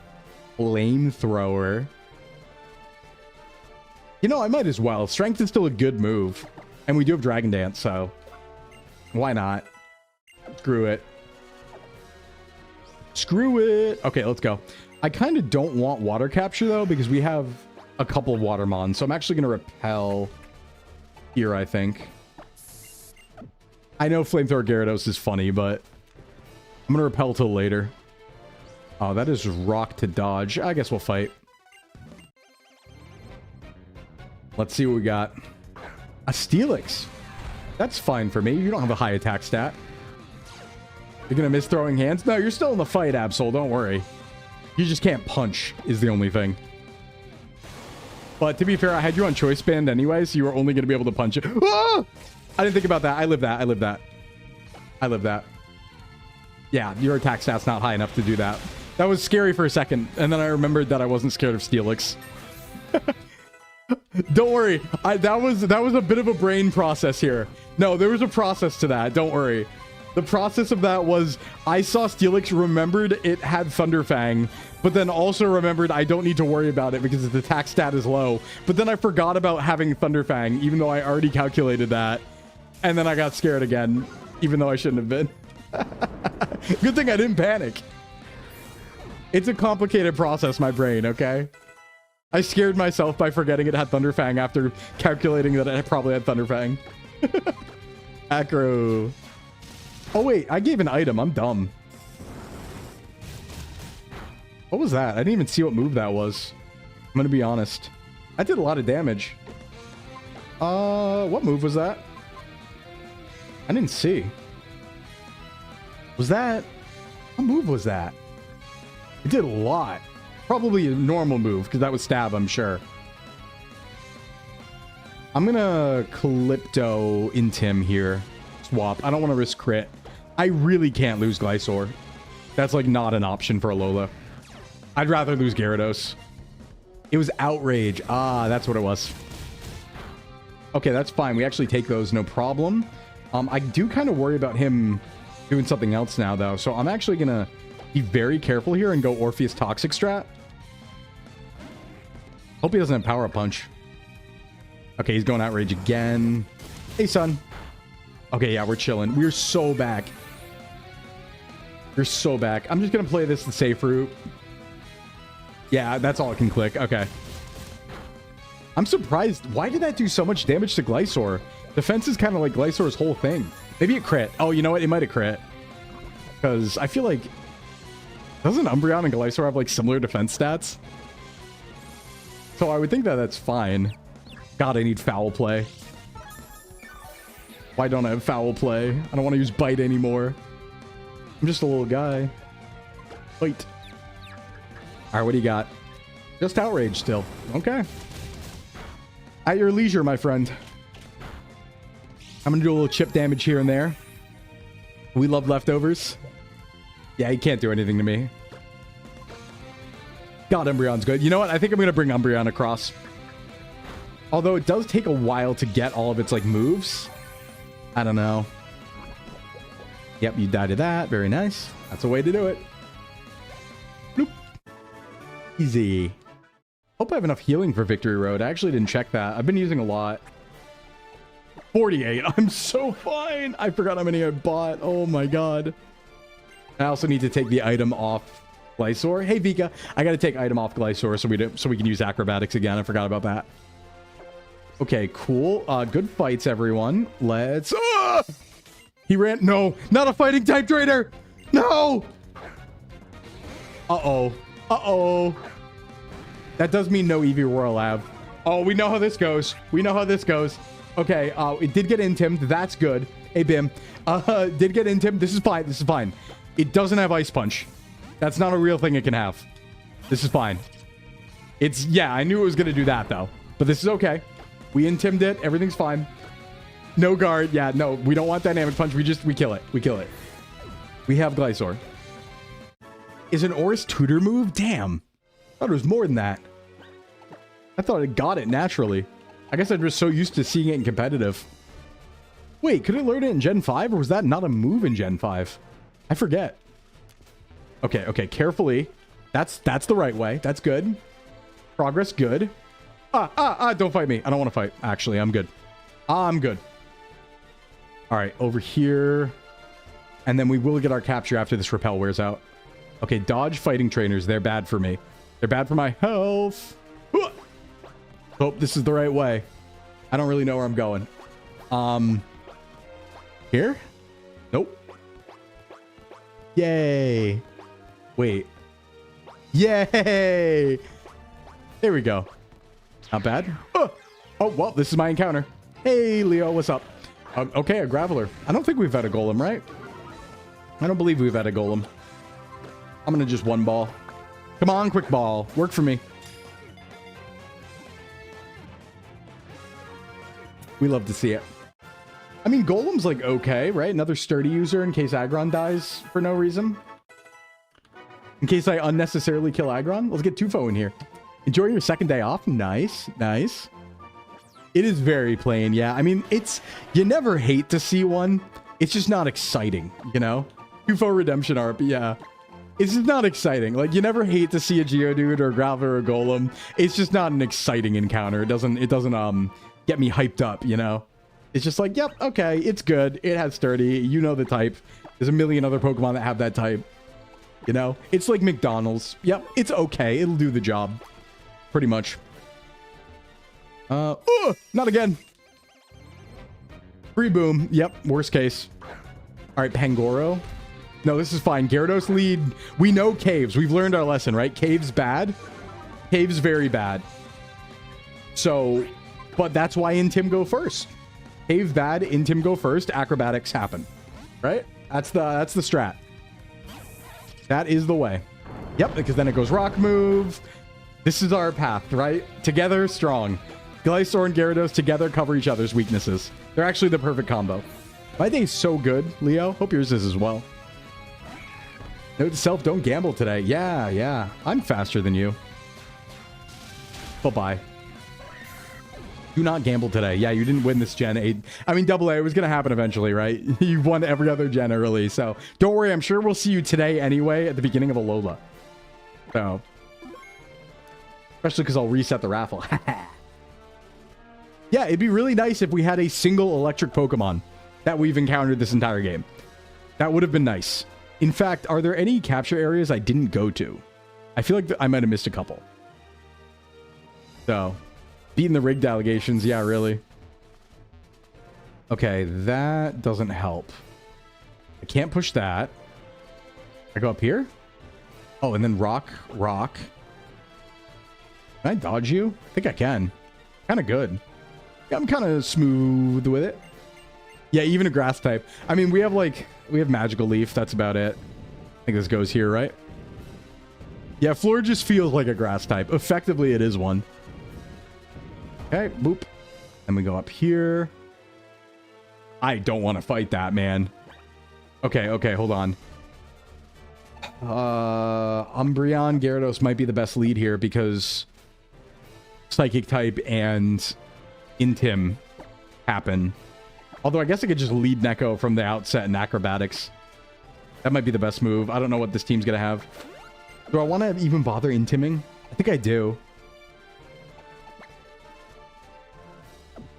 S1: Flamethrower. You know, I might as well. Strength is still a good move. And we do have Dragon Dance, so why not? Screw it. Screw it. Okay, let's go. I kind of don't want Water Capture, though, because we have a couple of Watermons. So I'm actually going to Repel here, I think. I know Flamethrower Gyarados is funny, but I'm going to Repel till later. Oh, that is Rock to dodge. I guess we'll fight. Let's see what we got. A Steelix. That's fine for me. You don't have a high attack stat. You're going to miss throwing hands? No, you're still in the fight, Absol. Don't worry. You just can't punch is the only thing. But to be fair, I had you on Choice Band anyway, so you were only going to be able to punch it. Ah! I didn't think about that. I live that. I live that. I live that. Yeah, your attack stat's not high enough to do that. That was scary for a second, and then I remembered that I wasn't scared of Steelix. Don't worry. That was a bit of a brain process here. No, there was a process to that. Don't worry. The process of that was I saw Steelix, remembered it had Thunderfang, but then also remembered I don't need to worry about it because its attack stat is low. But then I forgot about having Thunderfang, even though I already calculated that. And then I got scared again, even though I shouldn't have been. Good thing I didn't panic. It's a complicated process, my brain, okay? I scared myself by forgetting it had Thunderfang after calculating that it probably had Thunderfang. Acro. Oh, wait. I gave an item. I'm dumb. What was that? I didn't even see what move that was. I'm going to be honest. That did a lot of damage. What move was that? I didn't see. Was that... What move was that? It did a lot. Probably a normal move, because that was stab, I'm sure. I'm going to Calypto Intim here. Swap. I don't want to risk crit. I really can't lose Glysaur. That's, like, not an option for Alola. I'd rather lose Gyarados. It was Outrage. Ah, that's what it was. Okay, that's fine. We actually take those, no problem. I do kind of worry about him doing something else now, though. So I'm actually going to be very careful here and go Orpheus Toxic Strat. Hope he doesn't have Power-Up Punch. Okay, he's going Outrage again. Hey, son. Okay, yeah, we're chilling. We're so back. We're so back. I'm just going to play this the safe route. Yeah, that's all it can click. Okay. I'm surprised. Why did that do so much damage to Glysaur? Defense is kind of like Glysaur's whole thing. Maybe it crit. Oh, you know what? It might have crit. Because I feel like... Doesn't Umbreon and Glysaur have, like, similar defense stats? So I would think that that's fine. God, I need Foul Play. Why don't I have Foul Play? I don't want to use Bite anymore. I'm just a little guy. Bite. Alright, what do you got? Just Outrage still. Okay. At your leisure, my friend. I'm going to do a little chip damage here and there. We love leftovers. Yeah, he can't do anything to me. God, Umbreon's good. You know what? I think I'm going to bring Umbreon across. Although it does take a while to get all of its, like, moves. I don't know. Yep, you died to that. Very nice. That's a way to do it. Bloop. Easy. Hope I have enough healing for Victory Road. I actually didn't check that. I've been using a lot. 48. I'm so fine. I forgot how many I bought. Oh my god. I also need to take the item off Glysaur. Hey, Vika. I got to take item off Glysaur so we can use Acrobatics again. I forgot about that. Okay, cool. Good fights, everyone. Let's... Ah! He ran... No, not a fighting type trainer. No. Uh-oh. Uh-oh. That does mean no Eevee Royal Lab. Oh, we know how this goes. We know how this goes. Okay, it did get intimed. That's good. Hey, Bim. Did get intimed. This is fine. This is fine. It doesn't have Ice Punch. That's not a real thing it can have. This is fine. It's... Yeah, I knew it was going to do that, though. But this is okay. We intimed it. Everything's fine. No guard. Yeah, no, we don't want dynamic punch. We kill it. We kill it. We have Glysaur. Is an Oris tutor move? Damn. I thought it was more than that. I thought it got it naturally. I guess I'm just so used to seeing it in competitive. Wait, could it learn it in Gen 5? Or was that not a move in Gen 5? I forget. Okay, okay, carefully. That's the right way. That's good. Progress, good. Don't fight me. I don't want to fight. Actually, I'm good. I'm good. All right, over here. And then we will get our capture after this repel wears out. Okay, dodge fighting trainers. They're bad for me. They're bad for my health. Hope this is the right way. I don't really know where I'm going. Here? Nope. Yay. Wait. Yay. There we go. Not bad. Oh, well, this is my encounter. Hey, Leo, what's up? Okay, a Graveler. I don't think we've had a Golem, right? I don't believe we've had a Golem. I'm going to just one ball. Come on, quick ball. Work for me. We love to see it. I mean, Golem's like okay, right? Another sturdy user in case Aggron dies for no reason. In case I unnecessarily kill Aggron. Let's get Tufo in here. Enjoy your second day off. Nice, nice. It is very plain, yeah. I mean, it's... You never hate to see one. It's just not exciting, you know? Tufo Redemption ARP, yeah. It's just not exciting. Like, you never hate to see a Geodude or a Graveler or a Golem. It's just not an exciting encounter. It doesn't get me hyped up, you know? It's just like, yep, okay, it's good. It has sturdy. You know the type. There's a million other Pokemon that have that type. You know? It's like McDonald's. Yep, it's okay. It'll do the job. Pretty much. Not again. Free boom. Yep, worst case. All right, Pangoro. No, this is fine. Gyarados lead. We know caves. We've learned our lesson, right? Caves bad. Caves very bad. So, but that's why Intim go first. Cave bad, Intim go first. Acrobatics happen, right? That's the strat. That is the way. Yep, because then it goes rock move. This is our path, right? Together, strong. Glysaur and Gyarados together cover each other's weaknesses. They're actually the perfect combo. My day's so good, Leo. Hope yours is as well. Note to self, don't gamble today. Yeah. I'm faster than you. Bye-bye. Do not gamble today. Yeah, you didn't win this Gen 8. I mean, AA, it was going to happen eventually, right? You won every other Gen early, so don't worry. I'm sure we'll see you today anyway at the beginning of ALOLA. So, especially because I'll reset the raffle. Yeah, it'd be really nice if we had a single electric Pokemon that we've encountered this entire game. That would have been nice. In fact, are there any capture areas I didn't go to? I feel like I might have missed a couple. So, beating the rigged allegations, yeah, really. Okay, that doesn't help. I can't push that. I go up here? Oh, and then rock. Can I dodge you? I think I can. Kind of good. Yeah, I'm kind of smooth with it. Yeah, even a grass type. I mean, we have Magical Leaf. That's about it. I think this goes here, right? Yeah, Floor just feels like a grass type. Effectively, it is one. Okay, boop. Then we go up here. I don't want to fight that, man. Okay, hold on. Umbreon, Gyarados might be the best lead here because Psychic type and Intim happen. Although I guess I could just lead Neko from the outset in Acrobatics. That might be the best move. I don't know what this team's going to have. Do I want to even bother Intiming? I think I do.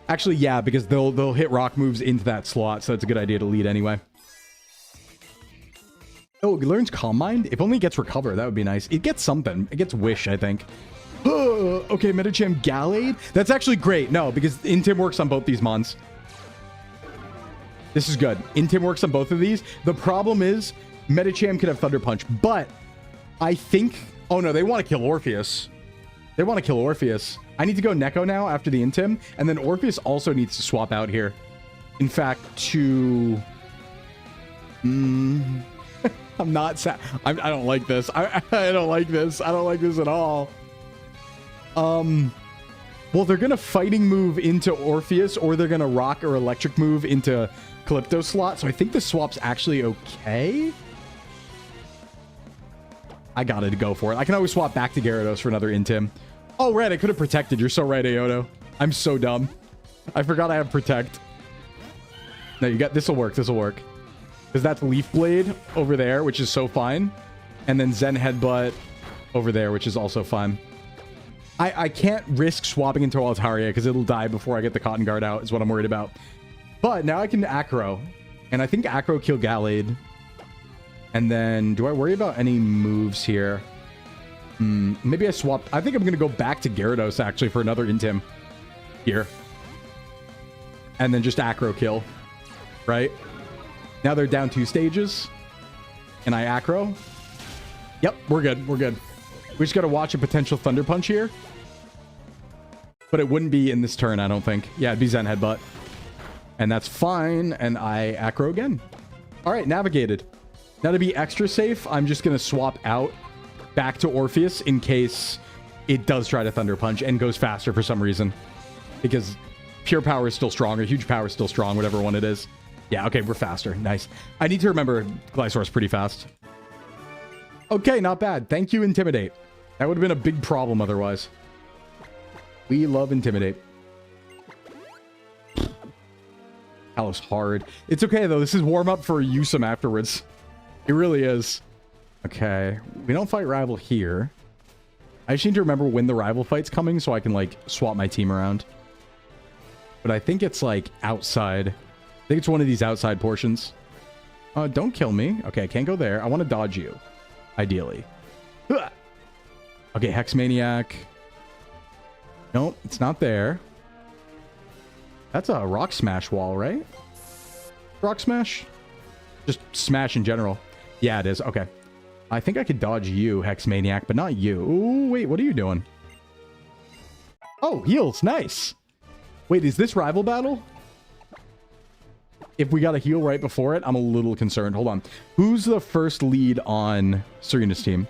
S1: Actually, yeah, because they'll hit rock moves into that slot, so it's a good idea to lead anyway. Oh, it learns Calm Mind? If only it gets Recover, that would be nice. It gets something. It gets Wish, I think. Okay, Medicham Gallade? That's actually great. No, because Intim works on both these mons. This is good. Intim works on both of these. The problem is Medicham could have Thunder Punch, but I think... Oh, no, they want to kill Orpheus. They want to kill Orpheus. I need to go Neko now after the Intim, and then Orpheus also needs to swap out here. In fact, to... I'm not sad. I don't like this. I don't like this. I don't like this at all. Well, Well, they're going to fighting move into Orpheus, or they're going to rock or electric move into Calypto slot. So I think the swap's actually okay. I got to go for it. I can always swap back to Gyarados for another Intim. Oh, right. I could have protected. You're so right, Ayoto. I'm so dumb. I forgot I have protect. No, you got... This will work. This will work. Because that's Leaf Blade over there, which is so fine. And then Zen Headbutt over there, which is also fine. I can't risk swapping into Altaria because it'll die before I get the Cotton Guard out, is what I'm worried about. But now I can Acro. And I think Acro kill Gallade. And then, do I worry about any moves here? Maybe I swap. I think I'm going to go back to Gyarados, actually, for another Intim here. And then just Acro kill. Right? Now they're down 2 stages. And I Acro. Yep, we're good. We're good. We just got to watch a potential Thunder Punch here. But it wouldn't be in this turn, I don't think. Yeah, it'd be Zen Headbutt. And that's fine. And I Acro again. All right, navigated. Now to be extra safe, I'm just going to swap out back to Orpheus in case it does try to Thunder Punch and goes faster for some reason. Because pure power is still strong, or huge power is still strong, whatever one it is. Yeah, okay, we're faster. Nice. I need to remember Glysaur's pretty fast. Okay, not bad. Thank you, Intimidate. That would have been a big problem otherwise. We love Intimidate. Kalos hard. It's okay, though. This is warm-up for Yusum afterwards. It really is. Okay. We don't fight rival here. I just need to remember when the rival fight's coming so I can, like, swap my team around. But I think it's, like, outside. I think it's one of these outside portions. Don't kill me. Okay, I can't go there. I want to dodge you. Ideally. Ugh. Okay, Hex Maniac. Nope, it's not there. That's a Rock Smash wall, right? Rock Smash? Just Smash in general. Yeah, it is. Okay. I think I could dodge you, Hex Maniac, but not you. Ooh, wait, what are you doing? Oh, heals. Nice. Wait, is this rival battle? If we got a heal right before it, I'm a little concerned. Hold on. Who's the first lead on Serena's team?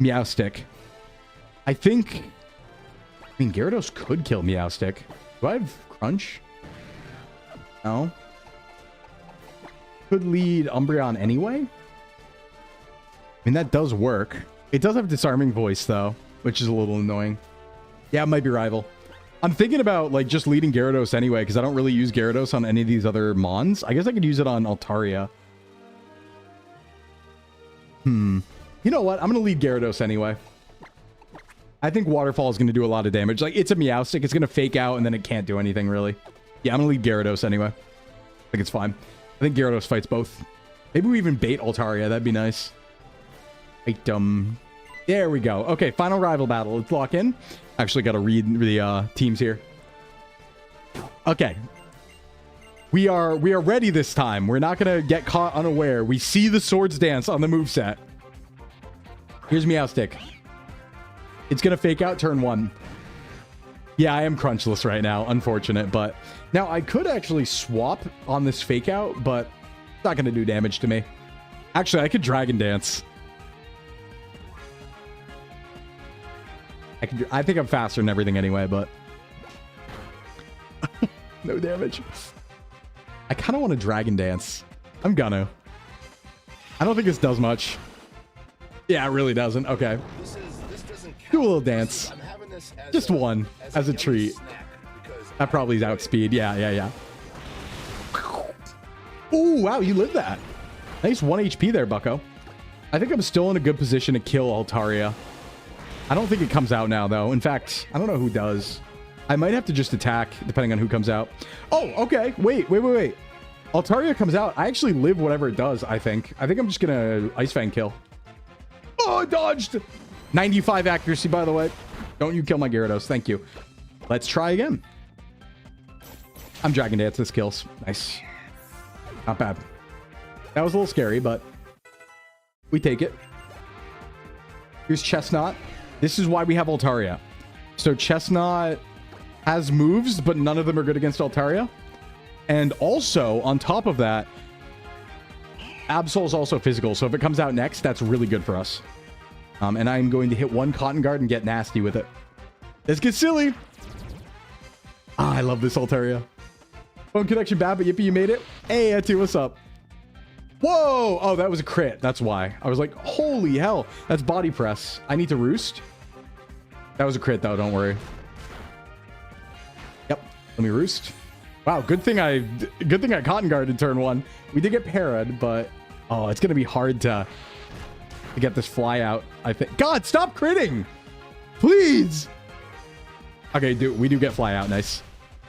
S1: Meowstick. I think... I mean, Gyarados could kill Meowstick. Do I have Crunch? No. Could lead Umbreon anyway? I mean, that does work. It does have Disarming Voice, though, which is a little annoying. Yeah, it might be rival. I'm thinking about, like, just leading Gyarados anyway, because I don't really use Gyarados on any of these other Mons. I guess I could use it on Altaria. You know what? I'm going to lead Gyarados anyway. I think Waterfall is going to do a lot of damage. Like, it's a Meowstick. It's going to fake out, and then it can't do anything, really. Yeah, I'm going to lead Gyarados anyway. I think it's fine. I think Gyarados fights both. Maybe we even bait Altaria. That'd be nice. Item. There we go. Okay, final rival battle. Let's lock in. Actually got to read the teams here. Okay. We are ready this time. We're not going to get caught unaware. We see the Swords Dance on the moveset. Here's Meowstick. It's going to fake out turn 1. Yeah, I am crunchless right now. Unfortunate, but... Now, I could actually swap on this fake out, but it's not going to do damage to me. Actually, I could Dragon Dance. I think I'm faster than everything anyway, but... no damage. I kind of want to Dragon Dance. I'm gonna. I don't think this does much. Yeah, it really doesn't. Okay. Do a little dance. Just one, as a treat. That probably is outspeed. Yeah. Ooh, wow, you lived that. Nice 1 HP there, bucko. I think I'm still in a good position to kill Altaria. I don't think it comes out now, though. In fact, I don't know who does. I might have to just attack, depending on who comes out. Oh, okay. Wait. Altaria comes out. I actually live whatever it does, I think. I think I'm just going to Ice Fang kill. Oh, I dodged. 95 accuracy, by the way. Don't you kill my Gyarados. Thank you. Let's try again. I'm Dragon Dance. This kills. Nice. Not bad. That was a little scary, but we take it. Here's Chestnut. This is why we have Altaria. So Chestnut has moves, but none of them are good against Altaria. And also, on top of that, Absol is also physical. So if it comes out next, that's really good for us. And I'm going to hit one Cotton Guard and get nasty with it. Let's get silly. Ah, I love this Altaria. Phone connection bad, but Yippee, you made it. Hey, Atu, what's up? Whoa! Oh, that was a crit. That's why. I was like, holy hell. That's body press. I need to roost. That was a crit, though. Don't worry. Yep. Let me roost. Wow, good thing I cotton guarded turn 1. We did get parried, but oh, it's gonna be hard to get this fly out, I think. God, stop critting! Please! Okay, we do get fly out. Nice.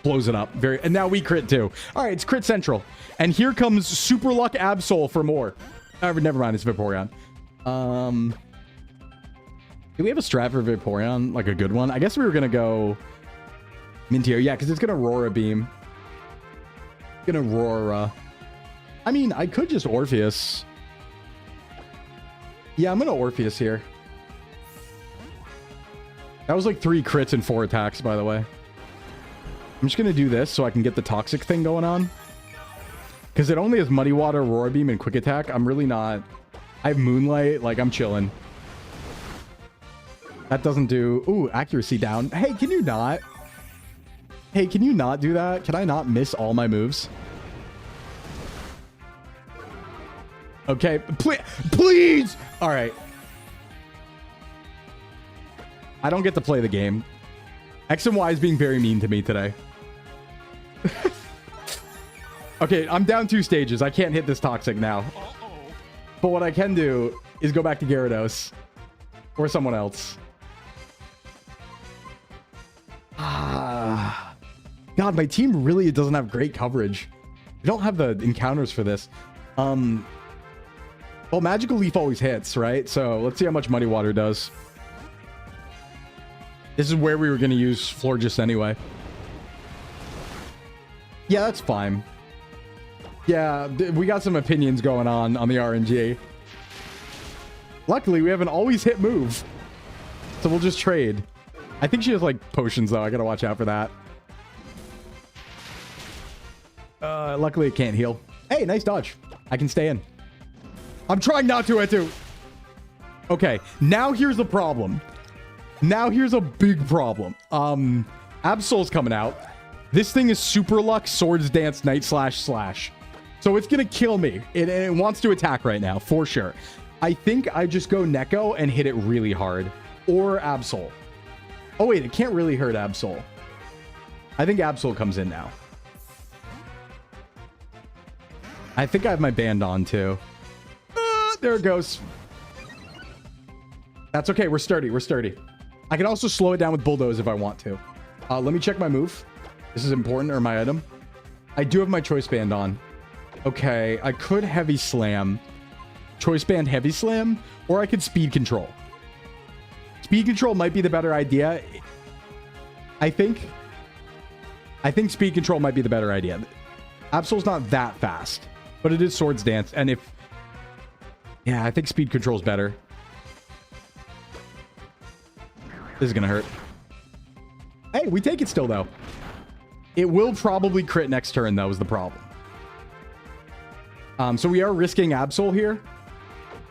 S1: Blows it up. And now we crit too. All right, it's crit central. And here comes Super Luck Absol for more. Never mind, it's Vaporeon. Do we have a strat for Vaporeon? Like a good one? I guess we were gonna go Mintier. Yeah, because it's gonna Aurora Beam. Gonna Aurora. I mean, I could just Orpheus. Yeah, I'm gonna Orpheus here. That was like 3 crits and 4 attacks, by the way. I'm just gonna do this so I can get the toxic thing going on. Because it only has Muddy Water, Aurora Beam, and Quick Attack. I'm really not... I have Moonlight. Like, I'm chilling. That doesn't do... Ooh, accuracy down. Hey, can you not? Hey, can you not do that? Can I not miss all my moves? Okay, please! All right. I don't get to play the game. X and Y is being very mean to me today. Okay, I'm down 2 stages. I can't hit this toxic now. But what I can do is go back to Gyarados. Or someone else. Ah. God, my team really doesn't have great coverage. We don't have the encounters for this. Well, Magical Leaf always hits, right? So let's see how much Muddy Water does. This is where we were going to use Florges anyway. Yeah, that's fine. Yeah, we got some opinions going on the RNG. Luckily, we have an always hit move. So we'll just trade. I think she has like potions though. I got to watch out for that. Luckily, it can't heal. Hey, nice dodge. I can stay in. I'm trying not to, Etu. Okay, now here's the problem. Now here's a big problem. Absol's coming out. This thing is Super Luck, Swords Dance, Night Slash. So it's gonna kill me. It wants to attack right now, for sure. I think I just go Neko and hit it really hard. Or Absol. Oh wait, it can't really hurt Absol. I think Absol comes in now. I think I have my band on too. There it goes. That's okay, we're sturdy, we're sturdy. I can also slow it down with Bulldoze if I want to. Let me check my move. This is important, or my item. I do have my Choice Band on. Okay, I could Heavy Slam. Choice Band Heavy Slam, or I could Speed Control. Speed Control might be the better idea. I think Speed Control might be the better idea. Absol's not that fast, but it is Swords Dance, and if... Yeah, I think Speed Control is better. This is gonna hurt. Hey, we take it still, though. It will probably crit next turn, though, is the problem. So we are risking Absol here.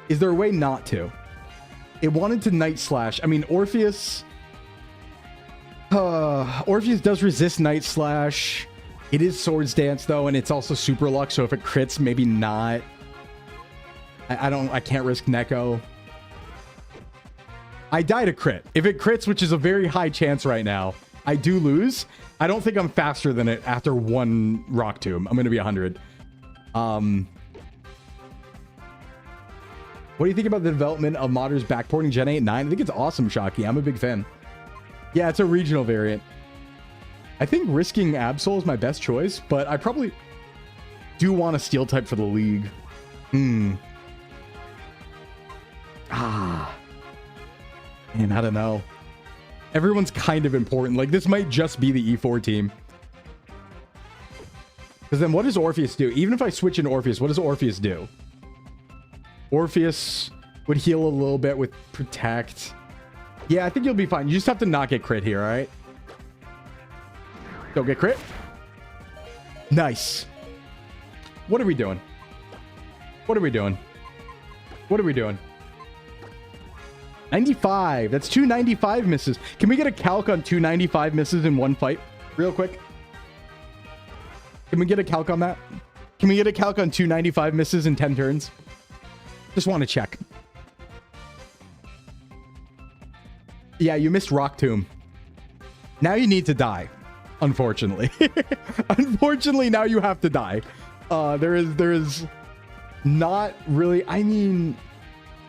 S1: Is there a way not to? It wanted to Night Slash. I mean, Orpheus... Orpheus does resist Night Slash. It is Swords Dance, though, and it's also Super Luck, so if it crits, maybe not. I can't risk Neko. I died a crit. If it crits, which is a very high chance right now, I do lose. I don't think I'm faster than it after 1 Rock Tomb. I'm going to be 100. What do you think about the development of modders backporting Gen 8 and 9? I think it's awesome, Shocky. I'm a big fan. Yeah, it's a regional variant. I think risking Absol is my best choice, but I probably do want a Steel type for the League. Man, I don't know. Everyone's kind of important. Like, this might just be the E4 team. Because then what does Orpheus do? Even if I switch into Orpheus, what does Orpheus do? Orpheus would heal a little bit with Protect. Yeah, I think you'll be fine. You just have to not get crit here, all right? Don't get crit. Nice. What are we doing? What are we doing? What are we doing? 95. That's 295 misses. Can we get a calc on 295 misses in one fight? Real quick. Can we get a calc on that? Can we get a calc on 295 misses in 10 turns? Just want to check. Yeah, you missed Rock Tomb. Now you need to die, unfortunately. Unfortunately, now you have to die. There is not really... I mean...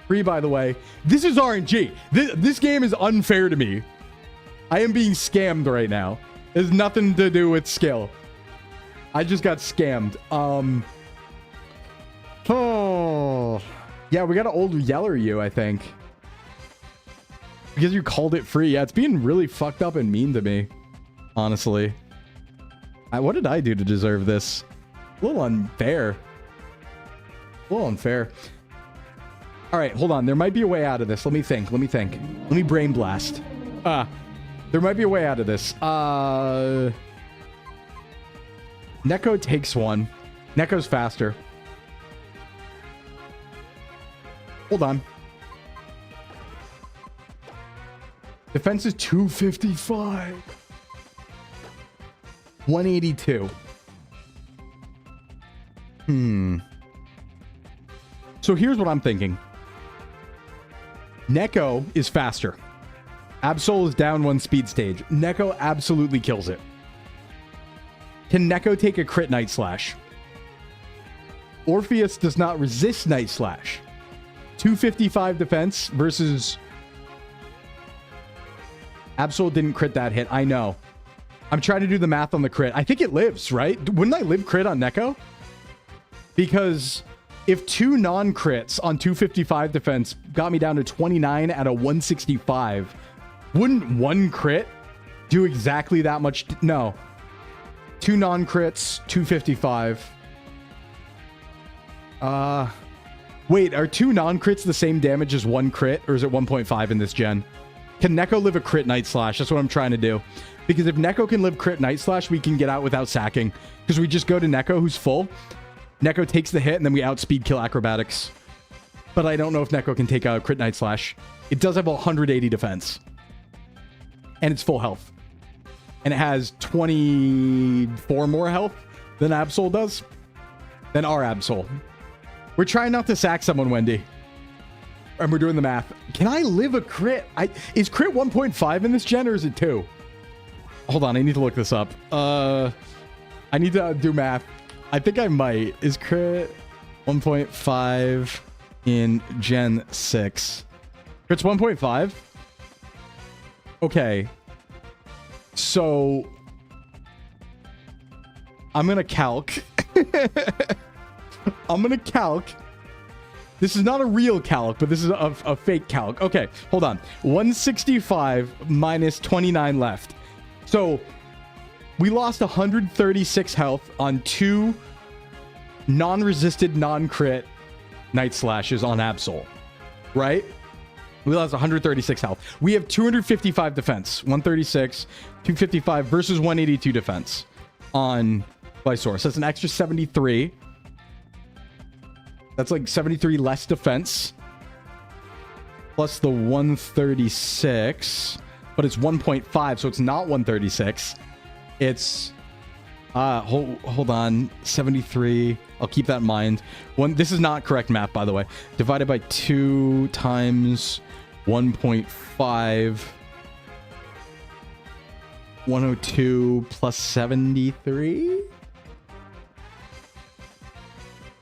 S1: Free, by the way. This is RNG. This game is unfair to me. I am being scammed right now. It has nothing to do with skill. I just got scammed. Oh... Yeah, we got an old yeller you, I think. Because you called it free. Yeah, it's being really fucked up and mean to me. Honestly. What did I do to deserve this? A little unfair. A little unfair. Alright, hold on. There might be a way out of this. Let me think. Let me brain blast. There might be a way out of this. Neko takes one. Neko's faster. Hold on. Defense is 255. 182. So here's what I'm thinking. Neko is faster. Absol is down one speed stage. Neko absolutely kills it. Can Neko take a crit Night Slash? Orpheus does not resist Night Slash. 255 defense versus... Absol didn't crit that hit. I know. I'm trying to do the math on the crit. I think it lives, right? Wouldn't I live crit on Neko? Because if two non-crits on 255 defense got me down to 29 at a 165, wouldn't one crit do exactly that much? No. Two non-crits, 255. Wait, are two non-crits the same damage as one crit? Or is it 1.5 in this gen? Can Neko live a crit Night Slash? That's what I'm trying to do. Because if Neko can live crit Night Slash, we can get out without sacking. Because we just go to Neko, who's full. Neko takes the hit, and then we outspeed kill acrobatics. But I don't know if Neko can take out crit Night Slash. It does have 180 defense. And it's full health. And it has 24 more health than Absol does. Than our Absol. We're trying not to sack someone, Wendy. And we're doing the math. Can I live a crit? Is crit 1.5 in this gen, or is it 2? Hold on, I need to look this up. I need to do math. I think I might. Is crit 1.5 in Gen 6? Crit's 1.5? Okay. So... I'm gonna calc. I'm gonna calc. This is not a real calc, but this is a fake calc. Okay, hold on. 165 minus 29 left. So, we lost 136 health on two non-resisted, non-crit Night Slashes on Absol. Right? We lost 136 health. We have 255 defense. 136, 255 versus 182 defense on Glysaurus. That's an extra 73. That's like 73 less defense. Plus the 136. But it's 1.5, so it's not 136. It's... hold on. 73. I'll keep that in mind. This is not correct math, by the way. Divided by 2 times 1.5. 102 plus 73?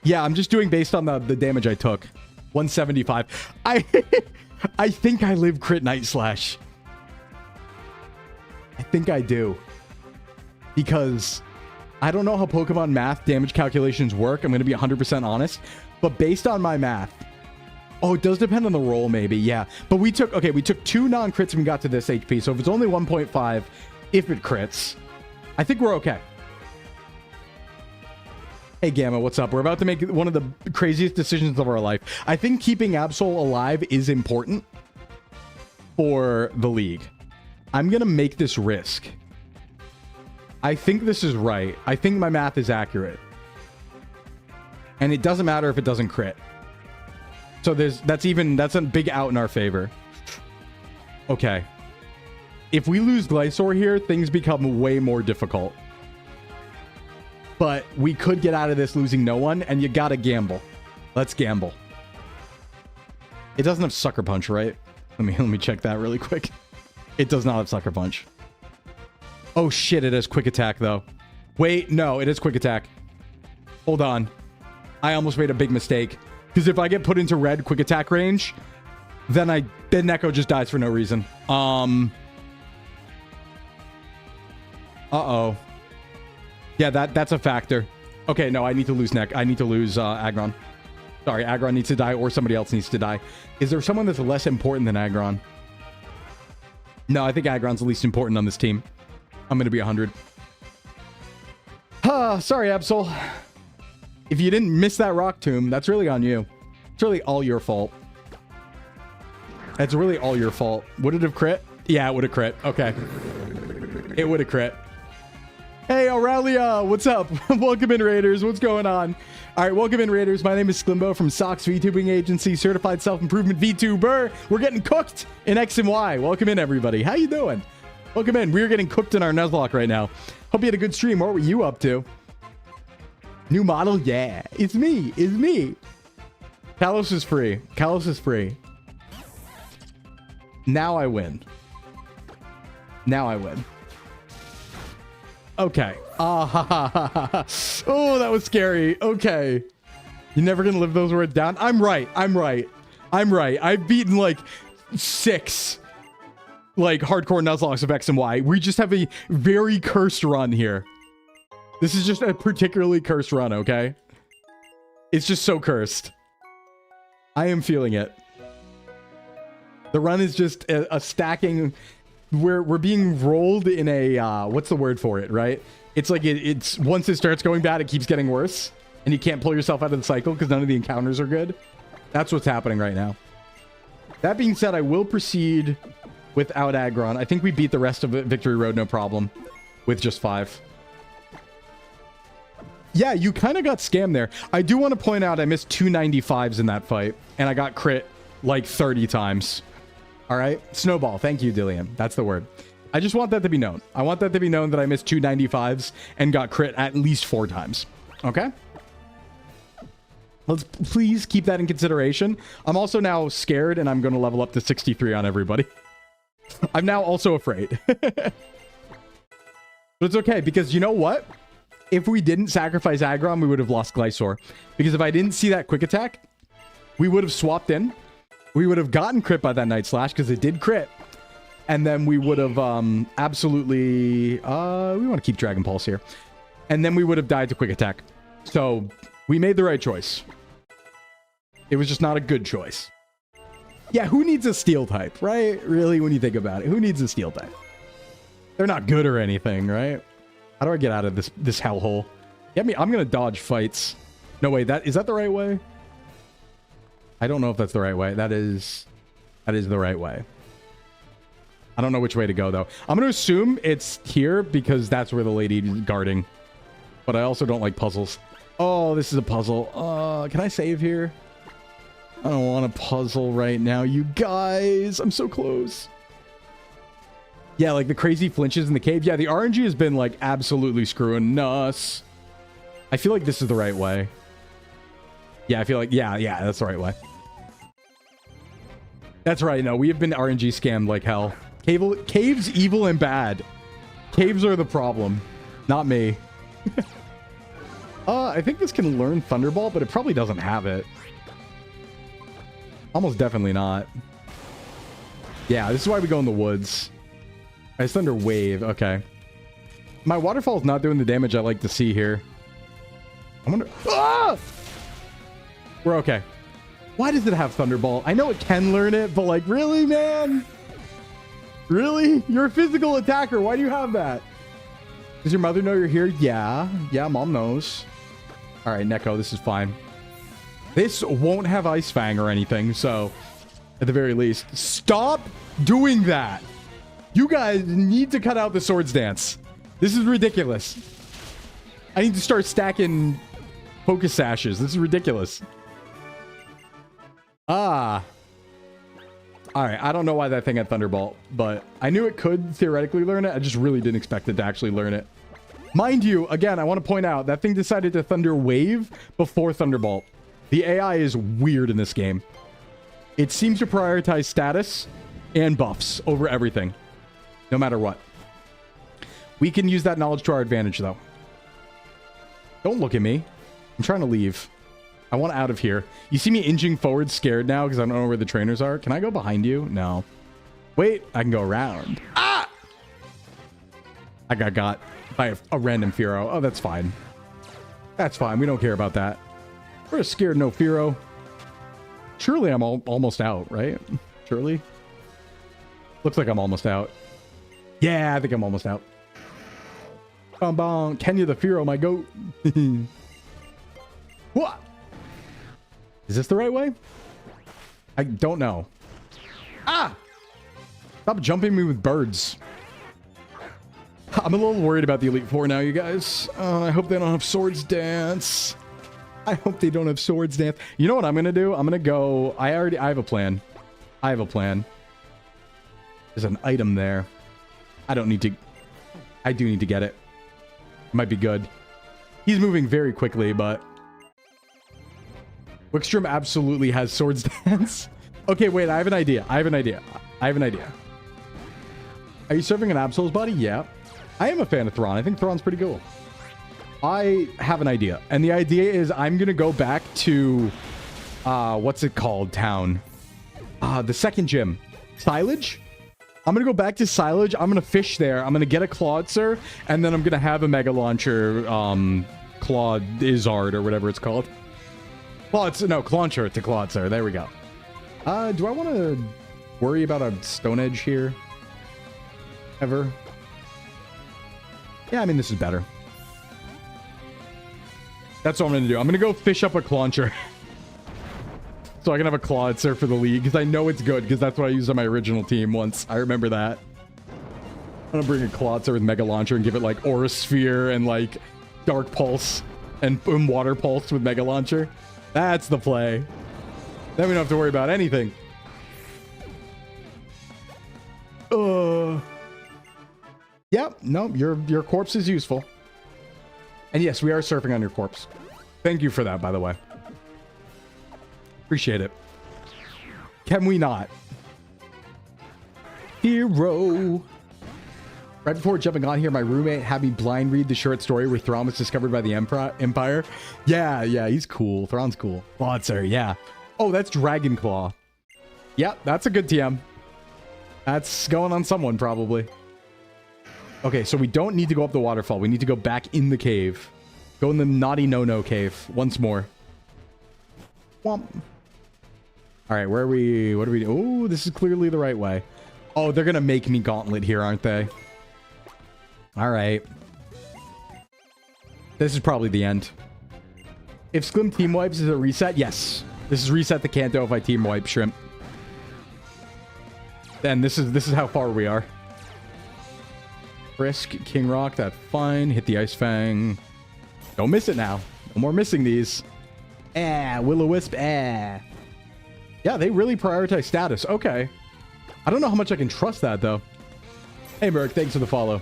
S1: Yeah, I'm just doing based on the damage I took. 175. I think I live crit Night Slash. I think I do. Because I don't know how Pokemon math damage calculations work. I'm going to be 100% honest. But based on my math... Oh, it does depend on the roll, maybe. Yeah. But we took... Okay, we took 2 non-crits and we got to this HP. So if it's only 1.5, if it crits, I think we're okay. Hey, Gamma, what's up? We're about to make one of the craziest decisions of our life. I think keeping Absol alive is important for the league. I'm going to make this risk. I think this is right. I think my math is accurate. And it doesn't matter if it doesn't crit. So that's a big out in our favor. Okay. If we lose Glysaur here, things become way more difficult. but we could get out of this losing no one, and you gotta gamble. Let's gamble. It doesn't have Sucker Punch, right? Let me check that really quick. It does not have Sucker Punch. Oh shit, it has Quick Attack though. Wait, no, it is Quick Attack. Hold on. I almost made a big mistake. Because if I get put into red Quick Attack range, then Neko just dies for no reason. Uh-oh. Yeah, that's a factor. Okay, no, I need to lose I need to lose Aggron. Sorry, Aggron needs to die or somebody else needs to die. Is there someone that's less important than Aggron? No, I think Aggron's the least important on this team. I'm going to be 100. Sorry, Absol. If you didn't miss that rock tomb, that's really on you. It's really all your fault. That's really all your fault. Would it have crit? Yeah, it would have crit. Okay. It would have crit. Hey, Aurelia, what's up? Welcome in, Raiders. What's going on? All right, welcome in, Raiders. My name is Sclimbo from Sox VTubing Agency, certified self-improvement VTuber. We're getting cooked in X and Y. Welcome in, everybody. How you doing? Welcome in. We're getting cooked in our Nuzlocke right now. Hope you had a good stream. What were you up to? New model? Yeah. It's me. It's me. Kalos is free. Kalos is free. Now I win. Now I win. Okay. Oh, that was scary. Okay. You're never going to live those words down? I'm right. I'm right. I'm right. I've beaten like 6 like hardcore Nuzlocks of X and Y. We just have a very cursed run here. This is just a particularly cursed run, okay? It's just so cursed. I am feeling it. The run is just a stacking. We're being rolled in a what's the word for it, right? It's like it's once it starts going bad, it keeps getting worse, and you can't pull yourself out of the cycle because none of the encounters are good. That's what's happening right now. That being said, I will proceed without Aggron. I think we beat the rest of Victory Road no problem with just 5. Yeah, you kind of got scammed there. I do want to point out I missed 2 95s in that fight, and I got crit like 30 times. All right? Snowball. Thank you, Dillian. That's the word. I just want that to be known. I want that to be known that I missed 2 95s and got crit at least 4 times. Okay? Let's please keep that in consideration. I'm also now scared, and I'm going to level up to 63 on everybody. I'm now also afraid. But it's okay, because you know what? If we didn't sacrifice Aggron, we would have lost Glysaur. Because if I didn't see that quick attack, we would have swapped in. We would have gotten crit by that Night Slash, because it did crit. And then we would have absolutely... we want to keep Dragon Pulse here. And then we would have died to quick attack. So we made the right choice. It was just not a good choice. Yeah, who needs a steel type, right? Really, when you think about it, who needs a steel type? They're not good or anything, right? How do I get out of this hellhole? Yeah, I'm gonna dodge fights. No, wait, is that the right way? I don't know if that's the right way. That is the right way. I don't know which way to go, though. I'm gonna assume it's here because that's where the lady is guarding. But I also don't like puzzles. Oh, this is a puzzle. Can I save here? I don't want a puzzle right now, you guys. I'm so close. Yeah, like the crazy flinches in the cave. Yeah, the RNG has been like absolutely screwing us. I feel like this is the right way. Yeah, I feel like, yeah, that's the right way. That's right. No, we have been RNG scammed like hell. Caves evil and bad. Caves are the problem, not me. I think this can learn Thunderball, but it probably doesn't have it. Almost definitely not. Yeah, this is why we go in the woods. Ice Thunder Wave. Okay. My waterfall is not doing the damage I like to see here. I wonder... Ah! We're okay. Why does it have Thunderball? I know it can learn it, but like, really, man? Really? You're a physical attacker. Why do you have that? Does your mother know you're here? Yeah. Yeah, mom knows. All right, Neko, this is fine. This won't have Ice Fang or anything, so at the very least, stop doing that. You guys need to cut out the swords dance. This is ridiculous. I need to start stacking focus sashes. This is ridiculous. All right, I don't know why that thing had Thunderbolt, but I knew it could theoretically learn it. I just really didn't expect it to actually learn it. Mind you, again, I want to point out that thing decided to Thunder Wave before Thunderbolt. The AI is weird in this game. It seems to prioritize status and buffs over everything, no matter what. We can use that knowledge to our advantage, though. Don't look at me. I'm trying to leave. I want out of here. You see me inching forward scared now because I don't know where the trainers are. Can I go behind you? No. Wait, I can go around. Ah! I got by a random Firo. Oh, that's fine. That's fine. We don't care about that. We're scared no Firo. Surely I'm almost out, right? Surely? Looks like I'm almost out. Yeah, I think I'm almost out. Bong bong. Kenya the Firo, my goat. What? Is this the right way? I don't know. Ah! Stop jumping me with birds. I'm a little worried about the Elite Four now, you guys. I hope they don't have Swords Dance. I hope they don't have Swords Dance. You know what I'm going to do? I'm going to go... I have a plan. I have a plan. There's an item there. I don't need to... I do need to get it. It might be good. He's moving very quickly, but... Wickstrom absolutely has Swords Dance. Okay, wait. I have an idea. I have an idea. Are you serving an Absol's body? Yeah. I am a fan of Thrawn. I think Thrawn's pretty cool. I have an idea. And the idea is I'm going to go back to... what's it called? Town. The second gym. Silage? I'm going to go back to Silage. I'm going to fish there. I'm going to get a Clawitzer. And then I'm going to have a Mega Launcher... Clawizard or whatever it's called. Clauncher to Clawitzer. There we go. Do I want to worry about a Stone Edge here? Ever? Yeah, I mean, this is better. That's what I'm going to do. I'm going to go fish up a Clauncher. So I can have a Clawitzer for the league. Because I know it's good. Because that's what I used on my original team once. I remember that. I'm going to bring a Clawitzer with Mega Launcher and give it like Aura Sphere and like Dark Pulse and Water Pulse with Mega Launcher. That's the play. Then we don't have to worry about anything. Yep, no, your corpse is useful. And yes, we are surfing on your corpse. Thank you for that, by the way. Appreciate it. Can we not? Hero. Right before jumping on here, my roommate had me blind read the short story where Thrawn was discovered by the Empire. Yeah, he's cool. Thrawn's cool. Clawitzer, yeah. Oh, that's Dragonclaw. Yeah, that's a good TM. That's going on someone, probably. Okay, so we don't need to go up the waterfall. We need to go back in the cave. Go in the naughty no-no cave once more. Womp. All right, where are we? What are we doing? Oh, this is clearly the right way. Oh, they're going to make me gauntlet here, aren't they? All right. This is probably the end. If Sklim team wipes, is it a reset? Yes. This is reset the Kanto if I team wipe Shrimp. Then this is how far we are. Frisk, King Rock, that's fine. Hit the Ice Fang. Don't miss it now. No more missing these. Will-O-Wisp, Yeah, they really prioritize status. Okay. I don't know how much I can trust that, though. Hey, Merc, thanks for the follow.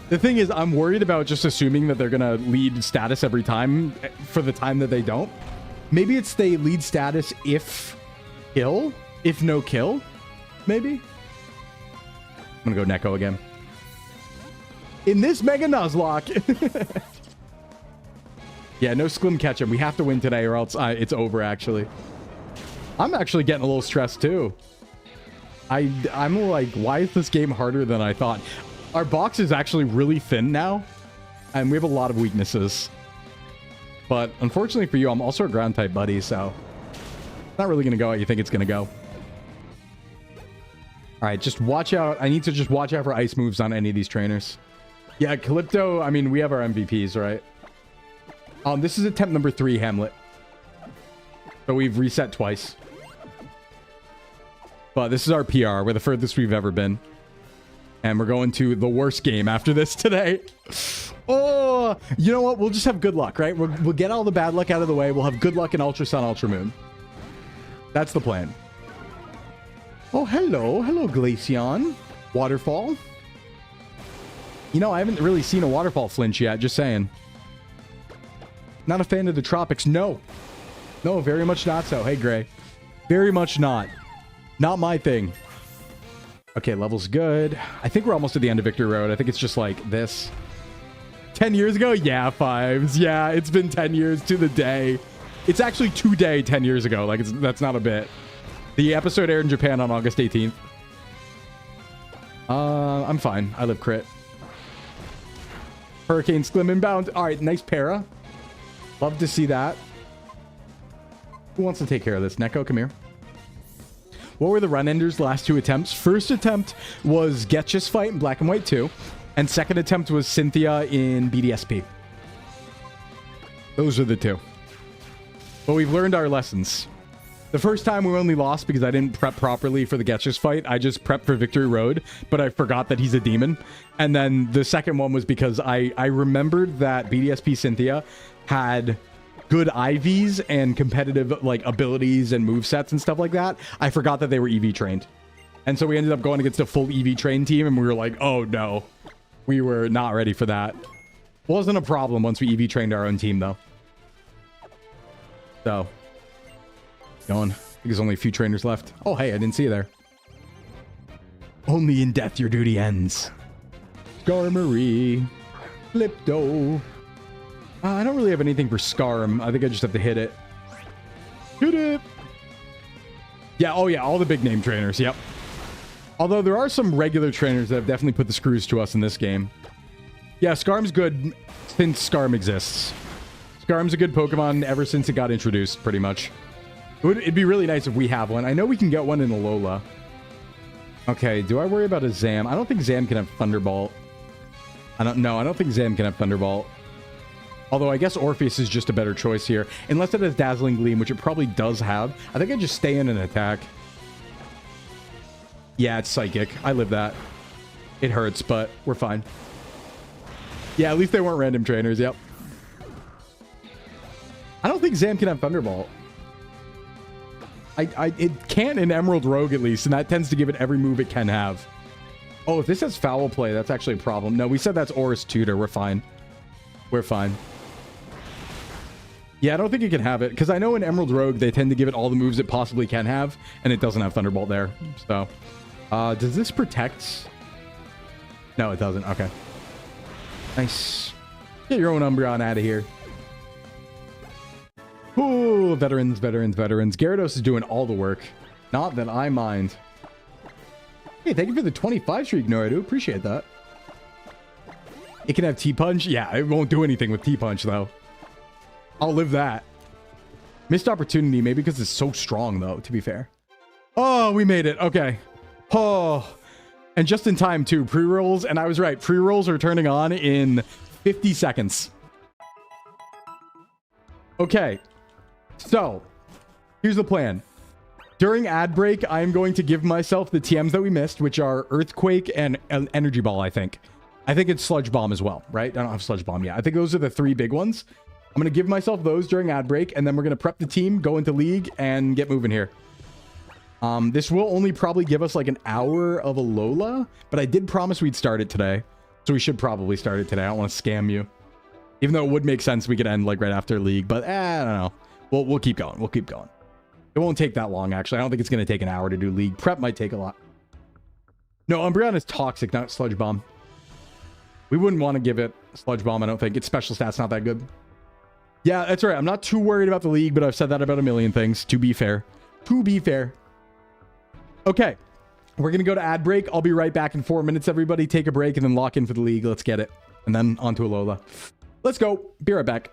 S1: The thing is, I'm worried about just assuming that they're going to lead status every time for the time that they don't. Maybe it's they lead status if kill, if no kill, maybe. I'm going to go Neko again. In this Mega Nuzlocke. Yeah, no Sklim catch him. We have to win today or else it's over, actually. I'm actually getting a little stressed, too. I'm like, why is this game harder than I thought? Our box is actually really thin now, and we have a lot of weaknesses. But unfortunately for you, I'm also a ground type buddy, so it's not really going to go how you think it's going to go. All right, just watch out. I need to just watch out for ice moves on any of these trainers. Yeah, Calypto, I mean, we have our MVPs, right? This is attempt number 3, Hamlet. So we've reset twice. But this is our PR. We're the furthest we've ever been. And we're going to the worst game after this today. Oh, you know what? We'll just have good luck, right? We'll get all the bad luck out of the way. We'll have good luck in Ultra Sun, Ultra Moon. That's the plan. Oh, hello. Hello, Glaceon. Waterfall. You know, I haven't really seen a waterfall flinch yet, just saying. Not a fan of the tropics. No. No, very much not so. Hey, Gray. Very much not. Not my thing. Okay, level's good. I think we're almost at the end of Victory Road. I think it's just like this. 10 years ago? Yeah, Fives. Yeah, it's been 10 years to the day. It's actually today 10 years ago. Like, that's not a bit. The episode aired in Japan on August 18th. I'm fine. I live crit. Hurricane Slim inbound. All right, nice para. Love to see that. Who wants to take care of this? Neko, come here. What were the run enders last two attempts? First attempt was Getch's fight in Black and White 2. And second attempt was Cynthia in BDSP. Those are the two. But we've learned our lessons. The first time we only lost because I didn't prep properly for the Getch's fight. I just prepped for Victory Road, but I forgot that he's a demon. And then the second one was because I remembered that BDSP Cynthia had good IVs and competitive like abilities and movesets and stuff like that. I forgot that they were EV trained. And so we ended up going against a full EV trained team and we were like, oh no. We were not ready for that. Wasn't a problem once we EV trained our own team though. So... going. I think there's only a few trainers left. Oh, hey, I didn't see you there. Only in death your duty ends. Skarmory. Flipto. I don't really have anything for Skarm. I think I just have to hit it. Hit it! Yeah, oh yeah, all the big name trainers, yep. Although there are some regular trainers that have definitely put the screws to us in this game. Yeah, Skarm's good since Skarm exists. Skarm's a good Pokemon ever since it got introduced, pretty much. It'd be really nice if we have one. I know we can get one in Alola. Okay, do I worry about a Zam? I don't think Zam can have Thunderbolt. I don't think Zam can have Thunderbolt. Although I guess Orpheus is just a better choice here. Unless it has Dazzling Gleam, which it probably does have. I think I just stay in an attack. Yeah, it's Psychic. I live that. It hurts, but we're fine. Yeah, at least they weren't random trainers. Yep. I don't think Zam can have Thunderbolt. It can in Emerald Rogue at least, and that tends to give it every move it can have. Oh, if this has Foul Play, that's actually a problem. No, we said that's Aurus Tutor. We're fine. We're fine. Yeah, I don't think it can have it, because I know in Emerald Rogue, they tend to give it all the moves it possibly can have, and it doesn't have Thunderbolt there. So, does this protect? No, it doesn't. Okay. Nice. Get your own Umbreon out of here. Ooh, veterans, veterans, veterans. Gyarados is doing all the work. Not that I mind. Hey, thank you for the 25 streak, Noridu. Appreciate that. It can have T-Punch? Yeah, it won't do anything with T-Punch, though. I'll live that. Missed opportunity, maybe because it's so strong, though, to be fair. Oh, we made it. Okay. Oh. And just in time, too. Pre-rolls, and I was right. Pre-rolls are turning on in 50 seconds. Okay. So, here's the plan. During ad break, I'm going to give myself the TMs that we missed, which are Earthquake and Energy Ball, I think. I think it's Sludge Bomb as well, right? I don't have Sludge Bomb yet. I think those are the three big ones. I'm going to give myself those during ad break, and then we're going to prep the team, go into League, and get moving here. This will only probably give us like an hour of Alola, but I did promise we'd start it today. So we should probably start it today. I don't want to scam you. Even though it would make sense we could end like right after League, but I don't know. We'll keep going. We'll keep going. It won't take that long, actually. I don't think it's going to take an hour to do League. Prep might take a lot. No, Umbreon is Toxic, not Sludge Bomb. We wouldn't want to give it Sludge Bomb, I don't think. Its special stat's not that good. Yeah, that's right. I'm not too worried about the League, but I've said that about a million things, to be fair. To be fair. Okay. We're going to go to ad break. I'll be right back in 4 minutes, everybody. Take a break and then lock in for the League. Let's get it. And then on to Alola. Let's go. Be right back.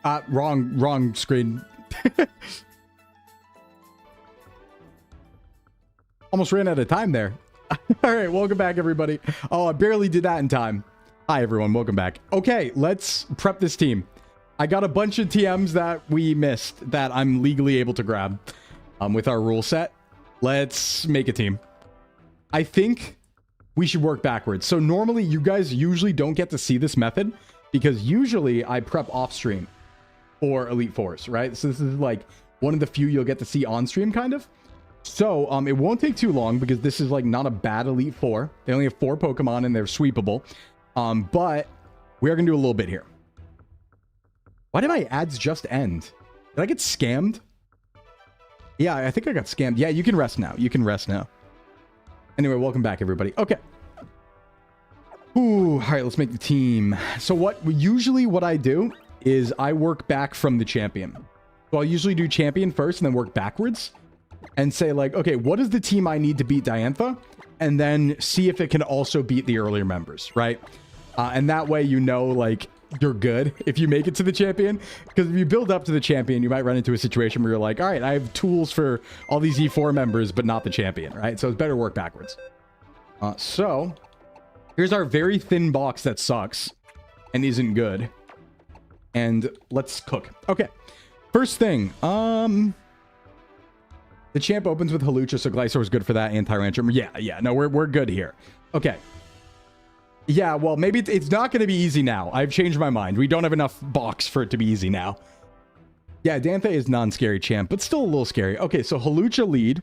S1: Wrong screen. Almost ran out of time there. All right, welcome back, everybody. Oh, I barely did that in time. Hi, everyone. Welcome back. Okay, let's prep this team. I got a bunch of TMs that we missed that I'm legally able to grab with our rule set. Let's make a team. I think we should work backwards. So normally, you guys usually don't get to see this method because usually I prep off stream for Elite Fours, right? So this is like one of the few you'll get to see on stream, kind of. So it won't take too long because this is like not a bad Elite Four. They only have 4 Pokemon and they're sweepable. But we are gonna do a little bit here. Why did my ads just end? Did I get scammed? Yeah, I think I got scammed. Yeah, you can rest now. You can rest now. Anyway, welcome back, everybody. Okay. Ooh, all right, let's make the team. So what I do is I work back from the champion. So I'll usually do champion first and then work backwards and say like, okay, what is the team I need to beat Diantha? And then see if it can also beat the earlier members, right? And that way, you know, like you're good if you make it to the champion, because if you build up to the champion, you might run into a situation where you're like, all right, I have tools for all these E4 members, but not the champion, right? So it's better to work backwards. So here's our very thin box that sucks and isn't good. And let's cook. Okay. First thing, the champ opens with Hawlucha, so Glysaur is good for that, and Tyrantrum. Yeah, no, we're good here. Okay. Yeah, well, maybe it's not going to be easy now. I've changed my mind. We don't have enough box for it to be easy now. Yeah, Diantha is non-scary champ, but still a little scary. Okay, so Hawlucha lead.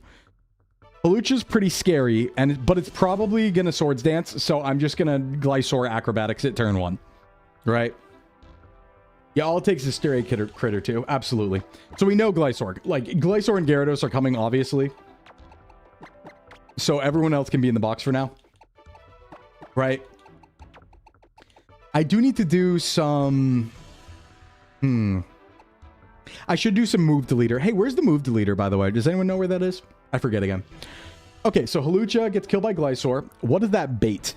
S1: Hawlucha's pretty scary, but it's probably going to Swords Dance, so I'm just going to Glysaur Acrobatics at turn 1. Right? Yeah, all it takes is Stray Critter too. Absolutely. So we know Glysaur. Like, Glysaur and Gyarados are coming, obviously. So everyone else can be in the box for now. Right? I do need to do some... I should do some move deleter. Hey, where's the move deleter, by the way? Does anyone know where that is? I forget again. Okay, so Hawlucha gets killed by Glysaur. What is that bait?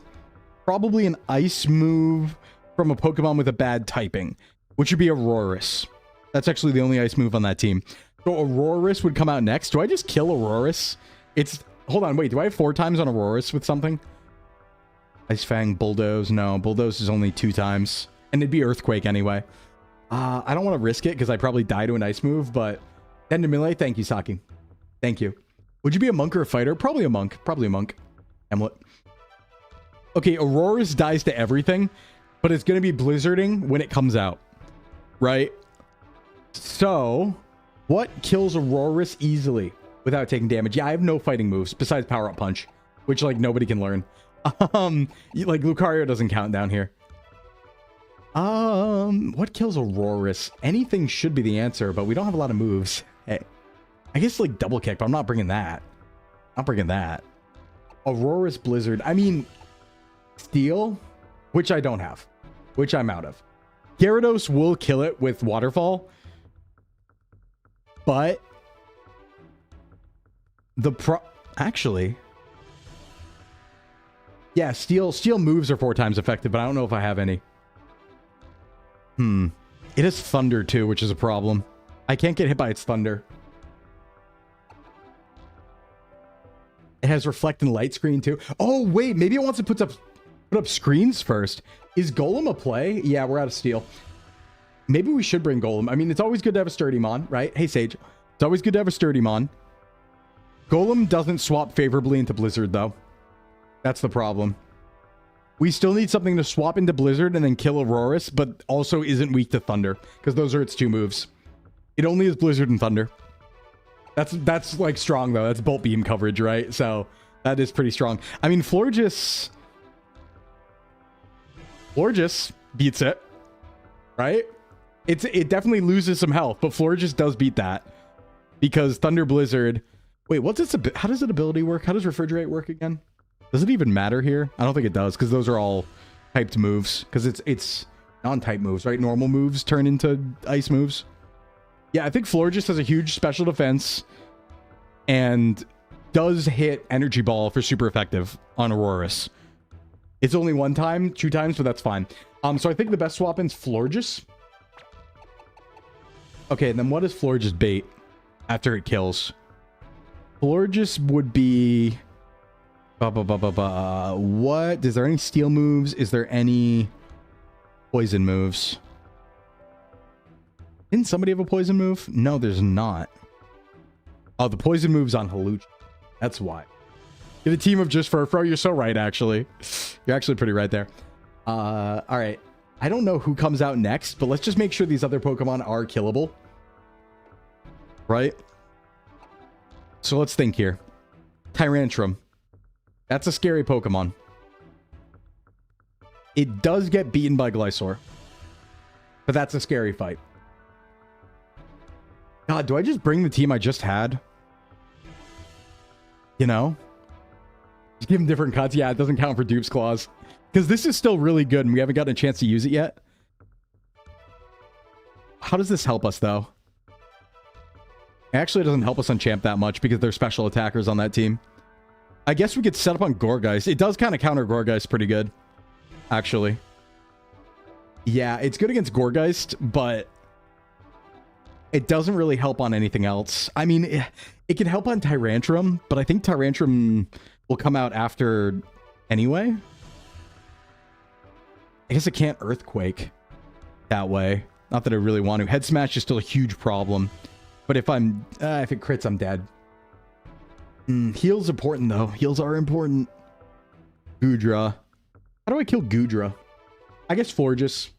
S1: Probably an ice move from a Pokemon with a bad typing, which would be Aurorus. That's actually the only ice move on that team. So Aurorus would come out next. Do I just kill Aurorus? Hold on, wait. Do I have 4 times on Aurorus with something? Ice Fang, Bulldoze. No, Bulldoze is only 2 times. And it'd be Earthquake anyway. I don't want to risk it because I probably die to an ice move, but... Tendemile, thank you, Saki. Thank you. Would you be a monk or a fighter? Probably a monk. Probably a monk. Hamlet. Okay, Aurorus dies to everything, but it's going to be Blizzarding when it comes out. Right? So, what kills Aurorus easily without taking damage? Yeah, I have no fighting moves besides Power Up Punch, which, like, nobody can learn. Like, Lucario doesn't count down here. What kills Aurorus? Anything should be the answer, but we don't have a lot of moves. Hey, I guess, like, Double Kick, but I'm not bringing that. Not bringing that. Aurorus Blizzard. I mean, Steel, which I don't have, which I'm out of. Gyarados will kill it with Waterfall, but actually, yeah, Steel moves are 4 times effective, but I don't know if I have any. It has Thunder too, which is a problem. I can't get hit by its Thunder. It has Reflect and Light Screen too. Oh wait, maybe it wants to put up screens first. Is Golem a play? Yeah, we're out of Steel. Maybe we should bring Golem. I mean, it's always good to have a Sturdymon, right? Hey, Sage. It's always good to have a Sturdymon. Golem doesn't swap favorably into Blizzard, though. That's the problem. We still need something to swap into Blizzard and then kill Aurorus, but also isn't weak to Thunder, because those are its 2 moves. It only is Blizzard and Thunder. That's like strong, though. That's Bolt Beam coverage, right? So that is pretty strong. I mean, Florges beats it, right? It definitely loses some health, but Florges does beat that because Thunder Blizzard. Wait, how does its ability work? How does Refrigerate work again? Does it even matter here? I don't think it does, because those are all typed moves, because it's non-type moves, right? Normal moves turn into ice moves. Yeah, I think Florges has a huge special defense and does hit Energy Ball for super effective on Aurorus. It's only 1 time, 2 times, but that's fine. So I think the best swap in's Florges. Okay, and then what is Florges bait after it kills? Florges would be... What? Is there any steel moves? Is there any poison moves? Didn't somebody have a poison move? No, there's not. Oh, the poison move's on Haluch. That's why. Get a team of just Furfro. You're so right, actually. You're actually pretty right there. All right. I don't know who comes out next, but let's just make sure these other Pokemon are killable. Right? So let's think here. Tyrantrum. That's a scary Pokemon. It does get beaten by Glysaur. But that's a scary fight. God, do I just bring the team I just had? You know? Just give them different cuts. Yeah, it doesn't count for Dupe's Claws. Because this is still really good and we haven't gotten a chance to use it yet. How does this help us, though? It actually doesn't help us on Champ that much because they're special attackers on that team. I guess we could set up on Gourgeist. It does kind of counter Gourgeist pretty good, actually. Yeah, it's good against Gourgeist, but it doesn't really help on anything else. I mean, it can help on Tyrantrum, but I think Tyrantrum will come out after anyway. I guess it can't Earthquake that way. Not that I really want to. Head Smash is still a huge problem. But if if it crits, I'm dead. Heal's important, though. Heals are important. Goodra. How do I kill Goodra? I guess Florges.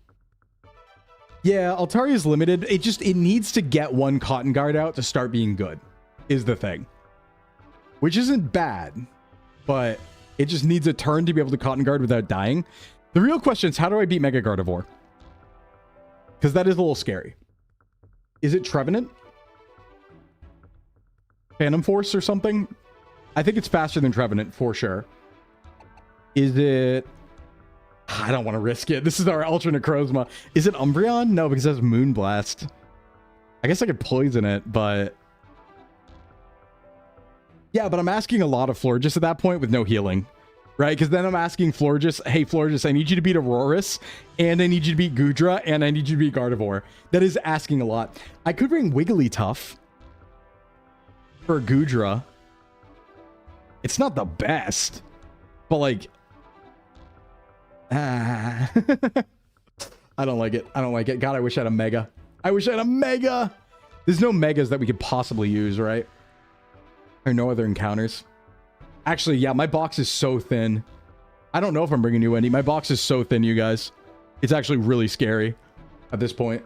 S1: Yeah, Altaria's limited. It needs to get one Cotton Guard out to start being good, is the thing. Which isn't bad, but it just needs a turn to be able to Cotton Guard without dying. The real question is, how do I beat Mega Gardevoir? Because that is a little scary. Is it Trevenant? Phantom Force or something? I think it's faster than Trevenant for sure. Is it... I don't want to risk it. This is our Ultra Necrozma. Is it Umbreon? No, because it has Moonblast. I guess I could poison it, but... Yeah, but I'm asking a lot of Florges at that point with no healing. Right? Because then I'm asking Florges, hey, Florges, I need you to beat Aurorus, and I need you to beat Goodra, and I need you to beat Gardevoir. That is asking a lot. I could bring Wigglytuff for Goodra. It's not the best, but like... I don't like it. I don't like it. God, I wish I had a Mega. I wish I had a Mega! There's no Megas that we could possibly use, right? There are no other encounters. Actually, yeah, my box is so thin. I don't know if I'm bringing you any. My box is so thin, you guys. It's actually really scary at this point.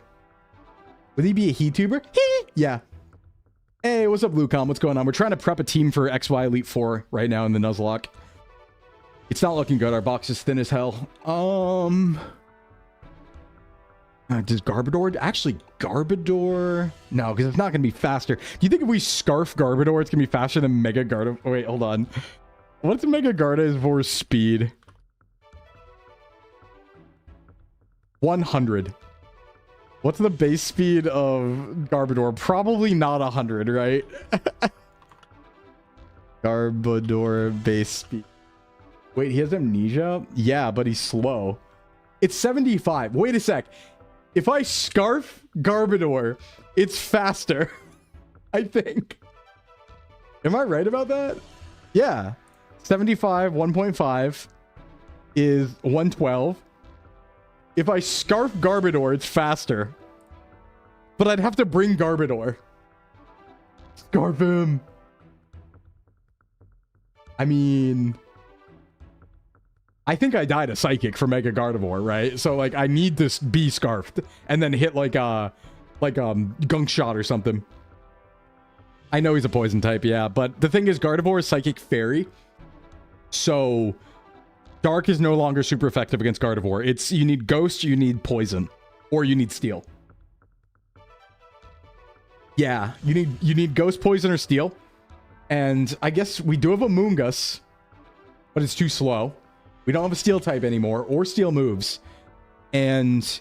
S1: Would he be a HeTuber? Yeah. Hey, what's up, Lucom? What's going on? We're trying to prep a team for XY Elite 4 right now in the Nuzlocke. It's not looking good. Our box is thin as hell. Does Garbodor... Actually, Garbodor... No, because it's not going to be faster. Do you think if we Scarf Garbodor, it's going to be faster than Mega Gardevoir? Oh, wait, hold on. What's Mega Gardevoir's speed? 100. What's the base speed of Garbodor? Probably not 100, right? Garbodor base speed. Wait, he has amnesia? Yeah, but he's slow. It's 75. Wait a sec. If I Scarf Garbodor, it's faster. I think. Am I right about that? Yeah. 75, 1.5 is 112. If I Scarf Garbodor, it's faster. But I'd have to bring Garbodor. Scarf him. I mean... I think I died a Psychic for Mega Gardevoir, right? So, like, I need to be Scarfed and then hit, like, Gunk Shot or something. I know he's a Poison type, yeah. But the thing is, Gardevoir is Psychic Fairy. So, Dark is no longer super effective against Gardevoir. It's, you need Ghost, you need Poison. Or you need Steel. Yeah, you need Ghost, Poison, or Steel. And I guess we do have a Moongus, but it's too slow. We don't have a Steel type anymore, or Steel moves. And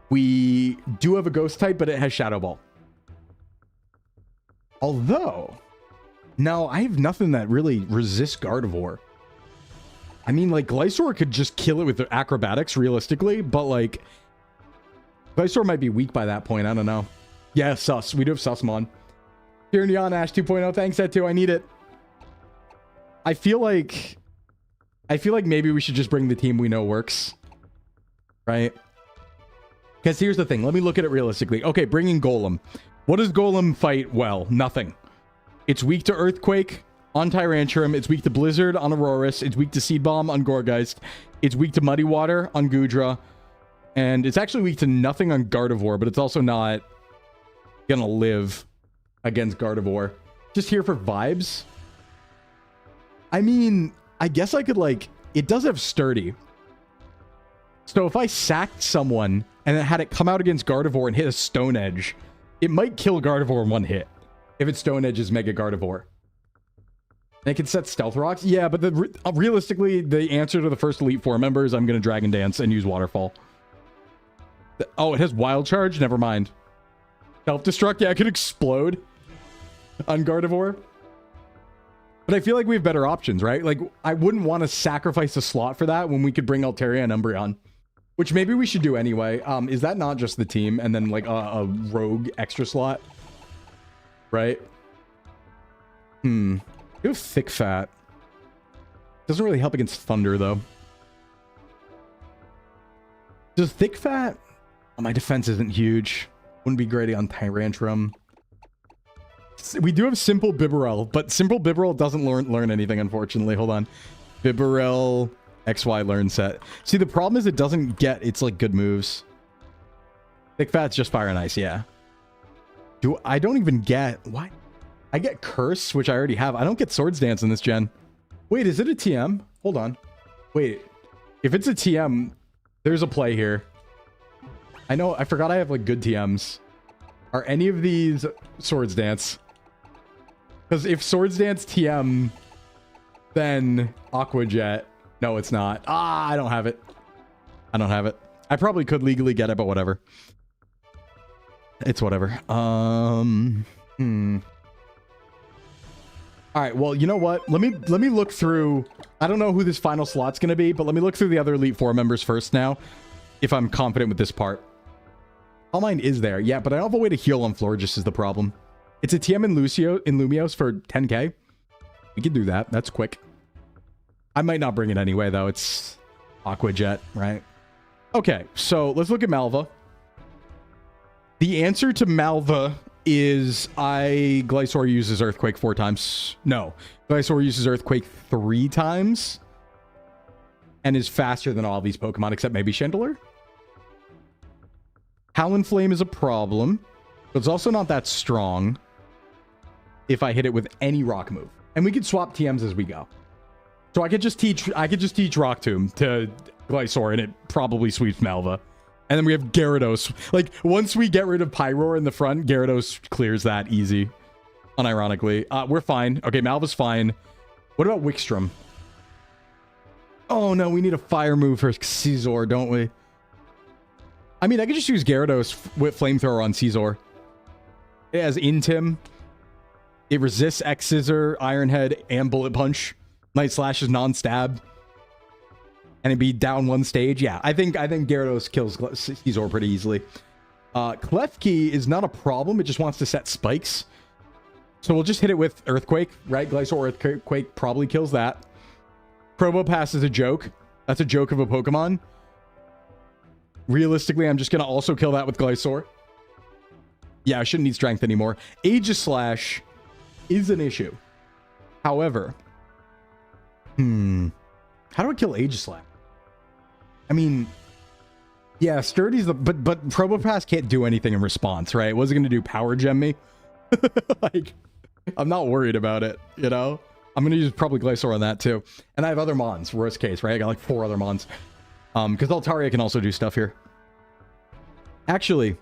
S1: we do have a Ghost type, but it has Shadow Ball. Although, no, I have nothing that really resists Gardevoir. I mean, like, Glysaur could just kill it with the Acrobatics, realistically, but, like, Glysaur might be weak by that point. I don't know. Yeah, sus. We do have Sussmon. Here in Yon Ash 2.0. Thanks, that too. I need it. I feel like maybe we should just bring the team we know works. Right? Because here's the thing. Let me look at it realistically. Okay, bringing Golem. What does Golem fight well? Nothing. It's weak to Earthquake on Tyrantrum. It's weak to Blizzard on Aurorus. It's weak to Seed Bomb on Gorgeist. It's weak to Muddy Water on Gudra. And it's actually weak to nothing on Gardevoir, but it's also not gonna live against Gardevoir. Just here for vibes. I mean, I guess I could like... It does have Sturdy. So if I sacked someone and then had it come out against Gardevoir and hit a Stone Edge, it might kill Gardevoir in one hit. If it's Stone Edge's Mega Gardevoir. They can set Stealth Rocks? Yeah, but realistically, the answer to the first Elite Four members, I'm going to Dragon Dance and use Waterfall. Oh, it has Wild Charge? Never mind. Self-Destruct? Yeah, it could explode on Gardevoir. But I feel like we have better options, right? Like, I wouldn't want to sacrifice a slot for that when we could bring Altaria and Umbreon. Which maybe we should do anyway. Is that not just the team and then, like, a rogue extra slot? Right? You have Thick Fat. Doesn't really help against Thunder, though. Does Thick Fat... Oh, my defense isn't huge. Wouldn't be great on Tyrantrum. We do have Simple Bibarel, but Simple Bibarel doesn't learn anything, unfortunately. Hold on. Bibarel XY learn set. See, the problem is it doesn't get its, like, good moves. Thick Fat's just Fire and Ice, yeah. I don't even get... Why? I get Curse, which I already have. I don't get Swords Dance in this gen. Wait, is it a TM? Hold on. Wait. If it's a TM, there's a play here. I know. I forgot I have, like, good TMs. Are any of these Swords Dance? Because if Swords Dance TM, then Aqua Jet. No, it's not. Ah, I don't have it. I don't have it. I probably could legally get it, but whatever. It's whatever. All right, well, you know what? Let me look through... I don't know who this final slot's going to be, but let me look through the other Elite Four members first now, if I'm confident with this part. All mine is there, yeah, but I don't have a way to heal on Florges is the problem. It's a TM in Lumios for 10k. We can do that. That's quick. I might not bring it anyway, though. It's Aqua Jet, right? Okay, so let's look at Malva. The answer to Malva is Glysaur uses Earthquake 4 times. No, Glysaur uses Earthquake 3 times and is faster than all these Pokemon except maybe Chandelure. Talonflame is a problem, but it's also not that strong if I hit it with any rock move. And we could swap TMs as we go. So I could just teach Rock Tomb to Glysaur and it probably sweeps Malva. And then we have Gyarados. Like, once we get rid of Pyroar in the front, Gyarados clears that easy. Unironically. We're fine. Okay, Malva's fine. What about Wickstrom? Oh, no, we need a fire move for Scizor, don't we? I mean, I could just use Gyarados with Flamethrower on Scizor. It has Intim. It resists X-Scissor, Iron Head, and Bullet Punch. Night Slash is non-stab. And it'd be down one stage. Yeah, I think Gyarados kills Scizor pretty easily. Klefki is not a problem. It just wants to set spikes. So we'll just hit it with Earthquake, right? Glysaur Earthquake probably kills that. Probopass is a joke. That's a joke of a Pokemon. Realistically, I'm just going to also kill that with Glysaur. Yeah, I shouldn't need Strength anymore. Aegislash is an issue. However, how do I kill Aegislash? I mean, yeah, Sturdy's the... But Probopass can't do anything in response, right? What's it going to do? Power Gem me? Like, I'm not worried about it, you know? I'm going to use probably Glysaur on that, too. And I have other Mons, worst case, right? I got like 4 other Mons. Because Altaria can also do stuff here. Actually,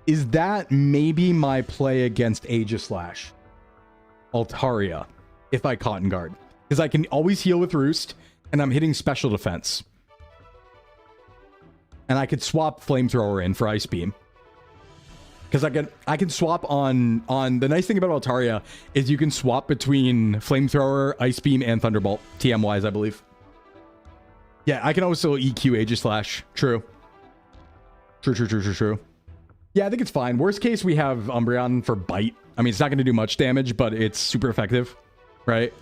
S1: is that maybe my play against Aegislash? Altaria, if I Cotton Guard. Because I can always heal with Roost, and I'm hitting special defense. And I could swap Flamethrower in for Ice Beam. Because I can swap on... The nice thing about Altaria is you can swap between Flamethrower, Ice Beam, and Thunderbolt. TM-wise, I believe. Yeah, I can also EQ Aegislash. True. True. Yeah, I think it's fine. Worst case, we have Umbreon for bite. I mean, it's not going to do much damage, but it's super effective, right?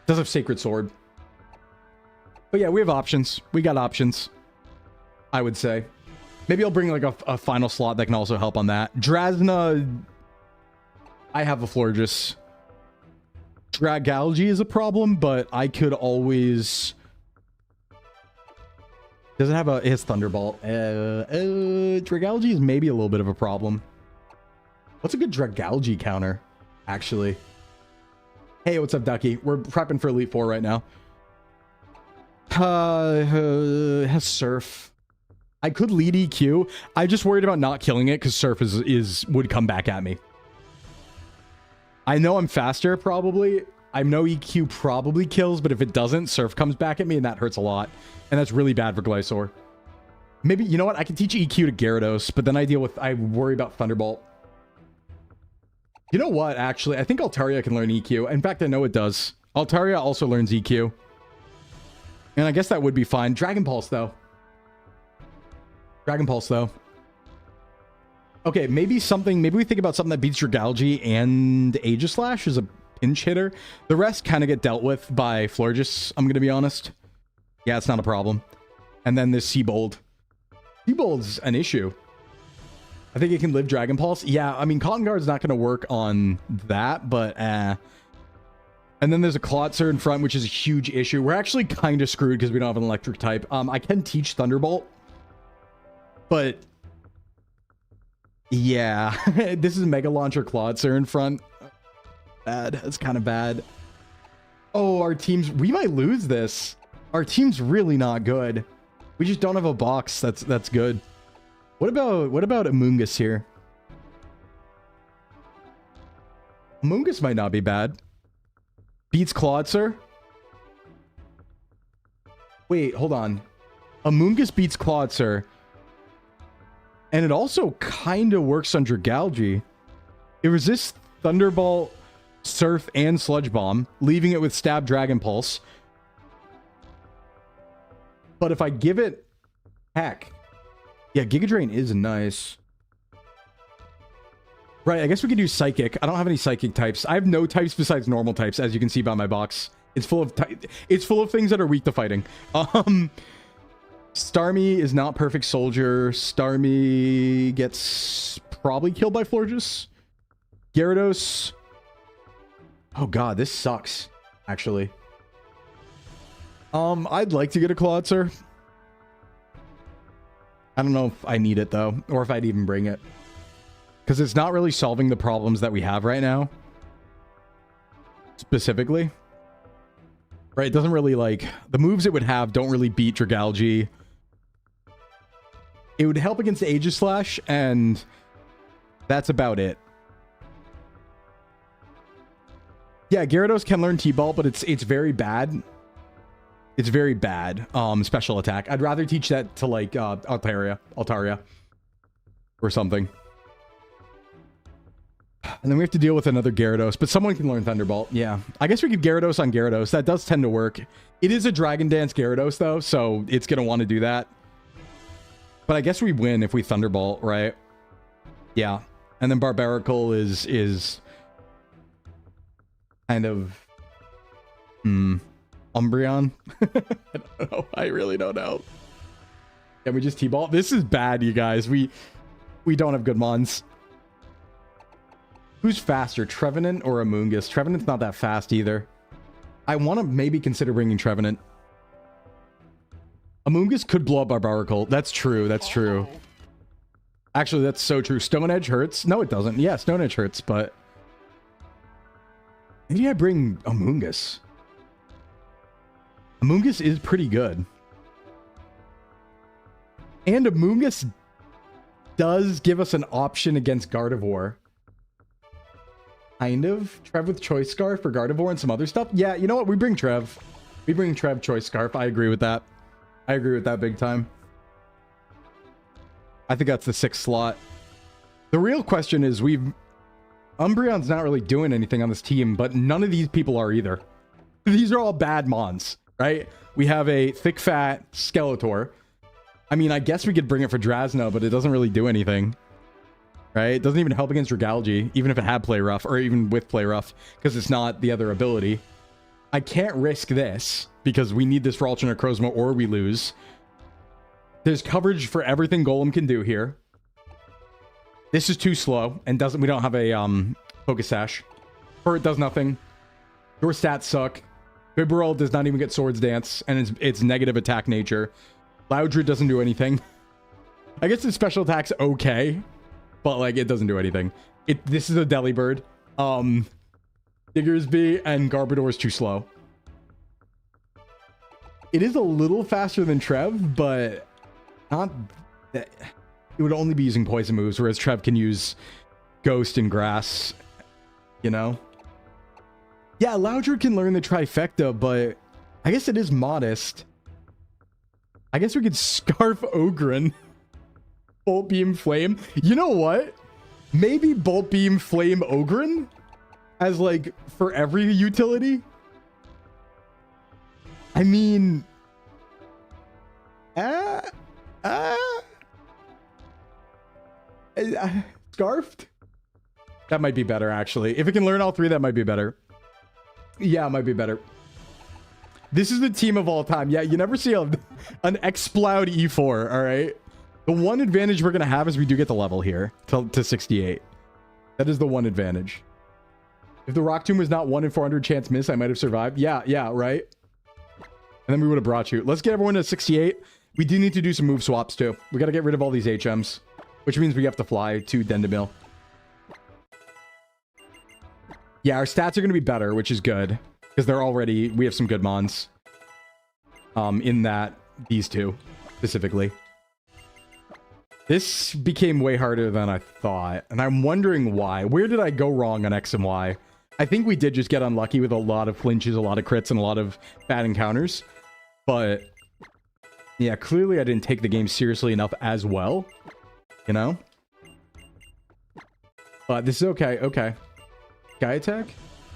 S1: Does have Sacred Sword. But yeah, we have options. We got options, I would say. Maybe I'll bring like a final slot that can also help on that. Drasna, I have a Florges. Dragalge is a problem, but I could always... Does it have a... It has Thunderbolt. Dragalge is maybe a little bit of a problem. What's a good Dragalge counter, actually? Hey, what's up, Ducky? We're prepping for Elite Four right now. Has Surf. I could lead EQ. I'm just worried about not killing it because Surf would come back at me. I know I'm faster, probably. I know EQ probably kills, but if it doesn't, Surf comes back at me, and that hurts a lot. And that's really bad for Glysaur. Maybe, you know what? I can teach EQ to Gyarados, but then I worry about Thunderbolt. You know what, actually? I think Altaria can learn EQ. In fact, I know it does. Altaria also learns EQ. And I guess that would be fine. Dragon Pulse, though. Dragon Pulse, though. Okay, maybe we think about something that beats Dragalge and Aegislash is a pinch hitter. The rest kind of get dealt with by Florges, I'm going to be honest. Yeah, it's not a problem. And then this Seabold. Seabold's an issue. I think it can live Dragon Pulse. Yeah, I mean, Cotton Guard's not going to work on that, but And then there's a Klotzer in front, which is a huge issue. We're actually kind of screwed because we don't have an electric type. I can teach Thunderbolt. But... yeah, this is Mega Launcher Klotzer in front. Bad. That's kind of bad. Oh, our team's... we might lose this. Our team's really not good. We just don't have a box that's good. What about Amoonguss here? Amoonguss might not be bad. Beats Klotzer. Wait, hold on. Amoonguss beats Klotzer. And it also kind of works on Dragalge. It resists Thunderbolt, Surf, and Sludge Bomb, leaving it with Stab, Dragon Pulse. But if I give it... heck. Yeah, Giga Drain is nice. Right, I guess we could do Psychic. I don't have any Psychic types. I have no types besides normal types, as you can see by my box. It's full of things that are weak to fighting. Starmie is not Perfect Soldier. Starmie gets probably killed by Florges. Gyarados. Oh god, this sucks, actually. I'd like to get a Klotzer. I don't know if I need it, though, or if I'd even bring it. Because it's not really solving the problems that we have right now. Specifically. Right, it doesn't really, like... the moves it would have don't really beat Dragalge. It would help against Aegislash, and that's about it. Yeah, Gyarados can learn T-Ball, but it's very bad. It's very bad. Special attack. I'd rather teach that to, like, Altaria. Or something. And then we have to deal with another Gyarados, but someone can learn Thunderbolt. Yeah. I guess we could Gyarados on Gyarados. That does tend to work. It is a Dragon Dance Gyarados, though, so it's going to want to do that. But I guess we win if we Thunderbolt, right? Yeah. And then Barbaracle is kind of... Umbreon? I don't know. I really don't know. Can we just T-Ball? This is bad, you guys. We don't have good mons. Who's faster, Trevenant or Amoonguss? Trevenant's not that fast either. I want to maybe consider bringing Trevenant. Amoonguss could blow up Barbaracle. That's true. That's true. Actually, that's so true. Stone Edge hurts. No, it doesn't. Yeah, Stone Edge hurts, but... maybe I bring Amoonguss. Amoonguss is pretty good. And Amoonguss does give us an option against Gardevoir. Kind of. Trev with Choice Scarf for Gardevoir and some other stuff. Yeah, you know what? We bring Trev. We bring Trev Choice Scarf. I agree with that. I agree with that big time. I think that's the 6th slot. The real question is Umbreon's not really doing anything on this team, but none of these people are either. These are all bad mons, right? We have a thick, fat Skeletor. I mean, I guess we could bring it for Drasna, but it doesn't really do anything. right? It doesn't even help against Regalgy, even if it had Play Rough, or even with Play Rough, because it's not the other ability. I can't risk this, because we need this for alternate Necrozma, or we lose. There's coverage for everything Golem can do here. This is too slow, and we don't have a Focus Sash. Or it does nothing. Your stats suck. Bibarel does not even get Swords Dance, and it's negative attack nature. Loudred doesn't do anything. I guess its special attack's okay, but like it doesn't do anything. This is a Delibird. Diggersby and Garbodor is too slow. It is a little faster than Trev, but not that. It would only be using poison moves, whereas Trev can use Ghost and Grass, you know? Yeah, Loudred can learn the Trifecta, but I guess it is modest. I guess we could Scarf Ogren. Bolt Beam Flame. You know what? Maybe Bolt Beam Flame Ogren as like for every utility. I mean, Scarfed? That might be better, actually. If it can learn all three, that might be better. Yeah, it might be better. This is the team of all time. Yeah, you never see an Exploud E4, all right? The one advantage we're going to have is we do get the level here to 68. That is the one advantage. If the Rock Tomb was not 1 in 400 chance miss, I might have survived. Yeah, right? And then we would have brought you. Let's get everyone to 68. We do need to do some move swaps, too. We got to get rid of all these HMs, which means we have to fly to Dendemil. Yeah, our stats are going to be better, which is good. Because we have some good mons. In these two, specifically. This became way harder than I thought. And I'm wondering why. Where did I go wrong on X and Y? I think we did just get unlucky with a lot of flinches, a lot of crits, and a lot of bad encounters. But, yeah, clearly I didn't take the game seriously enough as well. You know? But this is okay, okay. Sky attack?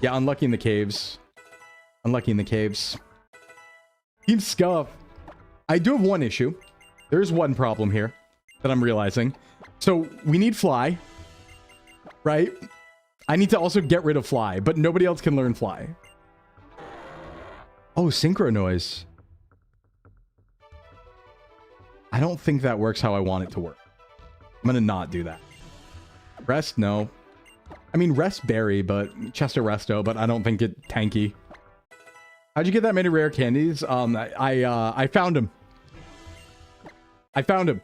S1: Yeah, unlucky in the caves. Unlucky in the caves. Team Scuff. I do have one issue. There's one problem here that I'm realizing. So we need Fly, right? I need to also get rid of Fly, but nobody else can learn Fly. Oh, Synchro Noise. I don't think that works how I want it to work. I'm gonna not do that. Rest, no. I mean, Rest Berry, but Chester Resto, but I don't think it tanky. How'd you get that many rare candies? I found him. I found him.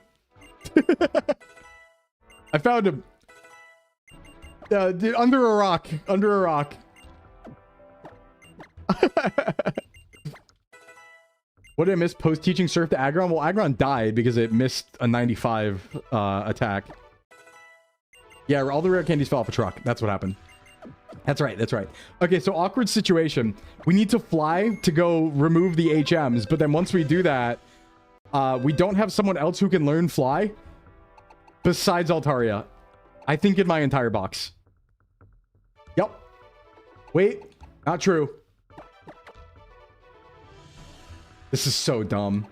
S1: I found him. Dude, under a rock. Under a rock. What did I miss? Post-teaching Surf to Aggron? Well, Aggron died because it missed a 95 attack. Yeah, all the rare candies fell off a truck. That's what happened. That's right, that's right. Okay, so awkward situation. We need to fly to go remove the HMs, but then once we do that, we don't have someone else who can learn Fly besides Altaria. I think in my entire box. Yep. Wait, not true. This is so dumb.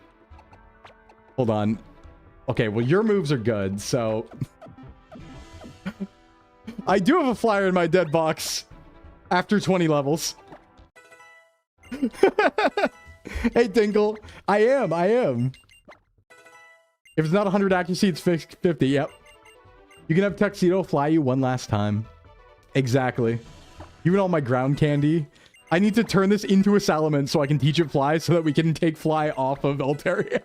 S1: Hold on. Okay, well, your moves are good, so... I do have a flyer in my dead box after 20 levels. Hey, Dingle. I am. If it's not 100 accuracy, it's 50. Yep. You can have Tuxedo fly you one last time. Exactly. You and all my ground candy. I need to turn this into a Salamence so I can teach it Fly so that we can take Fly off of Altaria.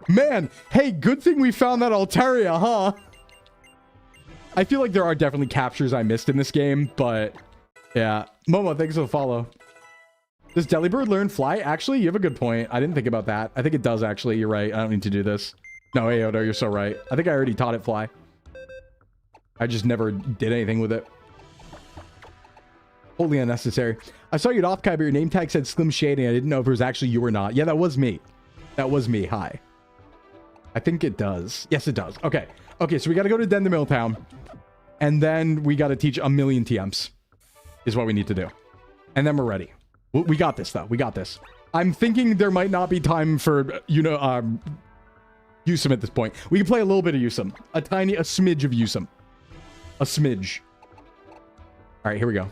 S1: Man, hey, good thing we found that Altaria, huh? I feel like there are definitely captures I missed in this game, but yeah. Momo, thanks for the follow. Does Delibird learn Fly? Actually, you have a good point. I didn't think about that. I think it does, actually. You're right. I don't need to do this. No, Aodo, you're so right. I think I already taught it Fly. I just never did anything with it. Wholly unnecessary. I saw you at Offkai, but your name tag said Slim Shading. I didn't know if it was actually you or not. Yeah, that was me. That was me. Hi. I think it does. Yes, it does. Okay. Okay, so we got to go to Dendemil Town. And then we got to teach a million TMs. Is what we need to do. And then we're ready. We got this, though. We got this. I'm thinking there might not be time for, you know, Yusum at this point. We can play a little bit of Yusum. A smidge of Yusum. A smidge. All right, here we go.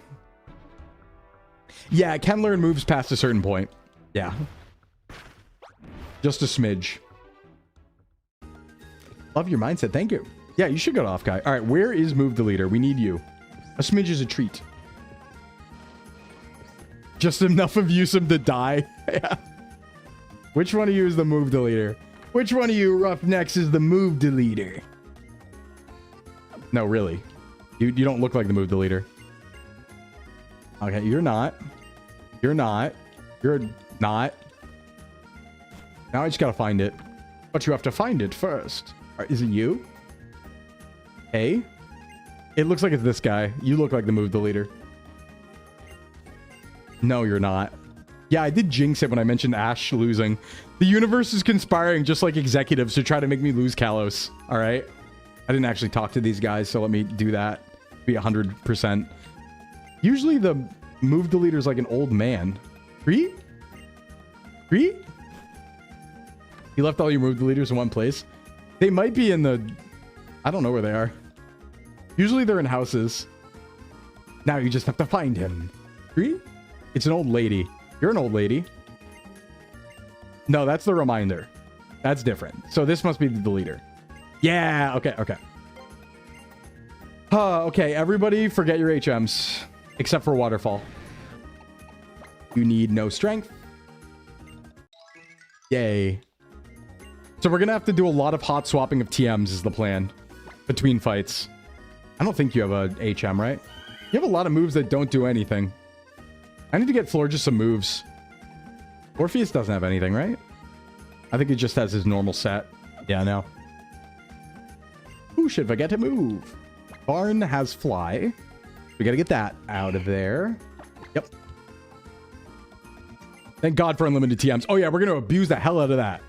S1: Yeah, it can learn moves past a certain point. Yeah. Just a smidge. Love your mindset. Thank you. Yeah, you should go to off guy. All right, where is move deleter? We need you. A smidge is a treat. Just enough of Yusum to die. Yeah. Which one of you is the move deleter? Which one of you roughnecks is the move deleter? No, really. You don't look like the move deleter. Okay, you're not. You're not. You're not. Now I just gotta find it. But you have to find it first. All right, is it you? Hey? It looks like it's this guy. You look like the move deleter. No, you're not. Yeah, I did jinx it when I mentioned Ash losing. The universe is conspiring just like executives to try to make me lose Kalos. All right? I didn't actually talk to these guys, so let me do that. Be 100%. Usually the move deleter is like an old man. Reed? Reed? You left all your move deleters in one place? They might be in the... I don't know where they are. Usually they're in houses. Now you just have to find him. Reed? It's an old lady. You're an old lady. No, that's the reminder. That's different. So this must be the deleter. Yeah, okay, okay. Okay, everybody forget your HMs. Except for Waterfall. You need no strength. Yay. So we're gonna have to do a lot of hot swapping of TMs is the plan. Between fights. I don't think you have a HM, right? You have a lot of moves that don't do anything. I need to get Florges some moves. Orpheus doesn't have anything, right? I think he just has his normal set. Yeah, I know. Who should forget to move? Barn has fly. We gotta get that out of there. Yep. Thank God for unlimited TMs. Oh yeah, we're gonna abuse the hell out of that.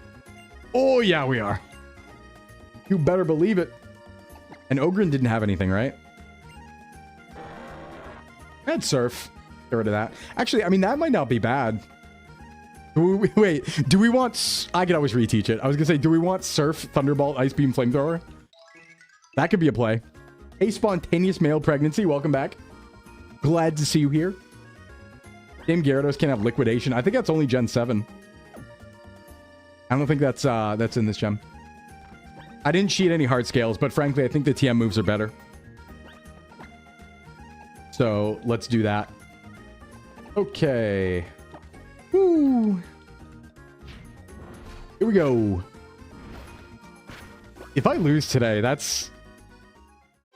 S1: Oh yeah, we are. You better believe it. And Ogren didn't have anything, right? And Surf. Get rid of that. Actually, I mean, that might not be bad. Wait, do we want... I could always reteach it. I was gonna say, do we want Surf, Thunderbolt, Ice Beam, Flamethrower? That could be a play. Hey, Spontaneous Male Pregnancy, welcome back. Glad to see you here. Dame Gyarados can have Liquidation. I think that's only Gen 7. I don't think that's in this gem. I didn't cheat any hard scales, but frankly, I think the TM moves are better. So, let's do that. Okay. Woo. Here we go. If I lose today, that's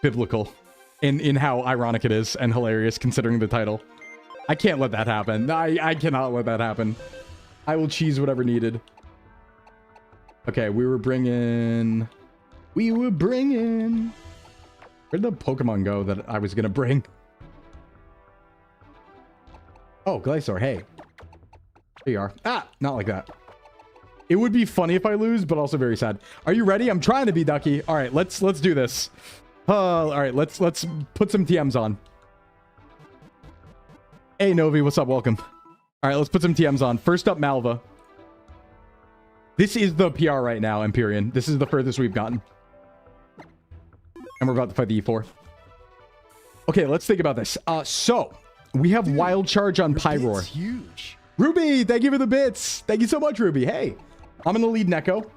S1: biblical in how ironic it is and hilarious considering the title. I can't let that happen. I cannot let that happen. I will cheese whatever needed. Okay, we were bringing... Where'd the Pokemon go that I was gonna bring? Oh, Glysaur, hey. There you are. Ah, not like that. It would be funny if I lose, but also very sad. Are you ready? I'm trying to be Ducky. All right, let's do this. All right, let's put some TMs on. Hey, Novi, what's up? Welcome. All right, let's put some TMs on. First up, Malva. This is the PR right now, Empyrean. This is the furthest we've gotten. And we're about to fight the E4. Okay, let's think about this. So, we have Wild Charge on Pyroar.
S3: Huge.
S1: Ruby, thank you for the bits. Thank you so much, Ruby. Hey, I'm going to lead Neko.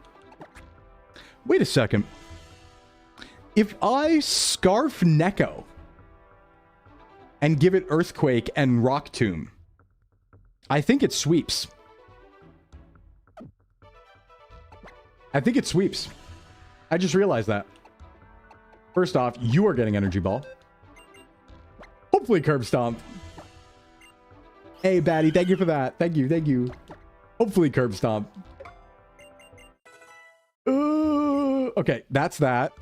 S1: Wait a second. If I Scarf Neko and give it Earthquake and Rock Tomb, I think it sweeps. I think it sweeps. I just realized that. First off, you are getting Energy Ball. Hopefully Curb Stomp. Hey, Batty, thank you for that. Thank you, thank you. Hopefully Curb Stomp. Okay, that's that.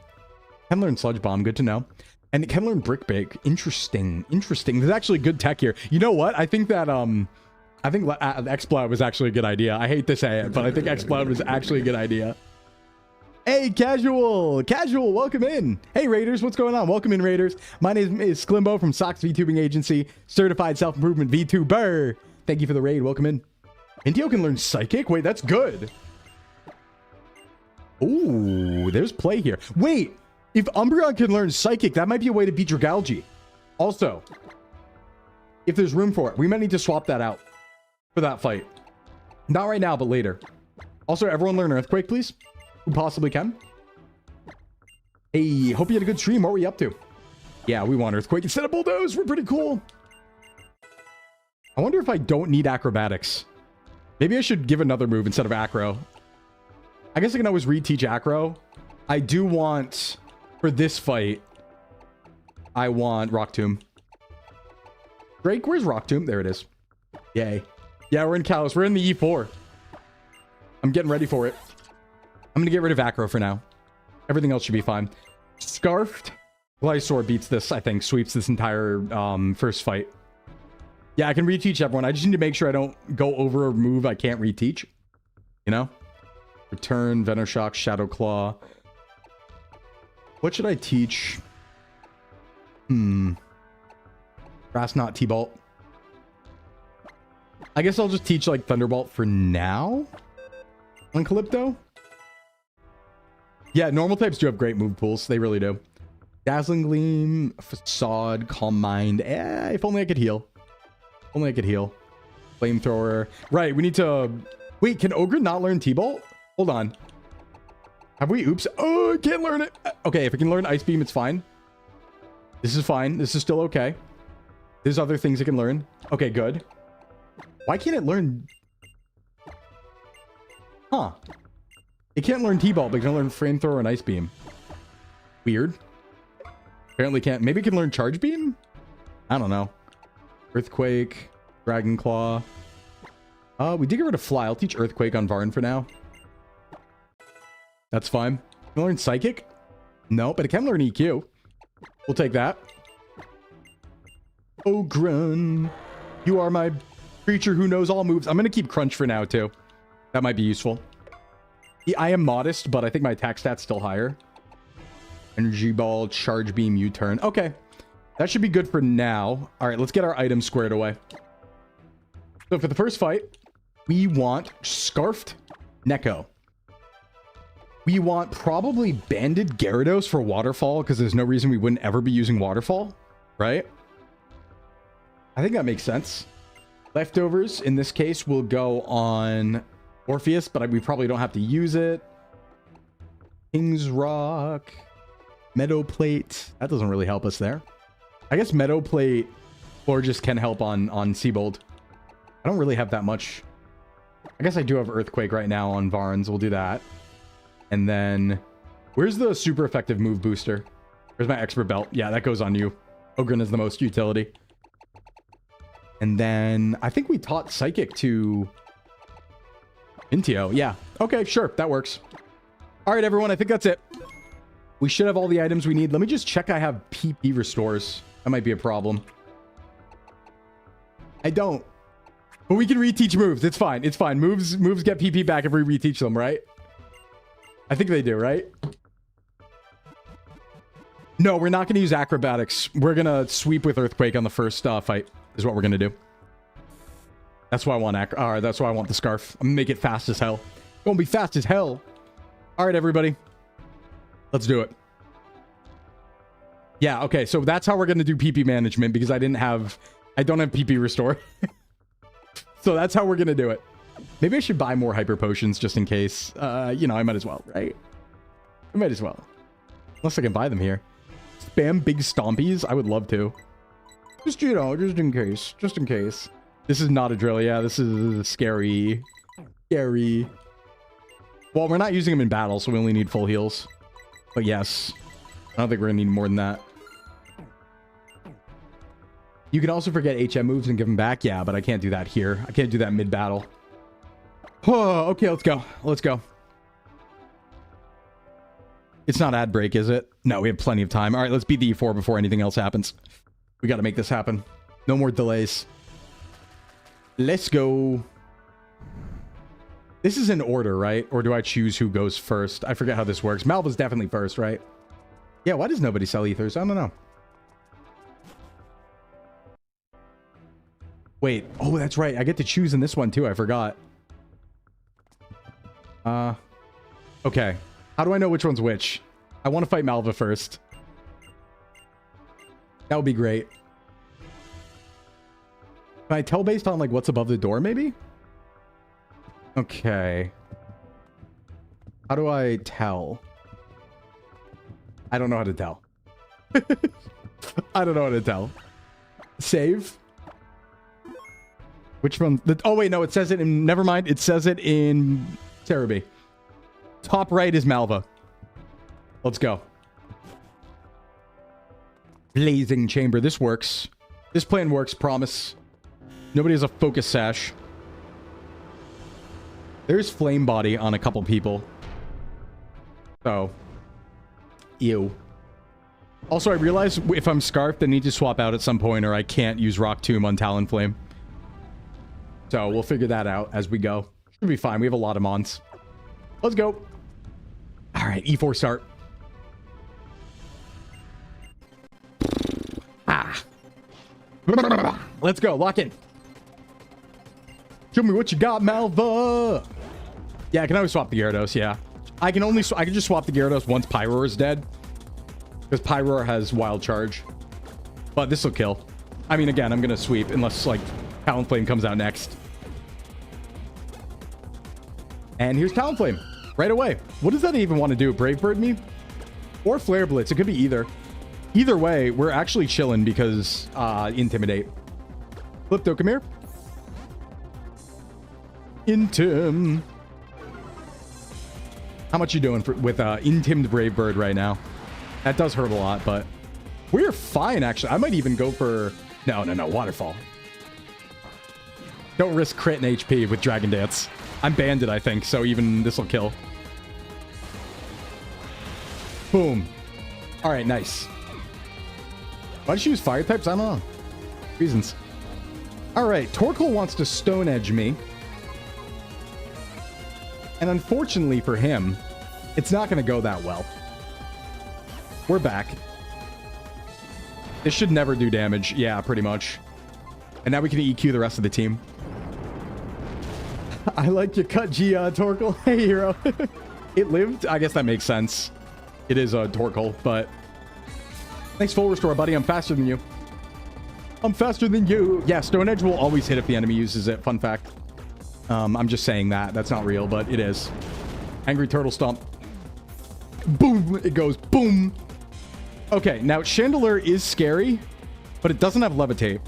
S1: Can learn Sludge Bomb, good to know. And it can learn Brick Bake. Interesting, interesting. There's actually good tech here. You know what? I think that, Exploud was actually a good idea. I hate to say it, but I think Exploud was actually a good idea. Hey, Casual! Casual, welcome in! Hey, Raiders, what's going on? Welcome in, Raiders. My name is Sclimbo from Sox VTubing Agency, certified self-improvement VTuber. Thank you for the raid. Welcome in. Intio can learn Psychic? Wait, that's good. Ooh, there's play here. Wait, If Umbreon can learn Psychic, that might be a way to beat Dragalge. Also, if there's room for it, we might need to swap that out for that fight. Not right now, but later. Also, everyone learn Earthquake, please. Who possibly can. Hey, hope you had a good stream. What were you up to? Yeah, we want Earthquake instead of Bulldoze. We're pretty cool. I wonder if I don't need Acrobatics. Maybe I should give another move instead of Acro. I guess I can always reteach Acro. I do want, for this fight, I want Rock Tomb. Drake, where's Rock Tomb? There it is. Yay. Yeah, we're in Kalos. We're in the E4. I'm getting ready for it. I'm going to get rid of Acro for now. Everything else should be fine. Scarfed. Glysaur beats this, I think. Sweeps this entire first fight. Yeah, I can reteach everyone. I just need to make sure I don't go over a move I can't reteach. You know? Return, Venoshock, Shadow Claw. What should I teach? Grass Knot, T-Bolt. I guess I'll just teach like Thunderbolt for now on Calypto. Yeah, normal types do have great move pools. They really do. Dazzling Gleam, Facade, Calm Mind. If only I could heal. If only I could heal. Flamethrower. Right, we need to... Wait, can Ogre not learn T-Bolt? Hold on. Have we? Oops. Oh, I can't learn it. Okay, if I can learn Ice Beam, it's fine. This is fine. This is still okay. There's other things it can learn. Okay, good. Why can't it learn... Huh. It can't learn T-Bolt, but it can learn Flamethrower and Ice Beam. Weird. Apparently can't. Maybe it can learn Charge Beam? I don't know. Earthquake. Dragon Claw. We did get rid of Fly. I'll teach Earthquake on Varn for now. That's fine. Can it learn Psychic? No, but it can learn EQ. We'll take that. Ogrun. You are my creature who knows all moves. I'm going to keep Crunch for now, too. That might be useful. I am modest, but I think my attack stat's still higher. Energy Ball, Charge Beam, U-Turn. Okay. That should be good for now. All right, let's get our items squared away. So for the first fight, we want Scarfed Neko. We want probably Banded Gyarados for Waterfall, because there's no reason we wouldn't ever be using Waterfall, right? I think that makes sense. Leftovers, in this case, will go on Orpheus, but we probably don't have to use it. King's Rock. Meadow Plate. That doesn't really help us there. I guess Meadow Plate or just can help on Seabold. I don't really have that much. I guess I do have Earthquake right now on Varns. We'll do that. And then, where's the super effective move booster? Where's my expert belt? Yeah, that goes on you. Ogren is the most utility. And then, I think we taught Psychic to Intio. Yeah. Okay, sure. That works. All right, everyone. I think that's it. We should have all the items we need. Let me just check I have PP restores. That might be a problem. I don't. But we can reteach moves. It's fine. It's fine. Moves get PP back if we reteach them, right? I think they do, right? No, we're not going to use acrobatics. We're going to sweep with Earthquake on the first fight is what we're going to do. That's why I want that's why I want the scarf. I'm going to make it fast as hell. It's going to be fast as hell. All right, everybody. Let's do it. Yeah, okay. So that's how we're going to do PP management because I don't have PP restore. So that's how we're going to do it. Maybe I should buy more hyper potions just in case. You know, I might as well, right? I might as well. Unless I can buy them here. Spam big stompies? I would love to. Just, you know, just in case. Just in case. This is not a drill. Yeah, this is scary. Scary. Well, we're not using them in battle, so we only need full heals. But yes. I don't think we're going to need more than that. You can also forget HM moves and give them back. Yeah, but I can't do that here. I can't do that mid-battle. Oh, okay, let's go. Let's go. It's not ad break, is it? No, we have plenty of time. All right, let's beat the E4 before anything else happens. We got to make this happen. No more delays. Let's go. This is in order, right? Or do I choose who goes first? I forget how this works. Malva's definitely first, right? Yeah, why does nobody sell ethers? I don't know. Wait. Oh, that's right. I get to choose in this one, too. I forgot. Okay. How do I know which one's which? I want to fight Malva first. That would be great. Can I tell based on like what's above the door maybe? Okay. How do I tell? I don't know how to tell. I don't know how to tell. Save. Which one? Oh wait, no, it says it in, never mind. It says it in Cerebi. Top right is Malva. Let's go. Blazing chamber. This works. This plan works, promise. Nobody has a focus sash. There's flame body on a couple people. So. Ew. Also, I realize if I'm scarfed, I need to swap out at some point or I can't use Rock Tomb on Talonflame. So we'll figure that out as we go. Should be fine. We have a lot of mons. Let's go. All right, E4 start. Ah. Let's go. Lock in. Show me what you got, Malva. Yeah, I can always swap the Gyarados. Yeah, I can just swap the Gyarados once Pyroar is dead, because Pyroar has Wild Charge. But this will kill. I mean, again, I'm gonna sweep unless like Talonflame comes out next. And here's Talonflame right away. What does that even want to do? Brave Bird me? Or Flare Blitz? It could be either. Either way, we're actually chilling because Intimidate. Flipto, come here. Intim. How much you doing with Intimmed Brave Bird right now? That does hurt a lot, but we're fine, actually. I might even go for... No, Waterfall. Don't risk crit and HP with Dragon Dance. I'm banded, I think, so even this will kill. Boom. All right, nice. Why did she use fire types? I don't know. Reasons. All right, Torkoal wants to Stone Edge me. And unfortunately for him, it's not going to go that well. We're back. This should never do damage. Yeah, pretty much. And now we can EQ the rest of the team. I like your cut, Gia, Torkoal. Hey, hero. It lived? I guess that makes sense. It is a Torkoal, but... Thanks, full restore, buddy. I'm faster than you. I'm faster than you. Yeah, Stone Edge will always hit if the enemy uses it. Fun fact. I'm just saying that. That's not real, but it is. Angry Turtle Stomp. Boom. It goes boom. Okay, now Chandelier is scary, but it doesn't have Levitate.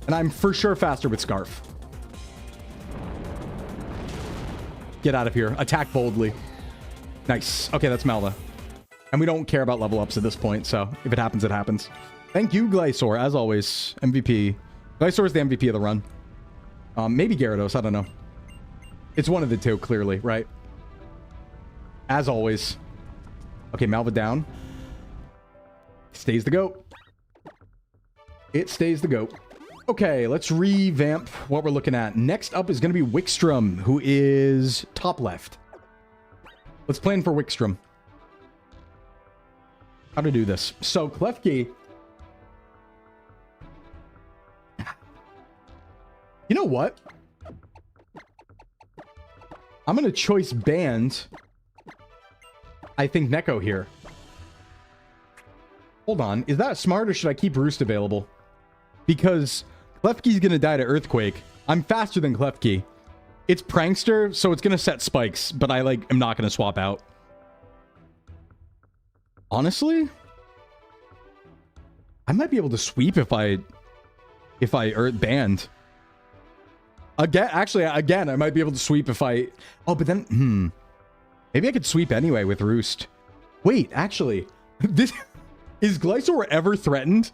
S1: And I'm for sure faster with Scarf. Get out of here. Attack boldly. Nice. Okay, that's Malva. And we don't care about level ups at this point, so if it happens, it happens. Thank you, Glysaur, as always. MVP. Glysaur is the MVP of the run. Maybe Gyarados, I don't know. It's one of the two, clearly, right? As always. Okay, Malva down. Stays the GOAT. It stays the GOAT. Okay, let's revamp what we're looking at. Next up is going to be Wickstrom, who is top left. Let's plan for Wickstrom. How to do this. So, Klefki... You know what? I'm going to choice Band. I think Neko here. Hold on. Is that smart or should I keep Roost available? Because Klefki's going to die to Earthquake. I'm faster than Klefki. It's Prankster, so it's going to set spikes, but I am not going to swap out. Honestly, I might be able to sweep if I Earth Band. Again, I might be able to sweep if I... Oh, but then... Maybe I could sweep anyway with Roost. Wait, actually... This... Is Glysaur ever threatened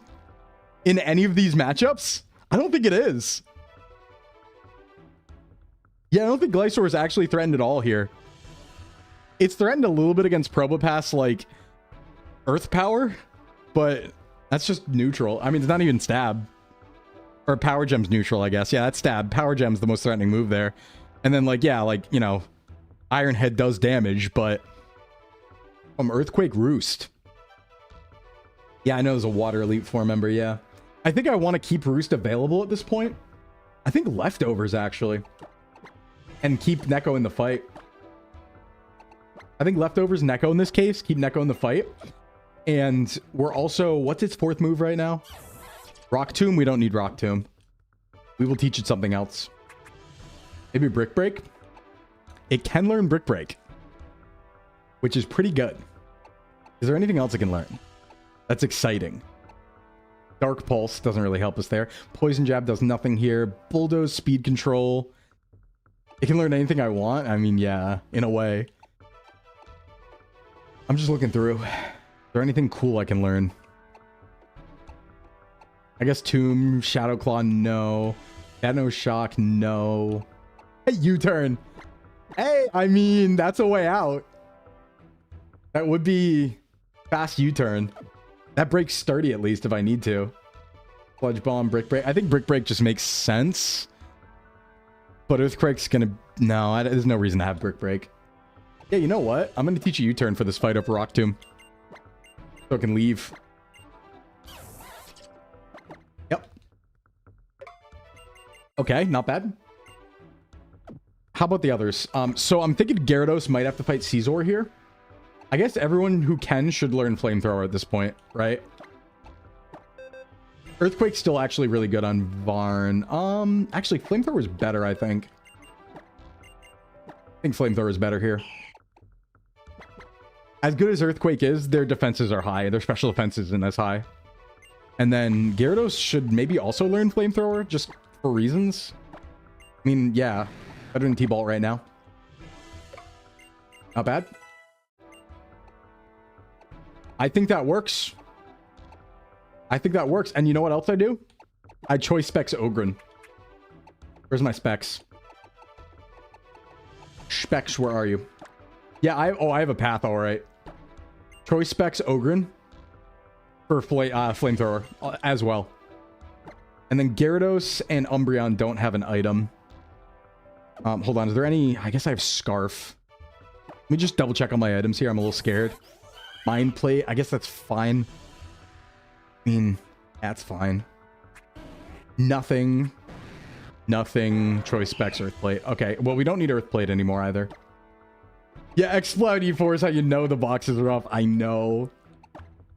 S1: in any of these matchups? I don't think it is. Yeah, I don't think Glysaur is actually threatened at all here. It's threatened a little bit against Probopass, like, Earth Power, but that's just neutral. I mean, it's not even Stab. Or Power Gem's neutral, I guess. Yeah, that's Stab. Power Gem's the most threatening move there. And then, you know, Iron Head does damage, but... Earthquake Roost. Yeah, I know there's a Water Elite 4 member, yeah. I think I want to keep Roost available at this point. I think Leftovers, actually. And keep Neko in the fight. I think leftovers Neko in this case. Keep Neko in the fight. And we're also... What's its fourth move right now? Rock Tomb? We don't need Rock Tomb. We will teach it something else. Maybe Brick Break? It can learn Brick Break, which is pretty good. Is there anything else it can learn? That's exciting. Dark Pulse doesn't really help us there. Poison Jab does nothing here. Bulldoze, Speed Control. It can learn anything I want. I mean, yeah, in a way. I'm just looking through. Is there anything cool I can learn? I guess Tomb, Shadow Claw, no. Nano Shock, no. Hey, U-turn. Hey, I mean, that's a way out. That would be fast U-turn. That breaks sturdy at least if I need to. Sludge Bomb, Brick Break. I think Brick Break just makes sense. But Earthquake's gonna... No, there's no reason to have Brick Break. Yeah, you know what? I'm gonna teach a U-turn for this fight over Rock Tomb. So I can leave. Yep. Okay, not bad. How about the others? So I'm thinking Gyarados might have to fight Caesar here. I guess everyone who can should learn Flamethrower at this point, right? Earthquake's still actually really good on Varn. Actually, Flamethrower is better, I think. I think Flamethrower is better here. As good as Earthquake is, their defenses are high. Their special defense isn't as high. And then Gyarados should maybe also learn Flamethrower, just for reasons. I mean, yeah. Better than T-Bolt right now. Not bad. I think that works. I think that works. And you know what else I do? I choice specs Ogren. Where's my specs? Specs, where are you? Yeah, I have a path, all right. Choice specs Ogren for Flamethrower as well. And then Gyarados and Umbreon don't have an item. Hold on, is there any... I guess I have Scarf. Let me just double check on my items here. I'm a little scared. Mind Plate, I guess that's fine. I mean, that's fine. Nothing. Nothing. Choice specs Earthplate. Okay, well, we don't need Earthplate anymore either. Yeah, X-Cloud E4 is how you know the box is rough. I know.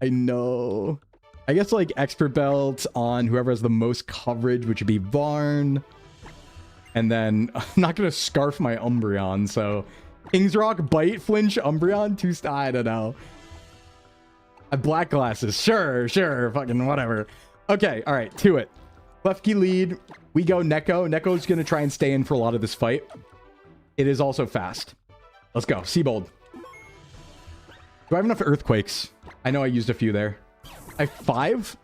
S1: I know. I guess, like, Expert Belt on whoever has the most coverage, which would be Varn. And then I'm not going to Scarf my Umbreon, so... King's Rock, Bite, Flinch, Umbreon, I don't know. Black Glasses, sure, fucking whatever. Okay, all right, to it. Left key lead, we go Neko. Neko's going to try and stay in for a lot of this fight. It is also fast. Let's go, Seabold. Do I have enough Earthquakes? I know I used a few there. I have 5?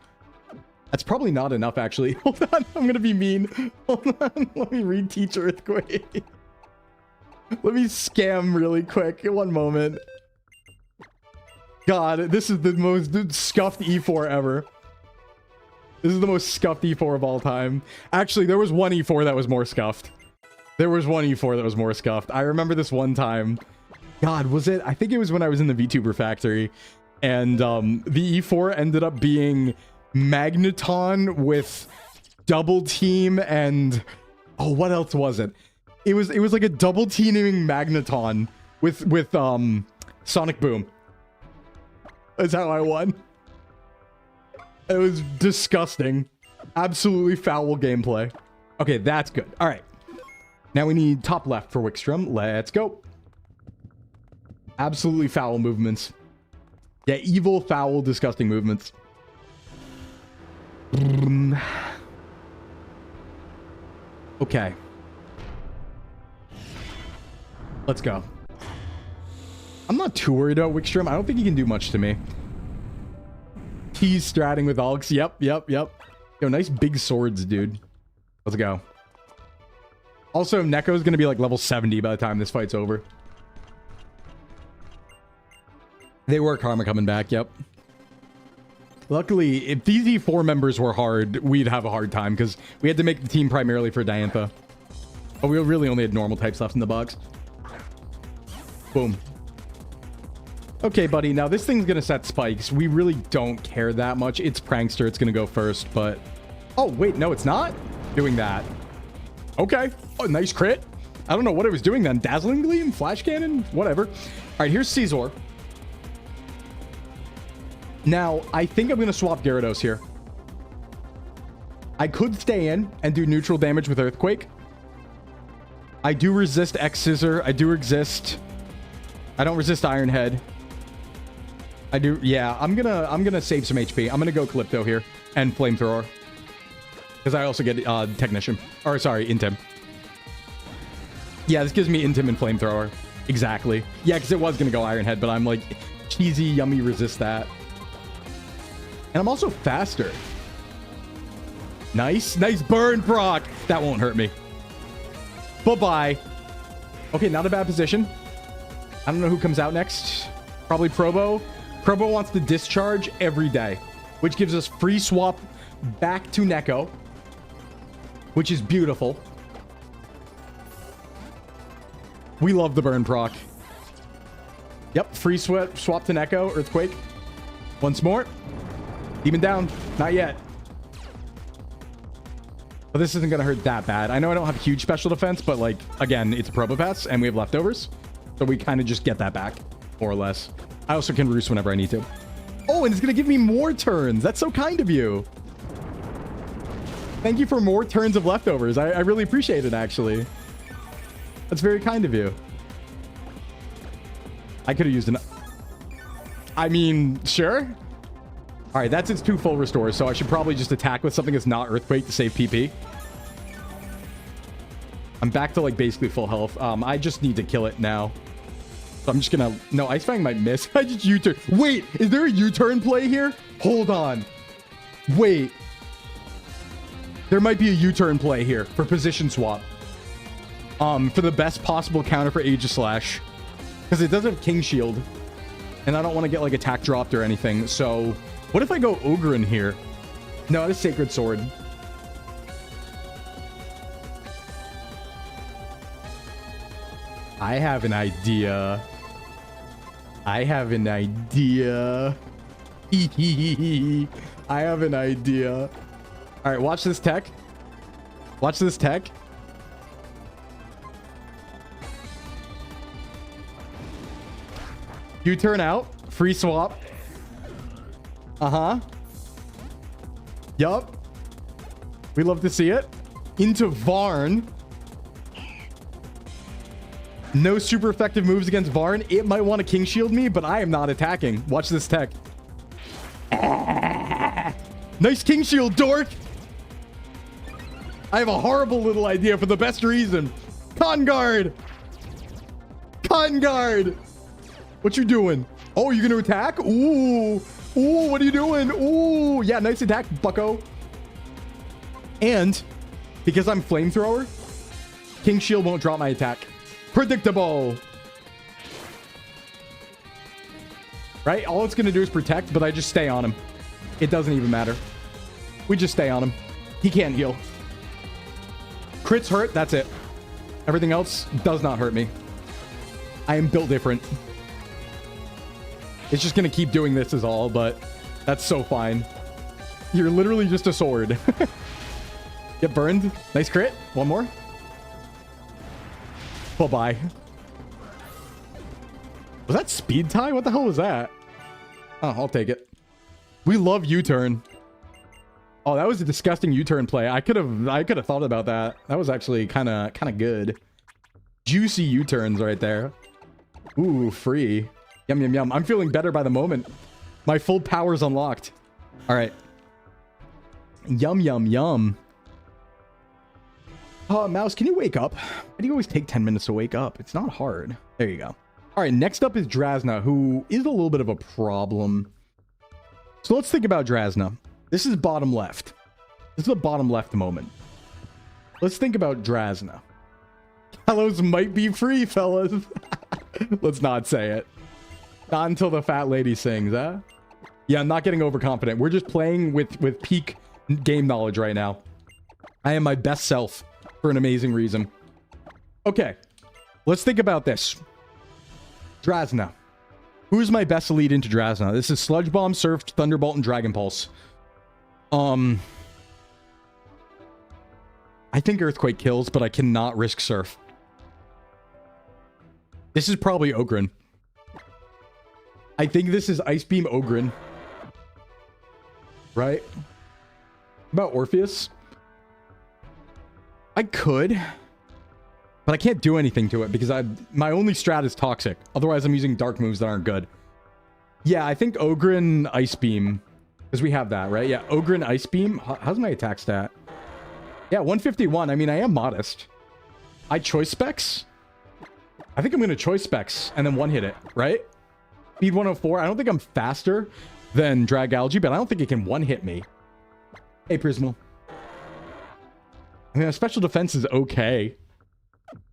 S1: That's probably not enough, actually. Hold on, I'm going to be mean. Hold on, let me reteach Earthquake. Let me scam really quick. One moment. God, this is the most scuffed E4 ever. This is the most scuffed E4 of all time. Actually, there was one E4 that was more scuffed. There was one E4 that was more scuffed. I remember this one time. God, was it? I think it was when I was in the VTuber factory. And the E4 ended up being Magneton with Double Team and... Oh, what else was it? It was like a double teaming Magneton with Sonic Boom. That's how I won. It was disgusting. Absolutely foul gameplay. Okay, that's good. All right. Now we need top left for Wickstrom. Let's go. Absolutely foul movements. Yeah, evil, foul, disgusting movements. Okay. Let's go. I'm not too worried about Wickstrom. I don't think he can do much to me. He's stratting with Alex. Yep. Yo, nice big swords, dude. Let's go. Also, Neko's gonna be like level 70 by the time this fight's over. They were Karma coming back, yep. Luckily, if these E4 members were hard, we'd have a hard time because we had to make the team primarily for Diantha. But we really only had normal types left in the box. Boom. Okay, buddy. Now this thing's gonna set spikes. We really don't care that much. It's Prankster. It's gonna go first, but... Oh, wait. No, it's not doing that. Okay. Oh, nice crit. I don't know what it was doing then. Dazzling Gleam? Flash Cannon? Whatever. right, here's Caesar. Now, I think I'm going to swap Gyarados here. I could stay in and do neutral damage with Earthquake. I do resist X-Scissor. I do resist... I don't resist Iron Head. I do... Yeah, I'm gonna save some HP. I'm gonna go Calypto here and Flamethrower. Because I also get Technician. Or, sorry, Intim. Yeah, this gives me Intim and Flamethrower. Exactly. Yeah, because it was gonna go Iron Head, but I'm like, cheesy, yummy, resist that. And I'm also faster. Nice. Nice burn proc. That won't hurt me. Bye-bye. Okay, not a bad position. I don't know who comes out next. Probably Probo. Probo wants to discharge every day, which gives us free swap back to Neko, which is beautiful. We love the burn proc. Yep, free swap to Neko, Earthquake. Once more. Demon down. Not yet. But this isn't going to hurt that bad. I know I don't have huge special defense, but like, again, it's a Probopass and we have leftovers. So we kind of just get that back, more or less. I also can roost whenever I need to. Oh, and it's going to give me more turns. That's so kind of you. Thank you for more turns of leftovers. I really appreciate it, actually. That's very kind of you. I could have used an... I mean, sure. All right, that's its 2 full restores, so I should probably just attack with something that's not Earthquake to save PP. I'm back to, like, basically full health. I just need to kill it now. So I'm just gonna... No, Ice Fang might miss. I just U-turn. Wait, is there a U-turn play here? Hold on. Wait. There might be a U-turn play here for position swap. For the best possible counter for Aegislash. Because it doesn't have King Shield. And I don't want to get, like, attack dropped or anything, so... What if I go Ogren here? No, it's Sacred Sword. I have an idea. I have an idea. I have an idea. All right, watch this tech. Watch this tech. You turn out. Free swap. Uh-huh. Yup. We love to see it. Into Varn. No super effective moves against Varn. It might want to King Shield me, but I am not attacking. Watch this tech. Nice King Shield, dork. I have a horrible little idea for the best reason. Con Guard. Con Guard. What you doing? Oh, you gonna attack? Ooh. Ooh, what are you doing? Ooh, yeah, nice attack, bucko. And because I'm Flamethrower, King Shield won't drop my attack. Predictable. Right? All it's going to do is protect, but I just stay on him. It doesn't even matter. We just stay on him. He can't heal. Crits hurt, that's it. Everything else does not hurt me. I am built different. It's just going to keep doing this is all, but that's so fine. You're literally just a sword. Get burned. Nice crit. One more. Bye-bye. Was that speed tie? What the hell was that? Oh, I'll take it. We love U-turn. Oh, that was a disgusting U-turn play. I could have thought about that. That was actually kind of good. Juicy U-turns right there. Ooh, free. Yum, yum, yum. I'm feeling better by the moment. My full power's unlocked. All right. Yum, yum, yum. Mouse, can you wake up? Why do you always take 10 minutes to wake up? It's not hard. There you go. All right, next up is Drasna, who is a little bit of a problem. So let's think about Drasna. This is bottom left. This is a bottom left moment. Let's think about Drasna. Kalos might be free, fellas. Let's not say it. Not until the fat lady sings, huh? Yeah, I'm not getting overconfident. We're just playing with peak game knowledge right now. I am my best self for an amazing reason. Okay, let's think about this. Drasna. Who's my best lead into Drasna? This is Sludge Bomb, Surf, Thunderbolt, and Dragon Pulse. I think Earthquake kills, but I cannot risk Surf. This is probably Ogren. I think this is Ice Beam Ogren. Right? About Orpheus? I could. But I can't do anything to it because my only strat is Toxic. Otherwise, I'm using dark moves that aren't good. Yeah, I think Ogren Ice Beam. Because we have that, right? Yeah, Ogren Ice Beam. How's my attack stat? Yeah, 151. I mean, I am modest. I choice specs? I think I'm going to choice specs and then one-hit it, right? Speed 104. I don't think I'm faster than Drag Algae, but I don't think it can one-hit me. Hey, Prismal. I mean, special defense is okay.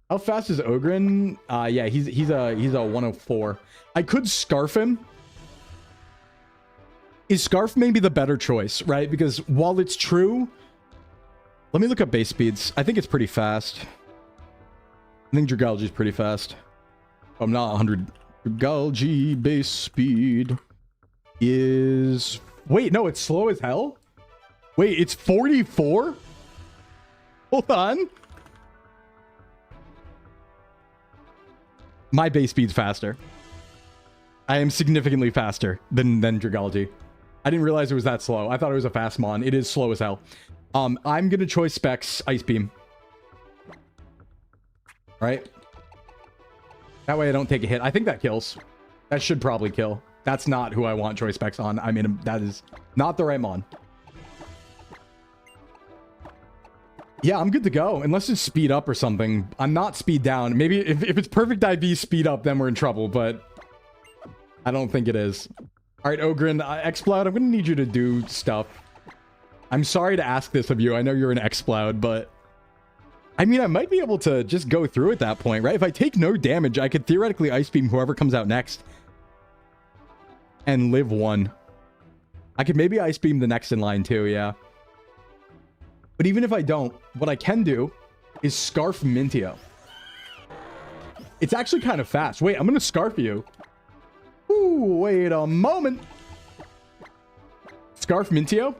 S1: How fast is Ogren? Yeah, he's a 104. I could Scarf him. Is Scarf maybe the better choice, right? Because while it's true, let me look up base speeds. I think it's pretty fast. I think Dragalge is pretty fast. I'm not 100. Dragalge base speed is... Wait, no, it's slow as hell? Wait, it's 44? Hold on. My base speed's faster. I am significantly faster than Dragalge. I didn't realize it was that slow. I thought it was a fast mon. It is slow as hell. I'm gonna choice specs Ice Beam. Right? That way I don't take a hit. I think that kills. That should probably kill. That's not who I want choice specs on. I mean, that is not the right mon. Yeah, I'm good to go. Unless it's speed up or something. I'm not speed down. Maybe if it's perfect IV speed up, then we're in trouble, but I don't think it is. All right, Ogren, Xploud, I'm going to need you to do stuff. I'm sorry to ask this of you. I know you're an Xploud, but I mean, I might be able to just go through at that point, right? If I take no damage, I could theoretically Ice Beam whoever comes out next and live one. I could maybe Ice Beam the next in line too, yeah. But even if I don't, what I can do is Scarf Mintio. It's actually kind of fast. Wait, I'm going to Scarf you. Ooh, wait a moment. Scarf Mintio.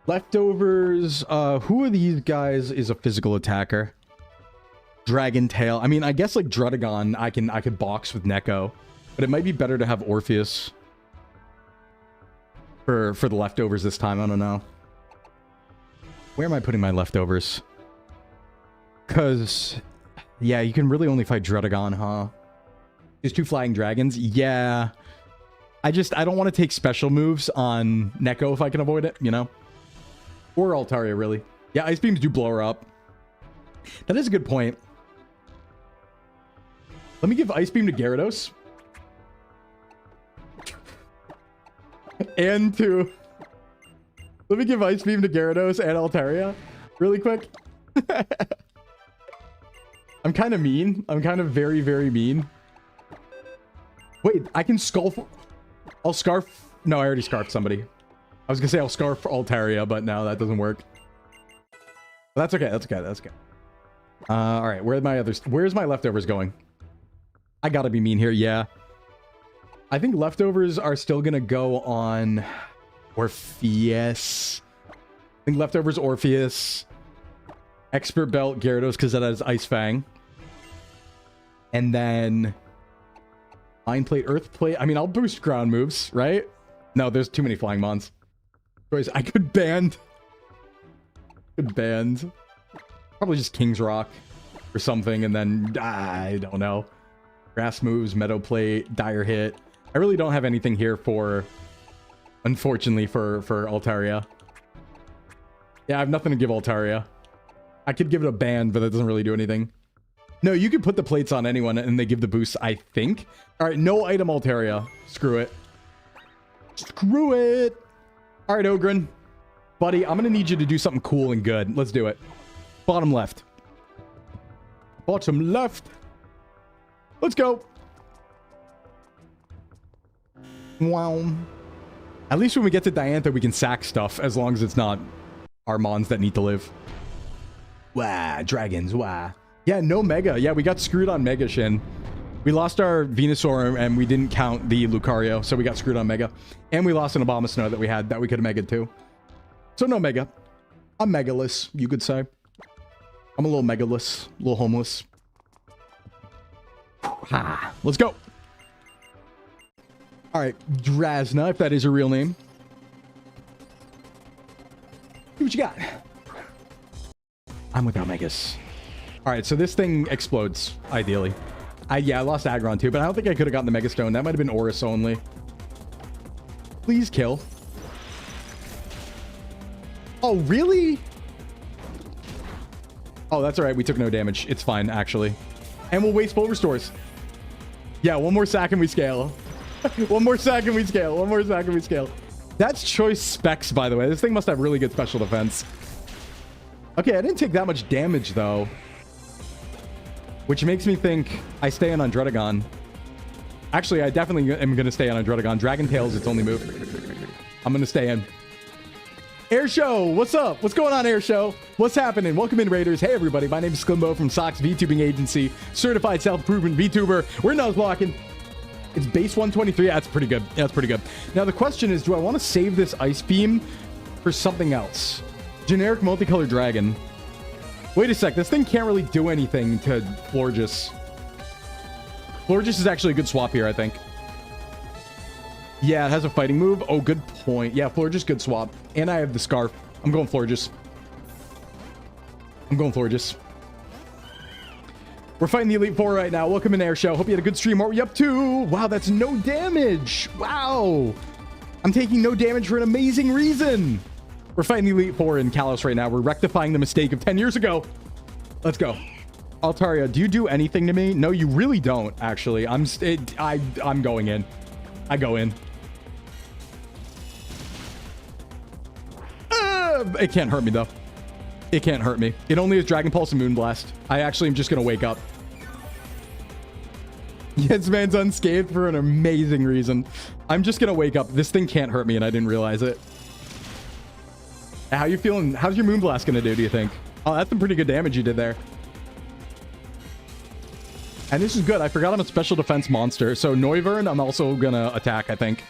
S1: Leftovers. Who of these guys is a physical attacker? Dragon Tail. I mean, I guess like Drudagon, I could box with Neko, but it might be better to have Orpheus for the leftovers this time. I don't know. Where am I putting my leftovers? Because, yeah, you can really only fight Drudagon, huh? There's 2 flying dragons. Yeah. I don't want to take special moves on Neko if I can avoid it, you know? Or Altaria, really. Yeah, Ice Beams do blow her up. That is a good point. Let me give Ice Beam to Gyarados. And to... Let me give Ice Beam to Gyarados and Altaria really quick. I'm kind of mean. I'm kind of very, very mean. Wait, I can Skull... I'll Scarf... No, I already Scarfed somebody. I was going to say I'll Scarf Altaria, but no, that doesn't work. But that's okay. That's okay. That's okay. All right, where's my leftovers going? I got to be mean here. Yeah. I think leftovers are still going to go on Orpheus. I think leftovers Orpheus. Expert Belt Gyarados because that has Ice Fang. And then Mind Plate, Earth Plate. I mean, I'll boost ground moves, right? No, there's too many flying mons. I could band. Probably just King's Rock or something, and then I don't know. Grass moves, Meadow Plate, Dire Hit. I really don't have anything here for, unfortunately, for Altaria. Yeah, I have nothing to give Altaria. I could give it a band, but that doesn't really do anything. No, you could put the plates on anyone and they give the boost, I think. All right, no item Altaria. Screw it. Screw it. All right, Ogren. Buddy, I'm going to need you to do something cool and good. Let's do it. Bottom left. Bottom left. Let's go. Wow. At least when we get to Diantha, we can sack stuff as long as it's not our mons that need to live. Wah, dragons, wah. Yeah, no Mega. Yeah, we got screwed on Mega, Shin. We lost our Venusaur and we didn't count the Lucario, so we got screwed on Mega. And we lost an Abomasnow that we had that we could have Mega'd too. So no Mega. I'm Megaless, you could say. I'm a little Megaless, a little homeless. Ha! Let's go. All right, Drasna, if that is her real name. See what you got. I'm without Megas. All right, so this thing explodes, ideally. Yeah, I lost Aggron too, but I don't think I could have gotten the Mega Stone. That might have been Aurus only. Please kill. Oh, really? Oh, that's all right. We took no damage. It's fine, actually. And we'll waste full restores. Yeah, one more sack and we scale. One more sack and we scale. One more sack and we scale. That's choice specs, by the way. This thing must have really good special defense. Okay, I didn't take that much damage, though. Which makes me think I stay in on Dredagon. Actually, I definitely am going to stay in on Dredagon. Dragon Tail's its only move. I'm going to stay in. Air Show, what's up? What's going on, Air Show? What's happening? Welcome in, Raiders. Hey, everybody. My name is Sclimbo from Sox VTubing Agency. Certified self-improvement VTuber. We're Nuzlocking. It's base 123. That's pretty good. Yeah, that's pretty good. Now, the question is, do I want to save this Ice Beam for something else? Generic multicolored dragon. Wait a sec. This thing can't really do anything to Florges. Florges is actually a good swap here, I think. Yeah, it has a fighting move. Oh, good point. Yeah, Florges, good swap. And I have the Scarf. I'm going Florges. I'm going Florges. We're fighting the Elite Four right now. Welcome in, Air Show. Hope you had a good stream. What were you up to? Wow, that's no damage. Wow. I'm taking no damage for an amazing reason. We're fighting the Elite Four in Kalos right now. We're rectifying the mistake of 10 years ago. Let's go. Altaria, do you do anything to me? No, you really don't, actually. I'm going in. I go in. It can't hurt me, though. It can't hurt me. It only is Dragon Pulse and Moonblast. I actually am just going to wake up. Yes, man's unscathed for an amazing reason. I'm just going to wake up. This thing can't hurt me, and I didn't realize it. How you feeling? How's your Moonblast going to do you think? Oh, that's some pretty good damage you did there. And this is good. I forgot I'm a special defense monster. So Noivern, I'm also going to attack, I think.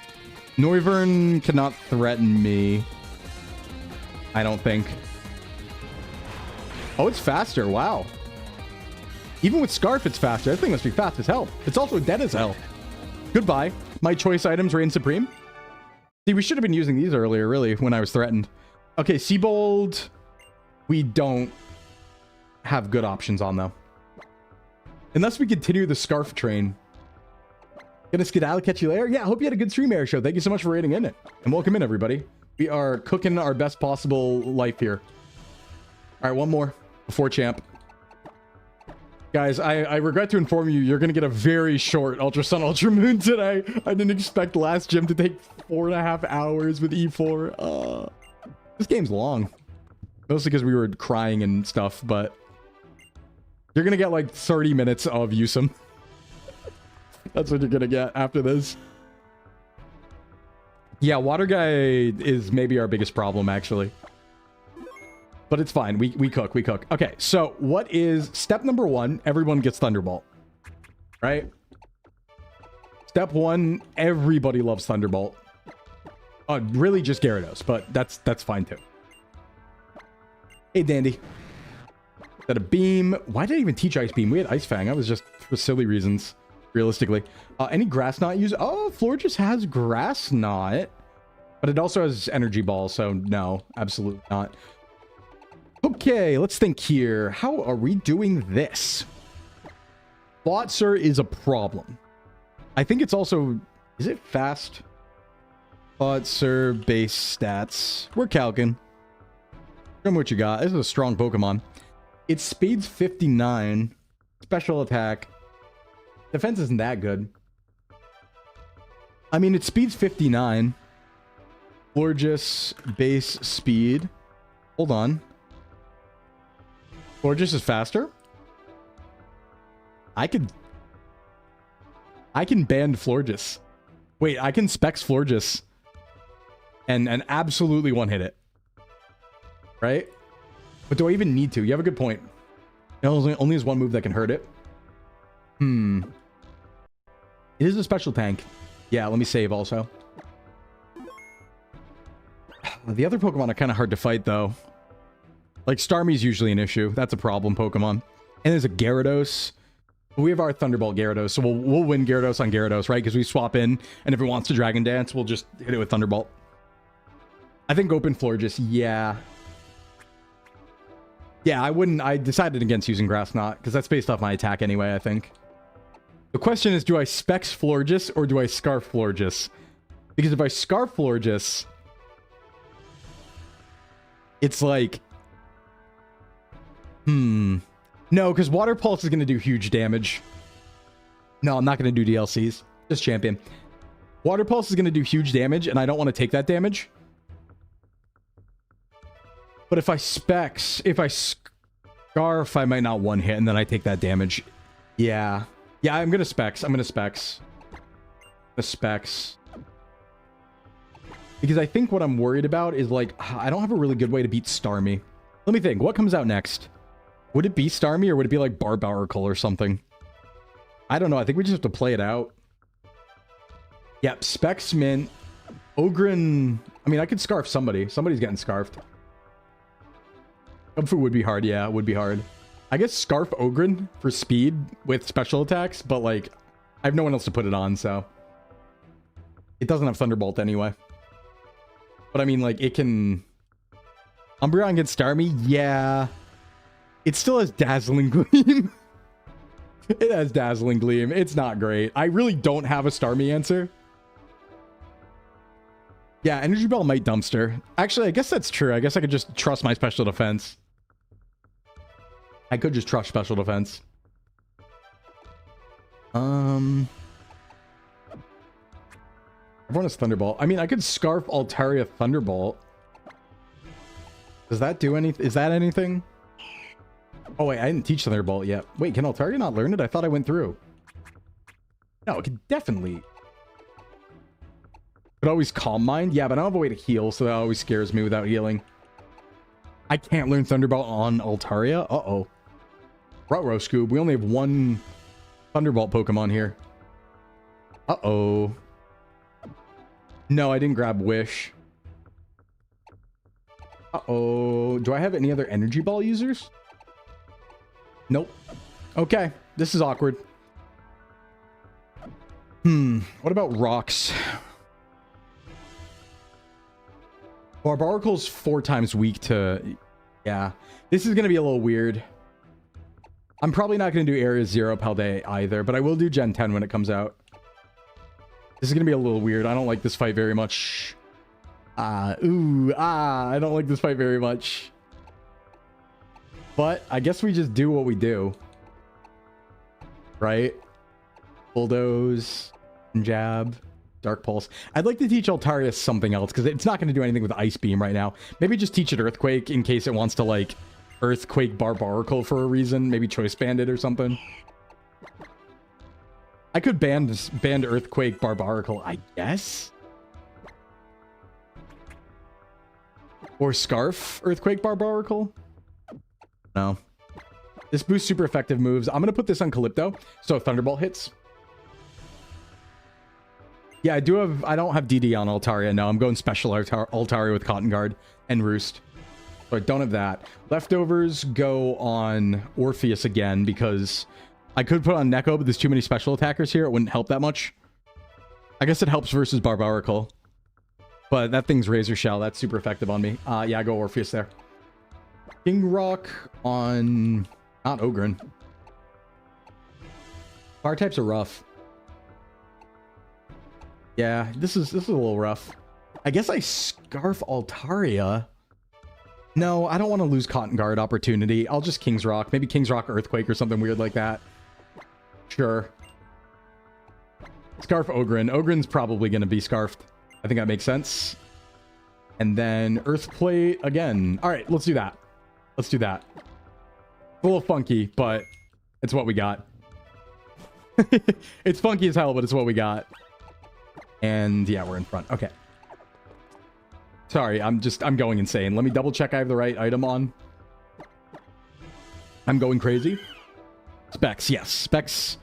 S1: Noivern cannot threaten me. I don't think. Oh, it's faster. Wow. Even with Scarf, it's faster. That thing must be fast as hell. It's also dead as hell. Goodbye. My choice items reign supreme. See, we should have been using these earlier, really, when I was threatened. Okay, Seabold. We don't have good options on, though. Unless we continue the Scarf train. Gonna skedaddle, catch you later. Yeah, I hope you had a good stream, Air Show. Thank you so much for rating in it. And welcome in, everybody. We are cooking our best possible life here. All right, one more before champ. Guys, I regret to inform you, you're going to get a very short Ultra Sun, Ultra Moon today. I didn't expect last gym to take 4.5 hours with E4. This game's long. Mostly because we were crying and stuff, but you're going to get like 30 minutes of Yusum. That's what you're going to get after this. Yeah, Water Guy is maybe our biggest problem, actually. But it's fine. We cook. Okay, so what is step number 1? Everyone gets Thunderbolt. Right? Step 1, everybody loves Thunderbolt. Really just Gyarados, but that's fine too. Hey, Dandy. Is that a beam? Why did I even teach Ice Beam? We had Ice Fang. I was just for silly reasons. Realistically. Any Grass Knot use? Oh, Florges has Grass Knot. But it also has Energy Ball, so no, absolutely not. Okay, let's think here. How are we doing this? Botser is a problem. I think it's also... Is it fast? Botser base stats. We're calcing. Show me what you got. This is a strong Pokemon. Its speed's 59. Special attack. Defense isn't that good. I mean, its speed's 59. Florges base speed. Hold on. Florges is faster? I can ban Florges. Wait, I can specs Florges. And absolutely one-hit it. Right? But do I even need to? You have a good point. It only has one move that can hurt it. It is a special tank. Yeah, let me save also. The other Pokemon are kind of hard to fight, though. Like, Starmie's usually an issue. That's a problem Pokemon. And there's a Gyarados. We have our Thunderbolt Gyarados, so we'll win Gyarados on Gyarados, right? Because we swap in, and if it wants to Dragon Dance, we'll just hit it with Thunderbolt. I think Open Floor just, yeah. Yeah, I decided against using Grass Knot, because that's based off my attack anyway, I think. The question is, do I Specs Florges, or do I Scarf Florges? Because if I Scarf Florges, it's like... No, because Water Pulse is going to do huge damage. No, I'm not going to do DLCs. Just Champion. Water Pulse is going to do huge damage, and I don't want to take that damage. But if I Specs, if I Scarf, I might not one hit, and then I take that damage. Yeah. Yeah, I'm going to Specs. I'm going to Specs. Specs. Because I think what I'm worried about is, like, I don't have a really good way to beat Starmie. Let me think. What comes out next? Would it be Starmie, or would it be, like, Barbaracle or something? I don't know. I think we just have to play it out. Yep, Specs Mint. Ogren... I mean, I could Scarf somebody. Somebody's getting Scarfed. Kubfu would be hard. Yeah, it would be hard. I guess Scarf Ogren for speed with special attacks, but, like, I have no one else to put it on, so... It doesn't have Thunderbolt anyway. But, I mean, like, it can... Umbreon against Starmie? Yeah... It still has Dazzling Gleam. It has Dazzling Gleam. It's not great. I really don't have a Starmie answer. Yeah, Energy Ball might Dumpster. Actually, I guess that's true. I guess I could just trust my Special Defense. I could just trust Special Defense. Everyone has Thunderbolt. I mean, I could Scarf Altaria Thunderbolt. Does that do anything? Is that anything? Oh, wait, I didn't teach Thunderbolt yet. Wait, can Altaria not learn it? I thought I went through. No, it can definitely. Could always Calm Mind? Yeah, but I don't have a way to heal, so that always scares me without healing. I can't learn Thunderbolt on Altaria? Uh-oh. Ruh-roh, Scoob. We only have one Thunderbolt Pokemon here. Uh-oh. No, I didn't grab Wish. Uh-oh. Do I have any other Energy Ball users? Nope. Okay. This is awkward. What about Rocks? Barbaracle's 4 times weak to... Yeah. This is going to be a little weird. I'm probably not going to do Area 0 Paldea either, but I will do Gen 10 when it comes out. This is going to be a little weird. I don't like this fight very much. I don't like this fight very much. But I guess we just do what we do. Right? Bulldoze, Jab, Dark Pulse. I'd like to teach Altaria something else, because it's not going to do anything with Ice Beam right now. Maybe just teach it Earthquake in case it wants to, like, Earthquake Barbaracle for a reason. Maybe Choice Band it or something. I could ban Earthquake Barbaracle, I guess. Or Scarf Earthquake Barbaracle. No. This boosts super effective moves. I'm going to put this on Calypto, so Thunderbolt hits. Yeah, I don't have DD on Altaria. No, I'm going Special Altaria with Cotton Guard and Roost. So I don't have that. Leftovers go on Orpheus again, because I could put on Neko, but there's too many special attackers here. It wouldn't help that much. I guess it helps versus Barbaracle. But that thing's Razor Shell. That's super effective on me. Yeah, I go Orpheus there. King Rock on... Not Ogren. Fire types are rough. Yeah, this is a little rough. I guess I Scarf Altaria. No, I don't want to lose Cotton Guard opportunity. I'll just King's Rock. Maybe King's Rock Earthquake or something weird like that. Sure. Scarf Ogren. Ogren's probably going to be Scarfed. I think that makes sense. And then Earthplate again. All right, let's do that. Let's do that. It's a little funky, but it's what we got. It's funky as hell, but it's what we got. And yeah, we're in front. Okay. Sorry, I'm going insane. Let me double check I have the right item on. I'm going crazy. Specs, yes. Specs.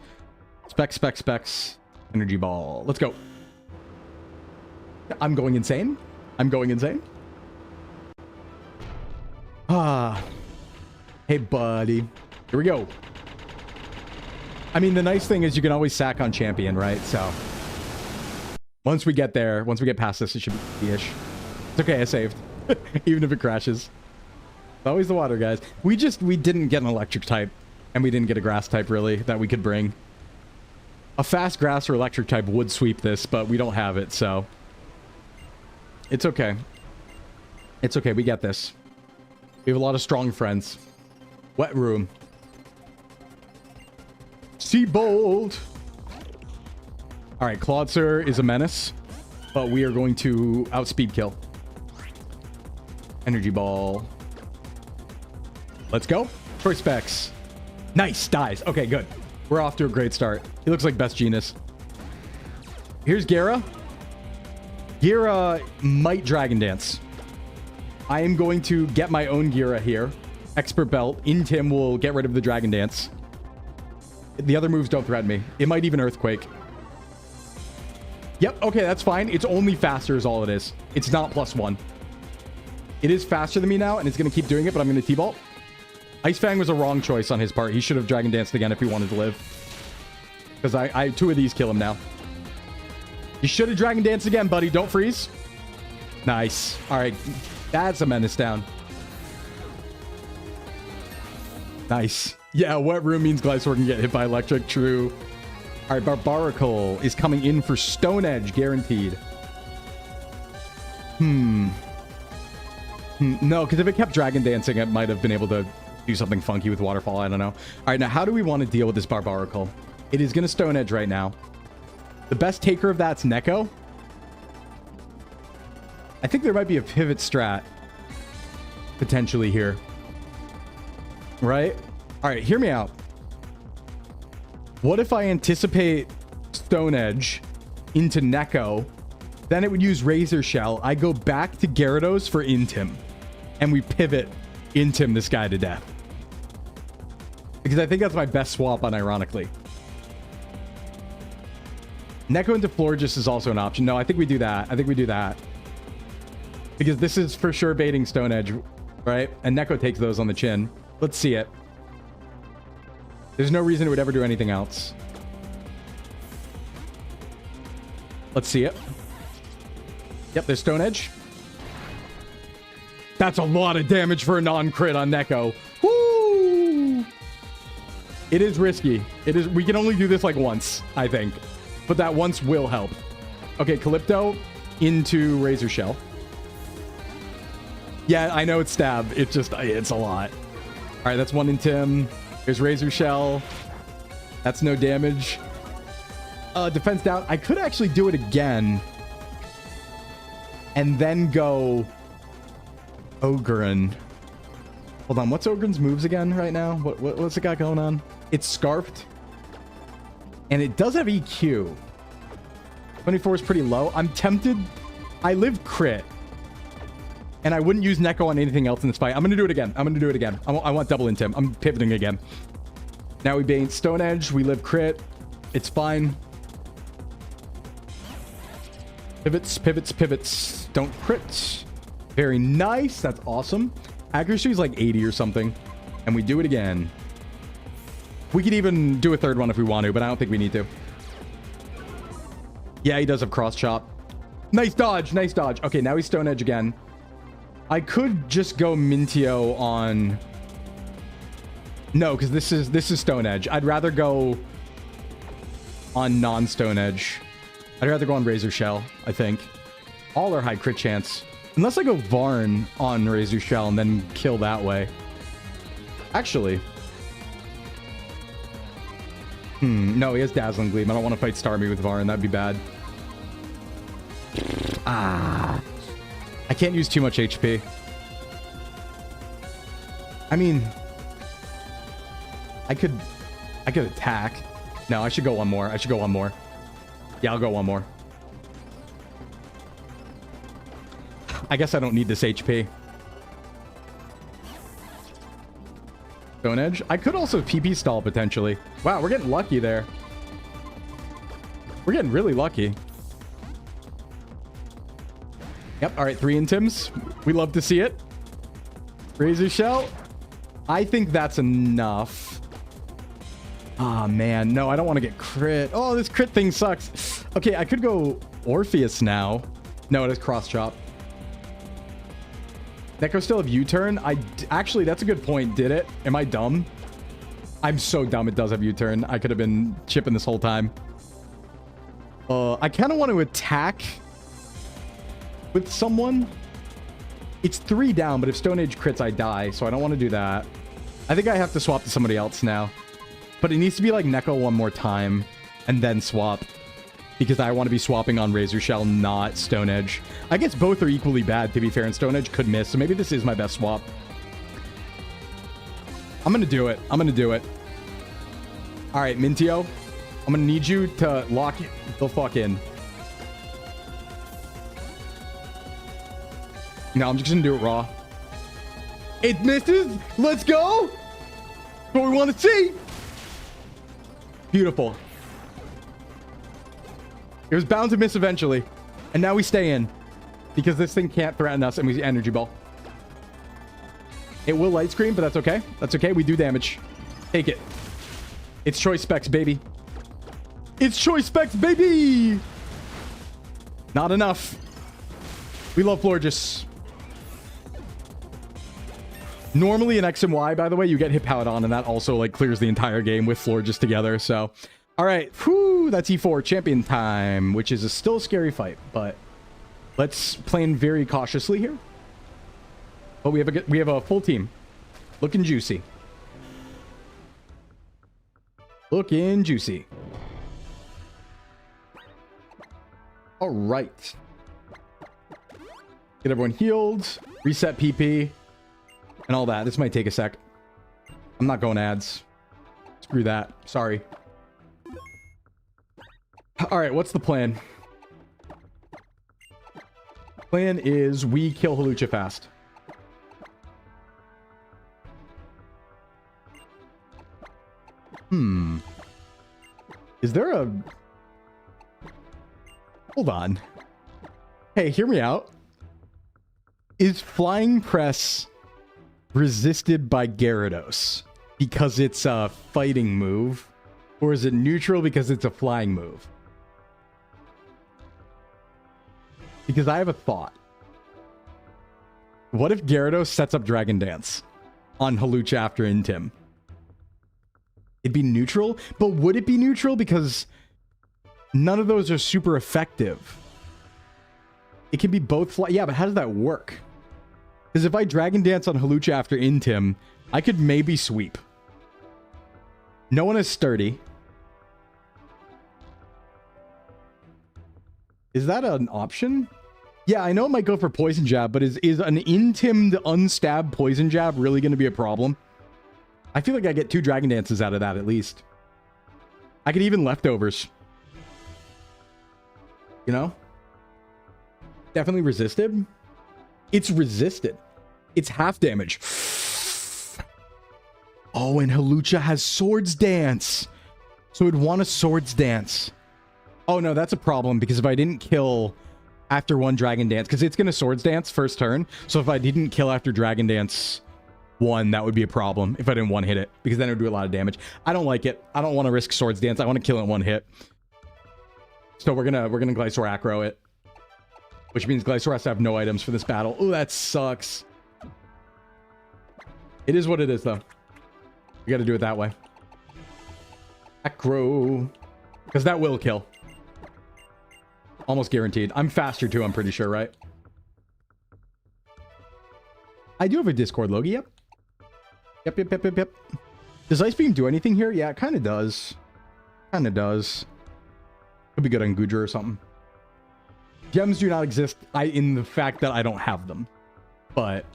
S1: Specs. Energy Ball. Let's go. I'm going insane. I'm going insane. Hey, buddy. Here we go. I mean, the nice thing is you can always sack on champion, right? So once we get there, once we get past this, it should be ish. It's okay, I saved. Even if it crashes. It's always the water, guys. We didn't get an electric type, and we didn't get a grass type, really, that we could bring. A fast grass or electric type would sweep this, but we don't have it, so it's okay. It's okay, we get this. We have a lot of strong friends. Wet room. Seabold. All right, Claudsir is a menace, but we are going to outspeed kill. Energy ball. Let's go. Choice specs. Nice. Dies. Okay, good. We're off to a great start. He looks like best Genus. Here's Gera. Gera might Dragon Dance. I am going to get my own Gera here. Expert Belt. Intim will get rid of the Dragon Dance. The other moves don't threaten me. It might even Earthquake. Yep. Okay, that's fine. It's only faster is all it is. It's not +1. It is faster than me now, and it's going to keep doing it, but I'm going to T-Bolt. Ice Fang was a wrong choice on his part. He should have Dragon Danced again if he wanted to live. Because I 2 of these kill him now. You should have Dragon Danced again, buddy. Don't freeze. Nice. All right. That's a menace down. Nice. Yeah, wet room means Glysaur can get hit by electric. True. All right, Barbaracle is coming in for Stone Edge, guaranteed. No, because if it kept Dragon Dancing, it might have been able to do something funky with Waterfall. I don't know. All right, now how do we want to deal with this Barbaracle? It is going to Stone Edge right now. The best taker of that's Neko. I think there might be a pivot strat potentially here. Right? All right, hear me out. What if I anticipate Stone Edge into Neko? Then it would use Razor Shell. I go back to Gyarados for Intim. And we pivot Intim this guy to death. Because I think that's my best swap unironically. Neko into Florges is also an option. No, I think we do that. I think we do that. Because this is for sure baiting Stone Edge, right? And Neko takes those on the chin. Let's see it. There's no reason it would ever do anything else. Let's see it. Yep, there's Stone Edge. That's a lot of damage for a non-crit on Neko. Woo! It is risky. It is. We can only do this like once, I think. But that once will help. Okay, Calypto into Razor Shell. Yeah, I know it's stab. It's just, it's a lot. All right, that's one Intim. There's Razor Shell. That's no damage. Defense down. I could actually do it again. And then go Ogren. Hold on, what's Ogren's moves again right now? What's it got going on? It's Scarfed. And it does have EQ. 24 is pretty low. I'm tempted. I live crit. And I wouldn't use Neko on anything else in this fight. I'm going to do it again. I'm going to do it again. I want double Intim. I'm pivoting again. Now we bait Stone Edge. We live crit. It's fine. Pivots, pivots, pivots. Don't crit. Very nice. That's awesome. Accuracy is like 80 or something. And we do it again. We could even do a third one if we want to, but I don't think we need to. Yeah, he does have cross chop. Nice dodge. Nice dodge. Okay, now he's Stone Edge again. I could just go Mintio on... No, because this is Stone Edge. I'd rather go on non-Stone Edge. I'd rather go on Razor Shell, I think. All are high crit chance. Unless I go Varn on Razor Shell and then kill that way. Actually. No, he has Dazzling Gleam. I don't want to fight Starmie with Varn. That'd be bad. I can't use too much HP. I mean... I could attack. No, I should go one more. I should go one more. Yeah, I'll go one more. I guess I don't need this HP. Stone Edge. I could also PP stall potentially. Wow, we're getting lucky there. We're getting really lucky. Yep, all right, 3 Intims. We love to see it. Razor Shell. I think that's enough. Ah, man. No, I don't want to get crit. Oh, this crit thing sucks. Okay, I could go Orpheus now. No, it is cross chop. Neko still have U-turn? Actually, that's a good point. Did it? Am I dumb? I'm so dumb it does have U-turn. I could have been chipping this whole time. I kind of want to attack with someone. It's 3 down, but if Stone Age crits, I die. So I don't want to do that. I think I have to swap to somebody else now. But it needs to be like Neko one more time and then swap. Because I want to be swapping on Razor Shell, not Stone Edge. I guess both are equally bad, to be fair, and Stone Edge could miss. So maybe this is my best swap. I'm going to do it. I'm going to do it. All right, Mintio. I'm going to need you to lock the fuck in. No, I'm just going to do it raw. It misses. Let's go. What we want to see. Beautiful. It was bound to miss eventually. And now we stay in. Because this thing can't threaten us and we energy ball. It will light screen, but that's okay. That's okay. We do damage. Take it. It's choice specs, baby. It's choice specs, baby. Not enough. We love Florges. Normally in X and Y, by the way, you get hit Paladon, and that also like clears the entire game with Florges together. So, all right. Whew, that's E4 champion time, which is still a scary fight, but let's plan very cautiously here. But we have a full team. Looking juicy. Looking juicy. All right. Get everyone healed. Reset PP. And all that. This might take a sec. I'm not going ads. Screw that. Sorry. All right, what's the plan? Plan is we kill Hawlucha fast. Is there a... Hold on. Hey, hear me out. Is Flying Press resisted by Gyarados because it's a fighting move? Or is it neutral because it's a flying move? Because I have a thought. What if Gyarados sets up Dragon Dance on Hawlucha after Intim? It'd be neutral, but would it be neutral? Because none of those are super effective. It can be both fly. Yeah, but how does that work? Because if I Dragon Dance on Hawlucha after Intim, I could maybe sweep. No one is sturdy. Is that an option? Yeah, I know it might go for Poison Jab, but is an Intimmed unstabbed Poison Jab really going to be a problem? I feel like I get 2 Dragon Dances out of that at least. I could even leftovers. You know? Definitely resisted. It's resisted. It's half damage. Oh, and Hawlucha has Swords Dance. So it'd want a Swords Dance. Oh, no, that's a problem because if I didn't kill after 1 Dragon Dance, because it's going to Swords Dance first turn. So if I didn't kill after Dragon Dance 1, that would be a problem if I didn't 1-hit it, because then it would do a lot of damage. I don't like it. I don't want to risk Swords Dance. I want to kill it in 1 hit. So we're gonna Glysaur Acro it, which means Glysaur has to have no items for this battle. Oh, that sucks. It is what it is, though. We got to do it that way. Acro, because that will kill. Almost guaranteed. I'm faster too, I'm pretty sure, right? I do have a Discord Logi, yep. Yep. Does Ice Beam do anything here? Yeah, it kind of does. Kind of does. Could be good on Goodra or something. Gems do not exist in the fact that I don't have them. But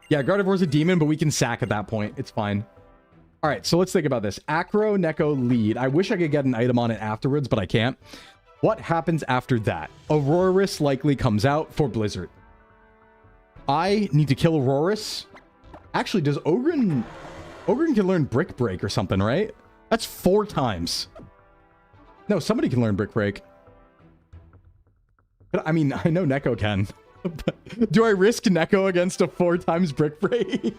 S1: yeah, Gardevoir's a demon, but we can sack at that point. It's fine. All right, so let's think about this. Acro, Neko, lead. I wish I could get an item on it afterwards, but I can't. What happens after that? Aurorus likely comes out for Blizzard. I need to kill Aurorus. Actually, does Ogren... Ogren can learn Brick Break or something, right? That's 4 times. No, somebody can learn Brick Break. But, I mean, I know Neko can. Do I risk Neko against a 4 times Brick Break?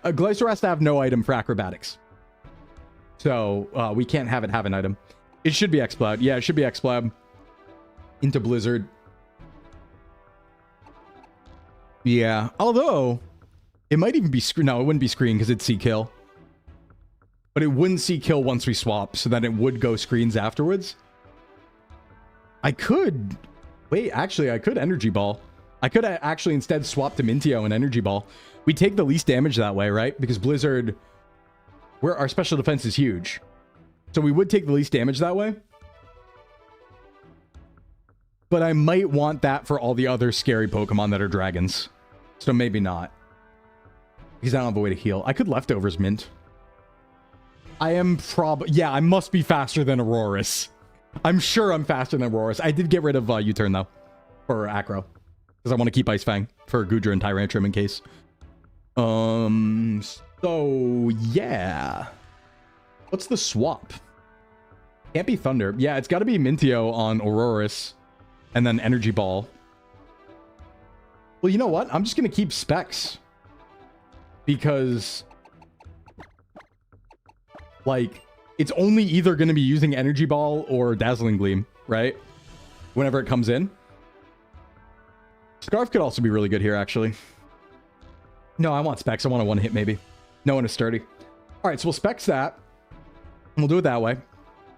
S1: Glysaur has to have no item for acrobatics. So we can't have it have an item. It should be X-Plab. Yeah, it should be X-Plab. Into Blizzard. Yeah, although it might even be screen. No, it wouldn't be screen because it's C-Kill. But it wouldn't C-Kill once we swap, so then it would go screens afterwards. I could... Wait, actually, I could Energy Ball. I could actually instead swap to Mintio and Energy Ball. We take the least damage that way, right? Because Blizzard... our special defense is huge. So we would take the least damage that way. But I might want that for all the other scary Pokemon that are dragons. So maybe not. Because I don't have a way to heal. I could Leftovers Mint. I am yeah, I must be faster than Aurorus. I'm sure I'm faster than Aurorus. I did get rid of U-Turn though. For Acro. Because I want to keep Ice Fang for Goodra and Tyrantrum in case. So yeah. What's the swap? Can't be Thunder. Yeah, it's got to be Mintio on Aurorus. And then Energy Ball. Well, you know what? I'm just going to keep Specs. Because... like, it's only either going to be using Energy Ball or Dazzling Gleam, right? Whenever it comes in. Scarf could also be really good here, actually. No, I want Specs. I want a one-hit, maybe. No one is sturdy. All right, so we'll Specs that. We'll do it that way.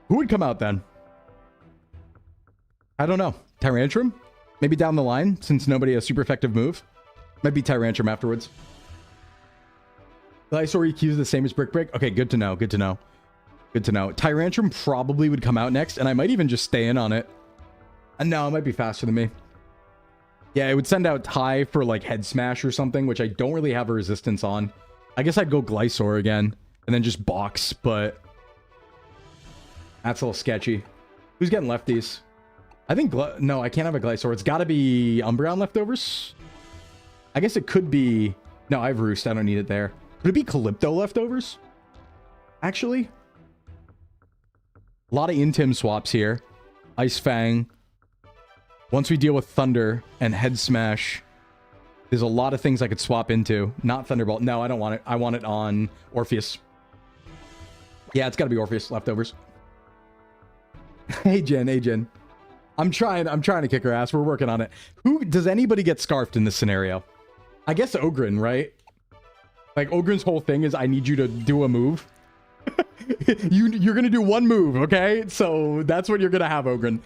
S1: Who would come out then? I don't know. Tyrantrum? Maybe down the line, since nobody has super effective move. Might be Tyrantrum afterwards. Glysaur EQ is the same as Brick Break. Okay, good to know. Good to know. Good to know. Tyrantrum probably would come out next, and I might even just stay in on it. And no, it might be faster than me. Yeah, it would send out Ty for like Head Smash or something, which I don't really have a resistance on. I guess I'd go Glysaur again, and then just box, but that's a little sketchy. Who's getting lefties? I think... no, I can't have a Glysaur. It's got to be Umbreon leftovers. I guess it could be... no, I have Roost. I don't need it there. Could it be Calypto leftovers? Actually? A lot of Intim swaps here. Ice Fang. Once we deal with Thunder and Head Smash, there's a lot of things I could swap into. Not Thunderbolt. No, I don't want it. I want it on Orpheus. Yeah, it's got to be Orpheus leftovers. Hey, Jen. Hey, Jen. I'm trying to kick her ass. We're working on it. Who does anybody get scarfed in this scenario? I guess Ogren, right? Like, Ogren's whole thing is I need you to do a move. You're going to do one move, okay? So that's what you're going to have, Ogren.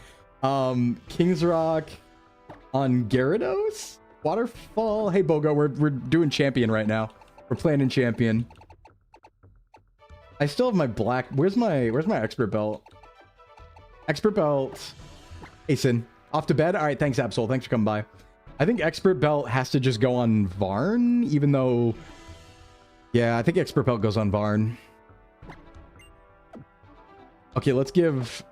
S1: King's Rock on Gyarados? Waterfall? Hey, Bogo, we're doing Champion right now. We're playing in Champion. I still have my black... Where's my Expert Belt? Expert Belt... Hey, Sin. Off to bed? All right, thanks, Absol. Thanks for coming by. I think Expert Belt has to just go on Varn, even though... yeah, I think Expert Belt goes on Varn. Okay, let's give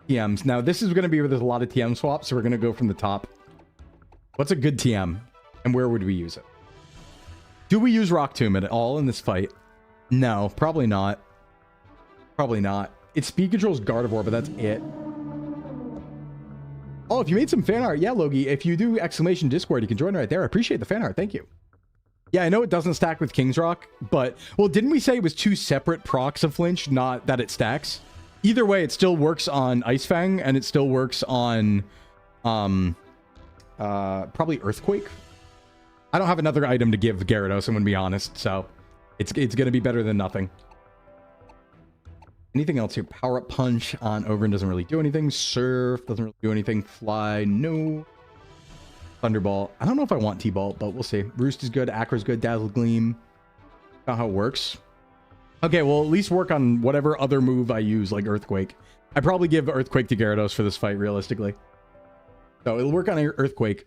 S1: TMs. Now, this is going to be where there's a lot of TM swaps, so we're going to go from the top. What's a good TM? And where would we use it? Do we use Rock Tomb at all in this fight? No, probably not. Probably not. Its speed controls Gardevoir, but that's it. Oh, if you made some fan art, yeah, Logie, if you do exclamation Discord, you can join right there. I appreciate the fan art. Thank you. Yeah, I know it doesn't stack with King's Rock, but... well, didn't we say it was two separate procs of Flinch, not that it stacks? Either way, it still works on Ice Fang, and it still works on... probably Earthquake. I don't have another item to give Gyarados, I'm going to be honest, so... It's going to be better than nothing. Anything else here? Power Up Punch on Ogren doesn't really do anything. Surf doesn't really do anything. Fly, no. Thunderball. I don't know if I want T-Ball, but we'll see. Roost is good. Acro's good. Dazzle Gleam. Not how it works. Okay, well, at least work on whatever other move I use, like Earthquake. I probably give Earthquake to Gyarados for this fight, realistically. So it'll work on Earthquake.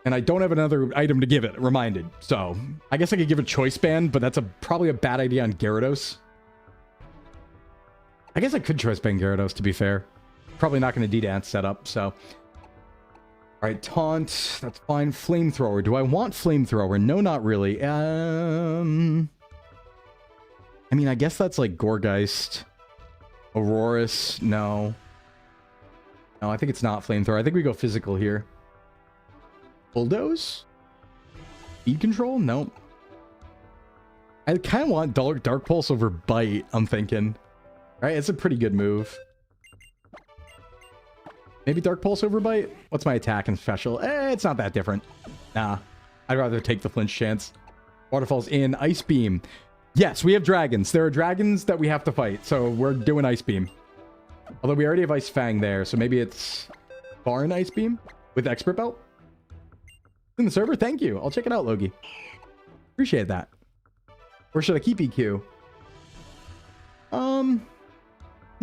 S1: And I don't have another item to give it, reminded. So I guess I could give it Choice Band, but that's probably a bad idea on Gyarados. I guess I could Choice Band Gyarados, to be fair. Probably not going to D-Dance setup, so... Alright, Taunt. That's fine. Flamethrower. Do I want Flamethrower? No, not really. I mean, I guess that's like Gourgeist. Aurorus. No. No, I think it's not Flamethrower. I think we go physical here. Bulldoze? Speed control? Nope. I kind of want Dark Pulse over Bite, I'm thinking. Right, it's a pretty good move. Maybe Dark Pulse over Bite? What's my attack and special? It's not that different. Nah, I'd rather take the flinch chance. Waterfalls in. Ice Beam. Yes, we have dragons. There are dragons that we have to fight, so we're doing Ice Beam. Although we already have Ice Fang there, so maybe it's Barn Ice Beam with Expert Belt. In the server? Thank you. I'll check it out, Logie. Appreciate that. Or should I keep EQ?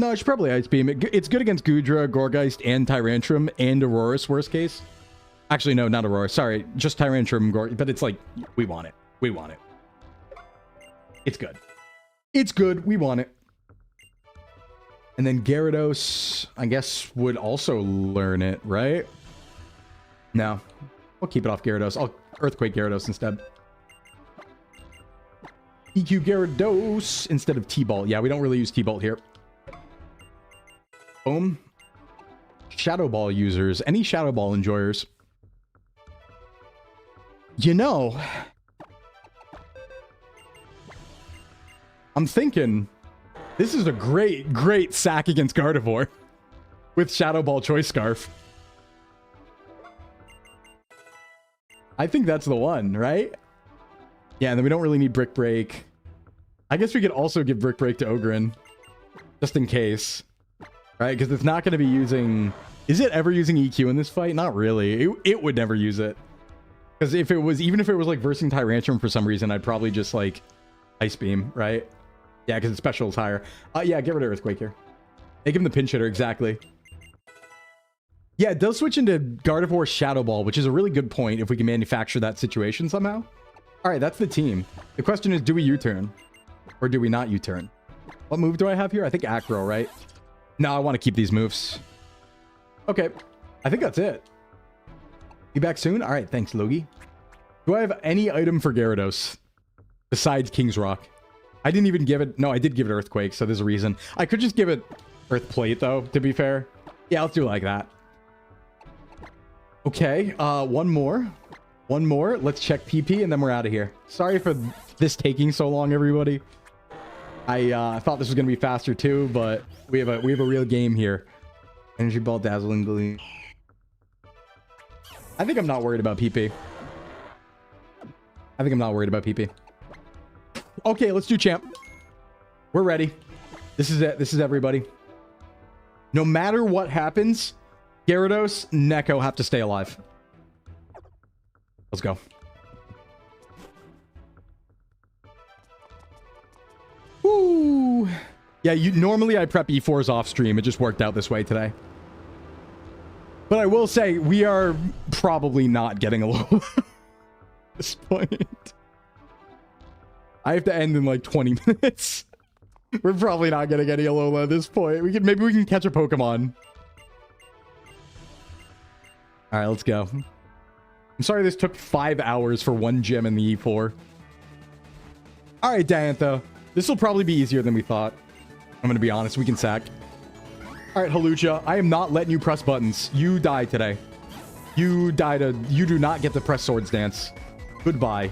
S1: No, I should probably Ice Beam. It's good against Gudra, Gorgeist, and Tyrantrum, and Aurorus, worst case. Actually, no, not Aurorus. Sorry, just Tyrantrum, but it's like, we want it. We want it. It's good. It's good. We want it. And then Gyarados, I guess, would also learn it, right? No. I'll keep it off Gyarados. I'll Earthquake Gyarados instead. EQ Gyarados instead of T-Ball. Yeah, we don't really use T-Ball here. Boom. Shadow Ball users. Any Shadow Ball enjoyers? You know, I'm thinking this is a great sack against Gardevoir with Shadow Ball Choice Scarf. I think that's the one, right? Yeah, and then we don't really need Brick Break. I guess we could also give Brick Break to Ogryn, just in case. Right, because it's not going to be using... Is it ever using EQ in this fight? Not really. It would never use it. Because if it was... Even if it was, like, versing Tyrantrum for some reason, I'd probably just, like, Ice Beam, right? Yeah, because its special is higher. Yeah, get rid of Earthquake here. Make him the pinch hitter, exactly. Yeah, it does switch into Gardevoir Shadow Ball, which is a really good point if we can manufacture that situation somehow. All right, that's the team. The question is, do we U-turn? Or do we not U-turn? What move do I have here? I think Acro, right? No, I want to keep these moves. Okay, I think that's it. You back soon? All right, thanks, Logie. Do I have any item for Gyarados besides King's Rock? I didn't even give it... No, I did give it Earthquake, so there's a reason. I could just give it Earth Plate, though, to be fair. Yeah, let's do it like that. Okay, one more. One more. Let's check PP, and then we're out of here. Sorry for this taking so long, everybody. I thought this was going to be faster, too, but we have a real game here. Energy Ball, Dazzling Gleam. I think I'm not worried about PP. I think I'm not worried about PP. Okay, let's do champ. We're ready. This is it. This is everybody. No matter what happens, Gyarados, Neko have to stay alive. Let's go. Woo! Yeah, normally I prep E4s off stream. It just worked out this way today. But I will say, we are probably not getting ALOLA at this point. I have to end in like 20 minutes. We're probably not getting any ALOLA at this point. Maybe we can catch a Pokemon. All right, let's go. I'm sorry this took 5 hours for one gym in the E4. All right, Diantha. This will probably be easier than we thought. I'm going to be honest. We can sack. All right, Halucha. I am not letting you press buttons. You die today. You do not get to press Swords Dance. Goodbye.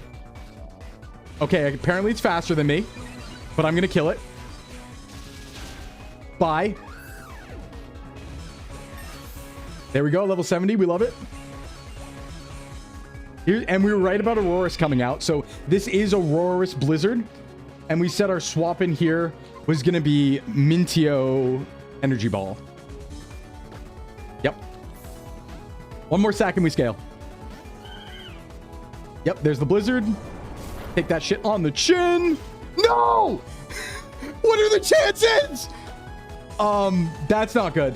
S1: Okay, apparently it's faster than me. But I'm going to kill it. Bye. There we go. Level 70. We love it. Here, and we were right about Aurorus coming out. So this is Aurorus Blizzard. And we said our swap in here was going to be Mintio Energy Ball. Yep. One more sack and we scale. Yep, there's the Blizzard. Take that shit on the chin. No! What are the chances? That's not good.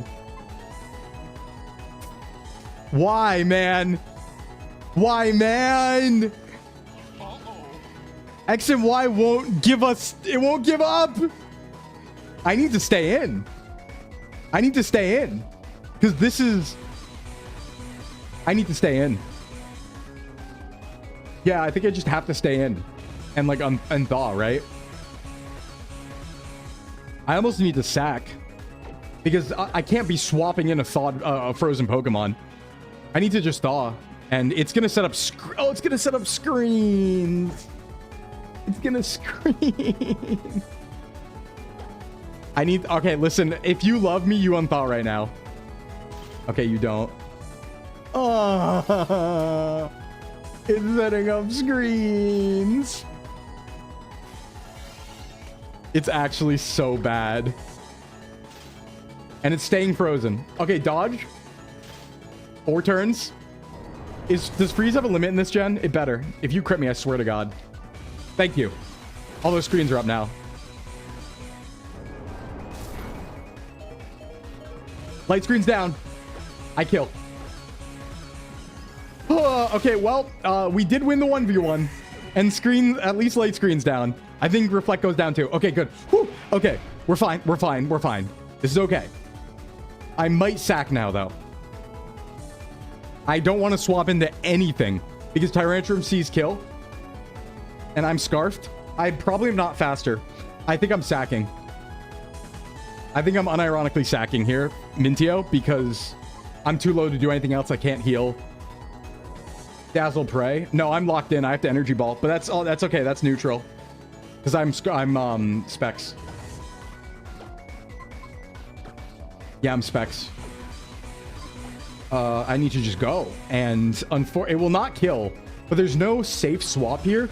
S1: Why, man? Why, man? X and Y won't give us... It won't give up. I need to stay in. I need to stay in. Because this is... I need to stay in. Yeah, I think I just have to stay in. And like, unthaw, right? I almost need to sack. Because I can't be swapping in a frozen Pokemon. I need to just thaw. And it's going to set up... Oh, it's going to set up screens. It's gonna scream. I need... Okay, listen. If you love me, you unthaw right now. Okay, you don't. Oh, it's setting up screens. It's actually so bad. And it's staying frozen. Okay, dodge. 4 turns. Does freeze have a limit in this gen? It better. If you crit me, I swear to God. Thank you. All those screens are up now. Light screen's down. I kill. Okay, well, we did win the 1v1. And screen, at least light screen's down. I think reflect goes down too. Okay, good. Whew. Okay, we're fine. We're fine. We're fine. This is okay. I might sack now, though. I don't want to swap into anything because Tyrantrum sees kill. And I'm scarfed. I probably am not faster. I think I'm sacking. I think I'm unironically sacking here, Mintio, because I'm too low to do anything else. I can't heal. Dazzle Prey. No, I'm locked in. I have to energy ball, but that's all. That's okay. That's neutral because I'm specs. Yeah, I'm specs. I need to just go, and it will not kill, but there's no safe swap here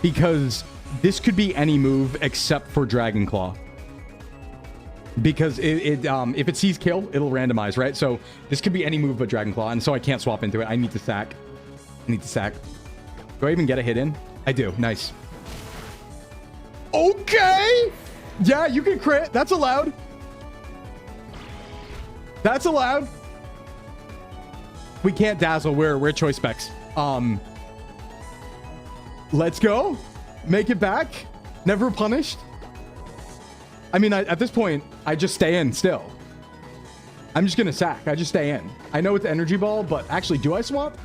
S1: because this could be any move except for Dragon Claw. Because if it sees kill, it'll randomize, right? So this could be any move but Dragon Claw, and so I can't swap into it. I need to sack. I need to sack. Do I even get a hit in? I do. Nice. Okay. Yeah, you can crit. That's allowed. That's allowed. We can't dazzle. We're choice specs. Let's go. Make it back. Never punished. I mean, at this point, I just stay in still. I'm just going to sack. I just stay in. I know it's energy ball, but actually, do I swap?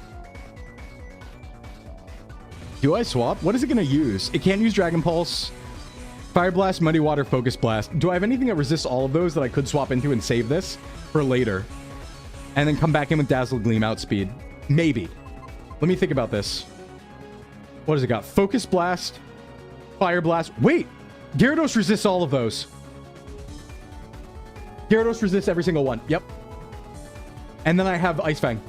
S1: Do I swap? What is it going to use? It can't use Dragon Pulse, Fire Blast, Muddy Water, Focus Blast. Do I have anything that resists all of those that I could swap into and save this for later? And then come back in with Dazzle Gleam outspeed. Maybe. Let me think about this. What has it got? Focus Blast, Fire Blast. Wait! Gyarados resists all of those. Gyarados resists every single one. Yep. And then I have Ice Fang.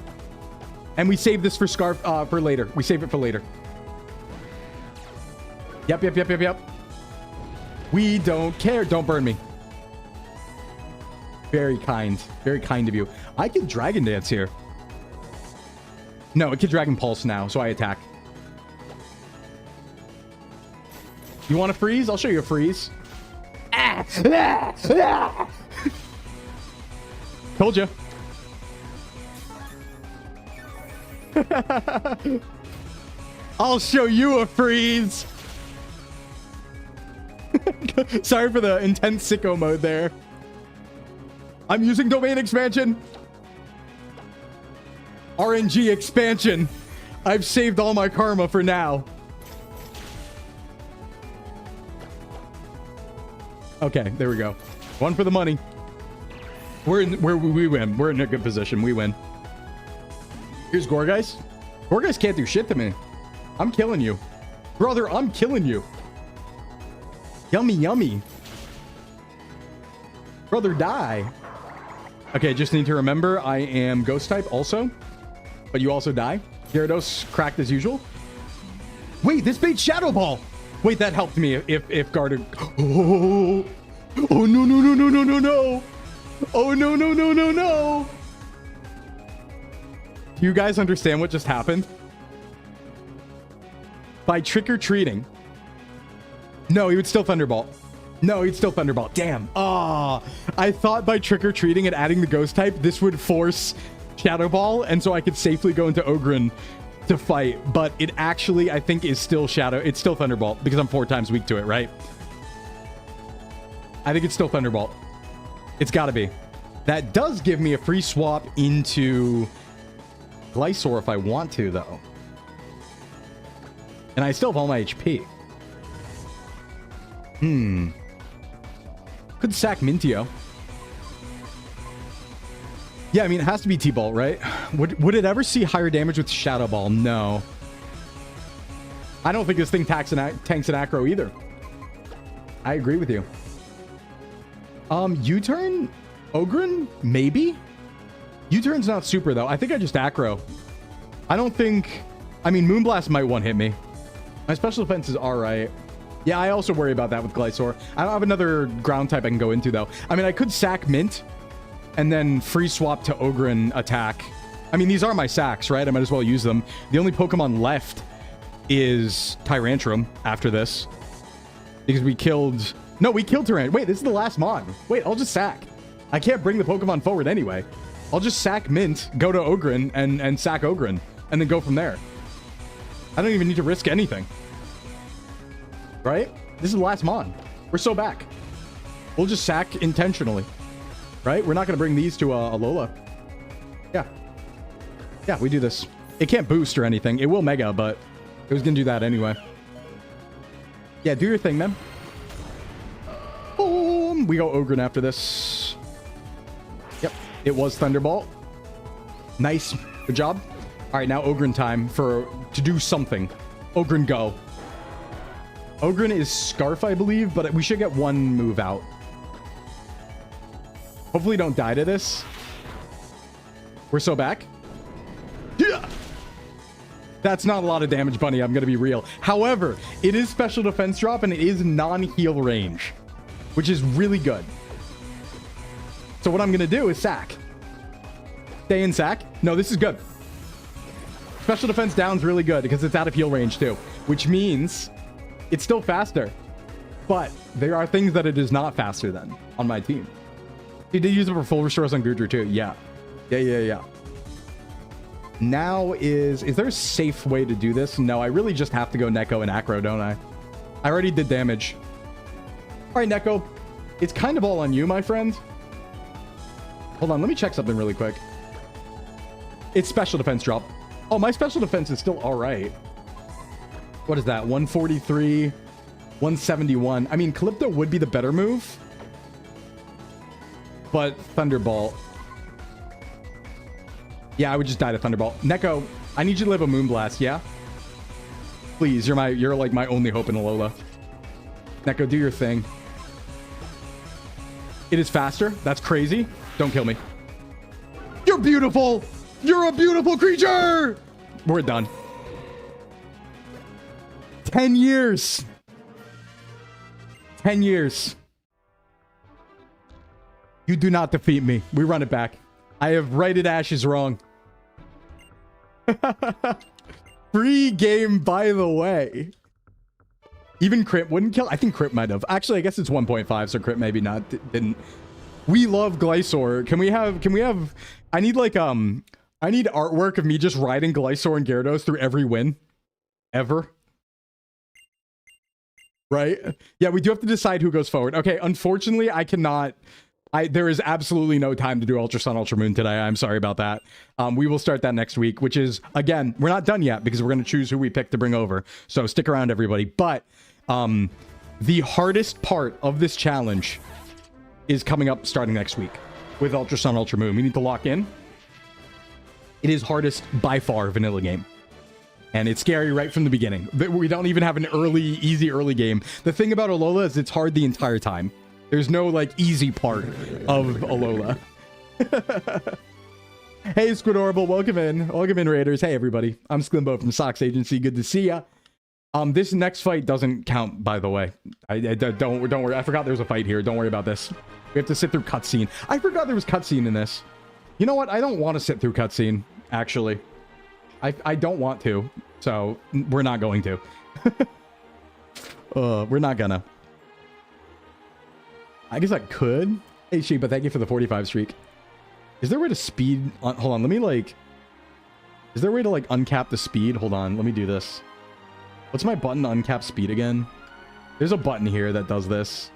S1: And we save this for Scarf for later. We save it for later. Yep. We don't care. Don't burn me. Very kind. Very kind of you. I can Dragon Dance here. No, it can Dragon Pulse now, so I attack. You want to freeze? I'll show you a freeze. Told you. I'll show you a freeze. Sorry for the intense sicko mode there. I'm using domain expansion. RNG expansion. I've saved all my karma for now. Okay, there we go. One for the money. We win. We're in a good position. We win. Here's Gorgeist. Gorgeist can't do shit to me. I'm killing you. Brother, I'm killing you. Yummy, yummy. Brother, die. Okay, just need to remember I am Ghost type also. But you also die. Gyarados cracked as usual. Wait, this baits Shadow Ball. Wait, that helped me if guarded. Oh, oh no. Oh no. Do you guys understand what just happened? By trick-or-treating. No, he would still Thunderbolt. No, he'd still Thunderbolt. Damn. Ah, I thought by trick-or-treating and adding the Ghost type, this would force Shadow Ball, and so I could safely go into Ogryn to fight. But it actually, I think, is still Shadow. It's still Thunderbolt because I'm 4 times weak to it, right? I think it's still Thunderbolt. It's got to be. That does give me a free swap into Glysaur if I want to, though. And I still have all my HP. Could sack Mintio. Yeah, I mean, it has to be T-Bolt, right? Would it ever see higher damage with Shadow Ball? No. I don't think this thing tanks an acro either. I agree with you. U-turn? Ogren? Maybe? U-turn's not super, though. I think I just acro. I don't think... I mean, Moonblast might one-hit me. My special defense is alright. Yeah, I also worry about that with Glysaur. I don't have another ground type I can go into, though. I mean, I could sack Mint and then free swap to Ogren attack. I mean, these are my sacks, right? I might as well use them. The only Pokemon left is Tyrantrum after this. Because we killed... No, we killed Tyrantrum. Wait, this is the last mod. Wait, I'll just sack. I can't bring the Pokemon forward anyway. I'll just sack Mint, go to Ogren, and sack Ogren, and then go from there. I don't even need to risk anything. Right? This is the last mod. We're so back. We'll just sack intentionally. Right? We're not going to bring these to Alola. Yeah. Yeah, we do this. It can't boost or anything. It will Mega, but it was going to do that anyway. Yeah, do your thing, man. Boom! We go Ogren after this. Yep. It was Thunderbolt. Nice. Good job. All right, now Ogren time to do something. Ogren go. Ogren is Scarf, I believe, but we should get one move out. Hopefully don't die to this. We're so back. Yeah! That's not a lot of damage, Bunny. I'm going to be real. However, it is special defense drop, and it is non-heal range, which is really good. So what I'm going to do is sack. Stay in sack. No, this is good. Special defense down's really good because it's out of heal range too, which means it's still faster. But there are things that it is not faster than on my team. He did use it for full restores on Gudra too. Yeah. Yeah. Now is there a safe way to do this? No, I really just have to go Neko and Acro, don't I? I already did damage. All right, Neko. It's kind of all on you, my friend. Hold on, let me check something really quick. It's special defense drop. Oh, my special defense is still all right. What is that? 143, 171. I mean, Calypto would be the better move. But Thunderbolt. Yeah, I would just die to Thunderbolt. Neko, I need you to live a Moonblast, yeah? Please, you're like my only hope in Alola. Neko, do your thing. It is faster. That's crazy. Don't kill me. You're beautiful. You're a beautiful creature. We're done. 10 years. 10 years. You do not defeat me. We run it back. I have righted Ashes wrong. Free game, by the way. Even Crit wouldn't kill. I think Crit might have. Actually, I guess it's 1.5, so Crit maybe not. Didn't. We love Glysaur. Can we have... I need like, I need artwork of me just riding Glysaur and Gyarados through every win. Ever. Right? Yeah, we do have to decide who goes forward. Okay, unfortunately, I cannot... there is absolutely no time to do Ultra Sun, Ultra Moon today. I'm sorry about that. We will start that next week, which is, again, we're not done yet because we're going to choose who we pick to bring over. So stick around, everybody. But the hardest part of this challenge is coming up starting next week with Ultra Sun, Ultra Moon. We need to lock in. It is hardest by far vanilla game. And it's scary right from the beginning. We don't even have an easy early game. The thing about Alola is it's hard the entire time. There's no, like, easy part of Alola. Hey, Squidorable, welcome in. Welcome in, Raiders. Hey, everybody. I'm Sclimbo from Sox Agency. Good to see ya. This next fight doesn't count, by the way. Don't worry. I forgot there was a fight here. Don't worry about this. We have to sit through cutscene. I forgot there was cutscene in this. You know what? I don't want to sit through cutscene, actually. I don't want to. So, we're not going to. We're not gonna. I guess I could. Hey, Sheba, thank you for the 45 streak. Is there a way to speed? Hold on, let me like... Is there a way to like uncap the speed? Hold on, let me do this. What's my button to uncap speed again? There's a button here that does this.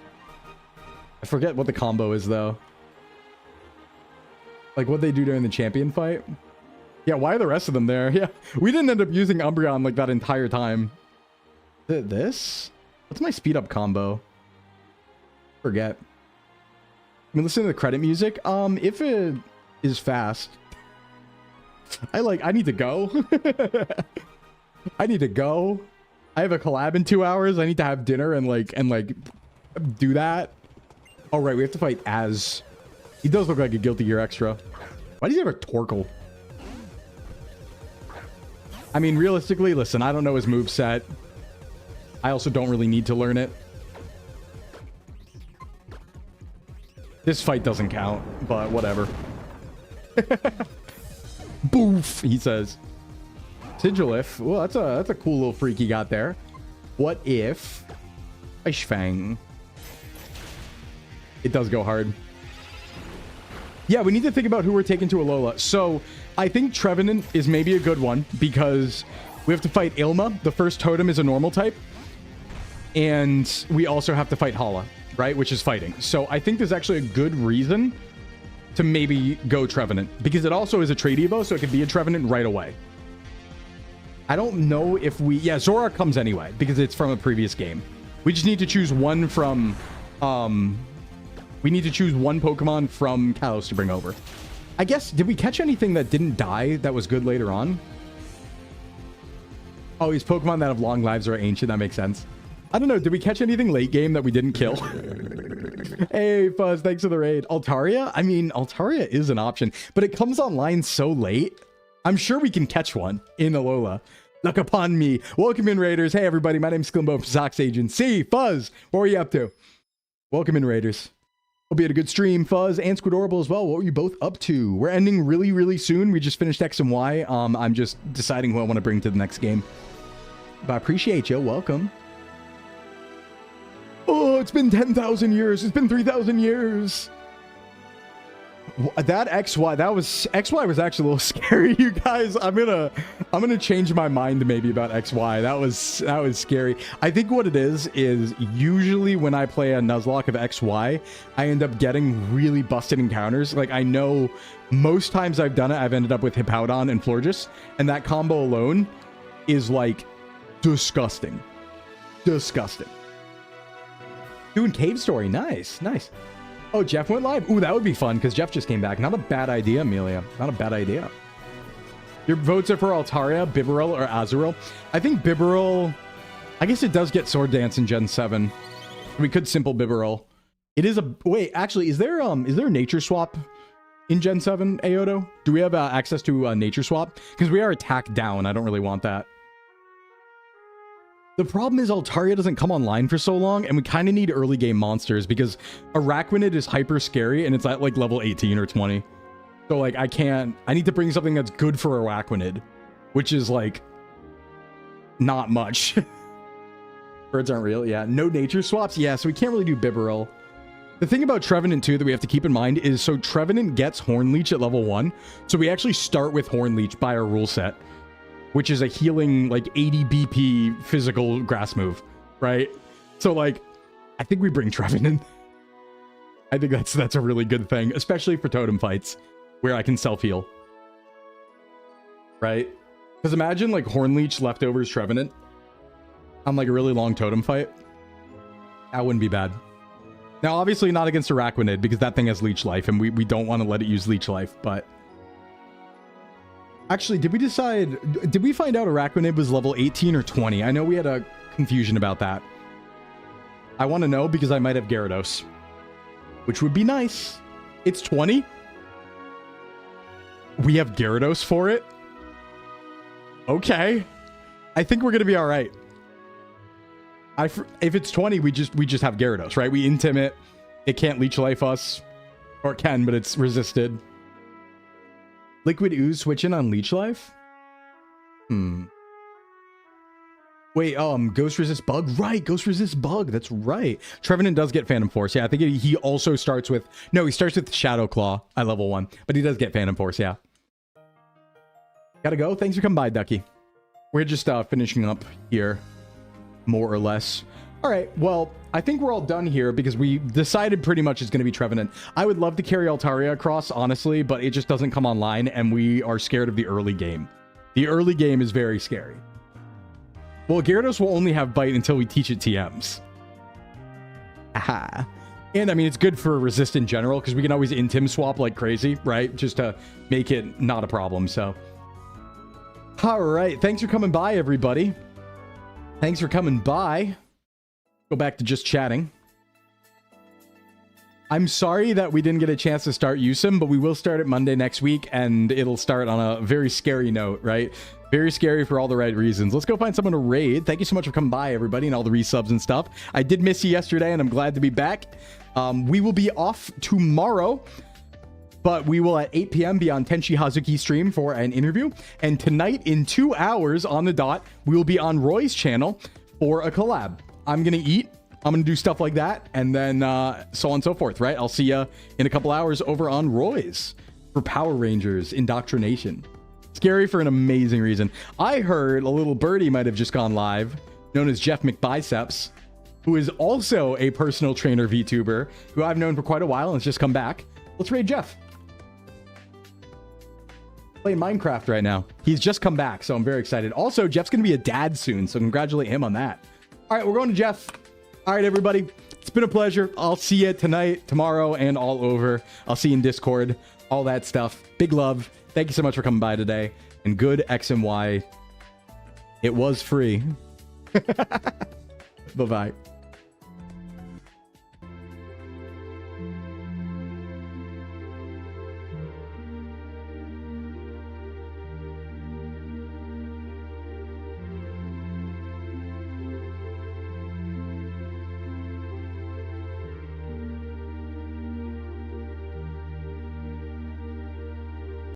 S1: I forget what the combo is though. Like what they do during the champion fight. Yeah, why are the rest of them there? Yeah, we didn't end up using Umbreon like that entire time. This? What's my speed up combo? Forget. I mean, listen to the credit music. If it is fast, I need to go. I need to go. I have a collab in 2 hours. I need to have dinner and like do that. Oh, right. We have to fight as... He does look like a Guilty Gear Extra. Why does he have a Torkoal? I mean, realistically, listen, I don't know his moveset. I also don't really need to learn it. This fight doesn't count, but whatever. Boof, he says. Sigilif. Well, that's a cool little freak he got there. What if... Ishfang. It does go hard. Yeah, we need to think about who we're taking to Alola. So, I think Trevenant is maybe a good one because we have to fight Ilma. The first totem is a normal type. And we also have to fight Hala, right? Which is fighting. So, I think there's actually a good reason to maybe go Trevenant because it also is a trade Evo, so it could be a Trevenant right away. I don't know if we... Yeah, Zoroark comes anyway because it's from a previous game. We just need to choose one from... We need to choose one Pokemon from Kalos to bring over. I guess, did we catch anything that didn't die that was good later on? Oh, these Pokemon that have long lives are ancient. That makes sense. I don't know. Did we catch anything late game that we didn't kill? Hey, Fuzz, thanks for the raid. Altaria? I mean, Altaria is an option, but it comes online so late. I'm sure we can catch one in Alola. Look upon me. Welcome in, Raiders. Hey, everybody. My name's Sclimbo from Zox Agency. Fuzz, what were you up to? Welcome in, Raiders. Hope you had a good stream. Fuzz and Squidorable as well. What were you both up to? We're ending really, really soon. We just finished X and Y. I'm just deciding who I want to bring to the next game. But I appreciate you. Welcome. Oh, it's been 10,000 years. It's been 3,000 years. That XY, XY was actually a little scary, you guys. I'm gonna change my mind maybe about XY. That was scary. I think what it is usually when I play a Nuzlocke of XY, I end up getting really busted encounters. Like, I know most times I've done it, I've ended up with Hippowdon and Florges, and that combo alone is like disgusting. Disgusting. Doing Cave Story. Nice, nice. Oh, Jeff went live? Ooh, that would be fun, because Jeff just came back. Not a bad idea, Amelia. Not a bad idea. Your votes are for Altaria, Bibarel, or Azurill. I think Bibarel... I guess it does get Sword Dance in Gen 7. We could simple Bibarel. It is a... Wait, actually, is there a Nature Swap in Gen 7, Aodo? Do we have access to a Nature Swap? Because we are attack down. I don't really want that. The problem is Altaria doesn't come online for so long, and we kind of need early game monsters because Araquanid is hyper scary, and it's at like level 18 or 20. So like I need to bring something that's good for Araquanid, which is like not much. Birds aren't real. Yeah, no nature swaps. Yeah, so we can't really do Bibarel. The thing about Trevenant too that we have to keep in mind is so Trevenant gets Horn Leech at level 1. So we actually start with Horn Leech by our rule set, which is a healing, like, 80 BP physical grass move, right? So, like, I think we bring Trevenant. I think that's a really good thing, especially for totem fights, where I can self-heal. Right? Because imagine, like, Hornleech leftovers Trevenant on, like, a really long totem fight. That wouldn't be bad. Now, obviously not against Araquanid, because that thing has Leech Life, and we don't want to let it use Leech Life, but... Actually, did we find out Araquanid was level 18 or 20? I know we had a confusion about that. I want to know because I might have Gyarados, which would be nice. It's 20? We have Gyarados for it? Okay. I think we're going to be all right. If it's 20, we just have Gyarados, right? We intimate. It can't Leech Life us. Or it can, but it's resisted. Liquid Ooze switching on Leech Life? Wait, Ghost Resist Bug? Right, Ghost Resist Bug. That's right. Trevenant does get Phantom Force. Yeah, I think he also starts with... No, he starts with Shadow Claw at level 1. But he does get Phantom Force, yeah. Gotta go. Thanks for coming by, Ducky. We're just finishing up here, more or less. All right, well, I think we're all done here because we decided pretty much it's going to be Trevenant. I would love to carry Altaria across, honestly, but it just doesn't come online, and we are scared of the early game. The early game is very scary. Well, Gyarados will only have Bite until we teach it TMs. Aha. And, I mean, it's good for Resist in general, because we can always Intim swap like crazy, right? Just to make it not a problem, so... All right, thanks for coming by, everybody. Thanks for coming by. Go back to just chatting. I'm sorry that we didn't get a chance to start USIM, but we will start it Monday next week, and it'll start on a very scary note, right? Very scary for all the right reasons. Let's go find someone to raid. Thank you so much for coming by, everybody, and all the resubs and stuff. I did miss you yesterday, and I'm glad to be back. We will be off tomorrow, but we will at 8 p.m. be on Tenchi Hazuki's stream for an interview. And tonight, in 2 hours on the dot, we will be on Roy's channel for a collab. I'm going to eat. I'm going to do stuff like that, and then so on and so forth, right? I'll see you in a couple hours over on Roy's for Power Rangers Indoctrination. Scary for an amazing reason. I heard a little birdie might have just gone live, known as Jeff McBiceps, who is also a personal trainer VTuber, who I've known for quite a while and has just come back. Let's raid Jeff. Playing Minecraft right now. He's just come back, so I'm very excited. Also, Jeff's going to be a dad soon, so congratulate him on that. All right, we're going to Jeff. All right, everybody. It's been a pleasure. I'll see you tonight, tomorrow, and all over. I'll see you in Discord, all that stuff. Big love. Thank you so much for coming by today. And good X and Y. It was free. Bye-bye.